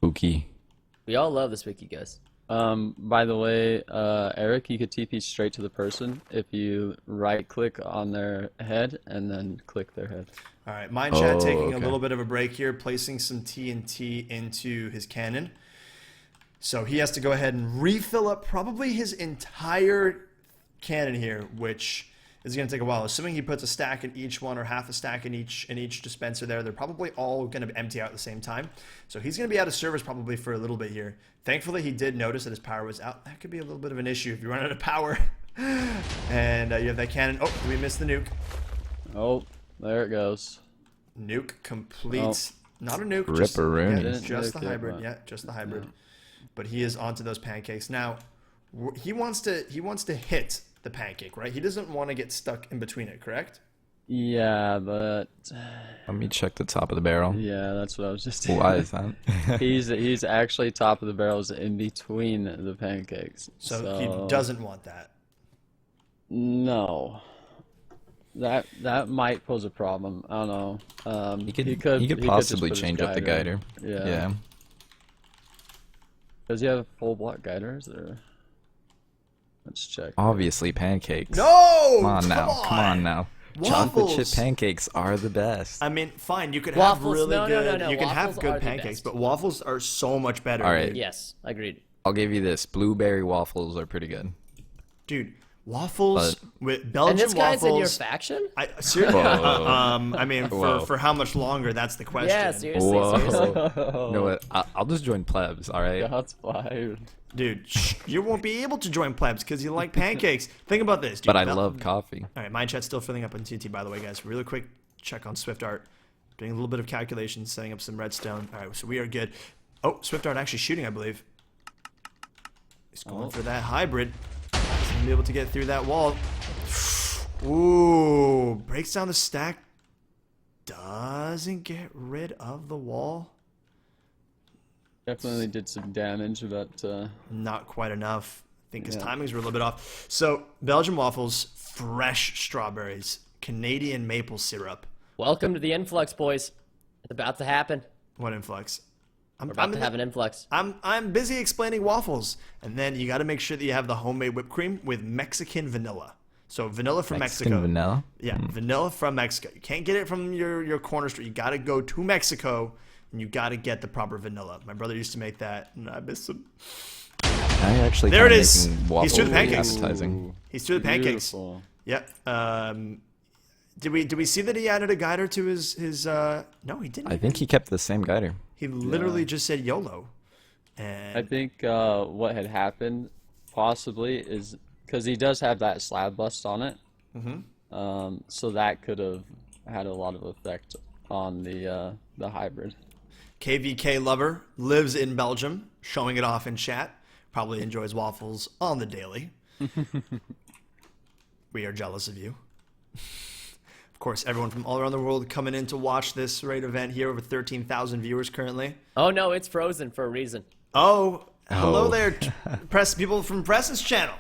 Spooky. We all love the spooky ghost. By the way, Eric, you could TP straight to the person if you right-click on their head and then click their head. All right, Mind Chat Oh, taking a okay. little bit of a break here, placing some TNT into his cannon. So he has to go ahead and refill up probably his entire cannon here, which is going to take a while. Assuming he puts a stack in each one or half a stack in each dispenser there, they're probably all going to empty out at the same time. So he's going to be out of service probably for a little bit here. Thankfully, he did notice that his power was out. That could be a little bit of an issue if you run out of power. And you have that cannon. Oh, did we miss the nuke? Oh, there it goes. Nuke complete. Oh. Not a nuke. Ripperoonie. Just, just the Nuke it, hybrid. but- Yeah, just the hybrid. But he is onto those pancakes now. He wants to hit the pancake, right? He doesn't want to get stuck in between it, correct? Yeah, but Let me check the top of the barrel. yeah, that's what I was just. Why is that? He's actually top of the barrels in between the pancakes. So he doesn't want that. No. That might pose a problem. I don't know. He could just possibly put his change up the guider. Yeah. Does he have full block guiders or? Let's check. Obviously pancakes. No! Come on now. Come on now. Chocolate chip Waffles. pancakes are the best. I mean, fine, you could have Waffles, really no, good. no. You can have Waffles good are the pancakes, best. but waffles are so much better. All right. dude. Yes, agreed. I'll give you this. Blueberry waffles are pretty good. Dude, waffles with And Belgian this guy's in your waffles. faction? Seriously, Whoa. I mean, Whoa. for how much longer? That's the question. Yeah, seriously, seriously. You know what? I'll just join plebs, alright? Shots fired. Dude, you won't be able to join plebs because you like pancakes. Think about this, dude. But I love coffee. All right, my chat's still filling up on TNT, by the way, guys. Really quick check on SwiftArt. Doing a little bit of calculations, setting up some redstone. All right, so we are good. Oh, SwiftArt actually shooting, I believe. He's going for that hybrid. He's going to be able to get through that wall. Ooh, breaks down the stack. Doesn't get rid of the wall. Definitely did some damage, but Not quite enough. I think his Yeah. timings were a little bit off. So, Belgian waffles, fresh strawberries, Canadian maple syrup. Welcome to the influx, boys. It's about to happen. What influx? We're about to have an influx. I'm busy explaining waffles, and then you got to make sure that you have the homemade whipped cream with Mexican vanilla. So vanilla from Mexican Mexico. vanilla? Yeah, vanilla from Mexico. You can't get it from your corner store. You got to go to Mexico, and you got to get the proper vanilla. My brother used to make that, and I miss him. I actually There it kinda is. making He's waffles through the really pancakes. appetizing. He's through the pancakes. beautiful. Yep. Did we see that he added a guider to his? No, he didn't. I think he kept the same guider. He literally just said YOLO. And I think what had happened possibly is because he does have that slab bust on it. So that could have had a lot of effect on the hybrid. KVK lover lives in Belgium, showing it off in chat. Probably enjoys waffles on the daily. We are jealous of you. Of course, everyone from all around the world coming in to watch this raid event here. Over 13,000 viewers currently. Oh no, it's frozen for a reason. Oh, hello Oh. there, press people from Press's channel.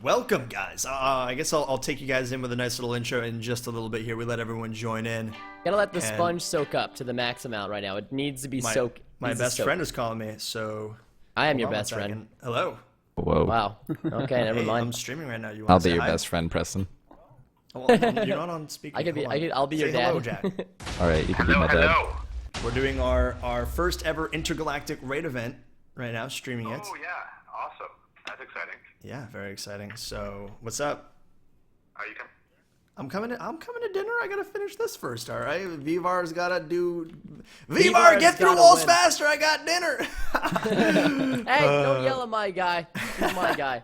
Welcome, guys. I guess I'll take you guys in with a nice little intro in just a little bit here. We let everyone join in. Gotta let the And- sponge soak up to the max amount right now. It needs to be soaked. My needs to best soak. friend is calling me, so I am hold your on one best friend. second. Hello. Whoa. Wow. Okay, never Hey, I'm mind. streaming right now. You want I'll to be say your hi? best friend, Preston. Oh, well, you're not on speaker. I'll be your Say hello, dad. Jack. Alright, you can be my dad. We're doing our first ever intergalactic raid event right now, streaming it. Oh yeah, awesome. That's exciting. Yeah, very exciting. So, what's up? Are you coming? I'm coming to dinner. I gotta finish this first, all right? Vivar's gotta do. Vivar's Vivar, get through gotta walls win. faster. I got dinner. Hey, don't yell at my guy. He's my guy.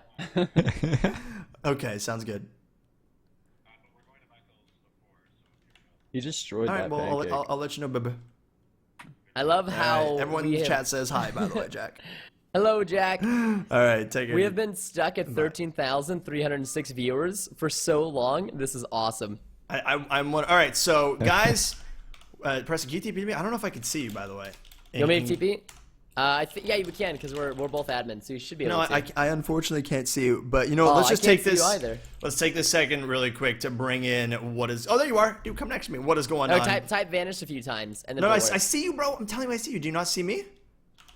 Okay, sounds good. He destroyed All right, that well, pancake. I'll let you know, baby. I love how All right, everyone in we the have- chat says hi, by the way, Jack. Hello, Jack. All right, take it. We have been stuck at 13,306 viewers for so long. This is awesome. I'm one. All right, so guys, press GTP. I don't know if I can see you, by the way. You want me to TP? Yeah, you can because we're both admins, so you should be able No, to. I unfortunately can't see you. But you know what? Oh, Let's I just can't take see you this. either. Let's take this second really quick to bring in what is. Oh, there you are, dude. Come next to me. What is going Oh, on? type vanished a few times and then. No, I it'll work. see you, bro. I'm telling you, I see you. Do you not see me?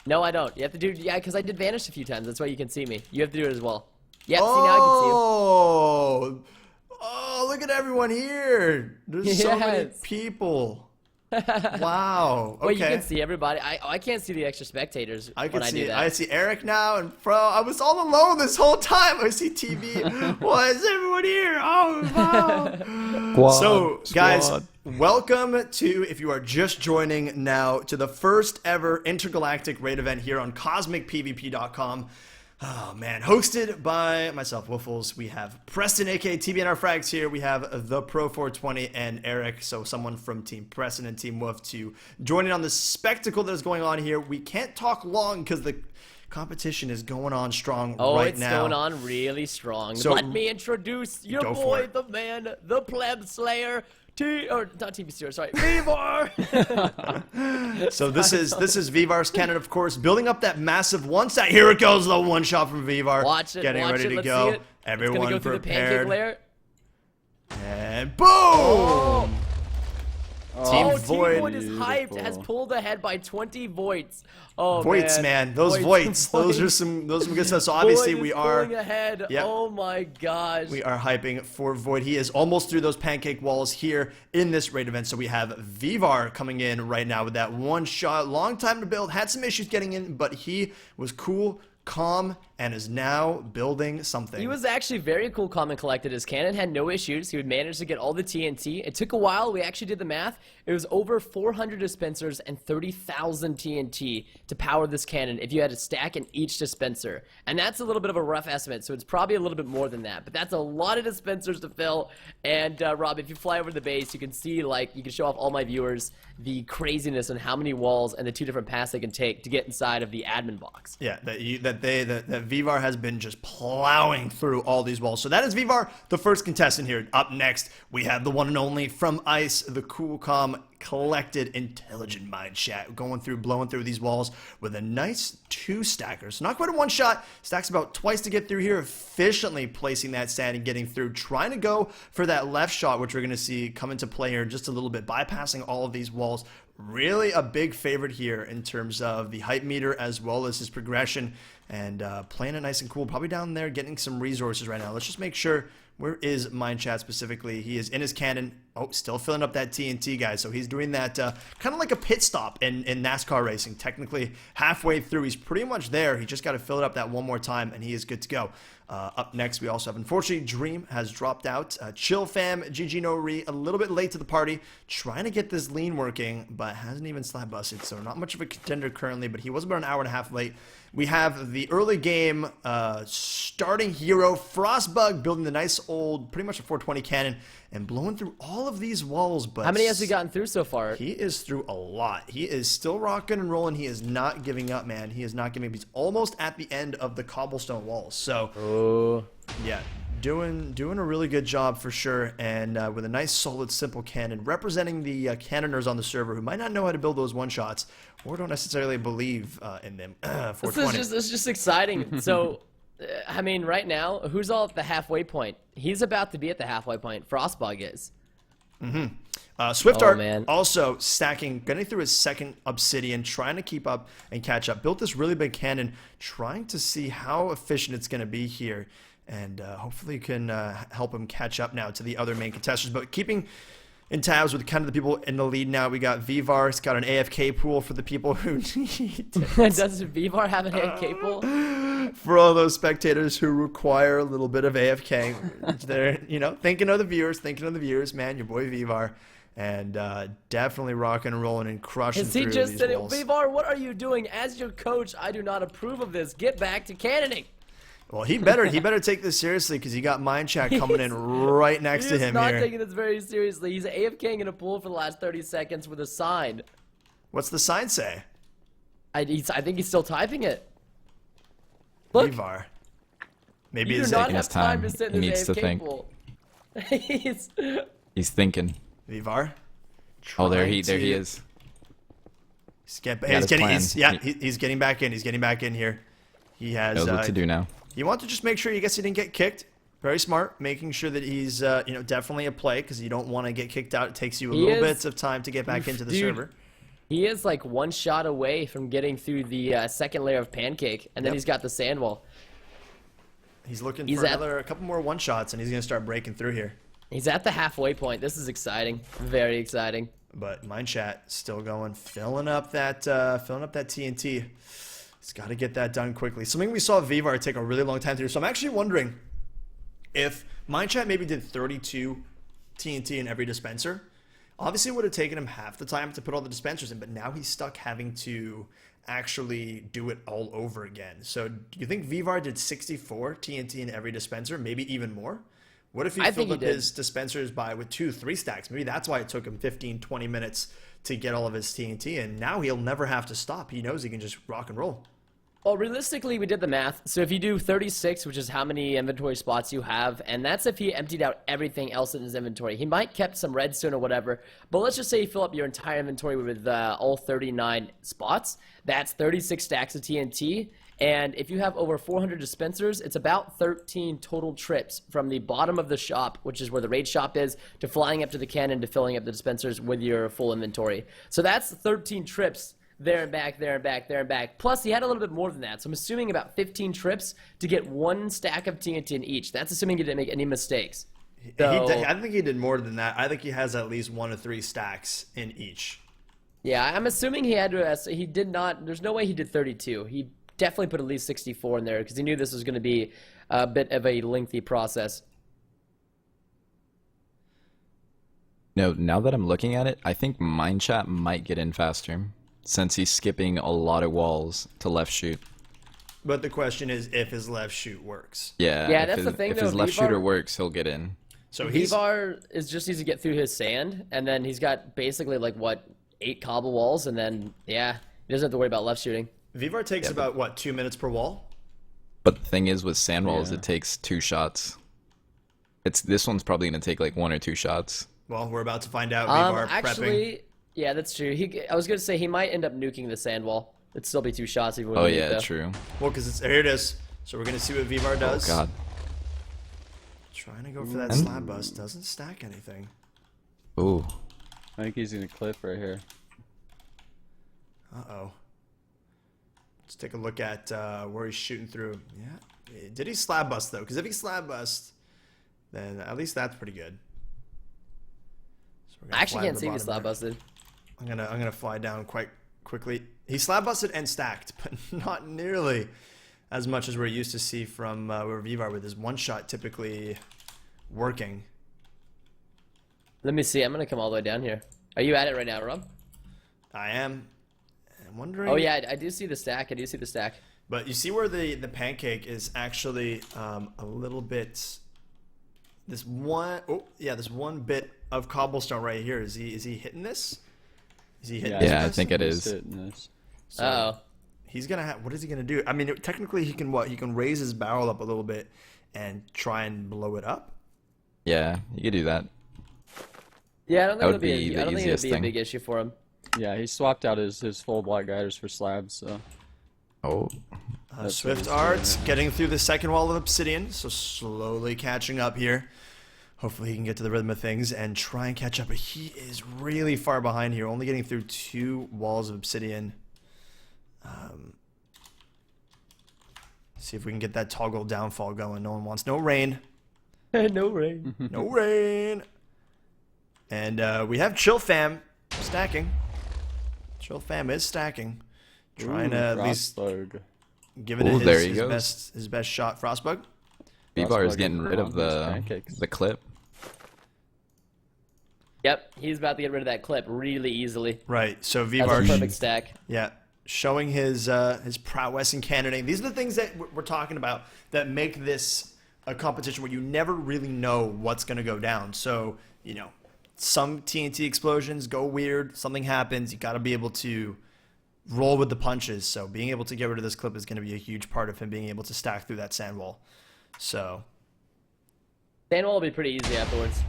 No, I don't. You have to do because I did vanish a few times. That's why you can see me. You have to do it as well. Yep. See, now I can see you. Oh, look at everyone here. There's so many Yes. people. Wow. Okay. Wait, you can see everybody. I can't see the extra spectators I can when see. I do that. I see Eric now, and bro, I was all alone this whole time. I see TV. Why is everyone here? Oh wow. So, guys, welcome to, if you are just joining now, to the first ever intergalactic raid event here on Cosmicpvp.com. Oh man, hosted by myself, Woofless. We have Preston, aka TBNR Frags here. We have the Pro 420 and Eric, so someone from Team Preston and Team Woof to join in on the spectacle that is going on here. We can't talk long because the competition is going on strong right now. It's going on really strong. So, let me introduce your go for boy, it. the man, the pleb slayer, not TV Steer, sorry, Vivor. So this is Vivar's cannon, of course, building up that massive one shot. Here it goes, the one shot from Vivar. Watch it, getting watch ready it, to let's go. see it. Everyone it's gonna go through the pancake prepared. layer. And boom! Oh, Team Team Void. Void is hyped, Beautiful. has pulled ahead by 20 voids. Oh Voids, man. Those voids. Those are some good stuff. So obviously Void we is are pulling ahead. Yep. Oh my gosh. we are hyping for Void. He is almost through those pancake walls here in this raid event. So we have Vivar coming in right now with that one shot. Long time to build. Had some issues getting in, but he was cool, calm, and is now building something. He was actually very cool, calm, and collected. His cannon had no issues. He would manage to get all the TNT. It took a while. We actually did the math. It was over 400 dispensers and 30,000 TNT to power this cannon if you had a stack in each dispenser. And that's a little bit of a rough estimate, so it's probably a little bit more than that. But that's a lot of dispensers to fill. And Rob, if you fly over the base, you can see, like, you can show off all my viewers the craziness on how many walls and the 2 different paths they can take to get inside of the admin box. Yeah, that Vivar has been just plowing through all these walls. So that is Vivar, the first contestant here. Up next, we have the one and only from Ice, the cool, calm, collected, intelligent mind chat, going through, blowing through these walls with a nice 2 stackers. Not quite a one shot, stacks about twice to get through here, efficiently placing that sand and getting through, trying to go for that left shot, which we're going to see come into play here in just a little bit, bypassing all of these walls. Really a big favorite here in terms of the hype meter as well as his progression, and playing it nice and cool. Probably down there getting some resources right now. Let's just make sure. Where is Mind Chat specifically? He is in his cannon. Oh, still filling up that TNT, guys. So he's doing that kind of like a pit stop in NASCAR racing. Technically halfway through. He's pretty much there. He just got to fill it up that one more time, and he is good to go. Up next, we also have, unfortunately, Dream has dropped out. Chill Fam, GG No Re, a little bit late to the party. Trying to get this lean working, but hasn't even slap busted. So not much of a contender currently, but he was about an hour and a half late. We have the early game starting hero, Frostbug, building the nice old, pretty much a 420 cannon, and blowing through all of these walls. But How many has he gotten through so far? he is through a lot. He is still rocking and rolling. He is not giving up, man. He is not giving up. He's almost at the end of the cobblestone walls. So, yeah, doing a really good job for sure. And with a nice, solid, simple cannon, representing the cannoners on the server who might not know how to build those one-shots or don't necessarily believe in them. 420. This is just exciting. So, I mean, right now, who's all at the halfway point? He's about to be at the halfway point. Frostbug is. Swift Oh, Art man. also stacking, getting through his second obsidian, trying to keep up and catch up. Built this really big cannon, trying to see how efficient it's going to be here. And hopefully can help him catch up now to the other main contestants. But keeping in tabs with kind of the people in the lead now, we got Vivar. He's got an AFK pool for the people who need it. Does Vivor have an AFK pool? For all those spectators who require a little bit of AFK. They're, thinking of the viewers, man, your boy Vivar. And definitely rocking and rolling and crushing Is he through just these saying, walls. Vivor, what are you doing? As your coach, I do not approve of this. Get back to cannoning. Well, he better take this seriously because he got Mind Chat coming in right next to He's him not here. taking this very seriously. He's AFKing in a pool for the last 30 seconds with a sign. What's the sign say? I think he's still typing it. Look, Vivar. Maybe you do it's not taking have his time time. to sit He in needs his to AFK think. pool. He's thinking. Vivar. Oh, there Trying he to- is. He's his plan. he's getting back in. He's getting back in here. He has. Knows what to do now. You want to just make sure he didn't get kicked. Very smart, making sure that he's definitely a play because you don't want to get kicked out. It takes you a little bit of time to get back into the Dude, server. He is like one shot away from getting through the second layer of pancake, and then Yep. he's got the sand wall. He's looking He's for at- a couple more one shots, and he's gonna start breaking through here. He's at the halfway point. This is exciting. Very exciting. But Mind Chat still going, filling up that TNT. He's got to get that done quickly. Something we saw Vivar take a really long time to do. So I'm actually wondering if Mind Chat maybe did 32 TNT in every dispenser. Obviously, it would have taken him half the time to put all the dispensers in, but now he's stuck having to actually do it all over again. So do you think Vivar did 64 TNT in every dispenser, maybe even more? What if he I think filled he up did. his dispensers with 2-3 stacks? Maybe that's why it took him 15-20 minutes to get all of his TNT, and now he'll never have to stop. He knows he can just rock and roll. Well, realistically, we did the math. So if you do 36, which is how many inventory spots you have, and that's if he emptied out everything else in his inventory. He might kept some redstone or whatever, but let's just say you fill up your entire inventory with all 39 spots. That's 36 stacks of TNT. And if you have over 400 dispensers, it's about 13 total trips from the bottom of the shop, which is where the raid shop is, to flying up to the cannon to filling up the dispensers with your full inventory. So that's 13 trips there and back, there and back, there and back. Plus, he had a little bit more than that. So I'm assuming about 15 trips to get one stack of TNT in each. That's assuming he didn't make any mistakes. I think he did more than that. I think he has at least 1 to 3 stacks in each. Yeah, I'm assuming he had to. He did not. There's no way he did 32. He definitely put at least 64 in there because he knew this was going to be a bit of a lengthy process. No, now that I'm looking at it, I think Mine Chat might get in faster since he's skipping a lot of walls to left shoot. But the question is if his left shoot works. Yeah, Yeah, if that's his, the thing, if though, his left Vivar- shooter works, he'll get in. So he's Vivar is just needs to get through his sand, and then he's got basically like what 8 cobble walls, and then yeah, he doesn't have to worry about left shooting. Vivar takes about what 2 minutes per wall. But the thing is, with sand walls, Yeah. it takes 2 shots. This one's probably gonna take like 1 or 2 shots. Well, we're about to find out. Vivar prepping. Actually, yeah, that's true. I was gonna say he might end up nuking the sand wall. It'd still be 2 shots if he wouldn't Oh nuke, yeah, though. true. Well, because here it is. So we're gonna see what Vivar does. Oh god. Trying to go for that slab bust. Doesn't stack anything. Ooh. I think he's gonna clip right here. Uh-oh. Let's take a look at where he's shooting through. Yeah. Did he slab bust, though? Because if he slab bust, then at least that's pretty good. So we're gonna I actually fly to can't the see if he bottom slab there. busted. I'm gonna fly down quite quickly. He slab busted and stacked, but not nearly as much as we're used to see from where Vivar with his one shot typically working. Let me see. I'm gonna come all the way down here. Are you at it right now, Rob? I am. I'm wondering. Oh yeah, I do see the stack. I do see the stack. But you see where the pancake is actually a little bit. This one bit of cobblestone right here. Is he hitting this? Is he hitting? Yeah, I this? think it He's is. hitting this. So Uh-oh. he's gonna have. What is he gonna do? I mean, technically he can what? He can raise his barrel up a little bit and try and blow it up. Yeah, you could do that. Yeah, I don't That think would be I the don't think it'd easiest be thing. a big issue for him. Yeah, he swapped out his full black guiders for slabs, so Oh. That's what Swift he's Art doing, getting through the second wall of obsidian, so slowly catching up here. Hopefully he can get to the rhythm of things and try and catch up. But he is really far behind here, only getting through 2 walls of obsidian. See if we can get that toggle downfall going. No one wants no rain. No rain. No rain. And we have Chill Fam stacking. Chill Fam is stacking. Trying to at least Frostbug. giving Ooh, it there he his goes. best shot. Frostbug. Vivar is Frostbug getting and rid of Frostbug's pancakes. the clip. Yep, he's about to get rid of that clip really easily. Right. So That's Vivar. a perfect stack. Yeah, showing his prowess in cannoning. These are the things that we're talking about that make this a competition where you never really know what's going to go down. So, you know, some TNT explosions go weird, something happens, you got to be able to roll with the punches. So being able to get rid of this clip is going to be a huge part of him being able to stack through that sand wall. So, Sand wall will be pretty easy afterwards.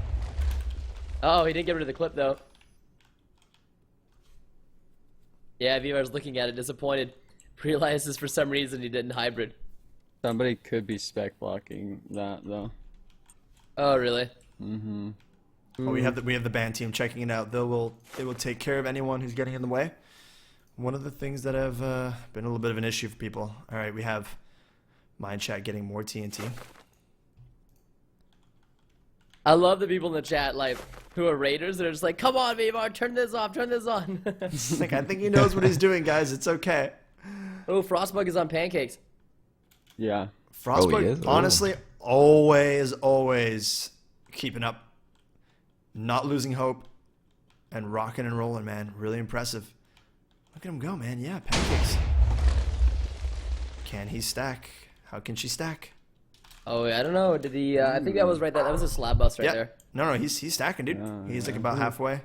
Oh, he didn't get rid of the clip though. Yeah, Vivar's looking at it disappointed. Realizes for some reason he didn't hybrid. Somebody could be spec blocking that though. Oh, really? Mm-hmm. well, we have the band team checking it out. They will take care of anyone who's getting in the way. One of the things that have been a little bit of an issue for people. All right, we have Mind Chat getting more TNT. I love the people in the chat like who are raiders that are just like, "Come on, Vivar, turn this off, turn this on." Like, I think he knows what he's doing, guys. It's okay. Oh, Frostbug is on pancakes. Yeah. Frostbite, is? Oh. honestly, always keeping up, not losing hope, and rocking and rolling, man. Really impressive. Look at him go, man. Yeah, pancakes. Can he stack? How can she stack? Oh, I don't know. Did he? I think that was right. That was a slab bust right there. No, he's stacking, dude. He's like about halfway.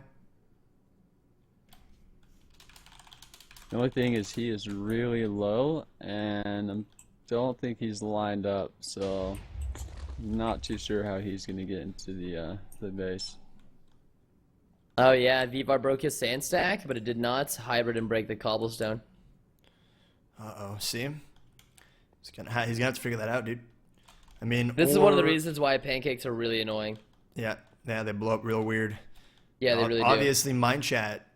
The only thing is he is really low, and I don't think he's lined up, so not too sure how he's gonna get into the base. Oh yeah, Vivar broke his sand stack, but it did not hybrid and break the cobblestone. Uh-oh, see him? He's gonna have to figure that out, dude. I mean, This is one of the reasons why pancakes are really annoying. Yeah, they blow up real weird. Yeah, they really do. Obviously, Mind Chat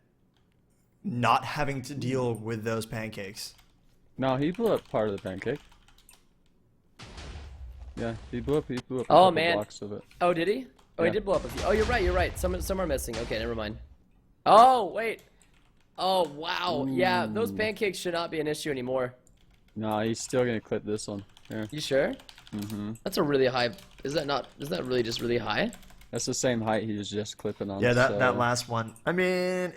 not having to deal with those pancakes. No, he blew up part of the pancake. Yeah, he blew up a Oh, couple man. blocks of it. Oh, did he? Oh, Yeah. he did blow up a few. Oh, you're right. Some are missing. Okay, never mind. Oh, wait. Oh, wow. Yeah, those pancakes should not be an issue anymore. No, he's still gonna clip this one. Here. You sure? Mm-hmm. That's a really high. Is that really just really high? That's the same height he was just clipping on. Yeah, that so- last one. I mean,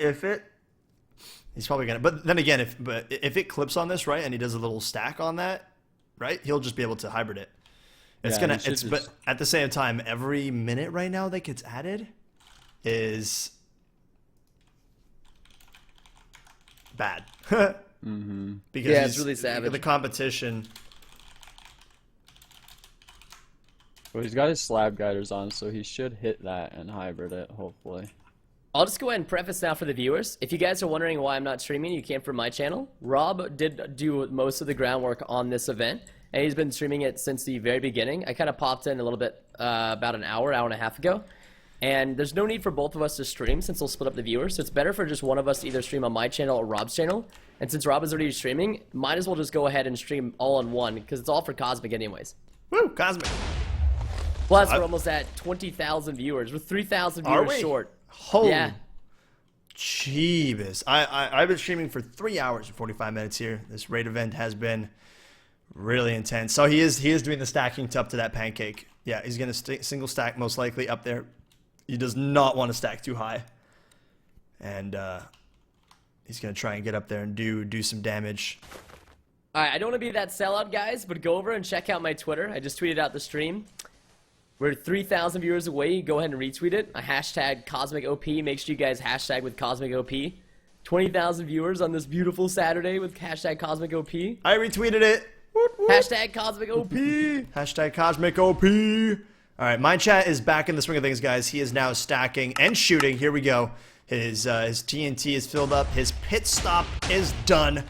he's probably gonna. But then again, if it clips on this right, and he does a little stack on that, right, he'll just be able to hybrid it. Yeah, he should But just- at the same time, every minute right now that gets added is bad. Because Yeah, it's really savage. The competition. Well, he's got his slab guiders on, so he should hit that and hybrid it, hopefully. I'll just go ahead and preface now for the viewers. If you guys are wondering why I'm not streaming, you came from my channel. Rob did do most of the groundwork on this event, and he's been streaming it since the very beginning. I kind of popped in a little bit about an hour and a half ago. And there's no need for both of us to stream since we'll split up the viewers. So it's better for just one of us to either stream on my channel or Rob's channel. And since Rob is already streaming, might as well just go ahead and stream all on one because it's all for Cosmic anyways. Woo, Cosmic. Plus, we're almost at 20,000 viewers. We're 3,000 Are viewers we? short. Holy Yeah. Jeebus. I've been streaming for 3 hours and 45 minutes here. This raid event has been really intense. So he is doing the stacking up to that pancake. Yeah, he's going to single stack most likely up there. He does not want to stack too high. And he's going to try and get up there and do some damage. Alright, I don't want to be that sellout, guys, but go over and check out my Twitter. I just tweeted out the stream. We're 3,000 viewers away. Go ahead and retweet it. A hashtag CosmicOP. Make sure you guys hashtag with CosmicOP. 20,000 viewers on this beautiful Saturday with hashtag CosmicOP. I retweeted it. Woot, woot. Hashtag CosmicOP. Hashtag CosmicOP. All right, Mind Chat is back in the swing of things, guys. He is now stacking and shooting. Here we go. His TNT is filled up. His pit stop is done.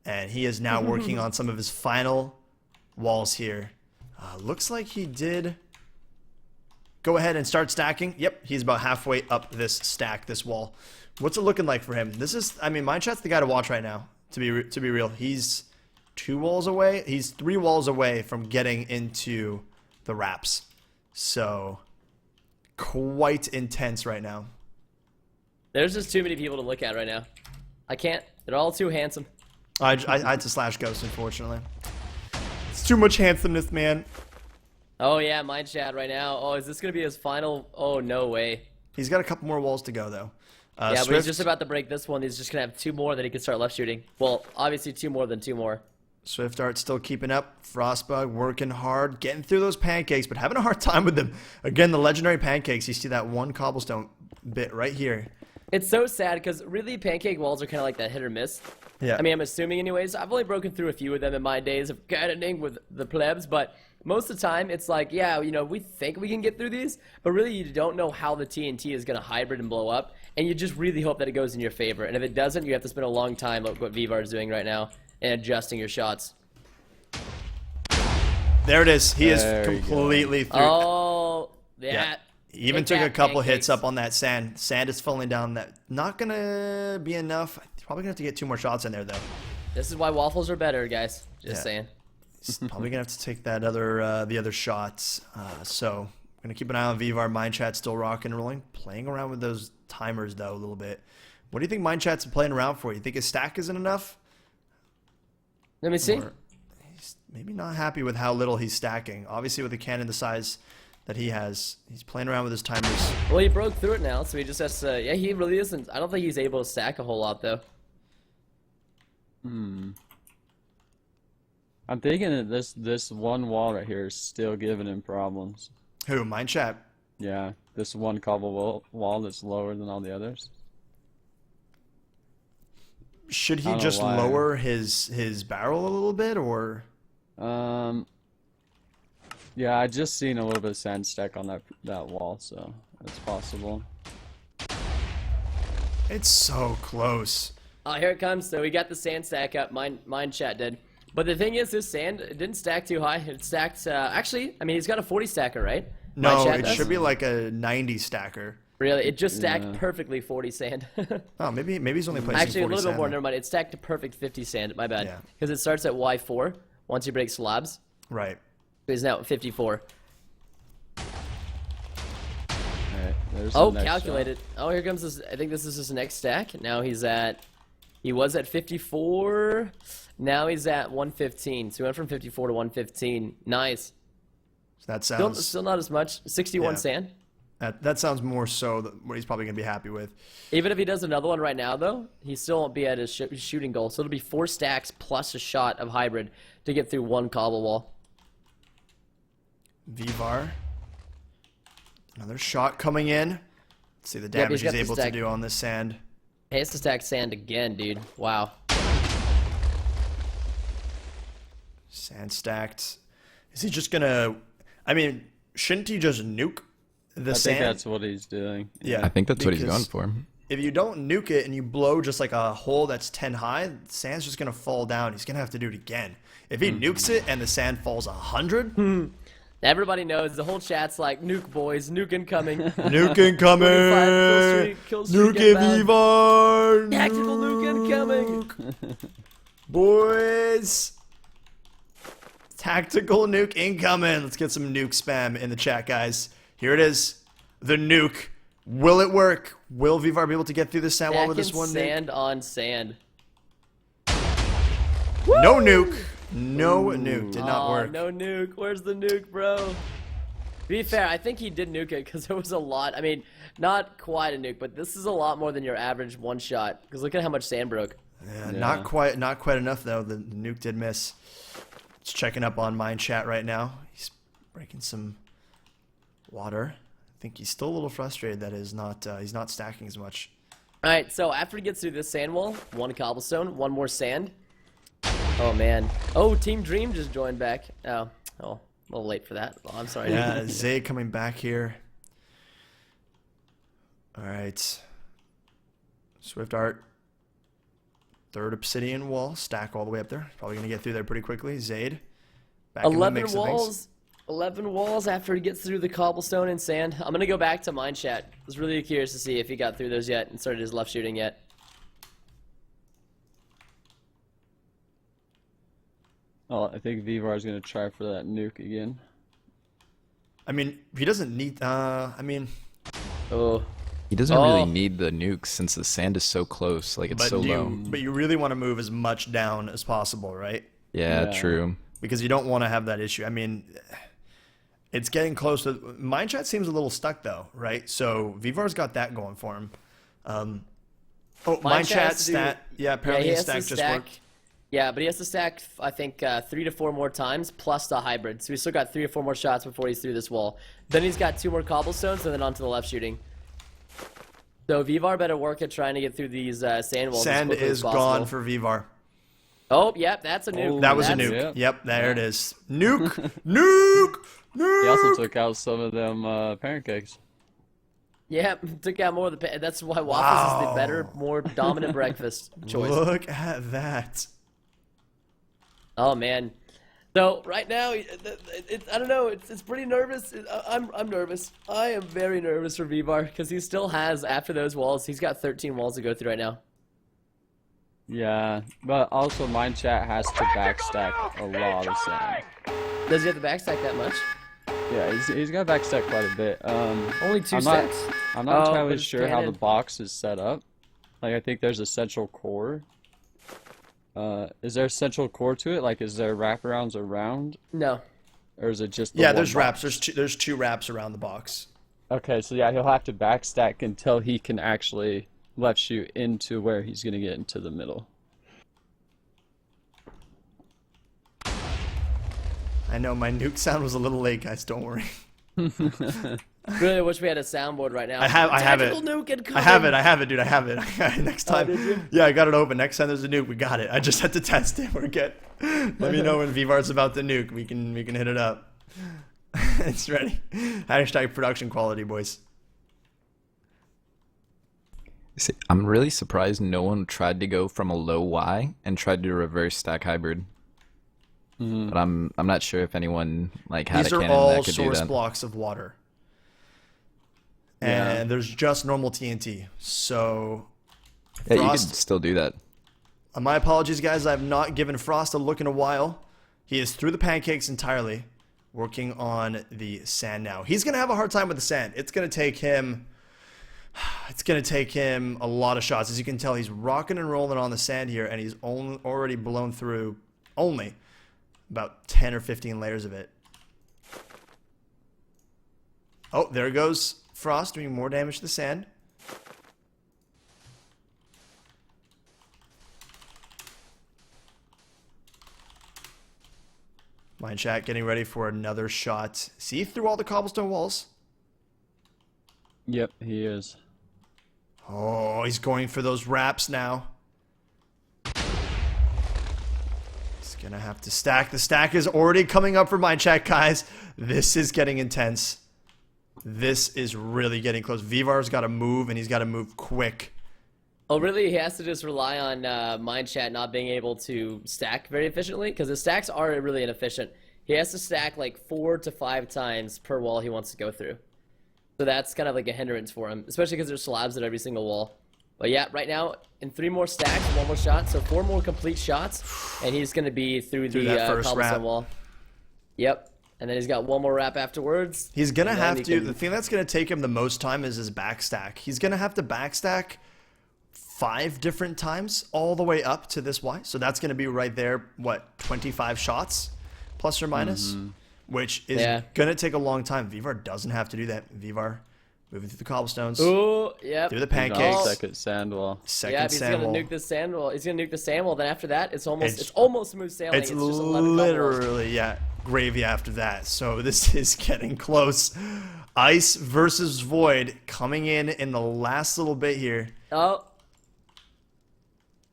And he is now working on some of his final walls here. Looks like he did go ahead and start stacking. Yep, he's about halfway up this stack, this wall. What's it looking like for him? This is, I mean, Mind Chat's the guy to watch right now, to be real. He's 2 walls away. He's 3 walls away from getting into the wraps. So, quite intense right now. There's just too many people to look at right now. I can't. They're all too handsome. I had to slash ghost, unfortunately. It's too much handsomeness, man. Oh, yeah, Mind Chat right now. Oh, is this going to be his final? Oh, no way. He's got a couple more walls to go, though. Yeah, but he's Swift, just about to break this one. He's just going to have 2 more that he can start left shooting. Well, obviously 2 more than 2 more. Swift Art still keeping up. Frostbug working hard, getting through those pancakes, but having a hard time with them. Again, the legendary pancakes. You see that one cobblestone bit right here. It's so sad because really pancake walls are kind of like that hit or miss. Yeah. I mean, I'm assuming anyways. I've only broken through a few of them in my days of gardening with the plebs, but most of the time it's like, yeah, you know, we think we can get through these, but really you don't know how the TNT is going to hybrid and blow up, and you just really hope that it goes in your favor. And if it doesn't, you have to spend a long time like what Vivar is doing right now and adjusting your shots. There it is. He is There you completely through. Oh, yeah. Yeah. He even took a couple hits up on that sand. Sand is falling down. That not going to be enough. Probably going to have to get 2 more shots in there, though. This is why waffles are better, guys. Just Yeah. saying. He's probably gonna have to take that the other shots. So I'm gonna keep an eye on Vivar. Mind Chat still rocking and rolling, playing around with those timers though a little bit. What do you think Mind Chat's playing around for? You think his stack isn't enough? Let me see. Or he's maybe not happy with how little he's stacking. Obviously, with the cannon the size that he has, he's playing around with his timers. Well, he broke through it now, so he just has to. Yeah, he really isn't. I don't think he's able to stack a whole lot though. I'm thinking that this one wall right here is still giving him problems. Who? Mine chat. Yeah, this one cobble wall that's lower than all the others. Should I he don't know just why. lower his barrel a little bit, or? Yeah, I just seen a little bit of sand stack on that wall, so it's possible. It's so close. Oh, here it comes. So we got the sand stack up. Mine chat did. But the thing is, this sand, it didn't stack too high. It stacked, actually, I mean, he's got a 40 stacker, right? Mine No, chat it does? should be like a 90 stacker. Really? It just stacked Yeah. perfectly 40 sand. Oh, maybe he's only playing Actually, a 40 little bit sand more. then. Never mind. It stacked to perfect 50 sand. My bad. Yeah. Because it starts at Y4 once you break slabs. Right. He's now at 54. Alright, there's Oh, the next calculated. Oh, here comes this. I think this is his next stack. Now he was at 54. Now he's at 115. So he went from 54 to 115. Nice. That Still, sounds still not as much. 61 Yeah. sand. that sounds more so what he's probably gonna be happy with. Even if he does another one right now, though, he still won't be at his shooting goal. So it'll be 4 stacks plus a shot of hybrid to get through one cobble wall. Vivar. Another shot coming in. Let's see the Yep, damage he's got he's the able to stack. do on this sand. He has to stack sand again, dude. Wow. Sand stacked. Is he just gonna? I mean, shouldn't he just nuke the I sand? think that's what he's doing. Yeah, I think that's what he's going because for. If you don't nuke it and you blow just like a hole that's 10 high, the sand's just gonna fall down. He's gonna have to do it again. If he nukes it and the sand falls 100, Everybody knows. The whole chat's like, nuke boys, nuke incoming. nuke incoming. 45 kill streak Nuke it, inbound. Vivar. Tactical nuke incoming. Boys. Tactical nuke incoming. Let's get some nuke spam in the chat, guys. Here it is. The nuke. Will it work? Will Vivar be able to get through this sand wall with this Stacking one nuke? sand on sand. No nuke. No nuke. Did not Aw, work. No nuke. Where's the nuke, bro? To be fair, I think he did nuke it because there was a lot. I mean, not quite a nuke, but this is a lot more than your average one shot. Because look at how much sand broke. Yeah, Not quite enough though. The nuke did miss. Just checking up on mine chat right now. He's breaking some water. I think he's still a little frustrated that he's not stacking as much. All right, so after he gets through this sand wall, one cobblestone, one more sand. Oh man. Oh, Team Dream just joined back. Oh, a little late for that. Oh, I'm sorry. Yeah, Zay coming back here. All right. Swift Art. Third obsidian wall, stack all the way up there. Probably gonna get through there pretty quickly. Zayd. Back in the 11 mix of things. walls. 11 walls after he gets through the cobblestone and sand. I'm gonna go back to mine chat. I was really curious to see if he got through those yet and started his left shooting yet. Oh, I think Vivar's gonna try for that nuke again. I mean, he doesn't need. I mean, Oh. He doesn't Oh. really need the nuke since the sand is so close. Like, it's but so low. you really want to move as much down as possible, right? Yeah, Yeah. true. Because you don't want to have that issue. I mean, it's getting close to. Mine chat seems a little stuck though, right? So Vivar's got that going for him. Mine chat chat has to do- stat. Yeah, apparently he his has to stack just stack. worked. Yeah, but he has to stack, I think, 3 to 4 more times plus the hybrid. So he's still got 3 or 4 more shots before he's through this wall. Then he's got 2 more cobblestones and then onto the left shooting. So Vivar better work at trying to get through these sand walls. as Sand quickly as is possible. gone for Vivar. Oh, yep, that's a nuke. That was a That's- nuke. Yep. Yep, there it is. Nuke, nuke, nuke. He also took out some of them pancakes. Yep, took out more of the. That's why waffles is the better, Wow. more dominant breakfast choice. Look at that. Oh man. So right now, I don't know. It's pretty nervous. I'm nervous. I am very nervous for Vivar because he still has after those walls. He's got 13 walls to go through right now. Yeah, but also mine chat has to backstack a lot of sand. Does he have to backstack that much? Yeah, he's got to backstack quite a bit. Only 2 I'm not- stacks. I'm not Oh, entirely but it's sure how the cannon. box is set up. Like, I think there's a central core. Is there a central core to it? Like, is there wraparounds around, No. or is it just the Yeah, one there's wraps. box? There's two wraps around the box. Okay, so yeah, he'll have to backstack until he can actually left shoot into where he's gonna get into the middle. I know my nuke sound was a little late, guys. Don't worry. Really wish we had a soundboard right now. I have it. Tactical nuke incoming. I have it, dude. I have it. Next time. did you? Yeah, I got it open. Next time there's a nuke, we got it. I just had to test it. We're good. Let me know when Vivar's about to nuke. We can hit it up. It's ready. Hashtag production quality, boys. See, I'm really surprised no one tried to go from a low Y and tried to reverse stack hybrid. But I'm not sure if anyone like had These a are cannon all that could do source that. blocks of water. Yeah. And there's just normal TNT. So, Yeah, you could Frost, still do that. my apologies, guys. I've not given Frost a look in a while. He is through the pancakes entirely, working on the sand now. He's going to have a hard time with the sand. It's going to take him a lot of shots. As you can tell, he's rocking and rolling on the sand here, and he's already blown through only about 10 or 15 layers of it. Oh, there goes Frost doing more damage to the sand. Mine chat getting ready for another shot. See through all the cobblestone walls? Yep, he is. Oh, he's going for those wraps now. He's gonna have to stack. The stack is already coming up for mine chat, guys. This is getting intense. This is really getting close. Vivar's got to move, and he's got to move quick. Oh, really? He has to just rely on Mind Chat not being able to stack very efficiently, because his stacks are really inefficient. He has to stack like 4 to 5 times per wall he wants to go through. So that's kind of like a hindrance for him, especially because there's slabs at every single wall. But yeah, right now, in 3 more stacks, 1 more shot, so 4 more complete shots, and he's going to be through the that first cobblestone wrap. wall. Yep. And then he's got 1 more wrap afterwards. He's gonna And then have he to. can- The thing that's gonna take him the most time is his backstack. He's gonna have to backstack 5 different times all the way up to this Y. So that's gonna be right there. What, 25 shots, plus or minus, which is gonna take a long time. Vivar doesn't have to do that. Vivar moving through the cobblestones, Ooh, yep. through the He's on pancakes, second sand wall. second Yeah, but he's sand gonna wall. nuke the sand wall. He's gonna nuke the sand wall. Then after that, it's It's- almost smooth sailing. It's just 11 cobble walls. literally, yeah, gravy after that. So this is getting close. Ice versus Void coming in the last little bit here. Oh.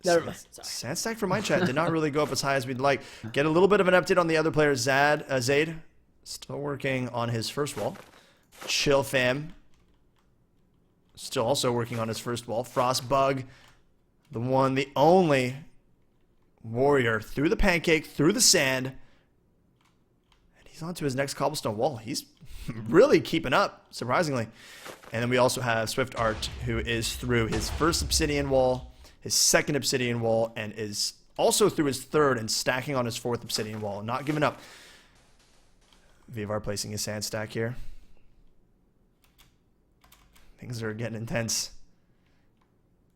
Never mind. Sorry. Sand stack for my chat did not really go up as high as we'd like. Get a little bit of an update on the other player, Zaid. Still working on his first wall. Chill fam. Still also working on his first wall. Frostbug, the one, the only warrior through the pancake, through the sand. And he's on to his next cobblestone wall. He's really keeping up, surprisingly. And then we also have Swift Art, who is through his first obsidian wall, his second obsidian wall, and is also through his third and stacking on his fourth obsidian wall. Not giving up. Vivar placing his sand stack here. Things are getting intense.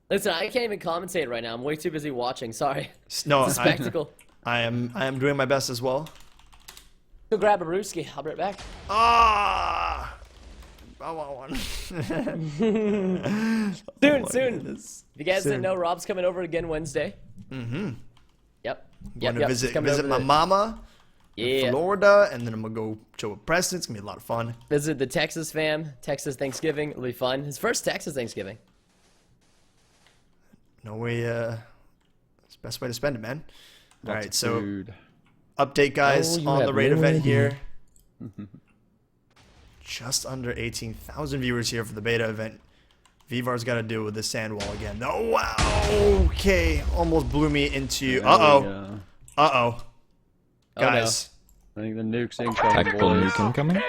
Listen, I can't even commentate right now. I'm way too busy watching. Sorry. No, It's a spectacle. I am doing my best as well. Go grab a brewski. I'll be right back. Ah! I want one. Soon. If you guys didn't know, Rob's coming over again Wednesday. Mm-hmm. Yep. Going to He's visit coming over my to- mama in Yeah. Florida, and then I'm going to go chill with Preston. It's going to be a lot of fun. Visit the Texas fam. Texas Thanksgiving. It'll be fun. His first Texas Thanksgiving. No way, it's the best way to spend it, man. All right, of so food. update, guys, Oh, you on the have raid no event idea. here. Just under 18,000 viewers here for the beta event. Vivar's got to deal with the sand wall again. Oh, wow. Okay. Almost blew me into... Uh-oh. Uh-oh. Oh, Guys. I think the nuke's incoming, Tactical boys. nuke incoming.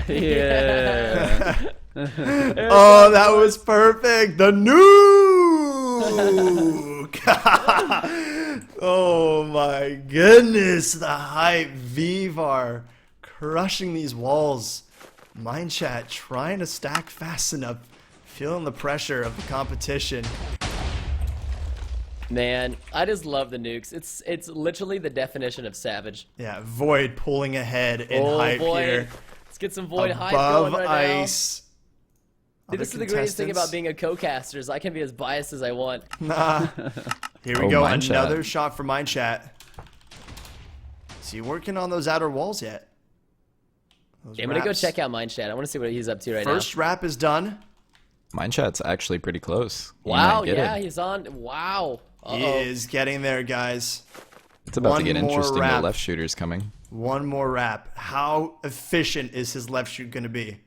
Yeah. Oh, that was perfect. The nuke. Oh my goodness. The hype. Vivar crushing these walls. Mind chat trying to stack fast enough. Feeling the pressure of the competition. Man, I just love the nukes. It's literally the definition of savage. Yeah, Void pulling ahead in Oh, hype Void. here. Let's get some Void hype Above going right ice. now. Dude, this is the greatest thing about being a co-caster is I can be as biased as I want. Nah. Here we Oh, go. Mind Chat. Another shot for Mind Chat. Is he working on those outer walls yet? Those Yeah, I'm gonna go wraps. check out Mind Chat. I want to see what he's up to right First wrap is done. Mine chat's actually pretty close. now. He Wow, might get yeah, it. he's on. Wow. He is getting there, guys. It's about one to get more interesting. wrap. The left shooter's coming. One more wrap. How efficient is his left shoot going to be?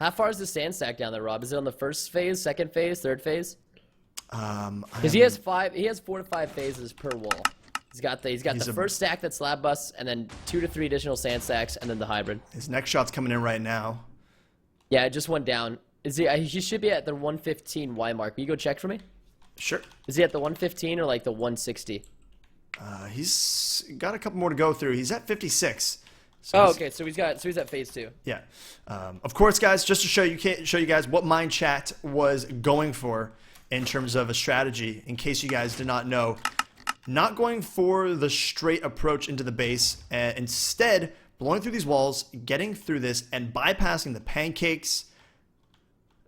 How far is the sand stack down there, Rob? Is it on the first phase, second phase, third phase? Because he has 4 to 5 phases per wall. He's got the first stack that's slab busts, and then 2 to 3 additional sand stacks, and then the hybrid. His next shot's coming in right now. Yeah, it just went down. Is he should be at the 115 Y mark. Will you go check for me? Sure. Is he at the 115 or like the 160? He's got a couple more to go through. He's at 56. So Oh, he's- okay. So he's at phase 2. Yeah. Of course, guys, just to show you guys what Mind Chat was going for in terms of a strategy, in case you guys did not know, not going for the straight approach into the base, and instead blowing through these walls, getting through this, and bypassing the pancakes,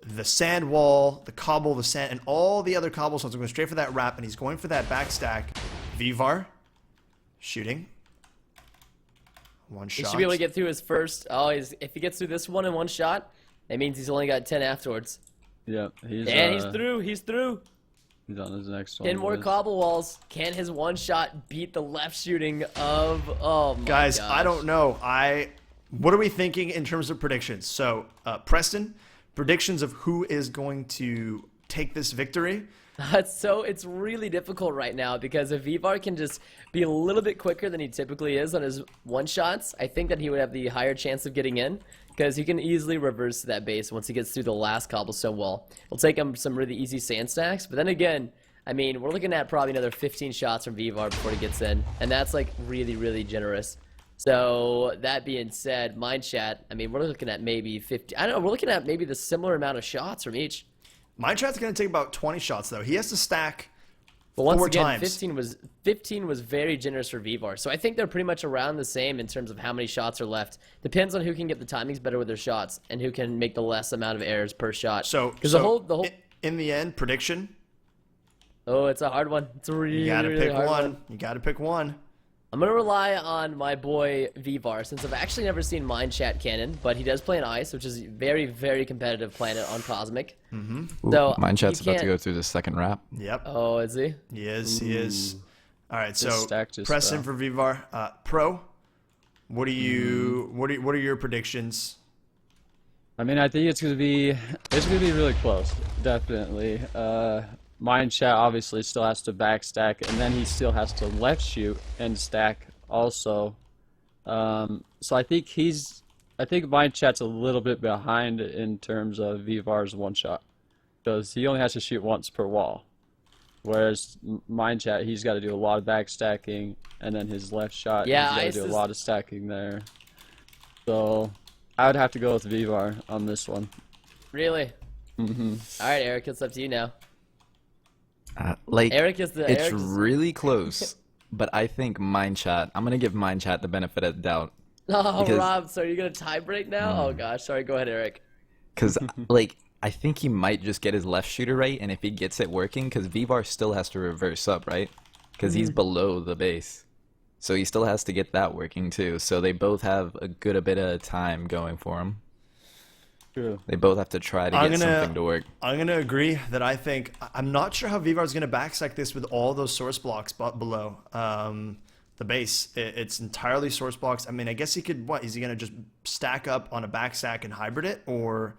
the sand wall, the cobble, the sand, and all the other cobblestones. I'm going straight for that wrap, and he's going for that back stack. Vivar shooting. One He shot. should be able to get through his first. Oh, if he gets through this one in one shot, that means he's only got 10 afterwards. Yep, he's And he's through. He's through. He's on his next one. 10 more boys. cobble walls. Can his one shot beat the left shooting of? Oh my Guys, gosh. I don't know. What are we thinking in terms of predictions? So, Preston, predictions of who is going to take this victory. It's really difficult right now because if Vivar can just be a little bit quicker than he typically is on his one shots, I think that he would have the higher chance of getting in because he can easily reverse that base once he gets through the last cobblestone wall. It'll take him some really easy sand stacks, but then again, I mean, we're looking at probably another 15 shots from Vivar before he gets in, and that's like really, really generous. So that being said, Mind Chat, I mean, we're looking at maybe 50. I don't know. We're looking at maybe the similar amount of shots from each. Mind Chat's going to take about 20 shots, though. He has to stack But once 4 again, times. 15 was very generous for Vivar. So I think they're pretty much around the same in terms of how many shots are left. Depends on who can get the timings better with their shots and who can make the less amount of errors per shot. So, because the whole in the end, prediction, oh, it's a hard one. It's a really, you got to really pick hard one. You got to pick one. I'm gonna rely on my boy Vivar since I've actually never seen Mind Chat Cannon, but he does play in Ice, which is a very, very competitive planet on Cosmic. Ooh, So Mine chat's he about to can't- go through the second wrap. Yep. Oh, is he? He is. He is. All right. So, stack just Preston fell. for Vivar. Pro, what are you? What are your predictions? I mean, I think it's gonna be really close, definitely. Mind Chat obviously still has to back stack, and then he still has to left shoot and stack also. So I think Mind Chat's a little bit behind in terms of Vivar's one shot, because he only has to shoot once per wall, whereas Mind Chat, he's got to do a lot of back stacking, and then his left shot, Yeah, he's got Ice to do a is- lot of stacking there. So I would have to go with Vivar on this one. Really? Mm-hmm. All right, Eric, it's up to you now. Like, Eric is the. it's Eric is- really close, but I think Mind Chat. I'm gonna give Mind Chat the benefit of the doubt Oh, because- Rob, so are you gonna tie break now? Oh gosh, sorry. Go ahead, Eric. because like I think he might just get his left shooter right, and if he gets it working, because Vivar still has to reverse up, right? Because he's below the base, so he still has to get that working too. So they both have a bit of time going for him. True. They both have to try to get something to work. I'm gonna agree that I'm not sure how Vivar's gonna backstack this with all those source blocks below the base. It's entirely source blocks. I mean, I guess he could. What is he gonna just stack up on a backstack and hybrid it, or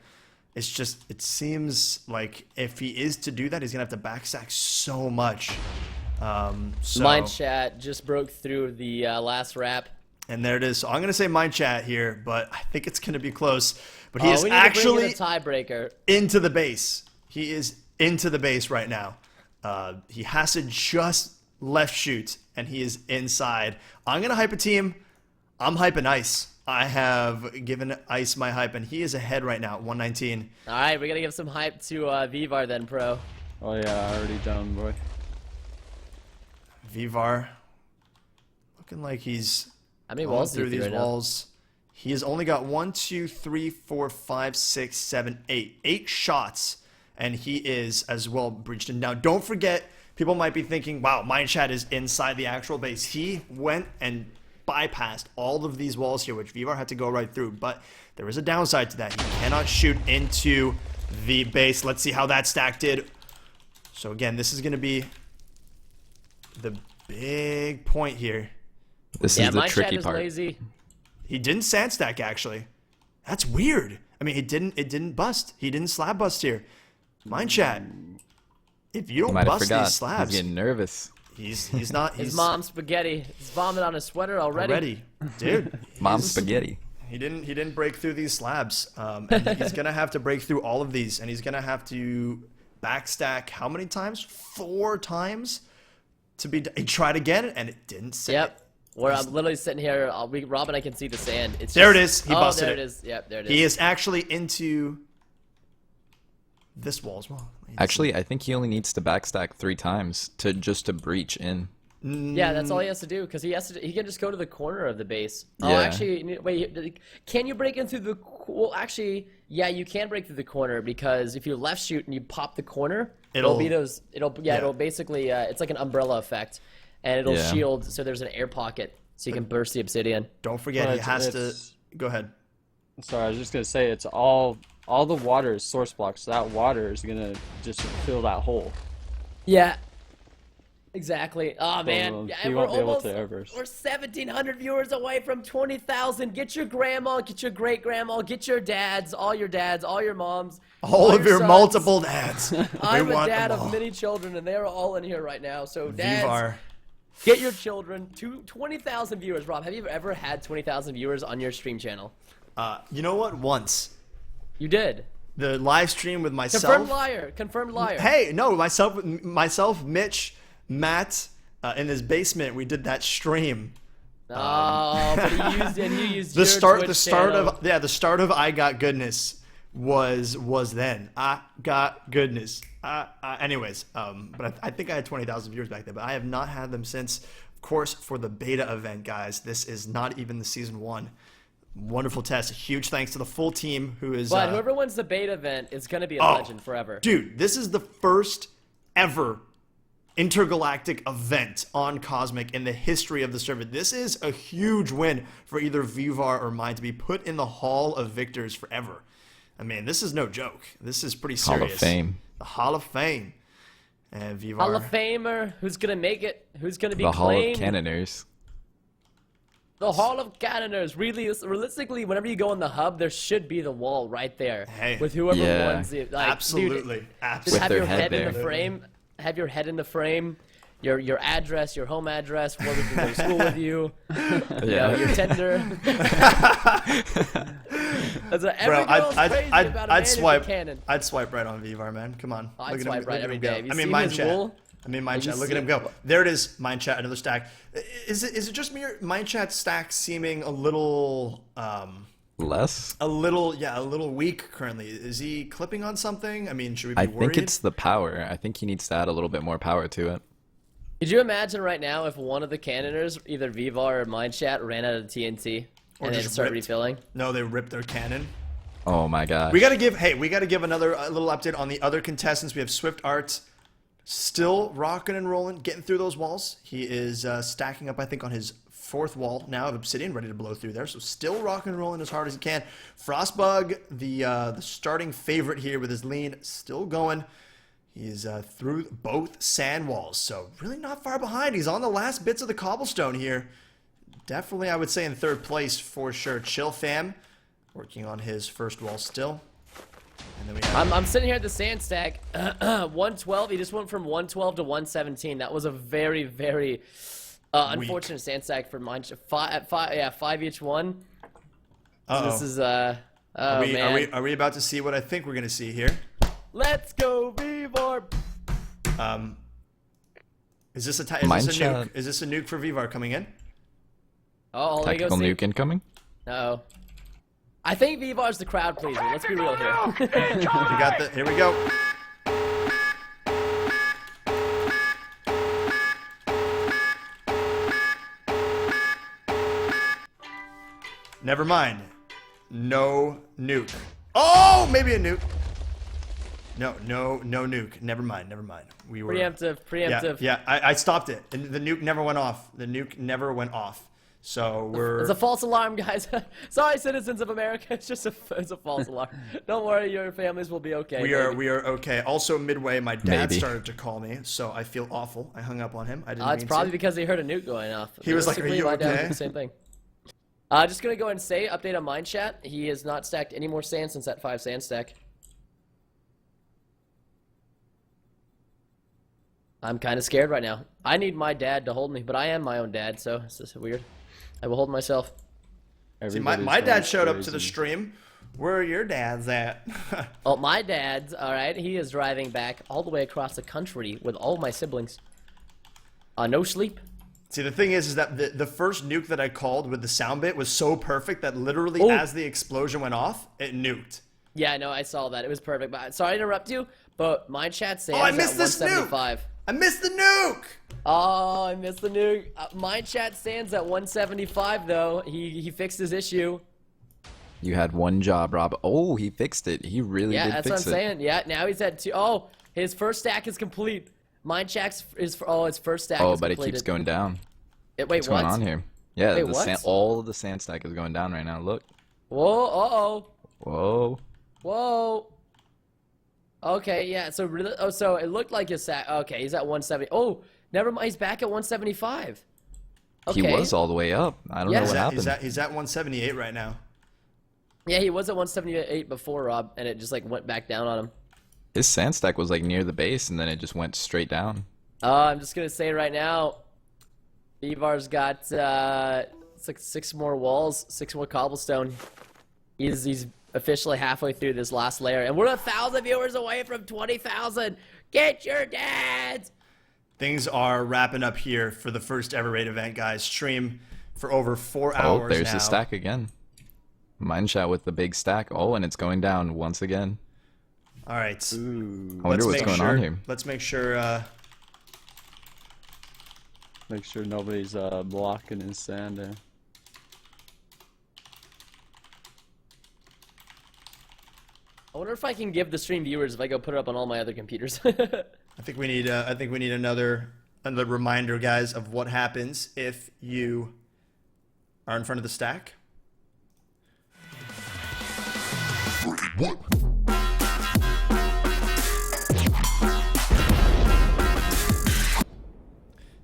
it's just? It seems like if he is to do that, he's gonna have to backstack so much. So, Mind Chat just broke through the last wrap. and there it is. So I'm gonna say Mind Chat here, but I think it's gonna be close. But he Oh, is we need to bring actually in a tiebreaker. into the base. He is into the base right now. He has to just left shoot, and he is inside. I'm going to hype a team. I'm hyping Ice. I have given Ice my hype, and he is ahead right now at 119. All right, we gotta give some hype to Vivar then, pro. Oh yeah, already down, boy. Vivar looking like he's How many going walls through do you these right now? walls. He has only got 1, 2, 3, 4, 5, 6, 7, 8. 8 shots, and he is as well breached. And now, don't forget, people might be thinking, wow, Mind Chat is inside the actual base. He went and bypassed all of these walls here, which Vivar had to go right through. But there is a downside to that. He cannot shoot into the base. Let's see how that stack did. So again, this is going to be the big point here. This Yeah, is the my tricky chat is part. lazy. He didn't sand stack, actually. That's weird. I mean, it didn't bust. He didn't slab bust here. Mind Chat, if you don't Might have bust forgot. these slabs, He's getting nervous. he's not. His He's mom's spaghetti. He's vomiting on his sweater already. dude. Mom he's- spaghetti. He didn't break through these slabs, and he's gonna have to break through all of these, and he's gonna have to backstack how many times? 4 times to be. He tried again, and it didn't set. Yep. Where I'm literally sitting here, Rob and I can see the sand. It's There just, it is. He oh, busted there it. it is. Yep, there it is. He is actually into this wall as well. Actually, I think he only needs to backstack 3 times to breach in. Yeah, that's all he has to do because he can just go to the corner of the base. Oh, Yeah. actually, wait. Can you break in through the? Well, actually, yeah, you can break through the corner because if you left shoot and you pop the corner, it'll be those. It'll basically it's like an umbrella effect, and it'll Yeah. shield. So there's an air pocket, so you can burst the obsidian. Don't forget, Well, he has it's- to. Go ahead. Sorry, I was just gonna say it's all the water is source block, so that water is gonna just fill that hole. Yeah. Exactly. Oh man, he yeah, we're won't be able almost to ever. we're 1,700 viewers away from 20,000. Get your grandma, get your great grandma, get your dads, all your moms, All of your sons. multiple dads. I'm we a want dad them of all. many children, and they're all in here right now. So dads, Vivar. get your children to 20,000 viewers. Rob, have you ever had 20,000 viewers on your stream channel? You know what? Once You did. the live stream with myself. Confirmed liar. Confirmed liar. Hey, no, myself, Mitch, Matt, in his basement. We did that stream. Oh, but he used The your start Twitch channel. the start of I Got Goodness was then. I got goodness. Anyways, but I think I had 20,000 viewers back then, but I have not had them since. Of course, for the beta event, guys. This is not even the season 1. Wonderful test. Huge thanks to the full team who is. But whoever wins the beta event is going to be a Oh, legend forever. Dude, this is the first ever intergalactic event on Cosmic in the history of the server. This is a huge win for either Vivar or mine to be put in the Hall of Victors forever. I mean, this is no joke. This is pretty serious. Hall of Fame. The Hall of Fame. And Vivar. Hall of Famer, who's going to make it? Who's going to be The Hall of claimed? Cannoners. The Hall of Cannoners. Really, realistically, whenever you go in the hub, there should be the wall right there. Hey. With whoever Yeah. wins it. Like, Absolutely. Dude, just Absolutely. have their your head head in the there. frame. Have your head in the frame. Your address, your home address, where we can go to school with you. You know, your Tinder. That's what every Bro, girl's crazy about a man I'd who's a swipe. cannon. I'd swipe right on Vivar, man. Come on. I'd Look at swipe him, right look at every him day. go. Have you I mean, seen Mind his Chat. wool? I mean, Mind Have you Chat. Look at him seen- go. There it is. Mind Chat. Another stack. Is it just me or Mind Chat stack seeming a little Less? a little weak currently? Is he clipping on something? I mean, should we be I worried? think it's the power. I think he needs to add a little bit more power to it. Could you imagine right now if one of the cannoners, either Vivar or Mindchat, ran out of TNT Or and then just started ripped. refilling? No, they ripped their cannon. Oh my gosh. We gotta give another little update on the other contestants. We have Swift Art, still rocking and rolling, getting through those walls. He is stacking up, I think, on his 4th wall now of obsidian, ready to blow through there. So still rocking and rolling as hard as he can. Frostbug, the starting favorite here with his lean, still going. He's through both sand walls, so really not far behind. He's on the last bits of the cobblestone here. Definitely, I would say, in 3rd place for sure. Chill Fam, working on his 1st wall still. And then we have I'm sitting here at the sand stack, 112. He just went from 112 to 117. That was a very, very unfortunate sand stack for mine. 5 each one. Uh-oh. This is man. Are we about to see what I think we're gonna see here? Let's go, Vivar. Is this a Mind nuke? Chat. Is this a nuke for Vivar coming in? Oh, there you go. Tactical See. nuke incoming? Uh-oh. I think Vivar's the crowd pleaser. Let's be real here. We got the. Here we go. Never mind. No nuke. Oh, maybe a nuke. No nuke. Never mind. We were Preemptive. Yeah, I stopped it, and the nuke never went off. So we're. It's a false alarm, guys. Sorry, citizens of America. It's just it's a false alarm. Don't worry, your families will be okay. We are okay. Also, midway, my dad Maybe. started to call me, so I feel awful. I hung up on him. I didn't It's mean probably to. because he heard a nuke going off. He was like, "Are you My dad okay?" did the same thing. Just gonna go and say update on mine chat. He has not stacked any more sand since that 5 sand stack. I'm kind of scared right now. I need my dad to hold me, but I am my own dad, so it's just weird. I will hold myself. See, my dad showed up to the stream. Where are your dads at? Oh, my dad's all right. He is driving back all the way across the country with all my siblings. No sleep. See, the thing is that the first nuke that I called with the sound bit was so perfect that literally as the explosion went off, it nuked. Yeah, no, I saw that. It was perfect. But sorry to interrupt you, but my chat stands I missed at this nuke! 175. I missed the nuke! Oh, I missed the nuke. My chat stands at 175 though. He fixed his issue. You had one job, Rob. Oh, he fixed it. He really Yeah, did that's fix what I'm it. saying. Yeah, now he's at 2. Oh, his first stack is complete. Mine chat's is his first stack. Oh, is but it completed. keeps going down. Wait, What's what? going on here? Yeah, Wait, what? all of the sand stack is going down right now. Look. Whoa! Uh-oh! Whoa. Whoa! Okay, yeah. So really, so it looked like his stack. Okay, he's at 170. Oh, never mind. He's back at 175. Okay. He was all the way up. I don't Yeah. know what happened. He's at 178 right now. Yeah, he was at 178 before, Rob, and it just like went back down on him. His sand stack was like near the base, and then it just went straight down. I'm just gonna say right now, Ivar's got it's like 6 more walls, 6 more cobblestone. He's officially halfway through this last layer, and we're 1,000 viewers away from 20,000. Get your dads. Things are wrapping up here for the first ever raid event, guys. Stream for over 4 hours Oh, there's now. the stack again. Mine shot with the big stack. Oh, and it's going down once again. All right. I wonder what's going on here. Let's make sure. Make sure nobody's blocking his sand there. I wonder if I can give the stream viewers if I go put it up on all my other computers. I think we need. Another reminder, guys, of what happens if you are in front of the stack. What?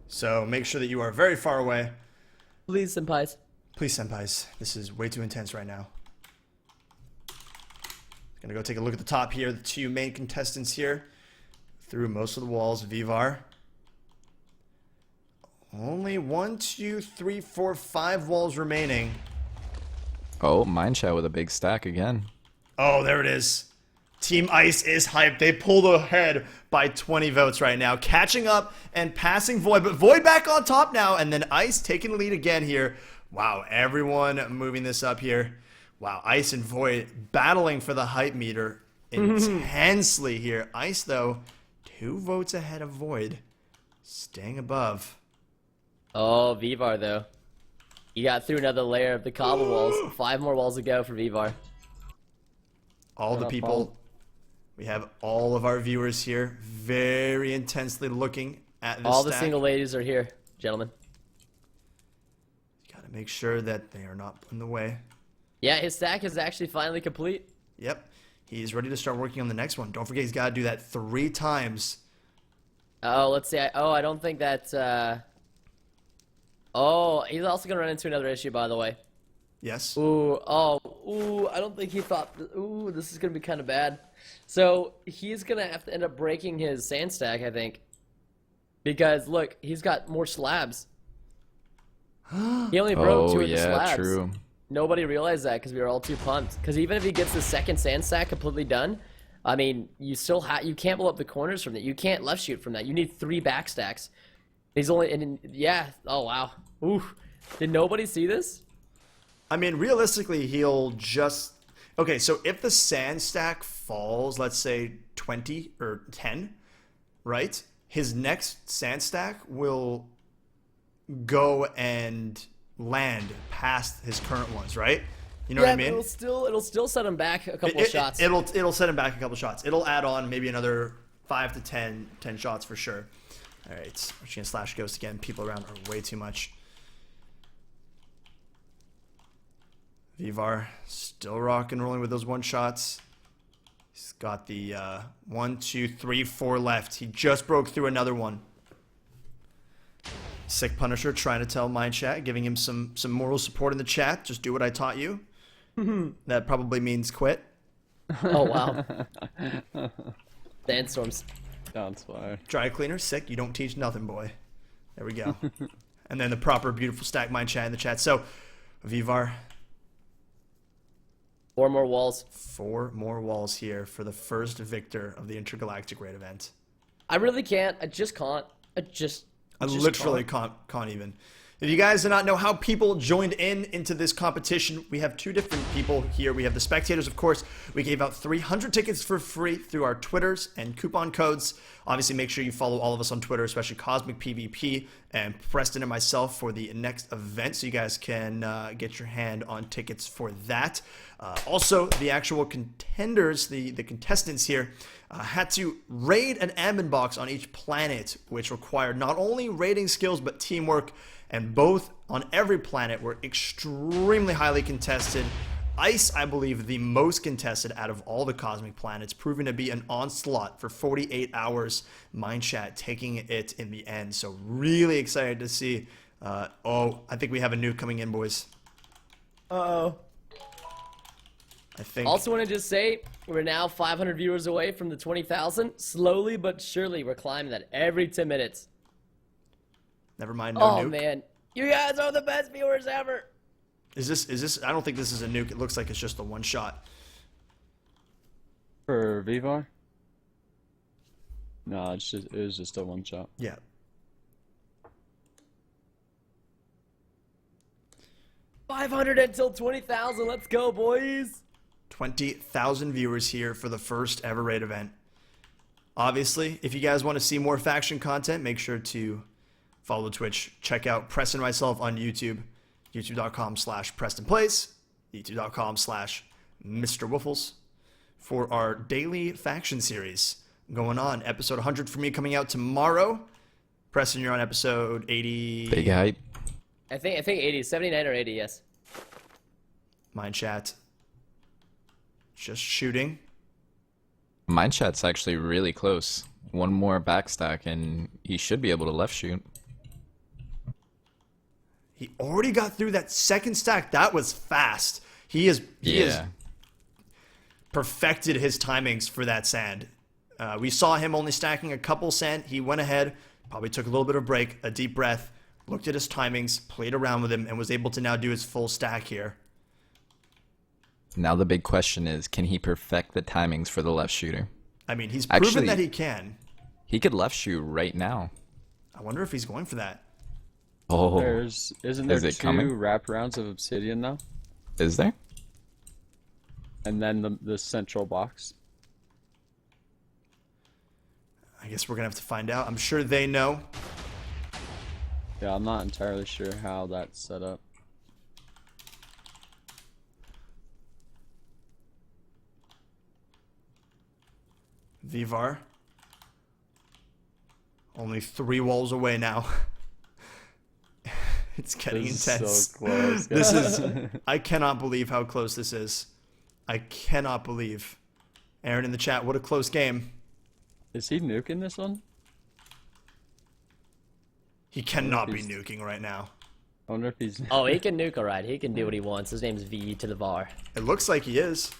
So make sure that you are very far away. Please, senpais. Please, senpais. This is way too intense right now. Gonna go take a look at the top here. The 2 main contestants here. Through most of the walls. Vivar. Only 1, 2, 3, 4, 5 walls remaining. Oh, mine shot with a big stack again. Oh, there it is. Team Ice is hyped. They pulled ahead by 20 votes right now. Catching up and passing Void. But Void back on top now. And then Ice taking the lead again here. Wow, everyone moving this up here. Wow, Ice and Void battling for the hype meter intensely here. Ice, though, 2 votes ahead of Void. Staying above. Oh, Vivar though. He got through another layer of the cobble walls. 5 more walls to go for Vivar. All the people. We have all of our viewers here very intensely looking at this All the stack. single ladies are here, gentlemen. Gotta make sure that they are not in the way. Yeah, his stack is actually finally complete. Yep. He's ready to start working on the next one. Don't forget he's gotta do that 3 times. Oh, let's see. I don't think that. Oh, he's also gonna run into another issue, by the way. Yes. Ooh, I don't think he thought. Ooh, this is gonna be kind of bad. So he's gonna have to end up breaking his sand stack, I think, because look, he's got more slabs. He only broke 2 of the slabs. True. Nobody realized that because we were all too pumped. Because even if he gets the second sand stack completely done, I mean, you still you can't blow up the corners from that. You can't left shoot from that. You need 3 back stacks. He's only yeah. Oh wow. Ooh. Did nobody see this? I mean, realistically, he'll just... Okay, so if the sand stack falls, let's say 20 or 10, right? His next sand stack will go and land past his current ones, right? You know what I mean? It'll still set him back a couple shots. It'll set him back a couple shots. It'll add on maybe another 5 to 10 shots for sure. All right, we're just gonna slash ghost again. People around are way too much. Vivar still rock and rolling with those one shots. He's got the 1, 2, 3, 4 left. He just broke through another one. Sick Punisher trying to tell my chat, giving him some moral support in the chat. Just do what I taught you. That probably means quit. Oh wow. Sandstorms. Sounds fire. Dry cleaner, sick. You don't teach nothing, boy. There we go. And then the proper beautiful stack mind chat in the chat. So, Vivar. 4 more walls. 4 more walls here for the first victor of the Intergalactic Raid event. I really can't. I just can't. I literally can't even. If you guys do not know how people joined into this competition, we have 2 different people here. We have the spectators, of course. We gave out 300 tickets for free through our Twitters and coupon codes. Obviously, make sure you follow all of us on Twitter, especially Cosmicpvp and Preston and myself for the next event, so you guys can get your hand on tickets for that. Also, the actual contenders, the contestants here, had to raid an admin box on each planet, which required not only raiding skills but teamwork, and both on every planet were extremely highly contested. Ice, I believe, the most contested out of all the cosmic planets, proving to be an onslaught for 48 hours. Mindchat taking it in the end. So really excited to see. I think we have a nuke coming in, boys. Uh-oh. I think. Also want to just say, we're now 500 viewers away from the 20,000. Slowly but surely, we're climbing that every 10 minutes. Never mind, no nuke. nuke. Man. You guys are the best viewers ever. Is this? I don't think this is a nuke. It looks like it's just a one shot. For Vivar? No, it was just a one shot. Yeah. $500 until 20,000. Let's go, boys. 20,000 viewers here for the first ever raid event. Obviously, if you guys want to see more faction content, make sure to follow Twitch. Check out Preston and myself on YouTube. YouTube.com/PrestonPlays. YouTube.com/MrWoofless for our daily faction series going on. Episode 100 for me coming out tomorrow. Preston, you're on episode 80. Big hype. I think 80, 79 or 80, yes. Mind chat. Just shooting. Mine chat's actually really close. One more backstack and he should be able to left shoot. He already got through that second stack. That was fast. He has perfected his timings for that sand. We saw him only stacking a couple sand. He went ahead, probably took a little bit of a break, a deep breath, looked at his timings, played around with him, and was able to now do his full stack here. Now the big question is, can he perfect the timings for the left shooter? I mean, he's proven Actually, that he can. He could left shoot right now. I wonder if he's going for that. Oh, Isn't there is it 2 coming? wraparounds of obsidian now? Is there? And then the central box. I guess we're going to have to find out. I'm sure they know. Yeah, I'm not entirely sure how that's set up. Vivar. Only 3 walls away now. It's getting This intense. is so close. This is. I cannot believe how close this is. I cannot believe. Aaron in the chat, what a close game. Is he nuking this one? He cannot be nuking right now. I wonder if he's. Oh, he can nuke alright. He can do what he wants. His name's V to the VAR. It looks like he is.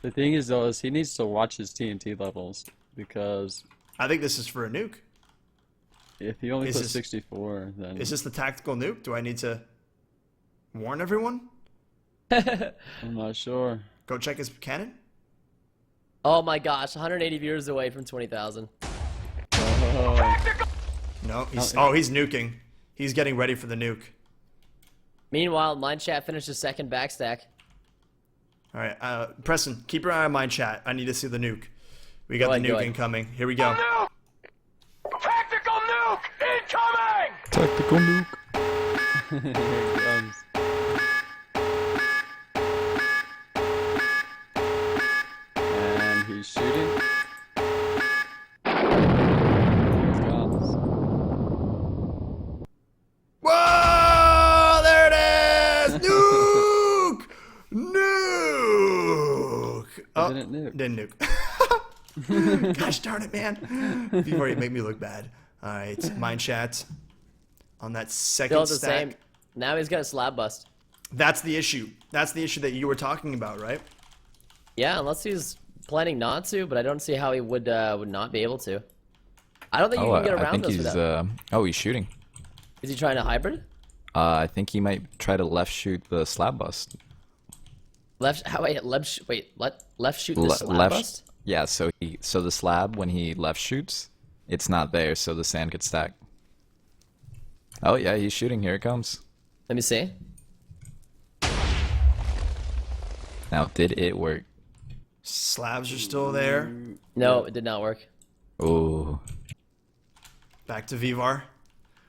The thing is, though, is he needs to watch his TNT levels because I think this is for a nuke. if he only Is puts this- 64, then Is this the tactical nuke? Do I need to warn everyone? I'm not sure. Go check his cannon? Oh my gosh, 180 viewers away from 20,000. Oh, No, he's he's nuking. He's getting ready for the nuke. Meanwhile, Mind Chat finished his second backstack. All right, Preston, keep your eye on my chat. I need to see the nuke. We got Go the ahead, go nuke ahead. incoming. Here we go. Tactical nuke incoming! Tactical nuke. Here it comes. And he's shooting. Here it comes. Whoa! There it is! Nuke! Nuke! Oh, Didn't nuke. didn't nuke. Gosh darn it, man. Before you make me look bad. Alright, mine chat. On that second Still the stack. same. Now he's got a slab bust. That's the issue. That's the issue that you were talking about, right? Yeah, unless he's planning not to, but I don't see how he would not be able to. I don't think you can get I around think this he's without. oh, he's shooting. Is he trying to hybrid? I think he might try to left shoot the slab bust. Left? How? Wait, left shoot the slab left. bust? Yeah, so the slab when he left shoots, it's not there, so the sand could stack. Oh yeah, he's shooting. Here it comes. Let me see. Now, did it work? Slabs are still there. No, it did not work. Ooh, Back to Vivar.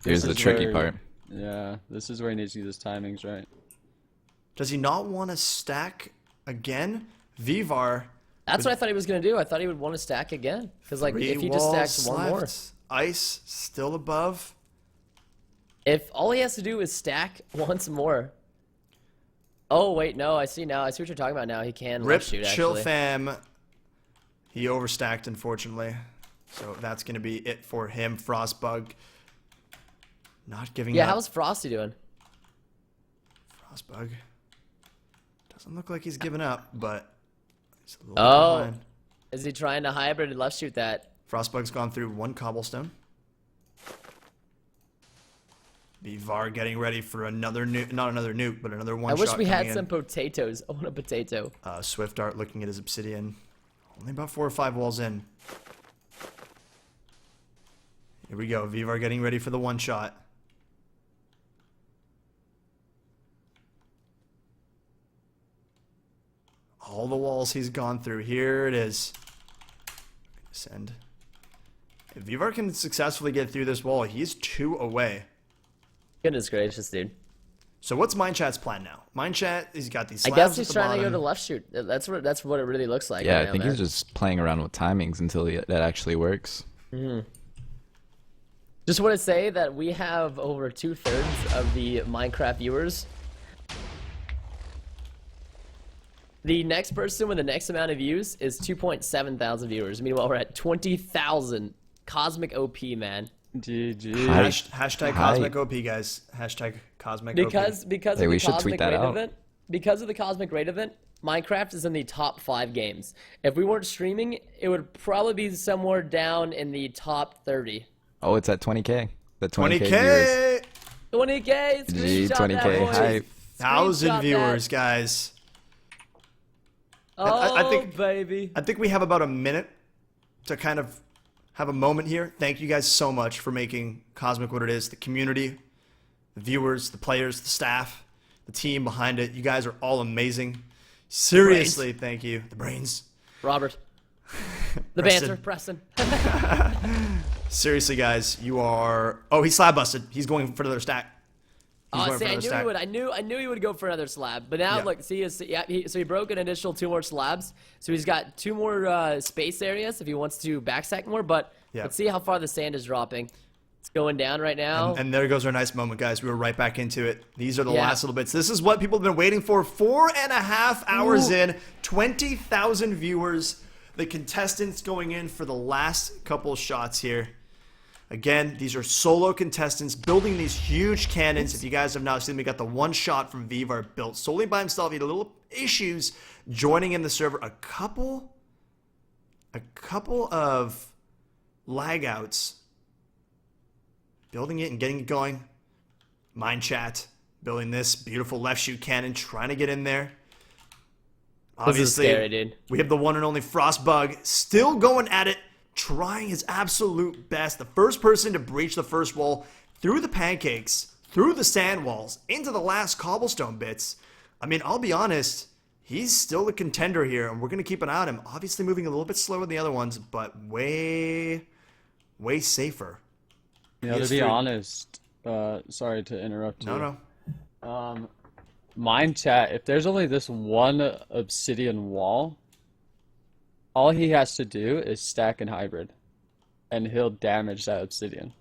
here's the is tricky where- part. Yeah, this is where he needs to get his timings right. Does he not want to stack again? Vivar. That's what I thought he was gonna do. I thought he would want to stack again, because like Three if he just walls stacks one more, left. Ice still above. if all he has to do is stack once more. Oh wait, no, I see now. I see what you're talking about now. He can Rip left shoot Chill actually. Fam. He overstacked, unfortunately. So that's going to be it for him. Frostbug. Not giving Yeah, up. how's Frosty doing? Frostbug. Doesn't look like he's given up, but he's a little Oh. bit behind. Is he trying to hybrid and left shoot that? Frostbug's gone through one cobblestone. Vivar getting ready for another nuke, not another nuke, but another one I shot wish we had coming some in. potatoes. I want a potato. Swift Dart looking at his obsidian. Only about 4 or 5 walls in. Here we go. Vivar getting ready for the one shot. All the walls he's gone through. Here it is. Send. If Vivar can successfully get through this wall, he's 2 away. Goodness gracious, dude. So what's Mind Chat's plan now? Mind Chat, he's got these I slabs guess at he's the trying to go bottom. to left shoot. That's what it really looks like. Yeah, right I now, think man. he's just playing around with timings until that actually works. Just want to say that we have over 2/3 of the Minecraft viewers. The next person with the next amount of views is 2.7 thousand viewers. Meanwhile, we're at 20,000. Cosmic OP, man. GG. Hi. Hashtag Hi. Cosmic OP, guys. Hashtag Cosmic Because OP. because Hey, of we the should Cosmic tweet that Raid out. event. Because of the Cosmic Raid event, Minecraft is in the top 5 games. If we weren't streaming, it would probably be somewhere down in the top 30. Oh, it's at 20K. The 20K viewers. 20K! 20K. G, Screenshot 20K. that, boys. Hype. 1,000 Screenshot viewers, that. guys. Oh, I think- baby. I think we have about a minute to kind of have a moment here. Thank you guys so much for making Cosmic what it is. The community, the viewers, the players, the staff, the team behind it. You guys are all amazing. Seriously, thank you. The brains. Robert. The Preston. banter, Preston. Seriously, guys, you are... Oh, he slab busted. He's going for another stack. He's Oh, going see, for I another knew stack. he would. I knew he would go for another slab. But now, Yeah. look, see, so he broke an additional 2 more slabs. So he's got 2 more space areas if he wants to backstack more. But Yeah. let's see how far the sand is dropping. It's going down right now. And there goes our nice moment, guys. We were right back into it. These are the Yeah. last little bits. This is what people have been waiting for. 4.5 hours in, 20,000 viewers. The contestants going in for the last couple shots here. Again, these are solo contestants building these huge cannons. If you guys have not seen, we got the one shot from Vivar built solely by himself. He had a little issues joining in the server. A couple of lag outs. Building it and getting it going. Mind Chat building this beautiful left shoot cannon, trying to get in there. This is scary, dude. We have the one and only Frostbug still going at it, trying his absolute best. The first person to breach the first wall through the pancakes, through the sand walls, into the last cobblestone bits. I mean, I'll be honest, he's still a contender here, and we're going to keep an eye on him. Obviously moving a little bit slower than the other ones, but way safer. Yeah, He to is be through- honest, sorry to interrupt you. No. Mine chat, if there's only this one obsidian wall, all he has to do is stack and hybrid, and he'll damage that obsidian.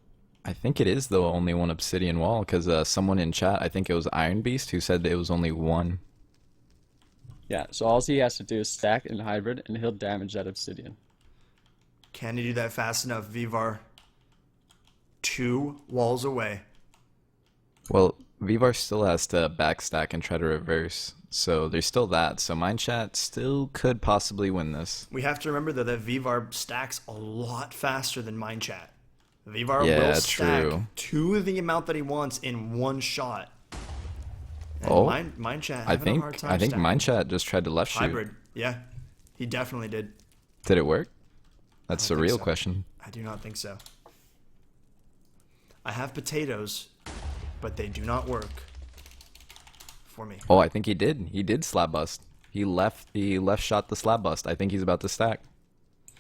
I think it is the only one obsidian wall, because someone in chat, I think it was Iron Beast, who said that it was only one. Yeah, so all he has to do is stack and hybrid, and he'll damage that obsidian. Can he do that fast enough, Vivar? 2 walls away. Well, Vivar still has to backstack and try to reverse, so there's still that. So Mine Chat still could possibly win this. We have to remember, though, that Vivar stacks a lot faster than Mine Chat. Vivar will Yeah, stack true. to the amount that he wants in one shot. And Oh, Mine Chat I having a hard think time I think stacking. Mine Chat just tried to left shoot. Hybrid. Yeah, he definitely did. Did it work? That's the don't think real so. question. I do not think so. I have potatoes, but they do not work for me. Oh, I think he did. He did slab bust. He left shot the slab bust. I think he's about to stack.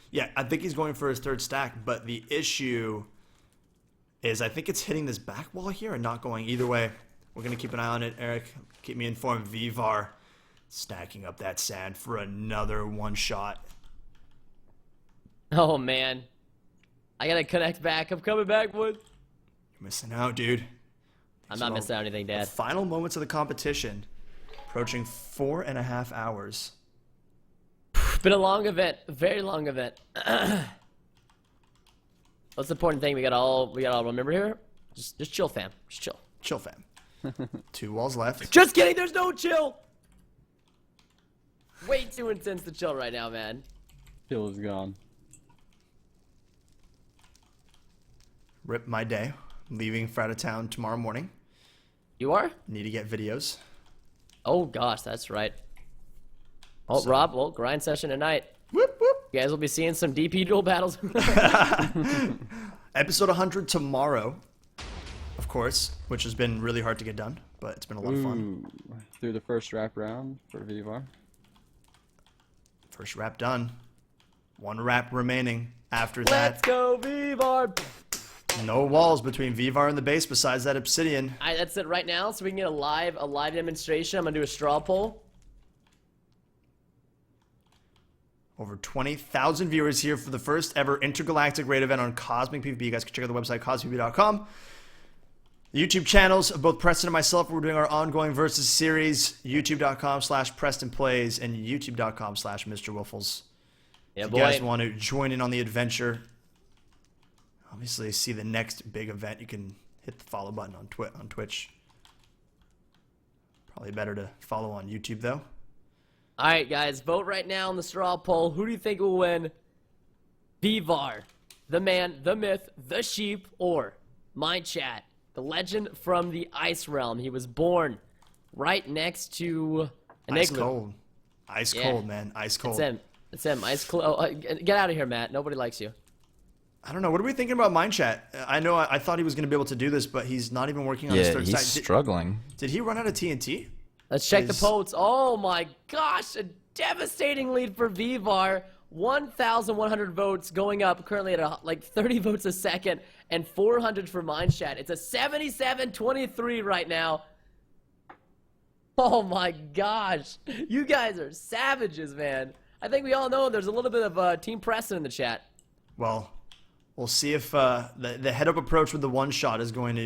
Yeah, I think he's going for his 3rd stack, but the issue is I think it's hitting this back wall here and not going either way. We're going to keep an eye on it, Eric. Keep me informed. Vivar stacking up that sand for another one shot. Oh man, I gotta connect back. I'm coming back, boys. You're missing out, dude. I'm not missing out anything, The Dad. final moments of the competition, approaching 4.5 hours. It's been a long event, a very long event. What's the important thing we gotta all remember here? Just chill, fam. Just chill. Chill, fam. 2 walls left. Just kidding. There's no chill. Way too intense to chill right now, man. Kill is gone. Rip my day. Leaving for out of town tomorrow morning. You are? Need to get videos. Oh gosh, that's right. Oh, Rob, well, grind session tonight. Whoop, whoop. You guys will be seeing some DP duel battles. Episode 100 tomorrow, of course, which has been really hard to get done, but it's been a lot of fun. Ooh, through the first wrap round for Vivar. First wrap done. 1 wrap remaining. After Let's that, go, Vivar! no walls between Vivar and the base besides that obsidian. Alright, that's it right now, so we can get a live demonstration. I'm gonna do a straw poll. Over 20,000 viewers here for the first ever intergalactic raid event on Cosmicpvp. You guys can check out the website, cosmicpvp.com. The YouTube channels of both Preston and myself, we're doing our ongoing Versus series, youtube.com/PrestonPlays and youtube.com/MrWoofless. Yeah, If boy. you guys want to join in on the adventure, obviously see the next big event, you can hit the follow button on Twitch. Probably better to follow on YouTube, though. Alright, guys, vote right now on the straw poll. Who do you think will win? Vivar, the man, the myth, the sheep, or Mine Chat, the legend from the Ice Realm? He was born right next to an Ice igloo. cold. Ice Yeah. cold, man. Ice cold. It's him. It's him. Ice cold. Oh, get out of here, Matt. Nobody likes you. I don't know. What are we thinking about Mine Chat? I know I thought he was going to be able to do this, but he's not even working on his Yeah, 3rd he's stack. struggling. Did he run out of TNT? Let's check the Is- votes. Oh my gosh, a devastating lead for Vivar. 1,100 votes going up, currently at like 30 votes a second, and 400 for Mine Chat. It's a 77-23 right now. Oh my gosh. You guys are savages, man. I think we all know there's a little bit of Team Preston in the chat. Well, we'll see if the head-up approach with the one shot is going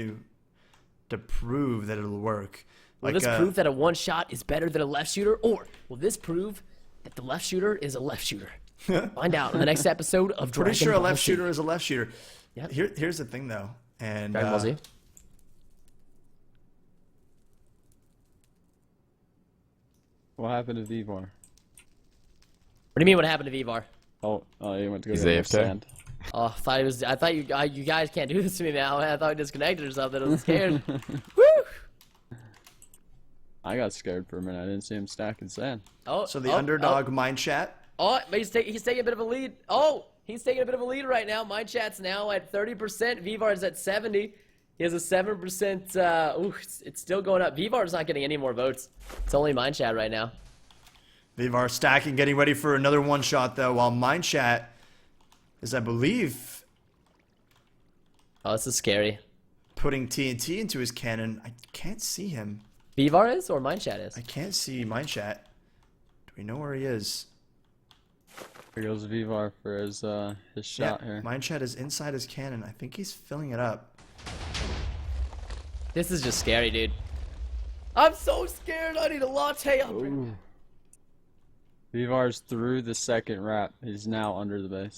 to prove that it'll work. Will this prove that a one shot is better than a left shooter, or will this prove that the left shooter is a left shooter? Find out in the next episode of Dragon Pretty sure a Ball left Z. shooter is a left shooter. Yep. Here's the thing, though. And Dragon Ball Z. What happened to Vivar? What do you mean? What happened to Vivar? Oh, he went to go He's get more AFK. sand. Oh, I thought you guys can't do this to me, man. I thought we disconnected or something. I was scared. Woo! I got scared for a minute. I didn't see him stacking sand. Oh, so the underdog Mine Chat. Oh, but he's taking a bit of a lead. Oh, he's taking a bit of a lead right now. My chat's now at 30%. Vivar's at 70. He has a 7%. Ooh, it's still going up. Vivar's not getting any more votes. It's only Mine Chat right now. Vivar stacking, getting ready for another one shot, though, while Mine Chat is, I believe, Oh, this is scary. putting TNT into his cannon. I can't see him. Vivar is or Mindchat is? I can't see mine chat. Do we know where he is? Here goes Vivar for his shot here. Mine chat is inside his cannon. I think he's filling it up. This is just scary, dude. I'm so scared. I need a latte. Ooh. Vivar's through the second wrap. He's now under the base.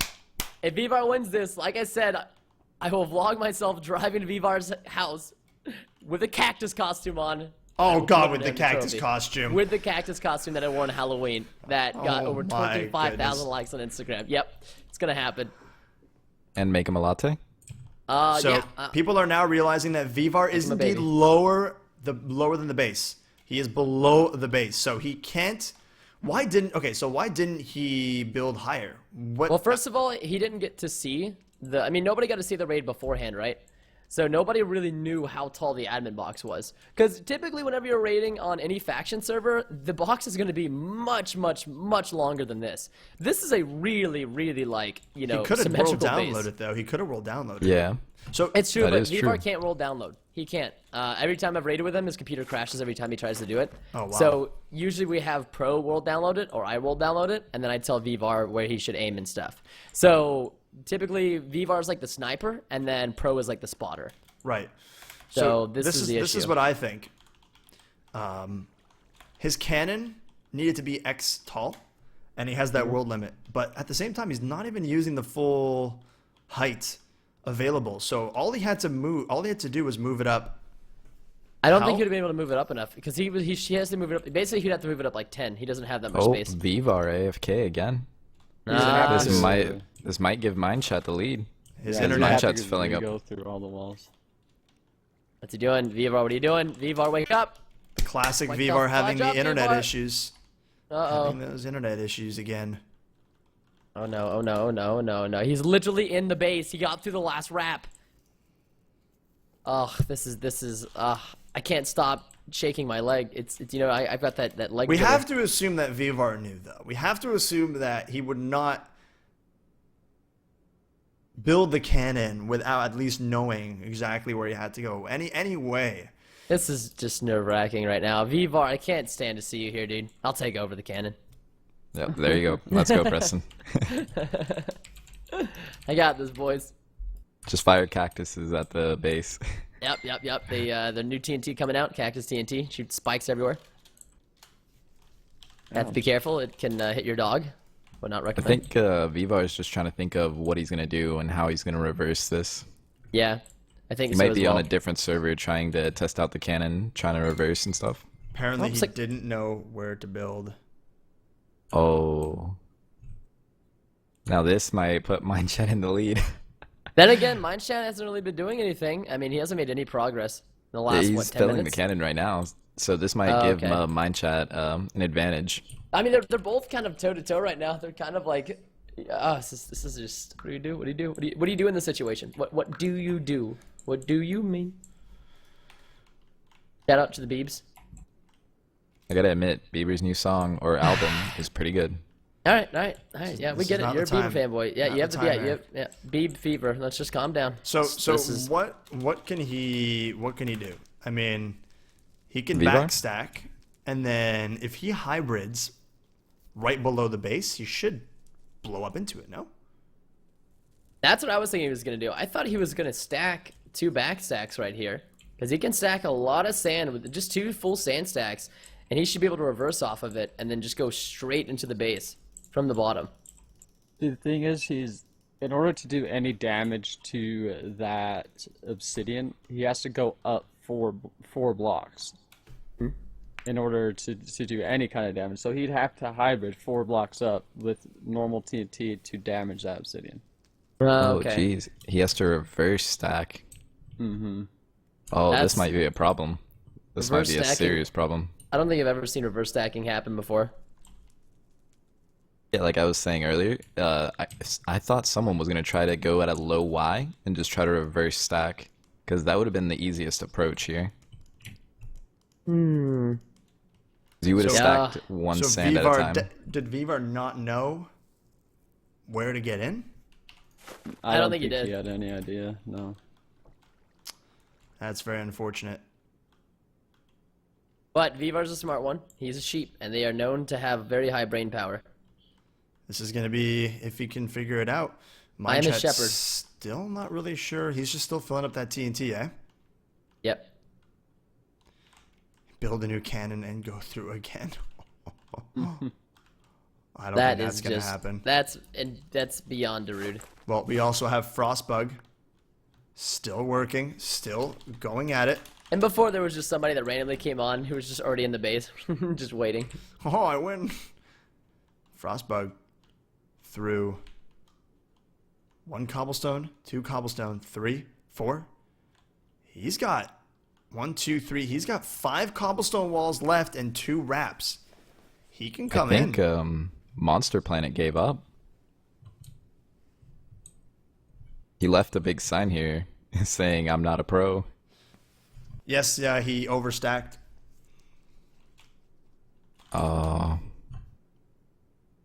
If Vivar wins this, like I said, I will vlog myself driving to Vivar's house with a cactus costume on. Oh God, with With the the cactus trophy. costume. With the cactus costume that I wore on Halloween that got Oh over my 25,000 goodness. likes on Instagram. Yep, it's gonna happen. And make him a latte. So Yeah. people are now realizing that Vivar is him a indeed baby. lower than the base. He is below the base, so he can't. Why didn't he build higher? What? Well, first of all, he didn't get to see I mean, nobody got to see the raid beforehand, right? So nobody really knew how tall the admin box was. Because typically whenever you're raiding on any faction server, the box is going to be much, much, much longer than this. This is a really, really, like, you know, he could have roll symmetrical download base. it though. He could have roll download it. Yeah. So It's true, That but is Vivar true. can't roll download. He can't. Every time I've raided with him, his computer crashes every time he tries to do it. Oh, wow. So usually we have Pro world download it, or I world download it, and then I tell Vivar where he should aim and stuff. So typically Vivar's like the sniper, and then Pro is like the spotter. right. So this is the this is issue. what I think. His cannon needed to be X tall, and he has that Mm-hmm. world limit. But at the same time, he's not even using the full height available. So all he had to do was move it up. I don't How? think he'd have been able to move it up enough because he has to move it up. Basically, he'd have to move it up like 10. He doesn't have that much Oh, space. Vivar AFK again. Ah, This Absolutely. might give Mindchat the lead. His Yeah, internet. Mine he's chat's happy filling to up. Go through all the walls. what's he doing? Vivar, what are you doing? Vivar, wake up! Classic Wake the Vivar having fudge the up, internet Vivar. issues. Uh-oh. Having those internet issues again. Oh no, oh no, oh no, oh no, no. He's literally in the base. He got through the last wrap. Ugh, this is, I can't stop shaking my leg. It's you know, I've got that leg. We jitter. have to assume that Vivar knew, though. We have to assume that he would not build the cannon without at least knowing exactly where he had to go. Any way. This is just nerve-wracking right now. Vivar, I can't stand to see you here, dude. I'll take over the cannon. Yep, there you go. Let's go, Preston. I got this, boys. Just fire cactuses at the base. Yep. The new TNT coming out, Cactus TNT. Shoots spikes everywhere. Have to be careful. It can hit your dog. Would not I recommend. think Vivar is just trying to think of what he's gonna do and how he's gonna reverse this. Yeah, I think He so might as be well. on a different server trying to test out the cannon, trying to reverse and stuff. Apparently, Oops, he like- didn't know where to build. Oh. Now this might put Mindchat in the lead. Then again, Mindchat hasn't really been doing anything. I mean, he hasn't made any progress in the Yeah, last, he's what, 10 filling minutes? the cannon right now, so this might Oh, give okay. Mindchat an advantage. I mean, they're both kind of toe-to-toe right now. They're kind of like, this is just, what do you do? What do you do? What do you do in this situation? What do you do? What do you mean? Shout out to the Beebs. I gotta admit, Bieber's new song or album is pretty good. All right. Yeah, we This get is it. not You're a the Bieber time. fanboy. Yeah, Not you have the to be. time, Yeah, Beeb fever. Let's just calm down. So This is- what can he do? I mean, he can Vivar? backstack, and then if he hybrids right below the base, he should blow up into it. No. That's what I was thinking he was gonna do. I thought he was gonna stack 2 back stacks right here, because he can stack a lot of sand with just 2 full sand stacks, and he should be able to reverse off of it and then just go straight into the base from the bottom. See, the thing is, in order to do any damage to that obsidian, he has to go up four blocks in order to do any kind of damage. So he'd have to hybrid 4 blocks up with normal TNT to damage that obsidian. Oh, Okay. jeez. He has to reverse stack. Mm-hmm. Oh, That's- this might be a problem. This might Reverse be a stacking? serious problem. I don't think I've ever seen reverse stacking happen before. Yeah, like I was saying earlier, I thought someone was gonna try to go at a low Y and just try to reverse stack, because that would have been the easiest approach here. You would have Yeah. stacked one So sand at a Vivar time. did Vivar not know where to get in? I don't think he he did. had any idea. No. That's very unfortunate. But Vivar's a smart one. He's a sheep, and they are known to have very high brain power. This is going to be if he can figure it out. I am a Mindchat's shepherd. still not really sure. He's just still filling up that TNT, eh? Yep. Build a new cannon and go through again. I don't That think that's is going to just happen. that's beyond rude. Well, we also have Frostbug. Still working. Still going at it. And before there was just somebody that randomly came on who was just already in the base, just waiting. Oh, I win. Frostbug through 1 cobblestone, 2 cobblestone, 3, 4. He's got 1, 2, 3. He's got 5 cobblestone walls left and 2 wraps. He can come I think in. Monster Planet gave up. He left a big sign here saying I'm not a pro. Yes, yeah, he overstacked. Oh.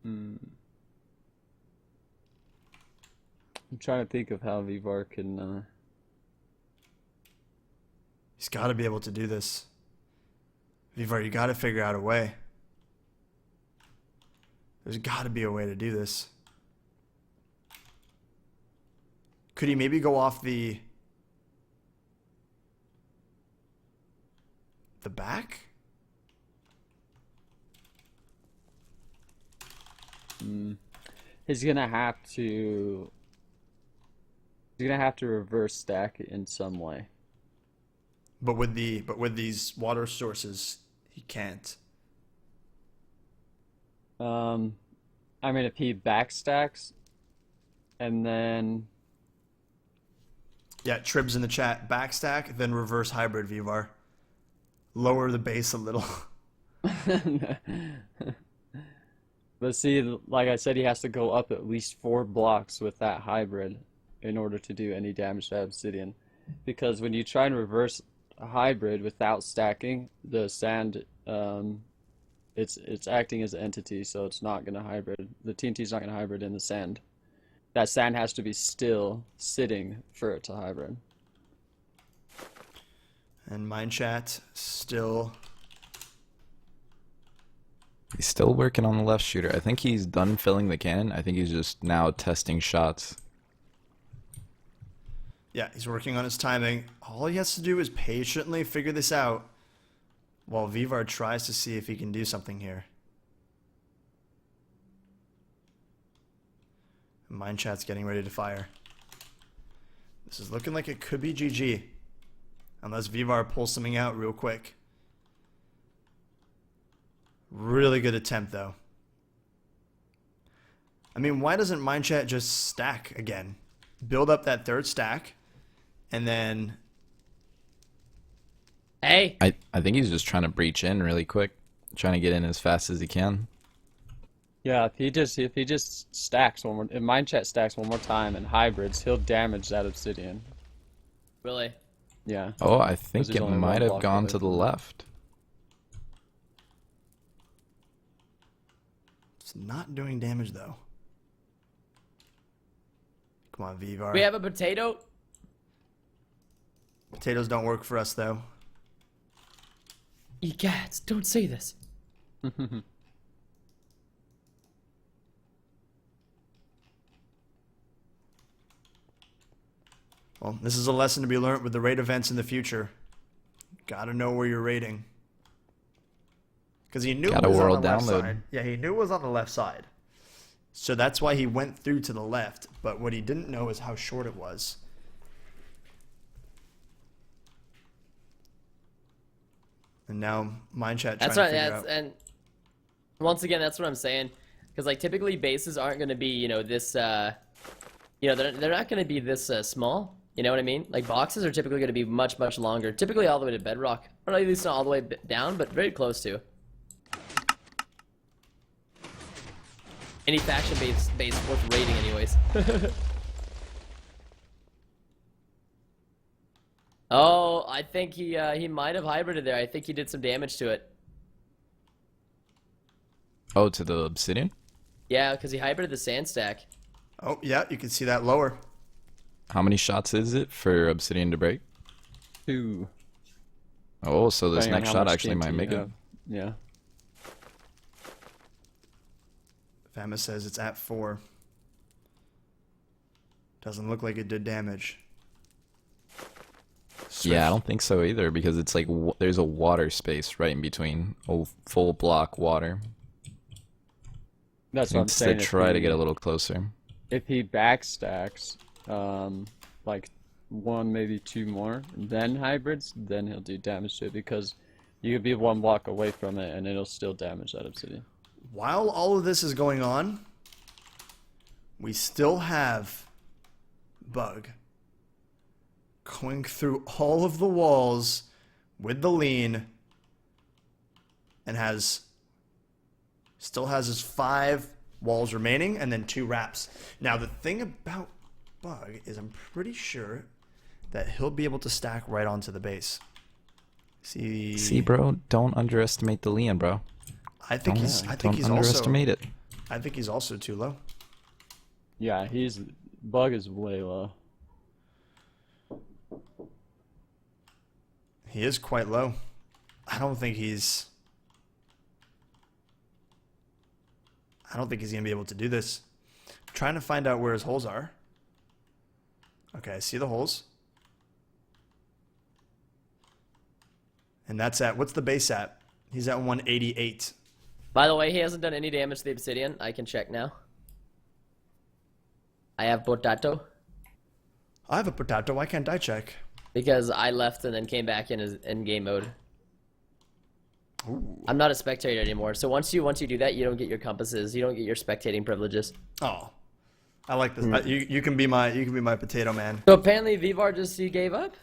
I'm trying to think of how Vivar can. He's got to be able to do this. Vivar, you got to figure out a way. There's got to be a way to do this. Could he maybe go off the back? He's gonna have to. He's gonna have to reverse stack it in some way. But with these water sources, he can't. I mean, if he backstacks, and then Yeah, Trib's in the chat. Backstack, then reverse hybrid Vivar. Lower the base a little. but see, like I said, he has to go up at least 4 blocks with that hybrid in order to do any damage to obsidian. Because when you try and reverse a hybrid without stacking, the sand, it's acting as an entity, so it's not gonna hybrid. The TNT's not gonna hybrid in the sand. That sand has to be still sitting for it to hybrid. And mine chat still. He's still working on the left shooter. I think he's done filling the cannon. I think he's just now testing shots. Yeah, he's working on his timing. All he has to do is patiently figure this out while Vivar tries to see if he can do something here. Mine chat's getting ready to fire. This is looking like it could be GG. Unless Vivar pulls something out real quick. Really good attempt, though. I mean, why doesn't Mindchat just stack again? Build up that 3rd stack, and then... Hey! I think he's just trying to breach in really quick. Trying to get in as fast as he can. Yeah, if he just stacks one more, if Mindchat stacks one more time and hybrids, he'll damage that obsidian. Really? Yeah. Oh, I think he's it only one might have block gone away to the from it. left. It's not doing damage, though. Come on, Vivar. We have a potato? Potatoes don't work for us, though. Egads, don't say this. Well, this is a lesson to be learned with the raid events in the future. Gotta know where you're raiding. Because he knew it Gotta was on world the left download. side. Yeah, he knew it was on the left side. So that's why he went through to the left. But what he didn't know is how short it was. And now Mindchat trying That's to right. figure That's out. and once again, that's what I'm saying. Because like typically bases aren't going to be this they're not going to be this small. You know what I mean? Like boxes are typically going to be much longer. Typically all the way to bedrock, or at least not all the way down, but very close to. Any faction base worth raiding, anyways. Oh, I think he might have hybrided there. I think he did some damage to it. Oh, to the obsidian? Yeah, because he hybrided the sand stack. Oh, yeah, you can see that lower. How many shots is it for obsidian to break? 2. Oh, so this depending on next how shot much actually TNT might you make it. have. Yeah. Fama says it's at 4. Doesn't look like it did damage. Yeah, I don't think so either because it's like there's a water space right in between. Oh, full block water. That's what I'm Needs saying. to try to get a little closer. If he backstacks, like 1, maybe 2 more, then hybrids, then he'll do damage to it because you could be 1 block away from it and it'll still damage that obsidian. While all of this is going on, we still have Bug going through all of the walls with the lean and still has his 5 walls remaining and then 2 wraps. Now the thing about Bug is I'm pretty sure that he'll be able to stack right onto the base. See, bro, don't underestimate the Leon, bro. I think he's underestimate it. I think he's also too low. Yeah, Bug is way low. He is quite low. I don't think he's going to be able to do this. I'm trying to find out where his holes are. Okay, I see the holes. And that's at, what's the base at? He's at 188. By the way, he hasn't done any damage to the obsidian. I can check now. I have potato. I have a potato. Why can't I check? Because I left and then came back in game mode. Ooh. I'm not a spectator anymore. So once you do that, you don't get your compasses. You don't get your spectating privileges. Oh, I like this. You can be my potato man. So apparently Vivar he gave up.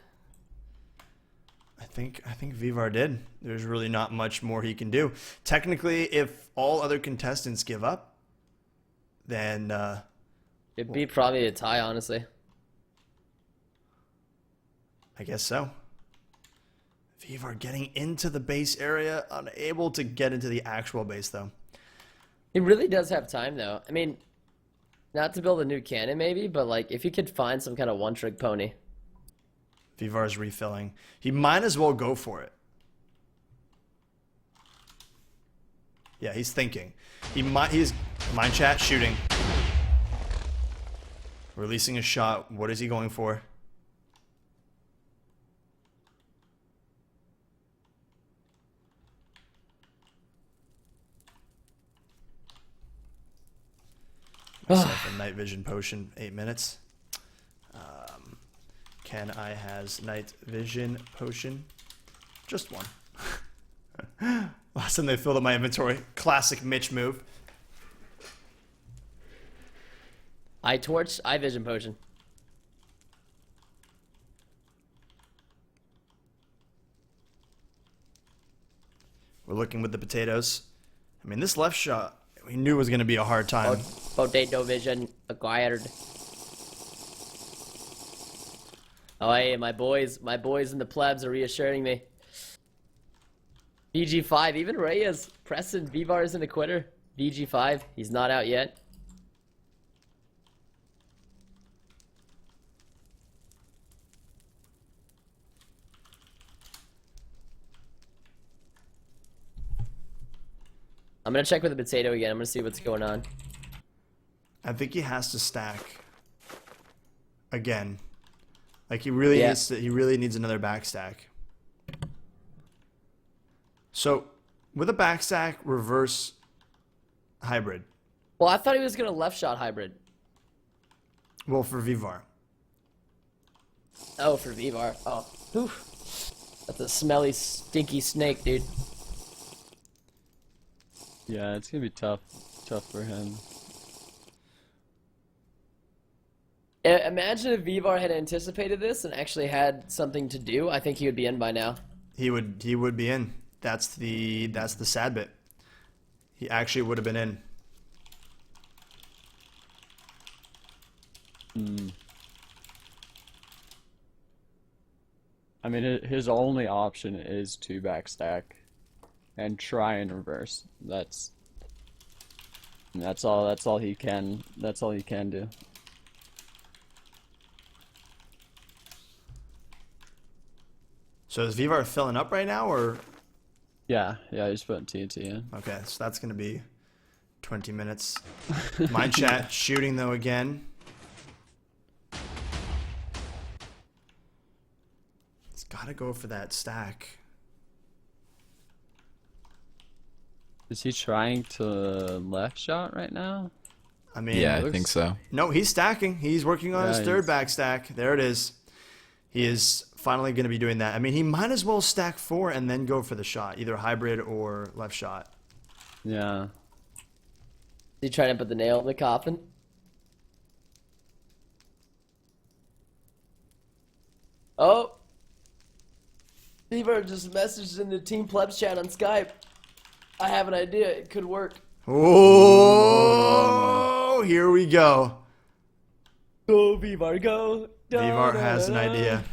I think Vivar did. There's really not much more he can do. Technically, if all other contestants give up, then It'd be probably a tie, honestly. I guess so. Vivar getting into the base area, unable to get into the actual base though. He really does have time though. I mean, not to build a new cannon maybe, but like if he could find some kind of one-trick pony. Vivar's refilling. He might as well go for it. Yeah, he's thinking. He's mind chat shooting. Releasing a shot. What is he going for? Myself a night vision potion, 8 minutes. Can I has night vision potion? Just 1. Last time they filled up my inventory. Classic Mitch move. Eye torch, eye vision potion. We're looking with the potatoes. I mean, this left shot, we knew was going to be a hard time. Potato vision acquired. Oh, hey, my boys in the plebs are reassuring me. VG5, even Reyes, Preston, Vivar isn't a quitter. VG5, he's not out yet. I'm gonna check with the potato again. I'm gonna see what's going on. I think he has to stack again. Like he really needs another back stack. So with a back stack, reverse hybrid. Well, I thought he was gonna left shot hybrid. Well, for Vivar. Oh, for Vivar. Oh, oof. That's a smelly, stinky snake, dude. Yeah, it's gonna be tough for him. Imagine if Vivar had anticipated this and actually had something to do. I think he would be in by now. He would be in. That's the sad bit. He actually would have been in. I mean, his only option is to backstack and try and reverse. That's all he can do. So is Vivar filling up right now, or? Yeah, he's putting TNT in. Okay, so that's gonna be 20 minutes. Mine chat shooting though again. It's gotta go for that stack. Is he trying to left shot right now? I mean, Yeah, I think so. No, he's stacking. He's working on his Yeah, third he's- back stack. There it is. He is finally going to be doing that. I mean, he might as well stack 4 and then go for the shot, either hybrid or left shot. Yeah. Is he trying to put the nail in the coffin? Oh! Beaver just messaged in the Team Plebs chat on Skype. I have an idea. It could work. Oh, here we go. Go, Beaver, go! Vivar has an idea.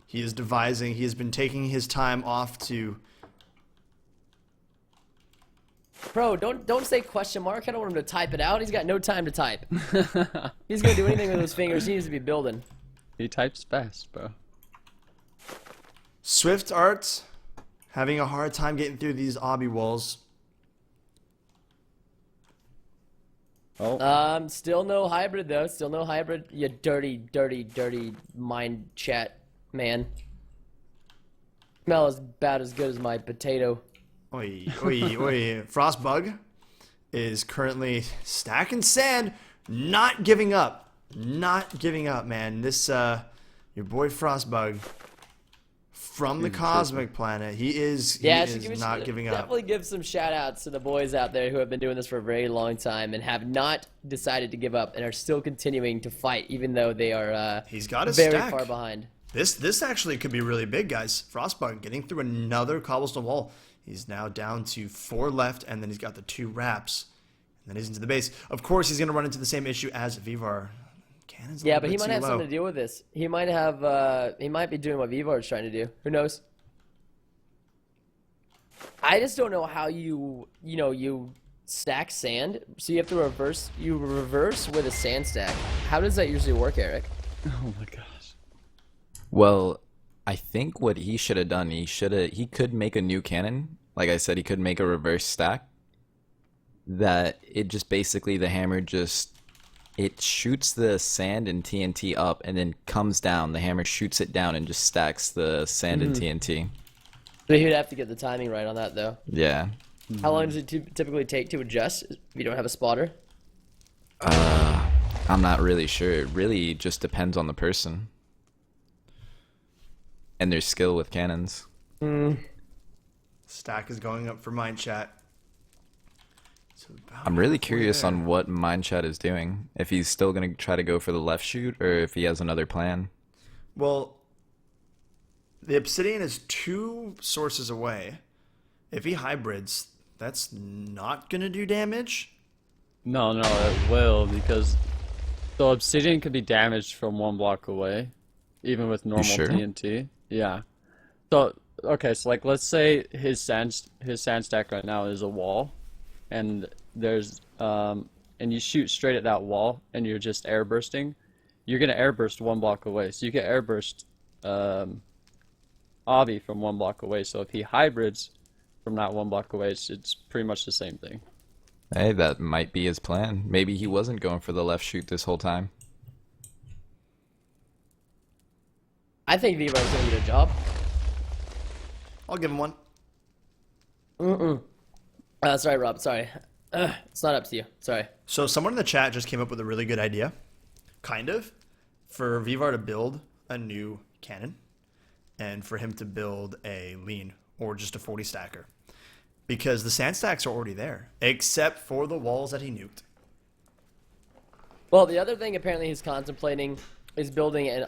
He is devising. He has been taking his time off to. Bro, don't say question mark. I don't want him to type it out. He's got no time to type. He's gonna do anything with his fingers. He needs to be building. He types fast, bro. Swift Art having a hard time getting through these obby walls. Oh, Still no hybrid though. Still no hybrid. You dirty, dirty, dirty mind chat man. Smell is about as good as my potato. Oi, oi, oi. Frostbug is currently stacking sand, not giving up. Not giving up, man. This, your boy Frostbug from the Cosmic Planet, he is not giving up. Definitely give some shout outs to the boys out there who have been doing this for a very long time and have not decided to give up and are still continuing to fight even though they are He's got a very stack. far behind. This actually could be really big, guys. Frostbug getting through another cobblestone wall. He's now down to 4 left, and then he's got the 2 wraps. And then he's into the base. Of course, he's going to run into the same issue as Vivar. Cannon's a Yeah, little but he bit might too have low. something to deal with this. He might have he might be doing what Vivar is trying to do. Who knows? I just don't know how you stack sand. So you have to reverse with a sand stack. How does that usually work, Eric? oh my gosh. Well, I think what he should have done, he could make a new cannon. Like I said, he could make a reverse stack. That it just basically the hammer it shoots the sand and TNT up and then comes down. The hammer shoots it down and just stacks the sand and TNT. So you'd have to get the timing right on that, though. Yeah. How long does it typically take to adjust if you don't have a spotter? I'm not really sure. It really just depends on the person. And their skill with cannons. Stack is going up for mine chat. So I'm really curious on what Mindchat is doing. If he's still going to try to go for the left shoot or if he has another plan. Well, the Obsidian is 2 sources away. If he hybrids, that's not going to do damage. No, it will because the obsidian could be damaged from 1 block away, even with normal sure? TNT. Yeah. So okay, so like let's say his sand stack right now is a wall, and there's and you shoot straight at that wall, and you're just air bursting. You're gonna air burst 1 block away, so you can air burst Avi from 1 block away. So if he hybrids from that 1 block away, it's pretty much the same thing. Hey, that might be his plan. Maybe he wasn't going for the left shoot this whole time. I think Vivar's gonna get a job. I'll give him one. Sorry, Rob. Sorry. It's not up to you. Sorry. So someone in the chat just came up with a really good idea, kind of, for Vivar to build a new cannon and for him to build a lean or just a 40 stacker. Because the sand stacks are already there, except for the walls that he nuked. Well, the other thing apparently he's contemplating is building an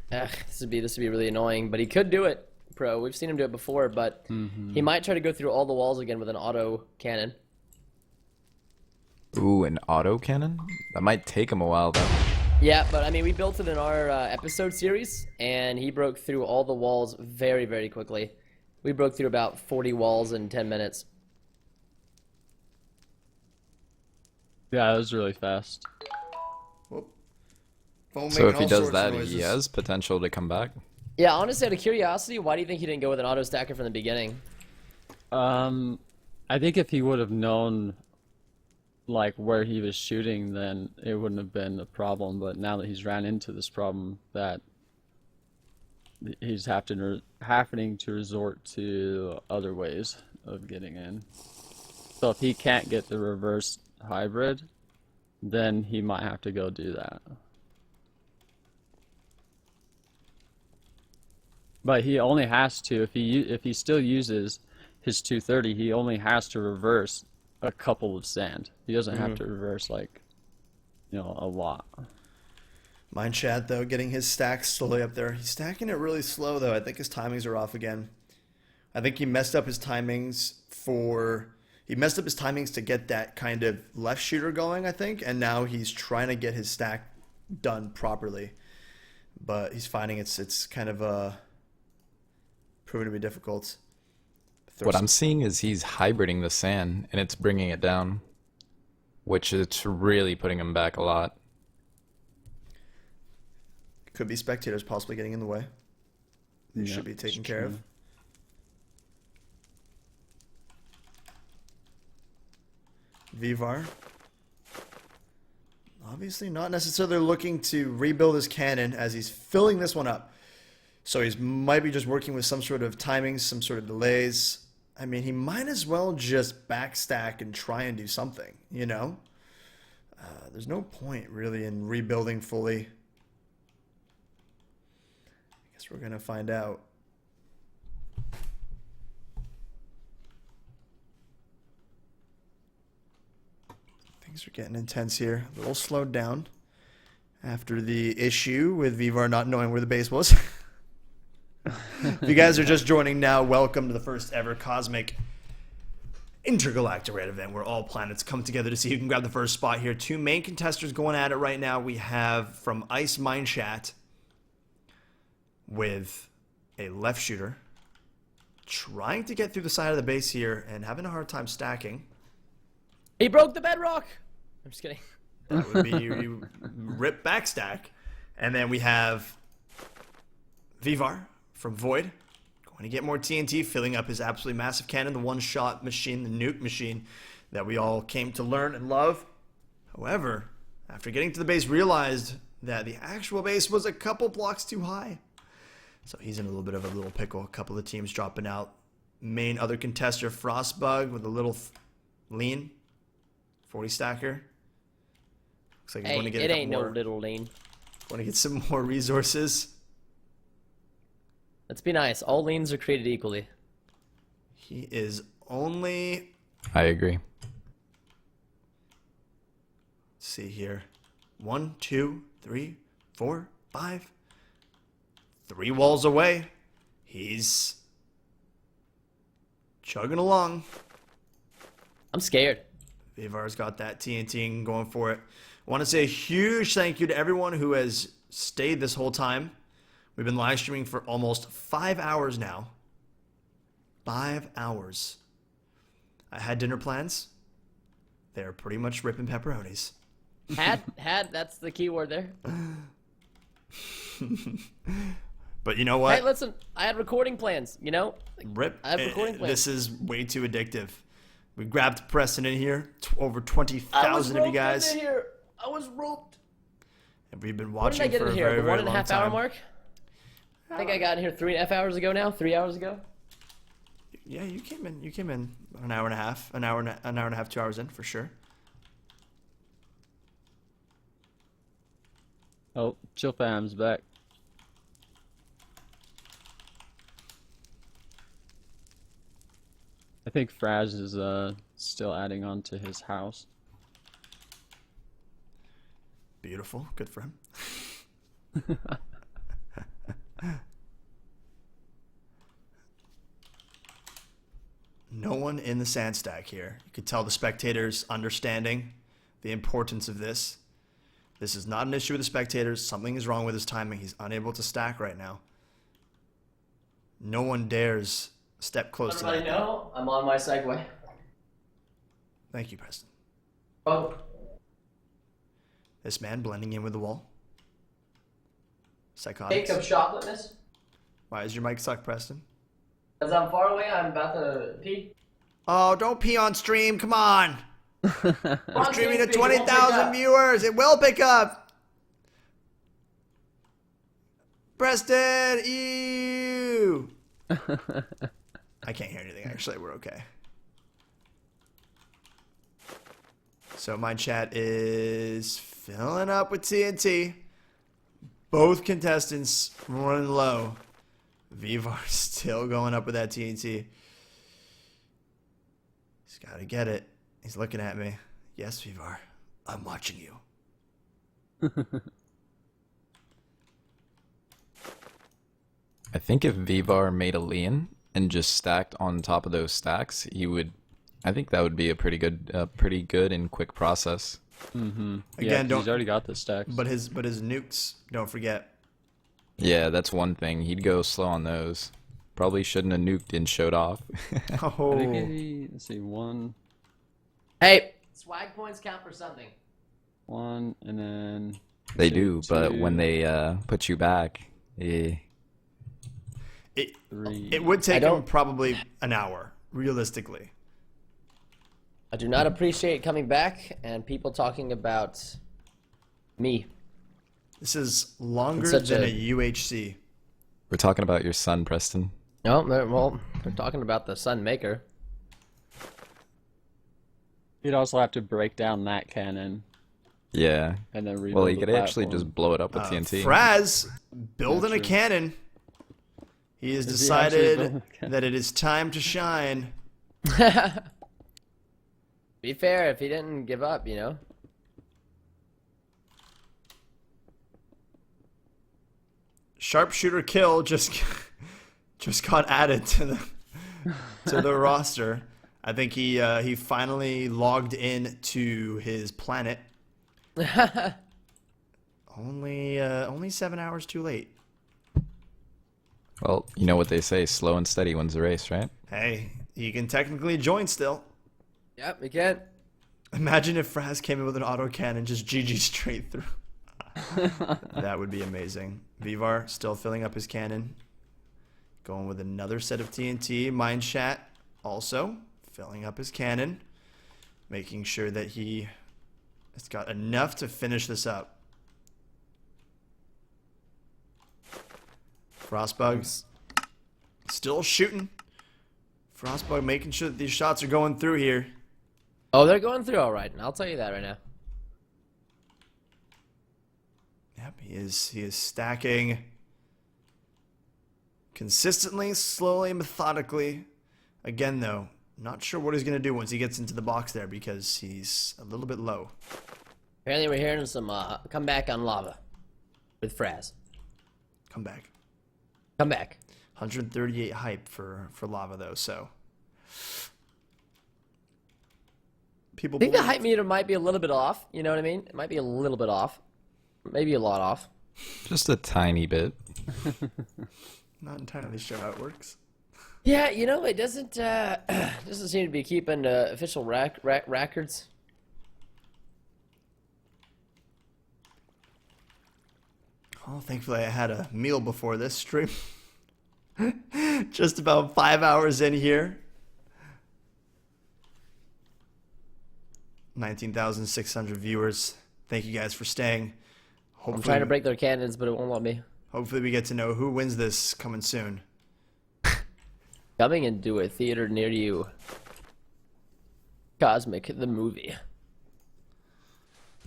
this would be really annoying, but he could do it, Pro. We've seen him do it before, but he might try to go through all the walls again with an auto cannon. Ooh, an auto cannon? That might take him a while though. Yeah, but I mean, we built it in our episode series, and he broke through all the walls very, very quickly. We broke through about 40 walls in 10 minutes. Yeah, it was really fast. Phone So making if he all does sorts of that, noises. he has potential to come back. Yeah, honestly, out of curiosity, why do you think he didn't go with an auto stacker from the beginning? I think if he would have known like where he was shooting, then it wouldn't have been a problem. But now that he's ran into this problem, that he's having to resort to other ways of getting in. So if he can't get the reverse hybrid, then he might have to go do that. But he only has to, if he still uses his 230, he only has to reverse a couple of sand. He doesn't have to reverse like, a lot. Mind Chat, though, getting his stacks slowly up there. He's stacking it really slow, though. I think his timings are off again. I think he messed up his timings to get that kind of left shooter going, I think, and now he's trying to get his stack done properly. But he's finding it's kind of proving to be difficult. What I'm seeing is he's hybriding the sand, and it's bringing it down, which it's really putting him back a lot. Could be spectators possibly getting in the way. They should be taken care of. Vivar. Obviously not necessarily looking to rebuild his cannon as he's filling this one up. So he might be just working with some sort of timings, some sort of delays. I mean, he might as well just backstack and try and do something, There's no point really in rebuilding fully. I guess we're going to find out. Things are getting intense here. A little slowed down after the issue with Vivar not knowing where the base was. If you guys are just joining now, welcome to the first ever Cosmic Intergalactic Raid event where all planets come together to see who can grab the first spot here. Two main contestants going at it right now. We have from Ice Mind Chat with a left shooter trying to get through the side of the base here and having a hard time stacking. He broke the bedrock! I'm just kidding. That would be you rip backstack. And then we have Vivar from Void. Going to get more TNT, filling up his absolutely massive cannon, the one-shot machine, the nuke machine that we all came to learn and love. However, after getting to the base, realized that the actual base was a couple blocks too high. So he's in a little bit of a little pickle. A couple of teams dropping out. Main other contester, Frostbug, with a little lean. 40 stacker. Looks like he's going to get it ain't no little lean. Want to get some more resources. Let's be nice. All leans are created equally. He is only... I agree. Let's see here. 1, 2, 3, 4, 5. 3 walls away. He's chugging along. I'm scared. Vivar's got that TNT and going for it. I want to say a huge thank you to everyone who has stayed this whole time. We've been live streaming for almost 5 hours now. 5 hours. I had dinner plans. They're pretty much ripping pepperonis. Had, that's the key word there. But you know what? Hey, listen, I had recording plans, Rip. I have recording plans. This is way too addictive. We grabbed Preston in here. Over 20,000 of you guys. I was roped. And we've been When did I watching get for in a here? very, The very 1.5 long hour time. mark? I think I got in here 3.5 hours ago now. 3 hours ago. Yeah, you came in an hour and a half, an hour and a half, 2 hours in for sure. Oh, Chill Fam's back. I think Fraz is still adding on to his house. Beautiful, good for him. No one in the sand stack here. You could tell the spectators understanding the importance of this. This is not an issue with the spectators. Something is wrong with his timing. He's unable to stack right now. No one dares step close to Everybody that. know I'm on my Segway. Thank you, Preston. Oh. This man blending in with the wall. Psychotics. Cake of chocolateness. Why does your mic suck, Preston? Because I'm far away, I'm about to pee. Oh, don't pee on stream. Come on. We're streaming to TeamSpeak, it won't pick 20,000 up. viewers. It will pick up. Preston, ew. I can't hear anything, actually. We're okay. So my chat is filling up with TNT. Both contestants running low. Vivar still going up with that TNT. He's got to get it. He's looking at me. Yes, Vivar. I'm watching you. I think if Vivar made a lean and just stacked on top of those stacks, he would. I think that would be a pretty good and quick process. Mm-hmm. Again, he's already got the stacks. But his nukes, don't forget. Yeah, that's one thing. He'd go slow on those. Probably shouldn't have nuked and showed off. Oh. I think let's see, one, Hey, swag points count for something. and then They two, do, but when two, they put you back, It three. it would take him don't- probably an hour, realistically. I do not appreciate coming back and people talking about me. This is longer It's such than a a- UHC. we're talking about your son, Preston. No, they're talking about the Sun Maker. You'd also have to break down that cannon Yeah. and then rebuild Well, he the could actually platform. just blow it up with TNT. Fraz building Yeah, a true. cannon. He has Is he actually building decided a cannon? that it is time to shine. Be fair, if he didn't give up, you know. Sharpshooter kill just got added to the roster. I think he finally logged in to his planet. Only 7 hours too late. Well, you know what they say: slow and steady wins the race, right? Hey, he can technically join still. Yep, we can. Imagine if Fraz came in with an auto cannon, just GG straight through. That would be amazing. Vivar still filling up his cannon. Going with another set of TNT. Mind Chat also filling up his cannon. Making sure that he has got enough to finish this up. Frostbug's still shooting. Frostbug making sure that these shots are going through here. Oh, they're going through all right. I'll tell you that right now. Yep, he is stacking consistently, slowly, methodically. Again, though, not sure what he's going to do once he gets into the box there because he's a little bit low. Apparently, we're hearing some come back on lava with Fraz. Come back. Come back. 138 hype for lava, though, so. People I think the believe- hype meter might be a little bit off. You know what I mean? It might be a little bit off. Maybe a lot off. Just a tiny bit. Not entirely sure how it works. Yeah, you know, it doesn't seem to be keeping official records. Oh, thankfully I had a meal before this stream. Just about 5 hours in here. 19,600 viewers. Thank you guys for staying. I'm trying to break their cannons, but it won't let me. Hopefully we get to know who wins this coming soon. Coming into a theater near you. Cosmic, the movie.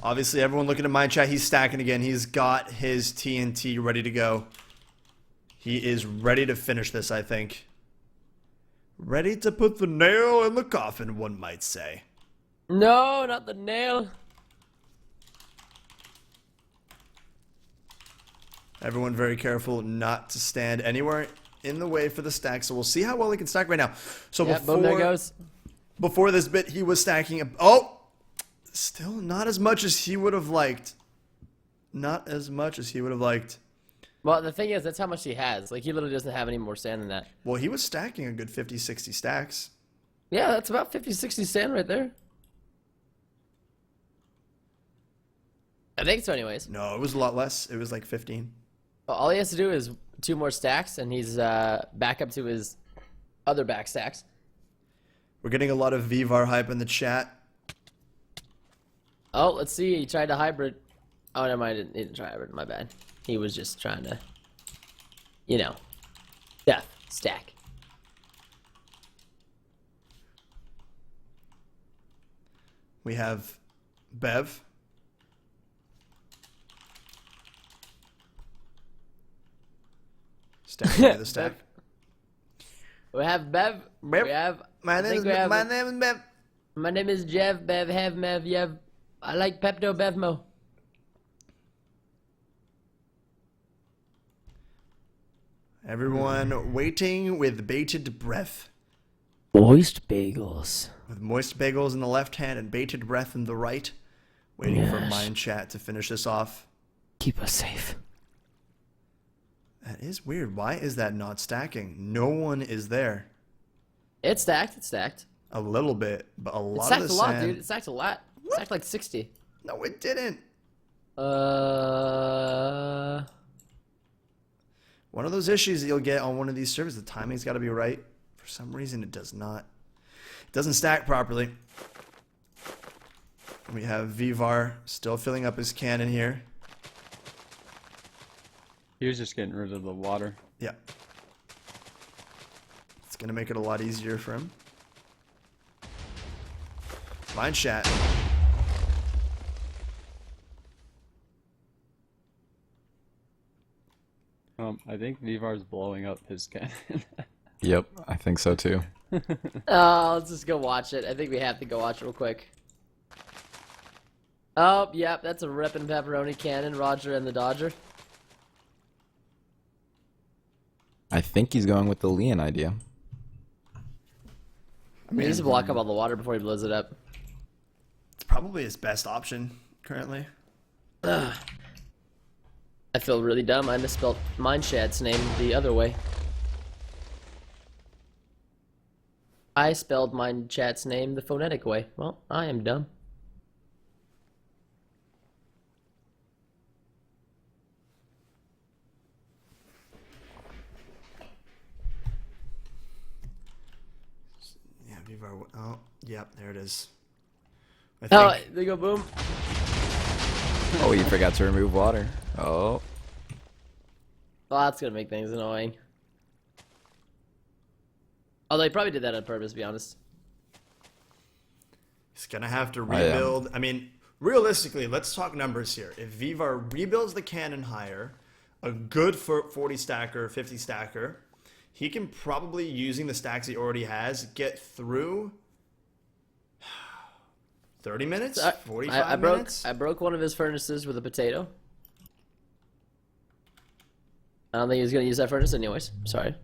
Obviously, everyone looking at my chat, he's stacking again. He's got his TNT ready to go. He is ready to finish this, I think. Ready to put the nail in the coffin, one might say. No, not the nail. Everyone very careful not to stand anywhere in the way for the stack. So we'll see how well he can stack right now. So Yep, boom, there goes. before this bit, he was stacking a... Oh! Still not as much as he would have liked. Not as much as he would have liked. Well, the thing is, that's how much he has. Like, he literally doesn't have any more sand than that. Well, he was stacking a good 50, 60 stacks. Yeah, that's about 50, 60 sand right there. I think so anyways. No, it was a lot less. It was like 15. All he has to do is 2 more stacks, and he's back up to his other back stacks. We're getting a lot of Vivar hype in the chat. Oh, let's see. He tried to hybrid. Oh, never mind. He didn't try hybrid. My bad. He was just trying to, you know, death stack. We have Bev. Stacking away the stack. We have Bev. Bev. We have. My I name think is we have- my name is Bev. My name is Jeff. Bev. Have Mev. Yev. I like Pepto Bevmo. Everyone waiting with bated breath. Moist bagels. With moist bagels in the left hand and bated breath in the right. Waiting for Yes. Mind Chat to finish this off. Keep us safe. That is weird. Why is that not stacking? No one is there. It's stacked. It's stacked. A little bit, but a It lot stacked of a the lot, sand. dude. It stacked a lot. It stacked like 60. No, it didn't. One of those issues that you'll get on one of these servers, the timing's got to be right. For some reason, it does not. It doesn't stack properly. We have Vivar still filling up his cannon here. He was just getting rid of the water. Yeah. It's going to make it a lot easier for him. Mind Chat. I think Vivar's blowing up his cannon. Yep, I think so too. Let's just go watch it. I think we have to go watch it real quick. Oh, yep, that's a rippin' pepperoni cannon, Roger and the Dodger. I think he's going with the Leon idea. He needs to block up all the water before he blows it up. It's probably his best option currently. I feel really dumb. I misspelled Mindshad's name the other way. I spelled Mindchat's name the phonetic way. Well, I am dumb. Yeah, Vivar. Oh, yep, there it is. I Oh, think they go boom. Oh, you forgot to remove water. Oh. Well, that's gonna make things annoying. Although he probably did that on purpose, to be honest. he's gonna have to yeah. rebuild. I mean, realistically, let's talk numbers here. If Vivar rebuilds the cannon higher, a good 40 stacker, 50 stacker, he can probably, using the stacks he already has, get through 30 minutes, 45 minutes. I broke one of his furnaces with a potato. I don't think he was gonna use that furnace anyways. Sorry.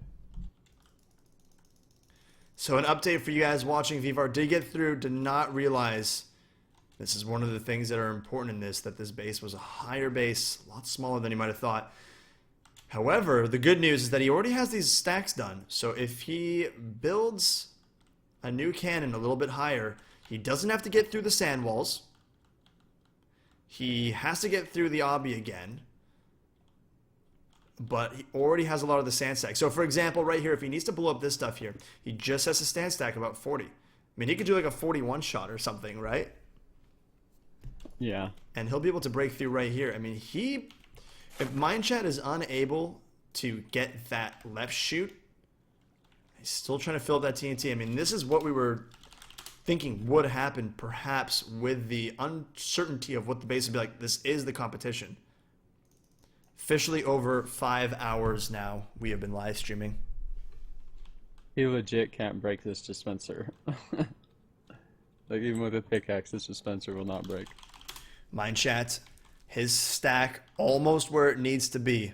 So an update for you guys watching. Vivar did get through, did not realize, this is one of the things that are important in this, that this base was a higher base, a lot smaller than he might have thought. However, the good news is that he already has these stacks done. So if he builds a new cannon a little bit higher, he doesn't have to get through the sand walls. He has to get through the obby again. But he already has a lot of the sand stack. So for example, right here, if he needs to blow up this stuff here, he just has to stand stack about 40. I mean, he could do like a 41 shot or something, right? Yeah. And he'll be able to break through right here. I mean, if Mindchat is unable to get that left shoot, he's still trying to fill up that TNT. I mean, this is what we were thinking would happen, perhaps, with the uncertainty of what the base would be like. This is the competition. Officially over 5 hours now, we have been live streaming. He legit can't break this dispenser. Like, even with a pickaxe, this dispenser will not break. Mindchat, his stack almost where it needs to be.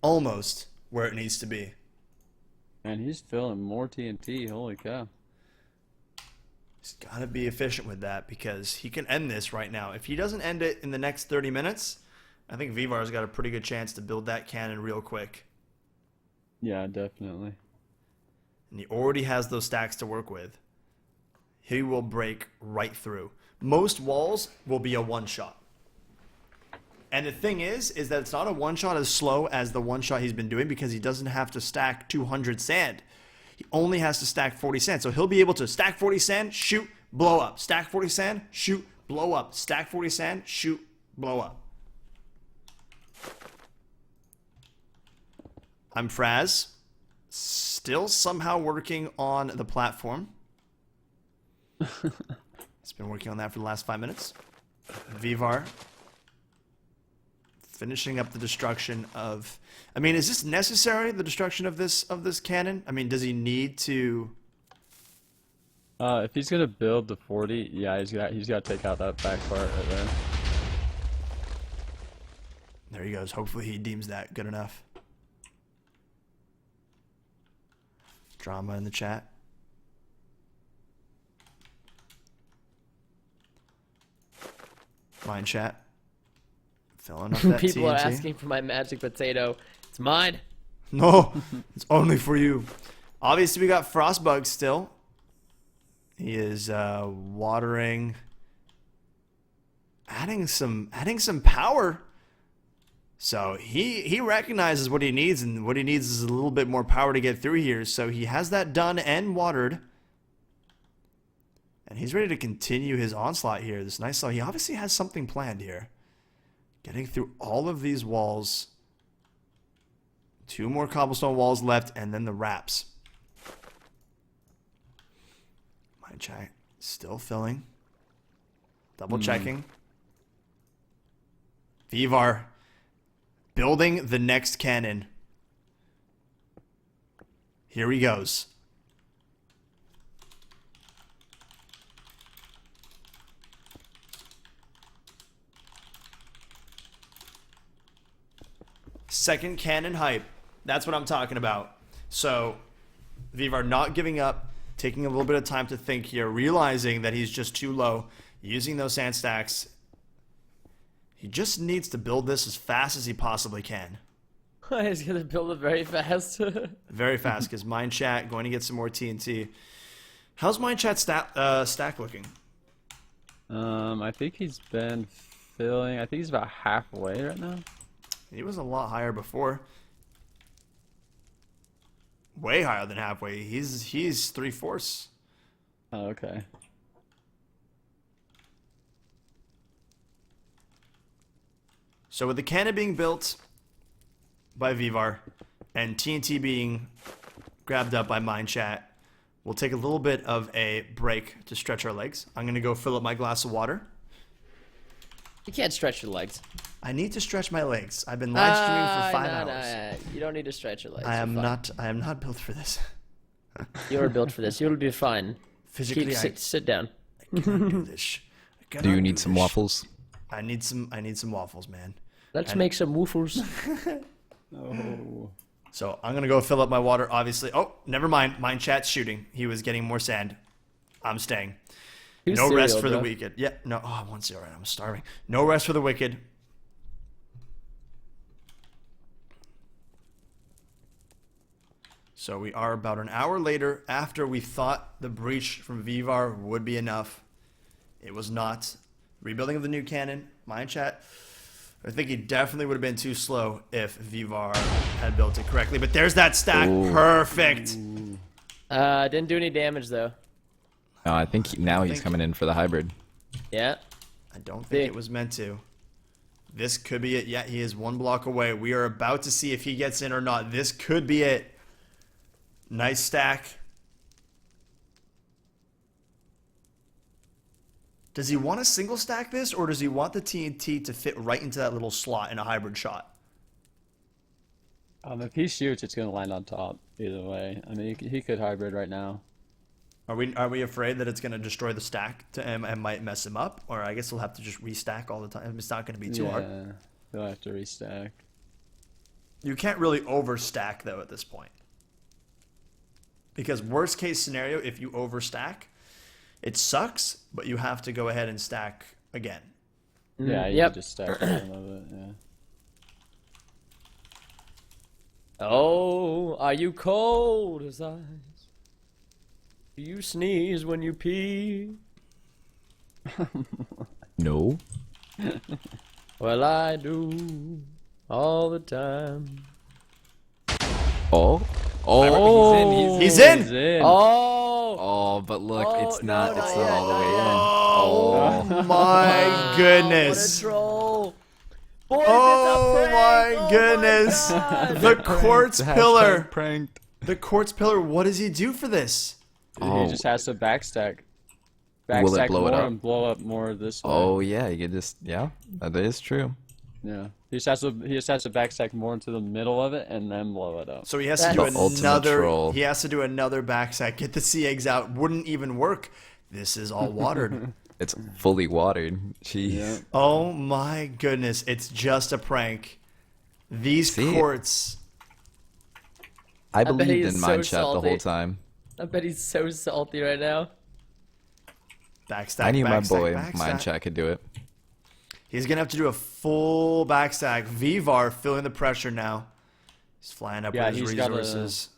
Almost where it needs to be. And he's filling more TNT, holy cow. He's got to be efficient with that because he can end this right now. If he doesn't end it in the next 30 minutes, I think Vivar's got a pretty good chance to build that cannon real quick. Yeah, definitely. And he already has those stacks to work with. He will break right through. Most walls will be a one-shot. And the thing is that it's not a one-shot as slow as the one-shot he's been doing because he doesn't have to stack 200 sand. He only has to stack 40 sand. So he'll be able to stack 40 sand, shoot, blow up. Stack 40 sand, shoot, blow up. Stack 40 sand, shoot, blow up. I'm Fraz. Still somehow working on the platform. It's been working on that for the last 5 minutes. Vivar finishing up the destruction of. I mean, is this necessary? The destruction of this cannon? I mean, does he need to? If he's gonna build the 40, yeah, he's got to take out that back part right there. There he goes. Hopefully he deems that good enough. Drama in the chat. Mine chat. Filling up that People are TNT. asking for my magic potato. It's mine. No, it's only for you. Obviously, we got Frostbug still. He is watering, adding some power. So he recognizes what he needs, and what he needs is a little bit more power to get through here. So he has that done and watered. And he's ready to continue his onslaught here. This nice, so he obviously has something planned here. Getting through all of these walls. 2 more cobblestone walls left, and then the wraps. My chat still filling. Double checking. Vivar building the next cannon. Here he goes. Second cannon hype. That's what I'm talking about. So, Vivar not giving up, taking a little bit of time to think here, realizing that he's just too low, using those sand stacks. He just needs to build this as fast as he possibly can. He's gonna build it very fast. Very fast, because Mine Chat going to get some more TNT. How's Mine Chat stack looking? I think he's been filling. I think he's about halfway right now. He was a lot higher before. Way higher than halfway. He's 3/4. Oh, okay. So with the cannon being built by Vivar and TNT being grabbed up by Mine Chat, we'll take a little bit of a break to stretch our legs. I'm going to go fill up my glass of water. You can't stretch your legs. I need to stretch my legs. I've been live streaming for 5 hours. You don't need to stretch your legs. I You're am fine. I am not built for this. You're built for this. You'll be fine. Physically, Sit down. I cannot do this. I Do you cannot need some this. waffles? I need some waffles, man. Let's make some woofers. Oh. So I'm gonna go fill up my water. Obviously. Oh, never mind. Mine Chat's shooting. He was getting more sand. I'm staying. Who's No rest cereal, for the bro? wicked. Yeah, no. Oh, I want zero. I'm starving. No rest for the wicked. So we are about an hour later after we thought the breach from Vivar would be enough. It was not. Rebuilding of the new cannon. Mine Chat. I think he definitely would have been too slow if Vivar had built it correctly. But there's that stack. Ooh. Perfect. Didn't do any damage though. I think now he's think- coming in for the hybrid. Yeah. I don't think Big. it was meant to. This could be it. Yeah, he is 1 block away. We are about to see if he gets in or not. This could be it. Nice stack. Does he want to single stack this, or does he want the TNT to fit right into that little slot in a hybrid shot? If he shoots, it's gonna land on top. Either way, I mean, he could hybrid right now. Are we afraid that it's going to destroy the stack to him and might mess him up? Or I guess he'll have to just restack all the time. It's not going to be too hard. Yeah, he'll have to restack. You can't really overstack, though, at this point. Because worst case scenario, if you overstack, it sucks, but you have to go ahead and stack again. Yeah, you Yep. could just stack some of it. Yeah. Oh, are you cold as ice? Do you sneeze when you pee? No. Well, I do all the time. Oh, oh, He's in. He's in. Oh, oh, but look, Oh, it's not. no, It's not not yet, all the not way yet. in. Oh Oh, my goodness. What a troll! Boys, Oh it's a prank! my goodness. Oh my God. The quartz pillar. pranked. The quartz pillar. What does he do for this? Oh. He just has to backstack. Will it blow it more up? and blow up more this way. Oh yeah, you could just that is true. Yeah. He just has to backstack more into the middle of it and then blow it up. So he has to do The ultimate another. troll. He has to do another backsack. Get the sea eggs out. Wouldn't even work. This is all watered. It's fully watered. Jeez. Yeah. Oh my goodness! It's just a prank. These See? quartz. I bet believed he's in so Mind Chat the salty. whole time. I bet he's so salty right now. Backstack. I knew my backstack, boy backstack. Mind Chat could do it. He's gonna have to do a full backstack. Vivar feeling the pressure now. He's flying up Yeah, with his he's gotta- resources.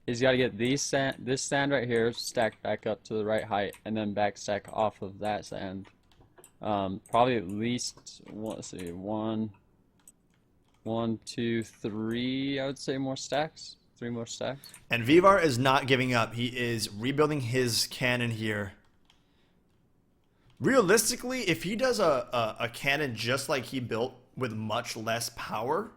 He's got to get this sand right here stacked back up to the right height and then backstack off of that sand. Probably at least, let's see, one, two, three, I would say more stacks. 3 more stacks. And Vivar is not giving up. He is rebuilding his cannon here. Realistically, if he does a cannon just like he built with much less power,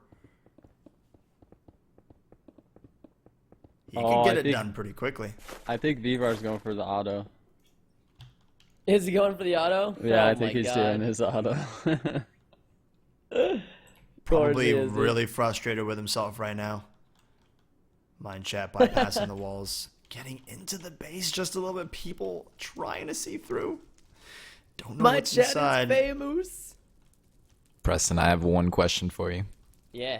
he Oh, could I get it think- done pretty quickly. I think Vivar's going for the auto. Is he going for the auto? Yeah, Oh I think my he's God. doing his auto. Probably he is, dude. really frustrated with himself right now. Mind Chat bypassing the walls. Getting into the base just a little bit. People trying to see through. Don't know My what's chat inside. is famous. Preston, I have one question for you. Yeah,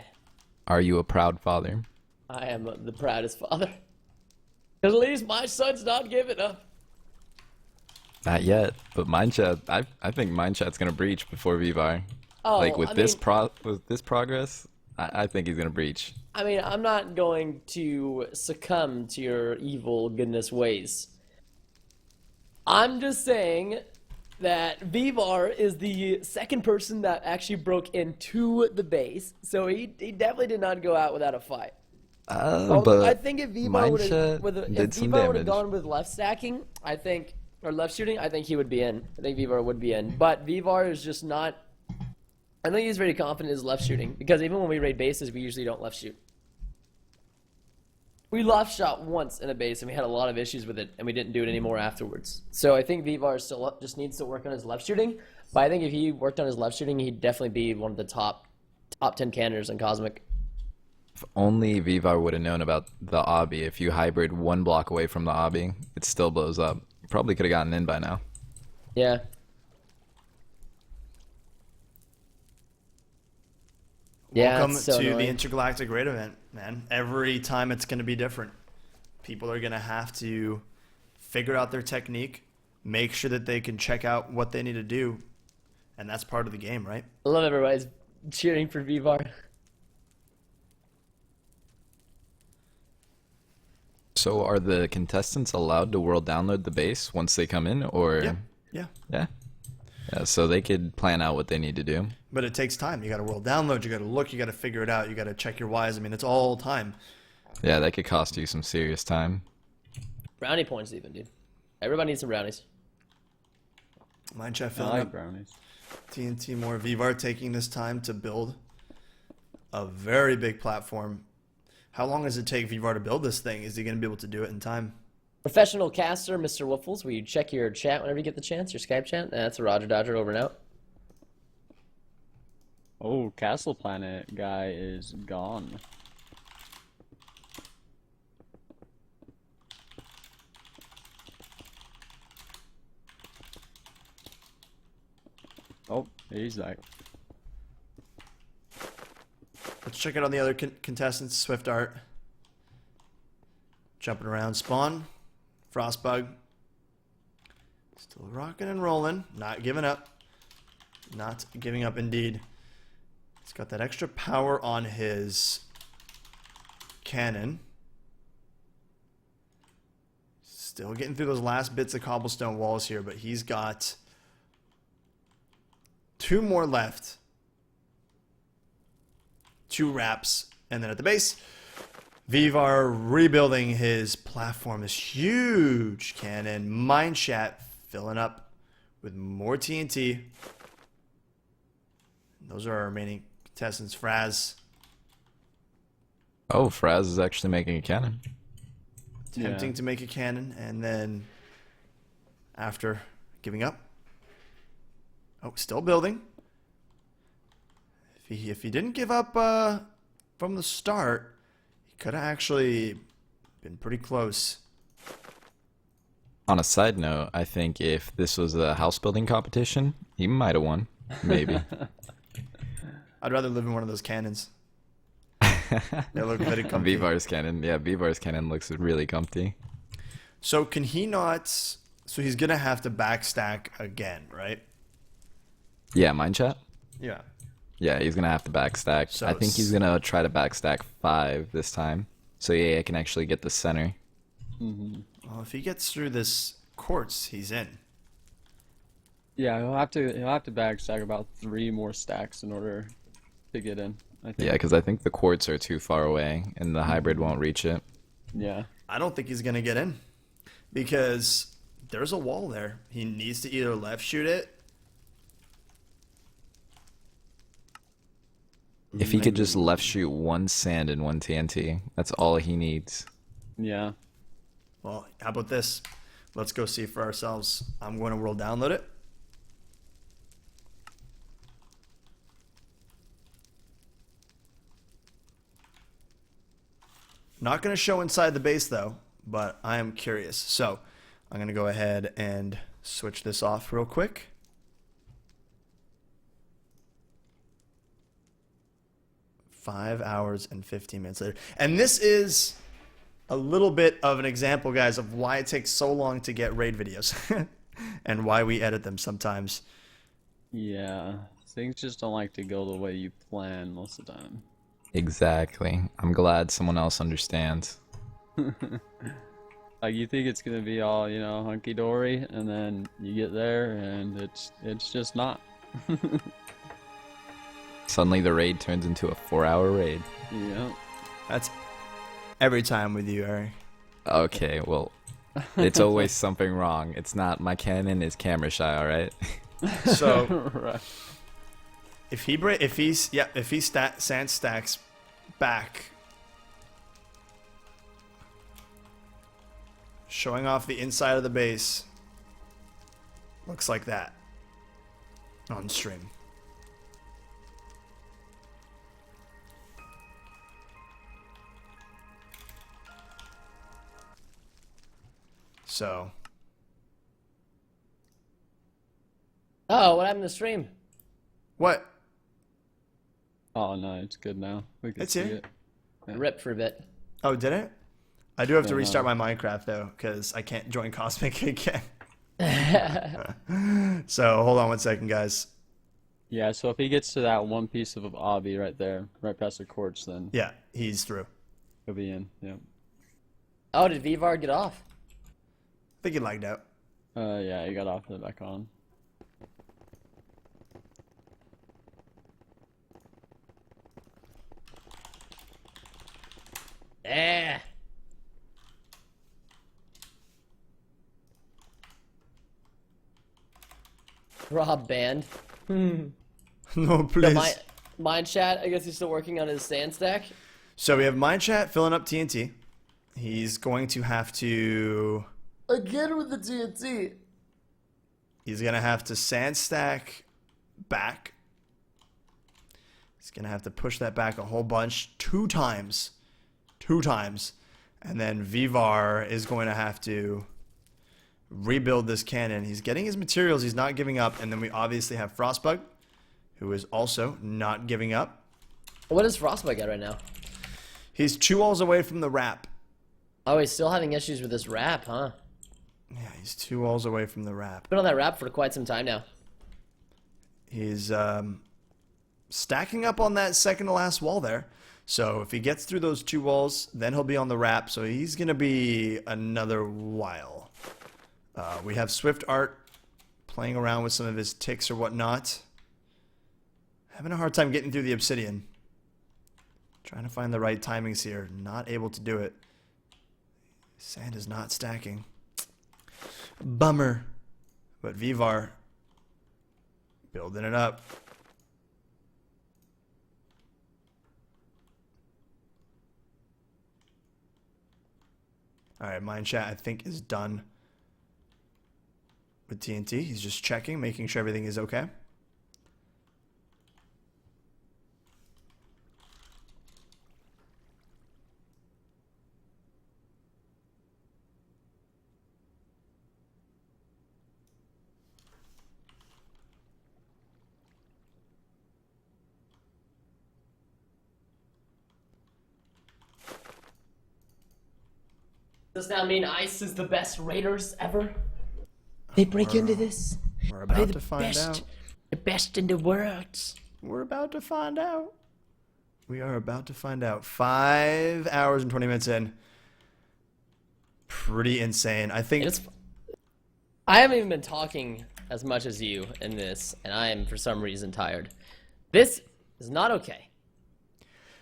Are you a proud father? I am the proudest father. At least my son's not giving up. Not yet, but Mind Chat. I think Mind Chat's gonna breach before Vivar. Oh, Like with I this mean, with this progress, I think he's gonna breach. I mean, I'm not going to succumb to your evil goodness ways. I'm just saying that Vivar is the second person that actually broke into the base, so he definitely did not go out without a fight. But I think if Vivar Mind would Chat have did some Vivar would have damage. gone with left stacking, or left shooting, I think he would be in. I think Vivar would be in. But Vivar is just not. I think he's very confident in his left shooting because even when we raid bases, we usually don't left shoot. We left shot once in a base and we had a lot of issues with it, and we didn't do it anymore afterwards. So I think Vivar still just needs to work on his left shooting. But I think if he worked on his left shooting, he'd definitely be one of the top 10 cannoners in Cosmic. If only Vivar would have known about the obby. If you hybrid 1 block away from the obby, it still blows up. Probably could have gotten in by now. Yeah. Yeah, Welcome it's so to the annoying. Intergalactic Raid event, man. Every time it's going to be different. People are going to have to figure out their technique, make sure that they can check out what they need to do, and that's part of the game, right? I love everybody's cheering for Vivar. So are the contestants allowed to world download the base once they come in, or Yeah, yeah. yeah? Yeah, so they could plan out what they need to do. But it takes time. You got to world download, you got to look, you got to figure it out, you got to check your whys. I mean, it's all time. Yeah, that could cost you some serious time. Brownie points even, dude. Everybody needs some brownies. Mind Chat I filling like up. brownies. TNT more. Vivar taking this time to build a very big platform. How long does it take Vivar to build this thing? Is he going to be able to do it in time? Professional caster, MrWoofless, will you check your chat whenever you get the chance, your Skype chat? That's a Roger Dodger over and out. Oh, Castle Planet guy is gone. Oh, he's like, Let's check it on the other contestants. Swift Art. Jumping around. Spawn. Frostbug. Still rocking and rolling. Not giving up. Not giving up indeed. He's got that extra power on his cannon. Still getting through those last bits of cobblestone walls here, but he's got 2 more left. 2 wraps, and then at the base, Vivar rebuilding his platform, this huge cannon. Mineshat filling up with more TNT. Those are our remaining contestants. Fraz Oh, Fraz is actually making a cannon. attempting to make a cannon, and then after giving up, oh, still building. If he didn't give up from the start, he could have actually been pretty close. On a side note, I think if this was a house building competition, he might have won. Maybe. I'd rather live in one of those cannons. They look very comfy. Vivar's cannon. Yeah, Vivar's cannon looks really comfy. So can he not? So he's gonna have to backstack again, right? Yeah, mine chat? Yeah. Yeah, he's gonna have to backstack. So I think he's gonna try to backstack 5 this time. So yeah, I can actually get the center. Well, if he gets through this quartz, he's in. Yeah, he'll have to backstack about 3 more stacks in order to get in, I think. Yeah, because I think the quartz are too far away, and the hybrid won't reach it. Yeah. I don't think he's gonna get in because there's a wall there. He needs to either left shoot it. If he could just left shoot 1 sand and 1 TNT, that's all he needs. Yeah. Well, how about this? Let's go see for ourselves. I'm going to world download it. Not going to show inside the base though, but I am curious. So I'm going to go ahead and switch this off real quick. Five hours and 15 minutes later. And this is a little bit of an example, guys, of why it takes so long to get raid videos and why we edit them sometimes. Yeah. Things just don't like to go the way you plan most of the time. Exactly. I'm glad someone else understands. Like you think it's gonna be all, hunky dory, and then you get there and it's just not. Suddenly the raid turns into a 4-hour raid. Yeah. That's every time with you, Eric. Okay, well, it's always something wrong. It's not my cannon is camera shy, all right? So Right. if he sand stacks back, showing off the inside of the base, looks like that on stream. So Oh, what happened to the stream? what? Oh no, it's good now. We can It's see here. it. Rip for a bit. Oh, did it? I do have to No, restart no. my Minecraft though, because I can't join Cosmic again. So hold on one second, guys. Yeah, so if he gets to that one piece of obby right there, right past the quartz, then Yeah, he's through. he'll be in. Yeah. Oh, did Vivar get off? I think he lagged out. Yeah, he got off and back on. Yeah. Rob banned. No, please. So mine chat, I guess he's still working on his sand stack. So we have Mineshat filling up TNT. He's going to have to. Again with the TNT. He's gonna have to sand stack back. He's gonna have to push that back a whole bunch, 2 times, and then Vivar is going to have to rebuild this cannon. He's getting his materials. He's not giving up, and then we obviously have Frostbug, who is also not giving up. What is Frostbite at right now? He's 2 walls away from the wrap. Oh, he's still having issues with this wrap, huh? Yeah, he's 2 walls away from the wrap. Been on that wrap for quite some time now. He's stacking up on that second to last wall there. So if he gets through those 2 walls, then he'll be on the wrap. So he's going to be another while. We have Swift Art playing around with some of his ticks or whatnot. Having a hard time getting through the obsidian. Trying to find the right timings here. Not able to do it. Sand is not stacking. Bummer. But Vivar building it up. Alright, mine chat I think is done with TNT. He's just checking, making sure everything is okay. Does that mean Ice is the best raiders ever? They break into this. We're Are they about the to find best? out. The best in the world. We're about to find out. We are about to find out. 5 hours and 20 minutes in. Pretty insane. I think I haven't even been talking as much as you in this, and I am for some reason tired. This is not okay.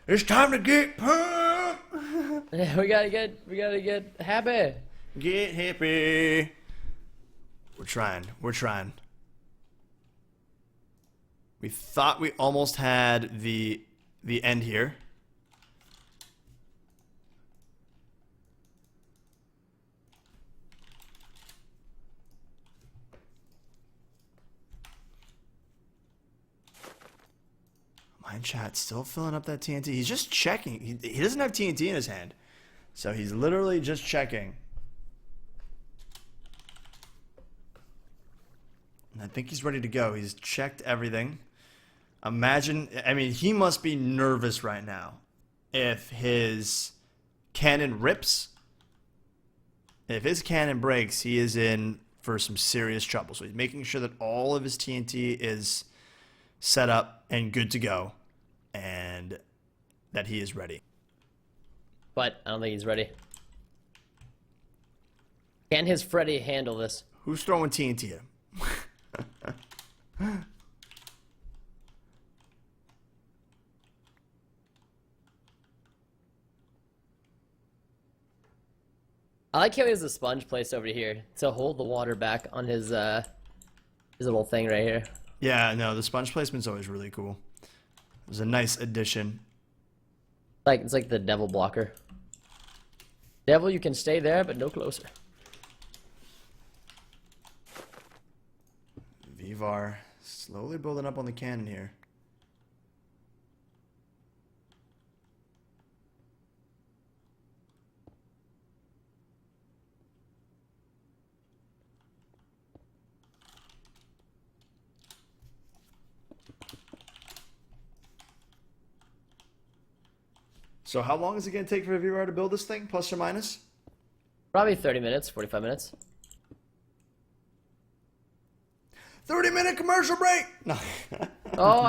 it's time to get pumped. We gotta get happy. Get happy. We're trying. We're trying. We thought we almost had the end here. Mine chat still filling up that TNT. He's just checking. He doesn't have TNT in his hand. So he's literally just checking. And I think he's ready to go. He's checked everything. Imagine, I mean, he must be nervous right now. If his cannon rips, if his cannon breaks, he is in for some serious trouble. So he's making sure that all of his TNT is set up and good to go, and that he is ready. But I don't think he's ready. Can his Freddy handle this? Who's throwing TNT at him? I like how he has a sponge placed over here to hold the water back on his little thing right here. Yeah, no, the sponge placement's always really cool. It was a nice addition. It's like the devil blocker. Devil, you can stay there, but no closer. Vivar slowly building up on the cannon here. So how long is it going to take for Vivar to build this thing, plus or minus? Probably 30 minutes, 45 minutes. 30-minute commercial break! No. Oh,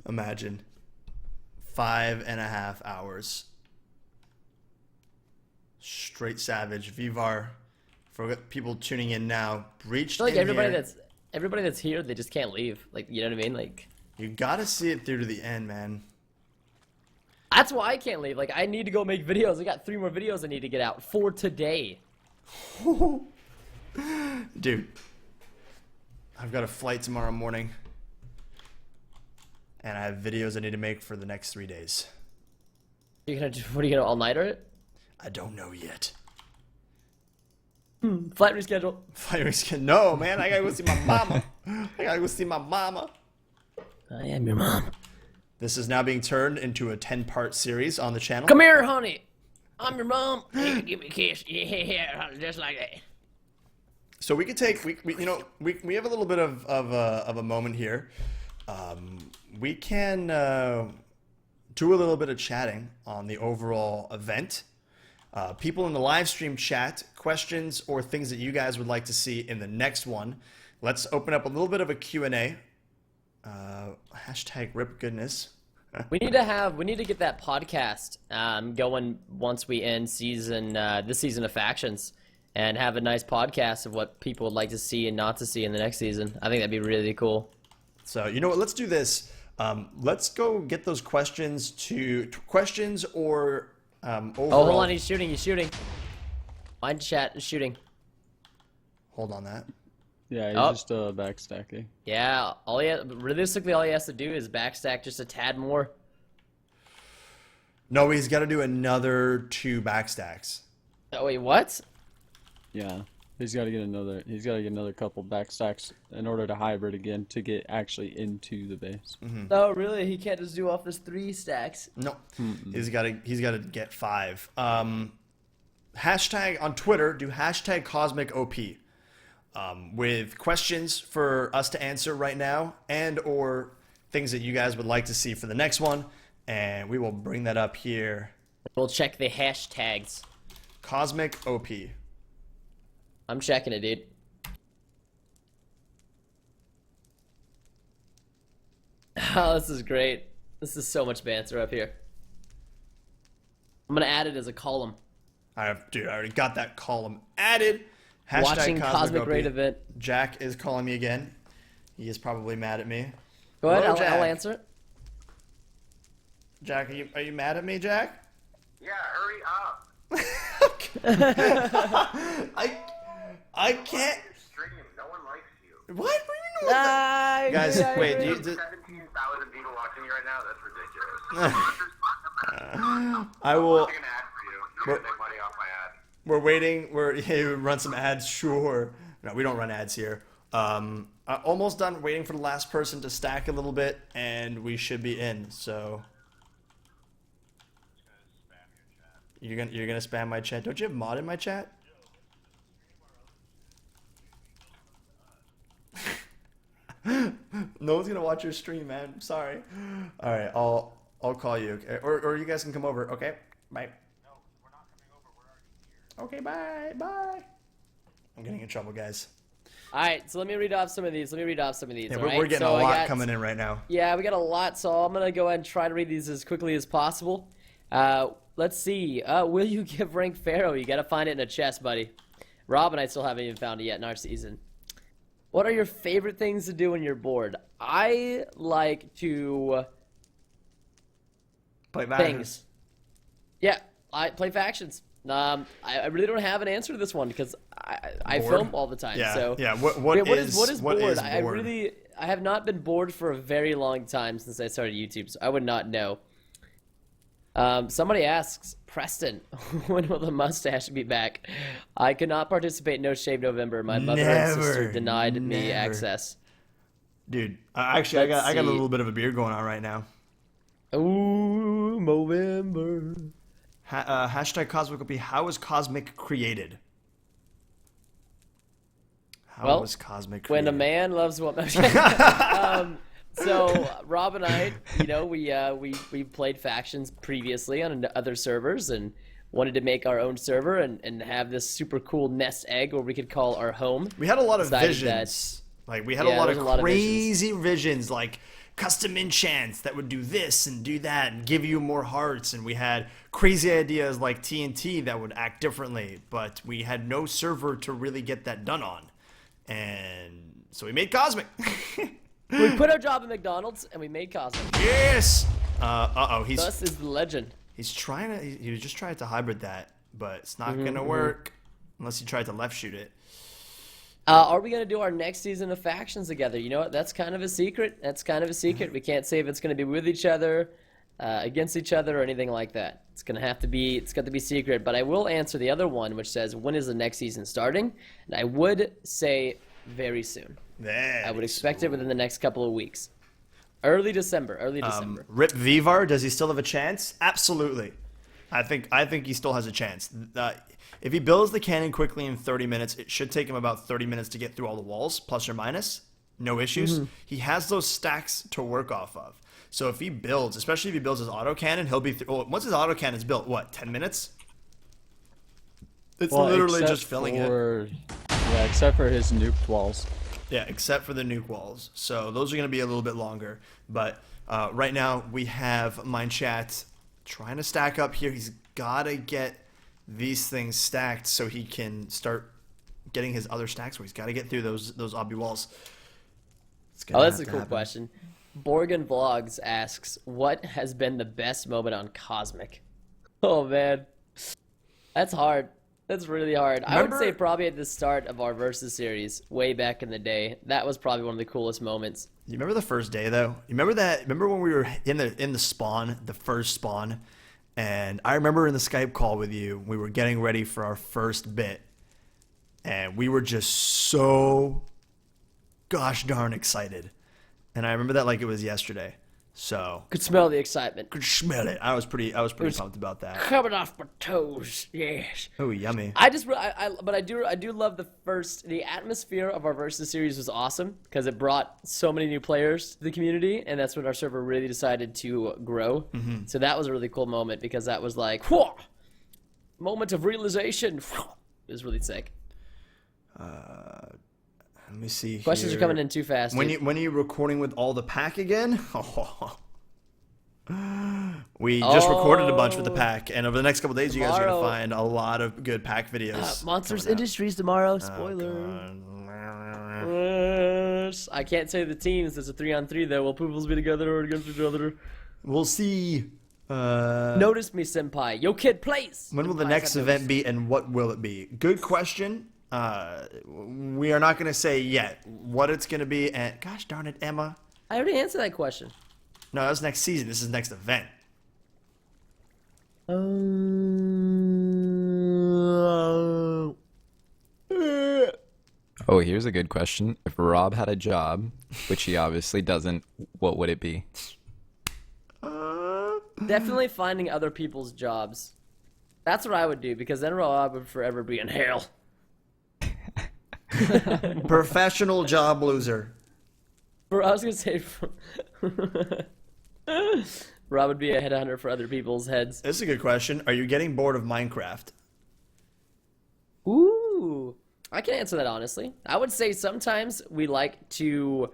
Imagine. 5.5 hours. Straight savage. Vivar, for people tuning in now, breached I feel like in here. everybody that's here, they just can't leave. Like, you know what I mean? Like, You gotta see it through to the end, man. that's why I can't leave. Like, I need to go make videos. I got 3 more videos I need to get out for today. Dude. I've got a flight tomorrow morning. And I have videos I need to make for the next 3 days. What are you gonna all-nighter it? I don't know yet. Flight reschedule. Flight reschedule. No, man, I gotta go see my mama. I gotta go see my mama. I am your mom. This is now being turned into a 10-part series on the channel. Come here, honey. I'm your mom. Hey, give me a kiss. Yeah, just like that. So we could take, we have a little bit of a moment here. We can do a little bit of chatting on the overall event. People in the live stream chat, questions or things that you guys would like to see in the next one. Let's open up a little bit of a Q&A. Hashtag rip goodness. We need to get that podcast going once we end this season of Factions, and have a nice podcast of what people would like to see and not to see in the next season. I think that'd be really cool. So, you know what? Let's do this. Let's go get those questions to questions or overall. Oh, hold on, he's shooting. He's shooting. Mind chat is shooting. Hold on that. Yeah, he's Oh. just backstacking. Yeah, realistically, all he has to do is backstack just a tad more. No, he's got to do another 2 backstacks. Oh, wait, what? Yeah, he's got to get another. He's got to get another couple backstacks in order to hybrid again to get actually into the base. No, really, he can't just do off his 3 stacks. No, he's got to get 5. Hashtag on Twitter, do hashtag Cosmicpvp with questions for us to answer right now, and or things that you guys would like to see for the next one, and we will bring that up here. We'll check the hashtags. Cosmicpvp. I'm checking it, dude. Oh, this is great. This is so much banter up here. I'm gonna add it as a column. Dude, I already got that column added. Hashtag Watching Cosmic Cosmicpvp. Raid event. Jack is calling me again. He is probably mad at me. Go ahead, Hello, I'll Jack. answer it. Jack, are you mad at me, Jack? Yeah, hurry up. I can't. Stream. No one likes you. What? What do you mean? Guys, wait, do you, 17,000 people watching you right now? That's ridiculous. I will. I'm an ad for you. You're gonna make money off my ad. We're waiting. Hey, we run some ads. Sure. No, we don't run ads here. Almost done waiting for the last person to stack a little bit, and we should be in. So. You're gonna spam my chat. Don't you have mod in my chat? No one's gonna watch your stream, man. I'm sorry. All right, I'll call you, okay? Or you guys can come over, okay? Bye. No, we're not coming over. We're already here. Okay, bye. I'm getting in trouble, guys. Alright, so let me read off some of these. Yeah, all we're right? getting So a I lot got- coming in right now. Yeah, we got a lot, so I'm gonna go ahead and try to read these as quickly as possible. Let's see. Will you give rank Pharaoh? You gotta find it in a chest, buddy. Rob and I still haven't even found it yet in our season. What are your favorite things to do when you're bored? I like to Play things. Yeah, I play factions. I really don't have an answer to this one because I Bored? film all the time. Yeah, So yeah. What Wait, is bored? bored? I have not been bored for a very long time since I started YouTube, so I would not know. Somebody asks, Preston, when will the mustache be back? I could not participate in No Shave November. My mother and sister Never, denied me never. access. Dude, actually, I got a see. little bit of a beard going on right now. Ooh, November. Hashtag Cosmicpvp. How is Cosmic created? How Well, was Cosmic When created? a man loves woman. So Rob and I, we played factions previously on other servers and wanted to make our own server and have this super cool nest egg where we could call our home. We had a lot of Decided visions. Like we had Yeah, a lot there's of a lot of crazy visions, like custom enchants that would do this and do that and give you more hearts. And we had crazy ideas like TNT that would act differently, but we had no server to really get that done on. And so we made Cosmic. We quit our job at McDonald's and we made Cosmic. Yes. Uh-oh. Thus is the legend. He's trying to. He was just trying to hybrid that, but it's not gonna work unless he tried to left shoot it. Are we gonna do our next season of factions together? You know what? That's kind of a secret. We can't say if it's gonna be with each other, against each other, or anything like that. It's gonna have to be. It's got to be secret. But I will answer the other one, which says when is the next season starting? And I would say very soon. I would expect it within the next couple of weeks. Early December. Rip Vivar, does he still have a chance? Absolutely. I think he still has a chance. If he builds the cannon quickly in 30 minutes, it should take him about 30 minutes to get through all the walls, plus or minus. No issues. He has those stacks to work off of. So if he builds, especially if he builds his autocannon, he'll be once his autocannon's built, what, 10 minutes? It's literally except just filling it. Yeah, except for his nuked walls. Yeah, except for the nuke walls. So those are going to be a little bit longer. But right now we have Mind Chat trying to stack up here. He's got to get these things stacked so he can start getting his other stacks where he's got to get through those obby walls. Oh, that's a cool question. Borgen Vlogs asks, what has been the best moment on Cosmic? Oh man, that's hard. That's really hard. I would say probably at the start of our Versus series, way back in the day. That was probably one of the coolest moments. You remember the first day though? You remember that? Remember when we were in the spawn, the first spawn, and I remember in the Skype call with you, we were getting ready for our first bit, and we were just so gosh darn excited. And I remember that like it was yesterday. So Could smell the excitement. could smell it. I was pretty pumped about that. Coming off my toes, yes. Oh, yummy. But I do love the atmosphere of our Versus series was awesome because it brought so many new players to the community, and that's when our server really decided to grow. So that was a really cool moment because that was like, whoa, moment of realization. It was really sick. Let me see. Questions here. are coming in too fast. When dude. are you recording with all the pack again? We just recorded a bunch with the pack, and over the next couple of days, you guys are gonna find a lot of good pack videos. Monsters Industries tomorrow. Spoiler. I can't say the teams. It's a 3-on-3 though. Will Poofles be together or against each other? We'll see. Notice me, senpai. Yo, kid, plays. When will the next event be, and what will it be? Good question. We are not going to say yet what it's going to be. And gosh darn it, Emma. I already answered that question. No, that's next season. This is next event. Oh, here's a good question. If Rob had a job, which he obviously doesn't, what would it be? Definitely finding other people's jobs. That's what I would do because then Rob would forever be in hell. Professional job loser. I was gonna say, Rob would be a headhunter for other people's heads. This is a good question. Are you getting bored of Minecraft? Ooh, I can answer that honestly. I would say sometimes we like to,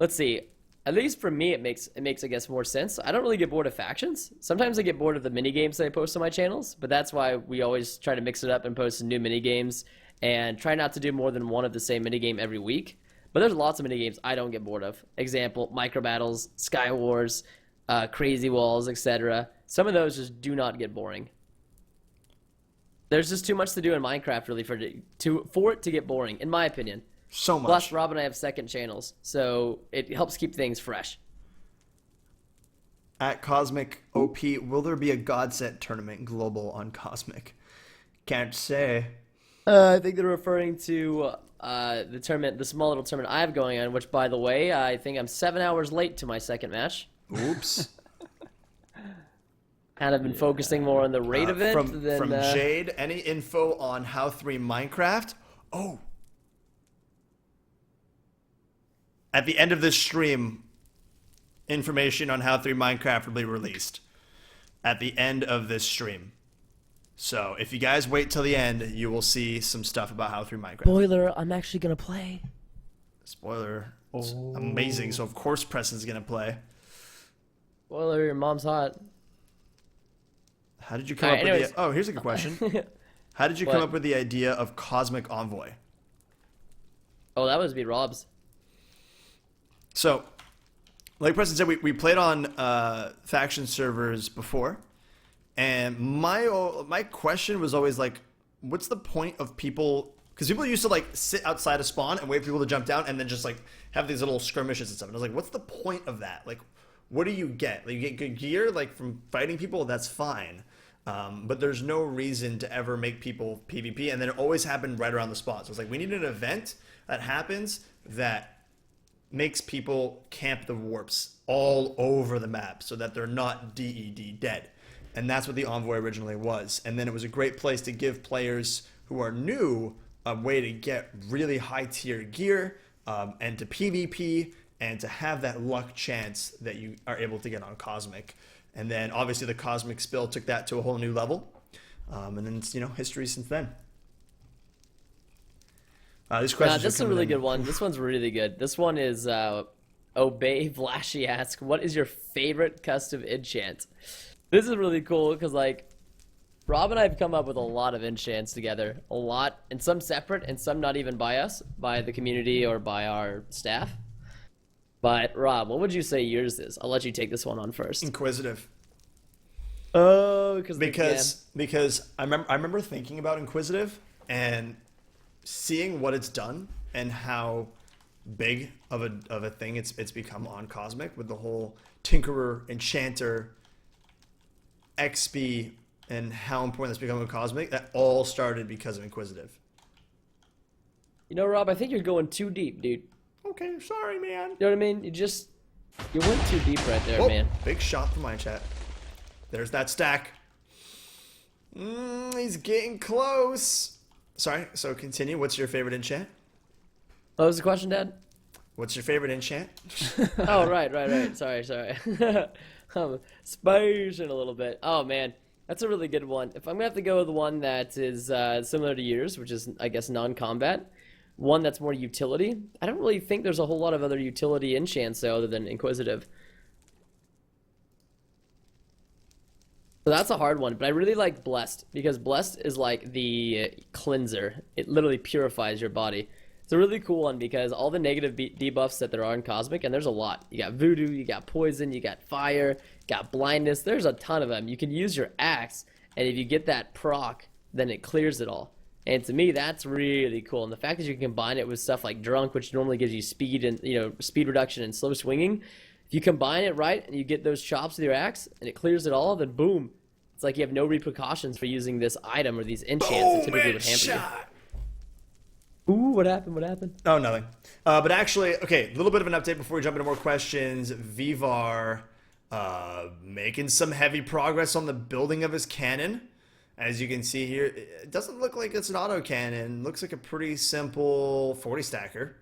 let's see, at least for me it makes I guess more sense. I don't really get bored of factions. Sometimes I get bored of the mini games that I post on my channels, but that's why we always try to mix it up and post new mini games and try not to do more than one of the same mini game every week. But there's lots of mini games I don't get bored of. Example, micro battles, Sky Wars, crazy walls, etc. Some of those just do not get boring. There's just too much to do in Minecraft really for it to get boring, in my opinion. So much. Plus, Rob and I have second channels, so it helps keep things fresh. At Cosmic OP, will there be a God Set tournament global on Cosmic? Can't say. I think they're referring to the tournament, the small little tournament I have going on, which, by the way, I think I'm 7 hours late to my second match. Oops. And I've been focusing more on the raid event from than... Jade, any info on How 3 Minecraft? Oh. At the end of this stream, information on How 3 Minecraft will be released. At the end of this stream. So, if you guys wait till the end, you will see some stuff about How 3 Minecraft. Spoiler, I'm actually going to play. Spoiler. It's amazing. So, of course, Preston's going to play. Spoiler, your mom's hot. How did you come up with the... Oh, here's a good question. How did you come up with the idea of Cosmic Envoy? Oh, that was be Rob's. So, like Preston said, we played on faction servers before. And my question was always like, what's the point of people... Because people used to like sit outside a spawn and wait for people to jump down and then just like have these little skirmishes and stuff. And I was like, what's the point of that? Like, what do you get? Like, you get good gear like from fighting people, that's fine. But there's no reason to ever make people PvP. And then it always happened right around the spawn. So it's like, we need an event that happens that makes people camp the warps all over the map so that they're not dead. And that's what the Envoy originally was. And then it was a great place to give players who are new a way to get really high tier gear and to PvP and to have that luck chance that you are able to get on Cosmic. And then obviously the Cosmic spill took that to a whole new level. And then, you know, history since then. These questions this is a really good one. This one's really good. This one is Obey Flashy asks, what is your favorite custom enchant? This is really cool because, like, Rob and I have come up with a lot of enchants together. A lot. And some separate and some not even by us, by the community or by our staff. But Rob, what would you say yours is? I'll let you take this one on first. Inquisitive. Oh, Because I remember thinking about Inquisitive and seeing what it's done and how big of a thing it's become on Cosmic with the whole Tinkerer, Enchanter, XP, and how important that's become on Cosmic. That all started because of Inquisitive. You know, Rob, I think you're going too deep, dude. Okay, sorry, man. You know what I mean? You went too deep right there, Oh, man. big shot from my chat. There's that stack. He's getting close. Sorry, so continue. What's your favorite enchant? What was the question, Dad? What's your favorite enchant? Oh, right. Sorry. I'm spacing a little bit. Oh, man. That's a really good one. If I'm going to have to go with one that is similar to yours, which is, I guess, non-combat, one that's more utility, I don't really think there's a whole lot of other utility enchants, though, other than Inquisitive. So that's a hard one, but I really like Blessed, because Blessed is like the cleanser. It literally purifies your body. It's a really cool one because all the negative debuffs that there are in Cosmic, and there's a lot. You got Voodoo, you got Poison, you got Fire, you got Blindness. There's a ton of them. You can use your axe, and if you get that proc, then it clears it all. And to me, that's really cool. And the fact that you can combine it with stuff like Drunk, which normally gives you speed and speed reduction and slow swinging, if you combine it right and you get those chops with your axe and it clears it all, then boom. It's like you have no repercussions for using this item or these enchants that typically would hamper you. Ooh, what happened? Oh, nothing. But actually, okay, a little bit of an update before we jump into more questions. Vivar making some heavy progress on the building of his cannon. As you can see here, it doesn't look like it's an auto cannon. Looks like a pretty simple 40 stacker.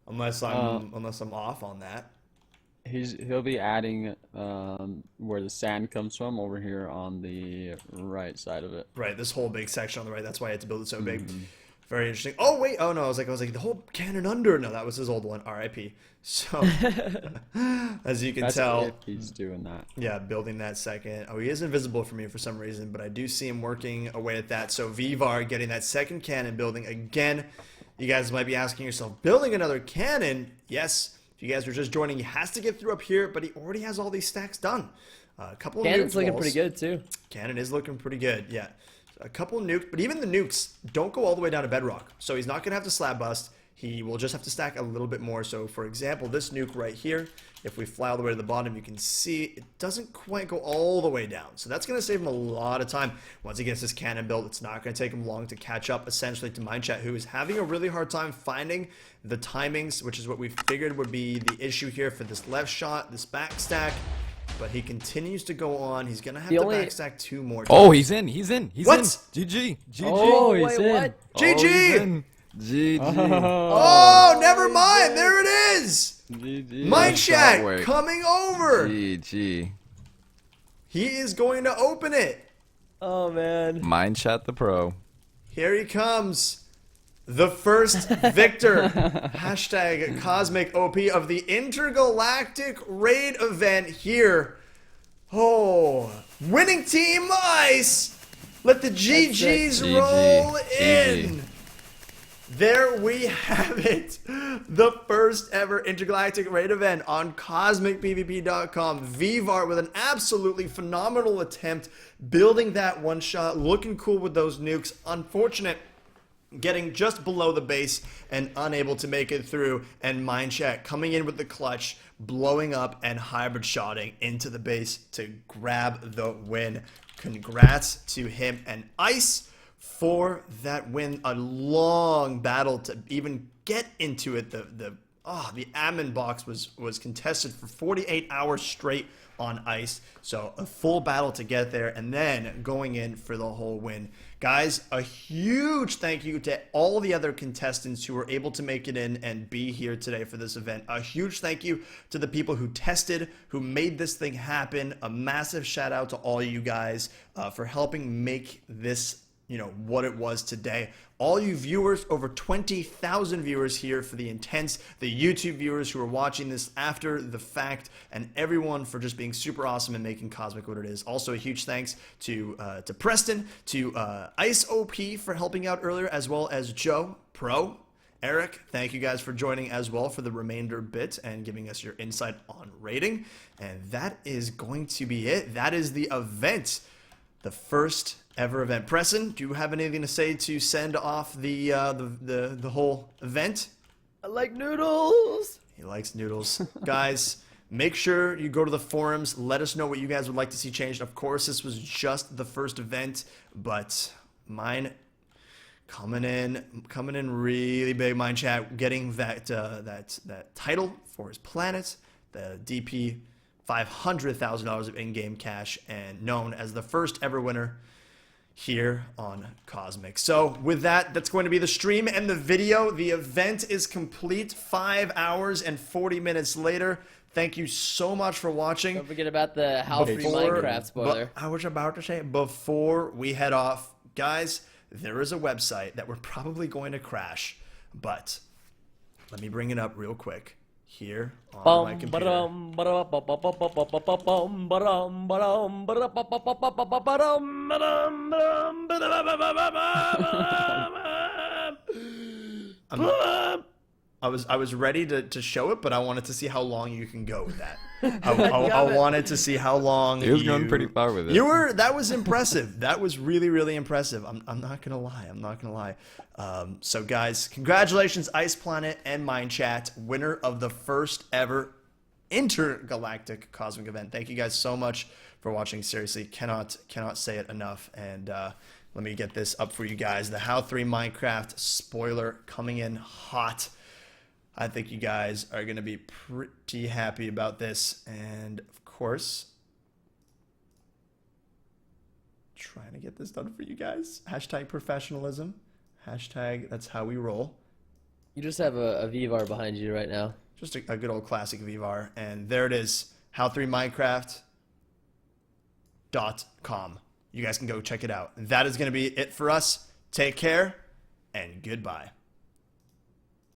Unless I'm off on that. He'll be adding where the sand comes from over here on the right side of it. Right, this whole big section on the right. That's why I had to build it so big. Very interesting. Oh wait, oh no, I was like the whole cannon under. No, that was his old one. R.I.P. So as you can tell, if he's doing that. Yeah, building that second. Oh, he is invisible for me for some reason, but I do see him working away at that. So Vivar getting that second cannon building again. You guys might be asking yourself, building another cannon? Yes. If you guys were just joining, he has to get through up here, but he already has all these stacks done. A couple of Cannon's looking walls. pretty good too. Cannon is looking pretty good, yeah. A couple of nukes, but even the nukes don't go all the way down to bedrock. So he's not going to have to slab bust. He will just have to stack a little bit more. So for example, this nuke right here, if we fly all the way to the bottom, you can see it doesn't quite go all the way down. So that's going to save him a lot of time. Once he gets his cannon built, it's not going to take him long to catch up essentially to Mindchat, who is having a really hard time finding the timings, which is what we figured would be the issue here for this left shot, this back stack. But he continues to go on. He's going to have to backstack 2 more times. Oh, he's in. What? GG. GG. Oh, he's in. what? GG! GG. Oh, never mind. There it is. GG. Mindchat coming over. GG. He is going to open it. Oh man. Mindchat the pro. Here he comes. The first victor. Hashtag Cosmic OP of the Intergalactic Raid event here. Oh, winning team Ice. Let the GGs GG. roll GG. in. There we have it. The first ever Intergalactic Raid event on Cosmicpvp.com. Vivar with an absolutely phenomenal attempt, building that one shot, looking cool with those nukes. Unfortunate, getting just below the base and unable to make it through, and Mindchat coming in with the clutch, blowing up and hybrid shotting into the base to grab the win. Congrats to him and Ice for that win. A long battle to even get into it. The admin box was contested for 48 hours straight on Ice, so a full battle to get there, and then going in for the whole win. Guys, a huge thank you to all the other contestants who were able to make it in and be here today for this event. A huge thank you to the people who tested, who made this thing happen. A massive shout out to all you guys for helping make this what it was today. All you viewers, over 20,000 viewers here for the Intense, the YouTube viewers who are watching this after the fact, and everyone for just being super awesome and making Cosmic what it is. Also a huge thanks to Preston, to Ice OP for helping out earlier, as well as Joe Pro Eric. Thank you guys for joining as well for the remainder bit and giving us your insight on raiding. And that is going to be it. That is the event. The first ever event. Preston, do you have anything to say to send off the whole event? I like noodles. He likes noodles. Guys, make sure you go to the forums. Let us know what you guys would like to see changed. Of course, this was just the first event, but mine coming in really big. Mine chat getting that title for his planet, the DP $500,000 of in-game cash, and known as the first ever winner here on Cosmic. So with that, that's going to be the stream and the video. The event is complete 5 hours and 40 minutes later. Thank you so much for watching. Don't forget about the how free Minecraft spoiler. I was about to say, before we head off, guys, there is a website that we're probably going to crash, but let me bring it up real quick here on my computer. I was ready to show it, but I wanted to see how long you can go with that. I wanted to see how long He was going pretty far with it. That was impressive. That was really, really impressive. I'm not gonna lie. So guys, congratulations, Ice Planet and Mind Chat, winner of the first ever intergalactic cosmic event. Thank you guys so much for watching. Seriously, cannot say it enough. And let me get this up for you guys. The How 3 Minecraft spoiler coming in hot. I think you guys are going to be pretty happy about this. And, of course, trying to get this done for you guys. Hashtag professionalism. Hashtag that's how we roll. You just have a VVAR behind you right now. Just a good old classic VVAR. And there it is. How3Minecraft.com. You guys can go check it out. That is going to be it for us. Take care and goodbye.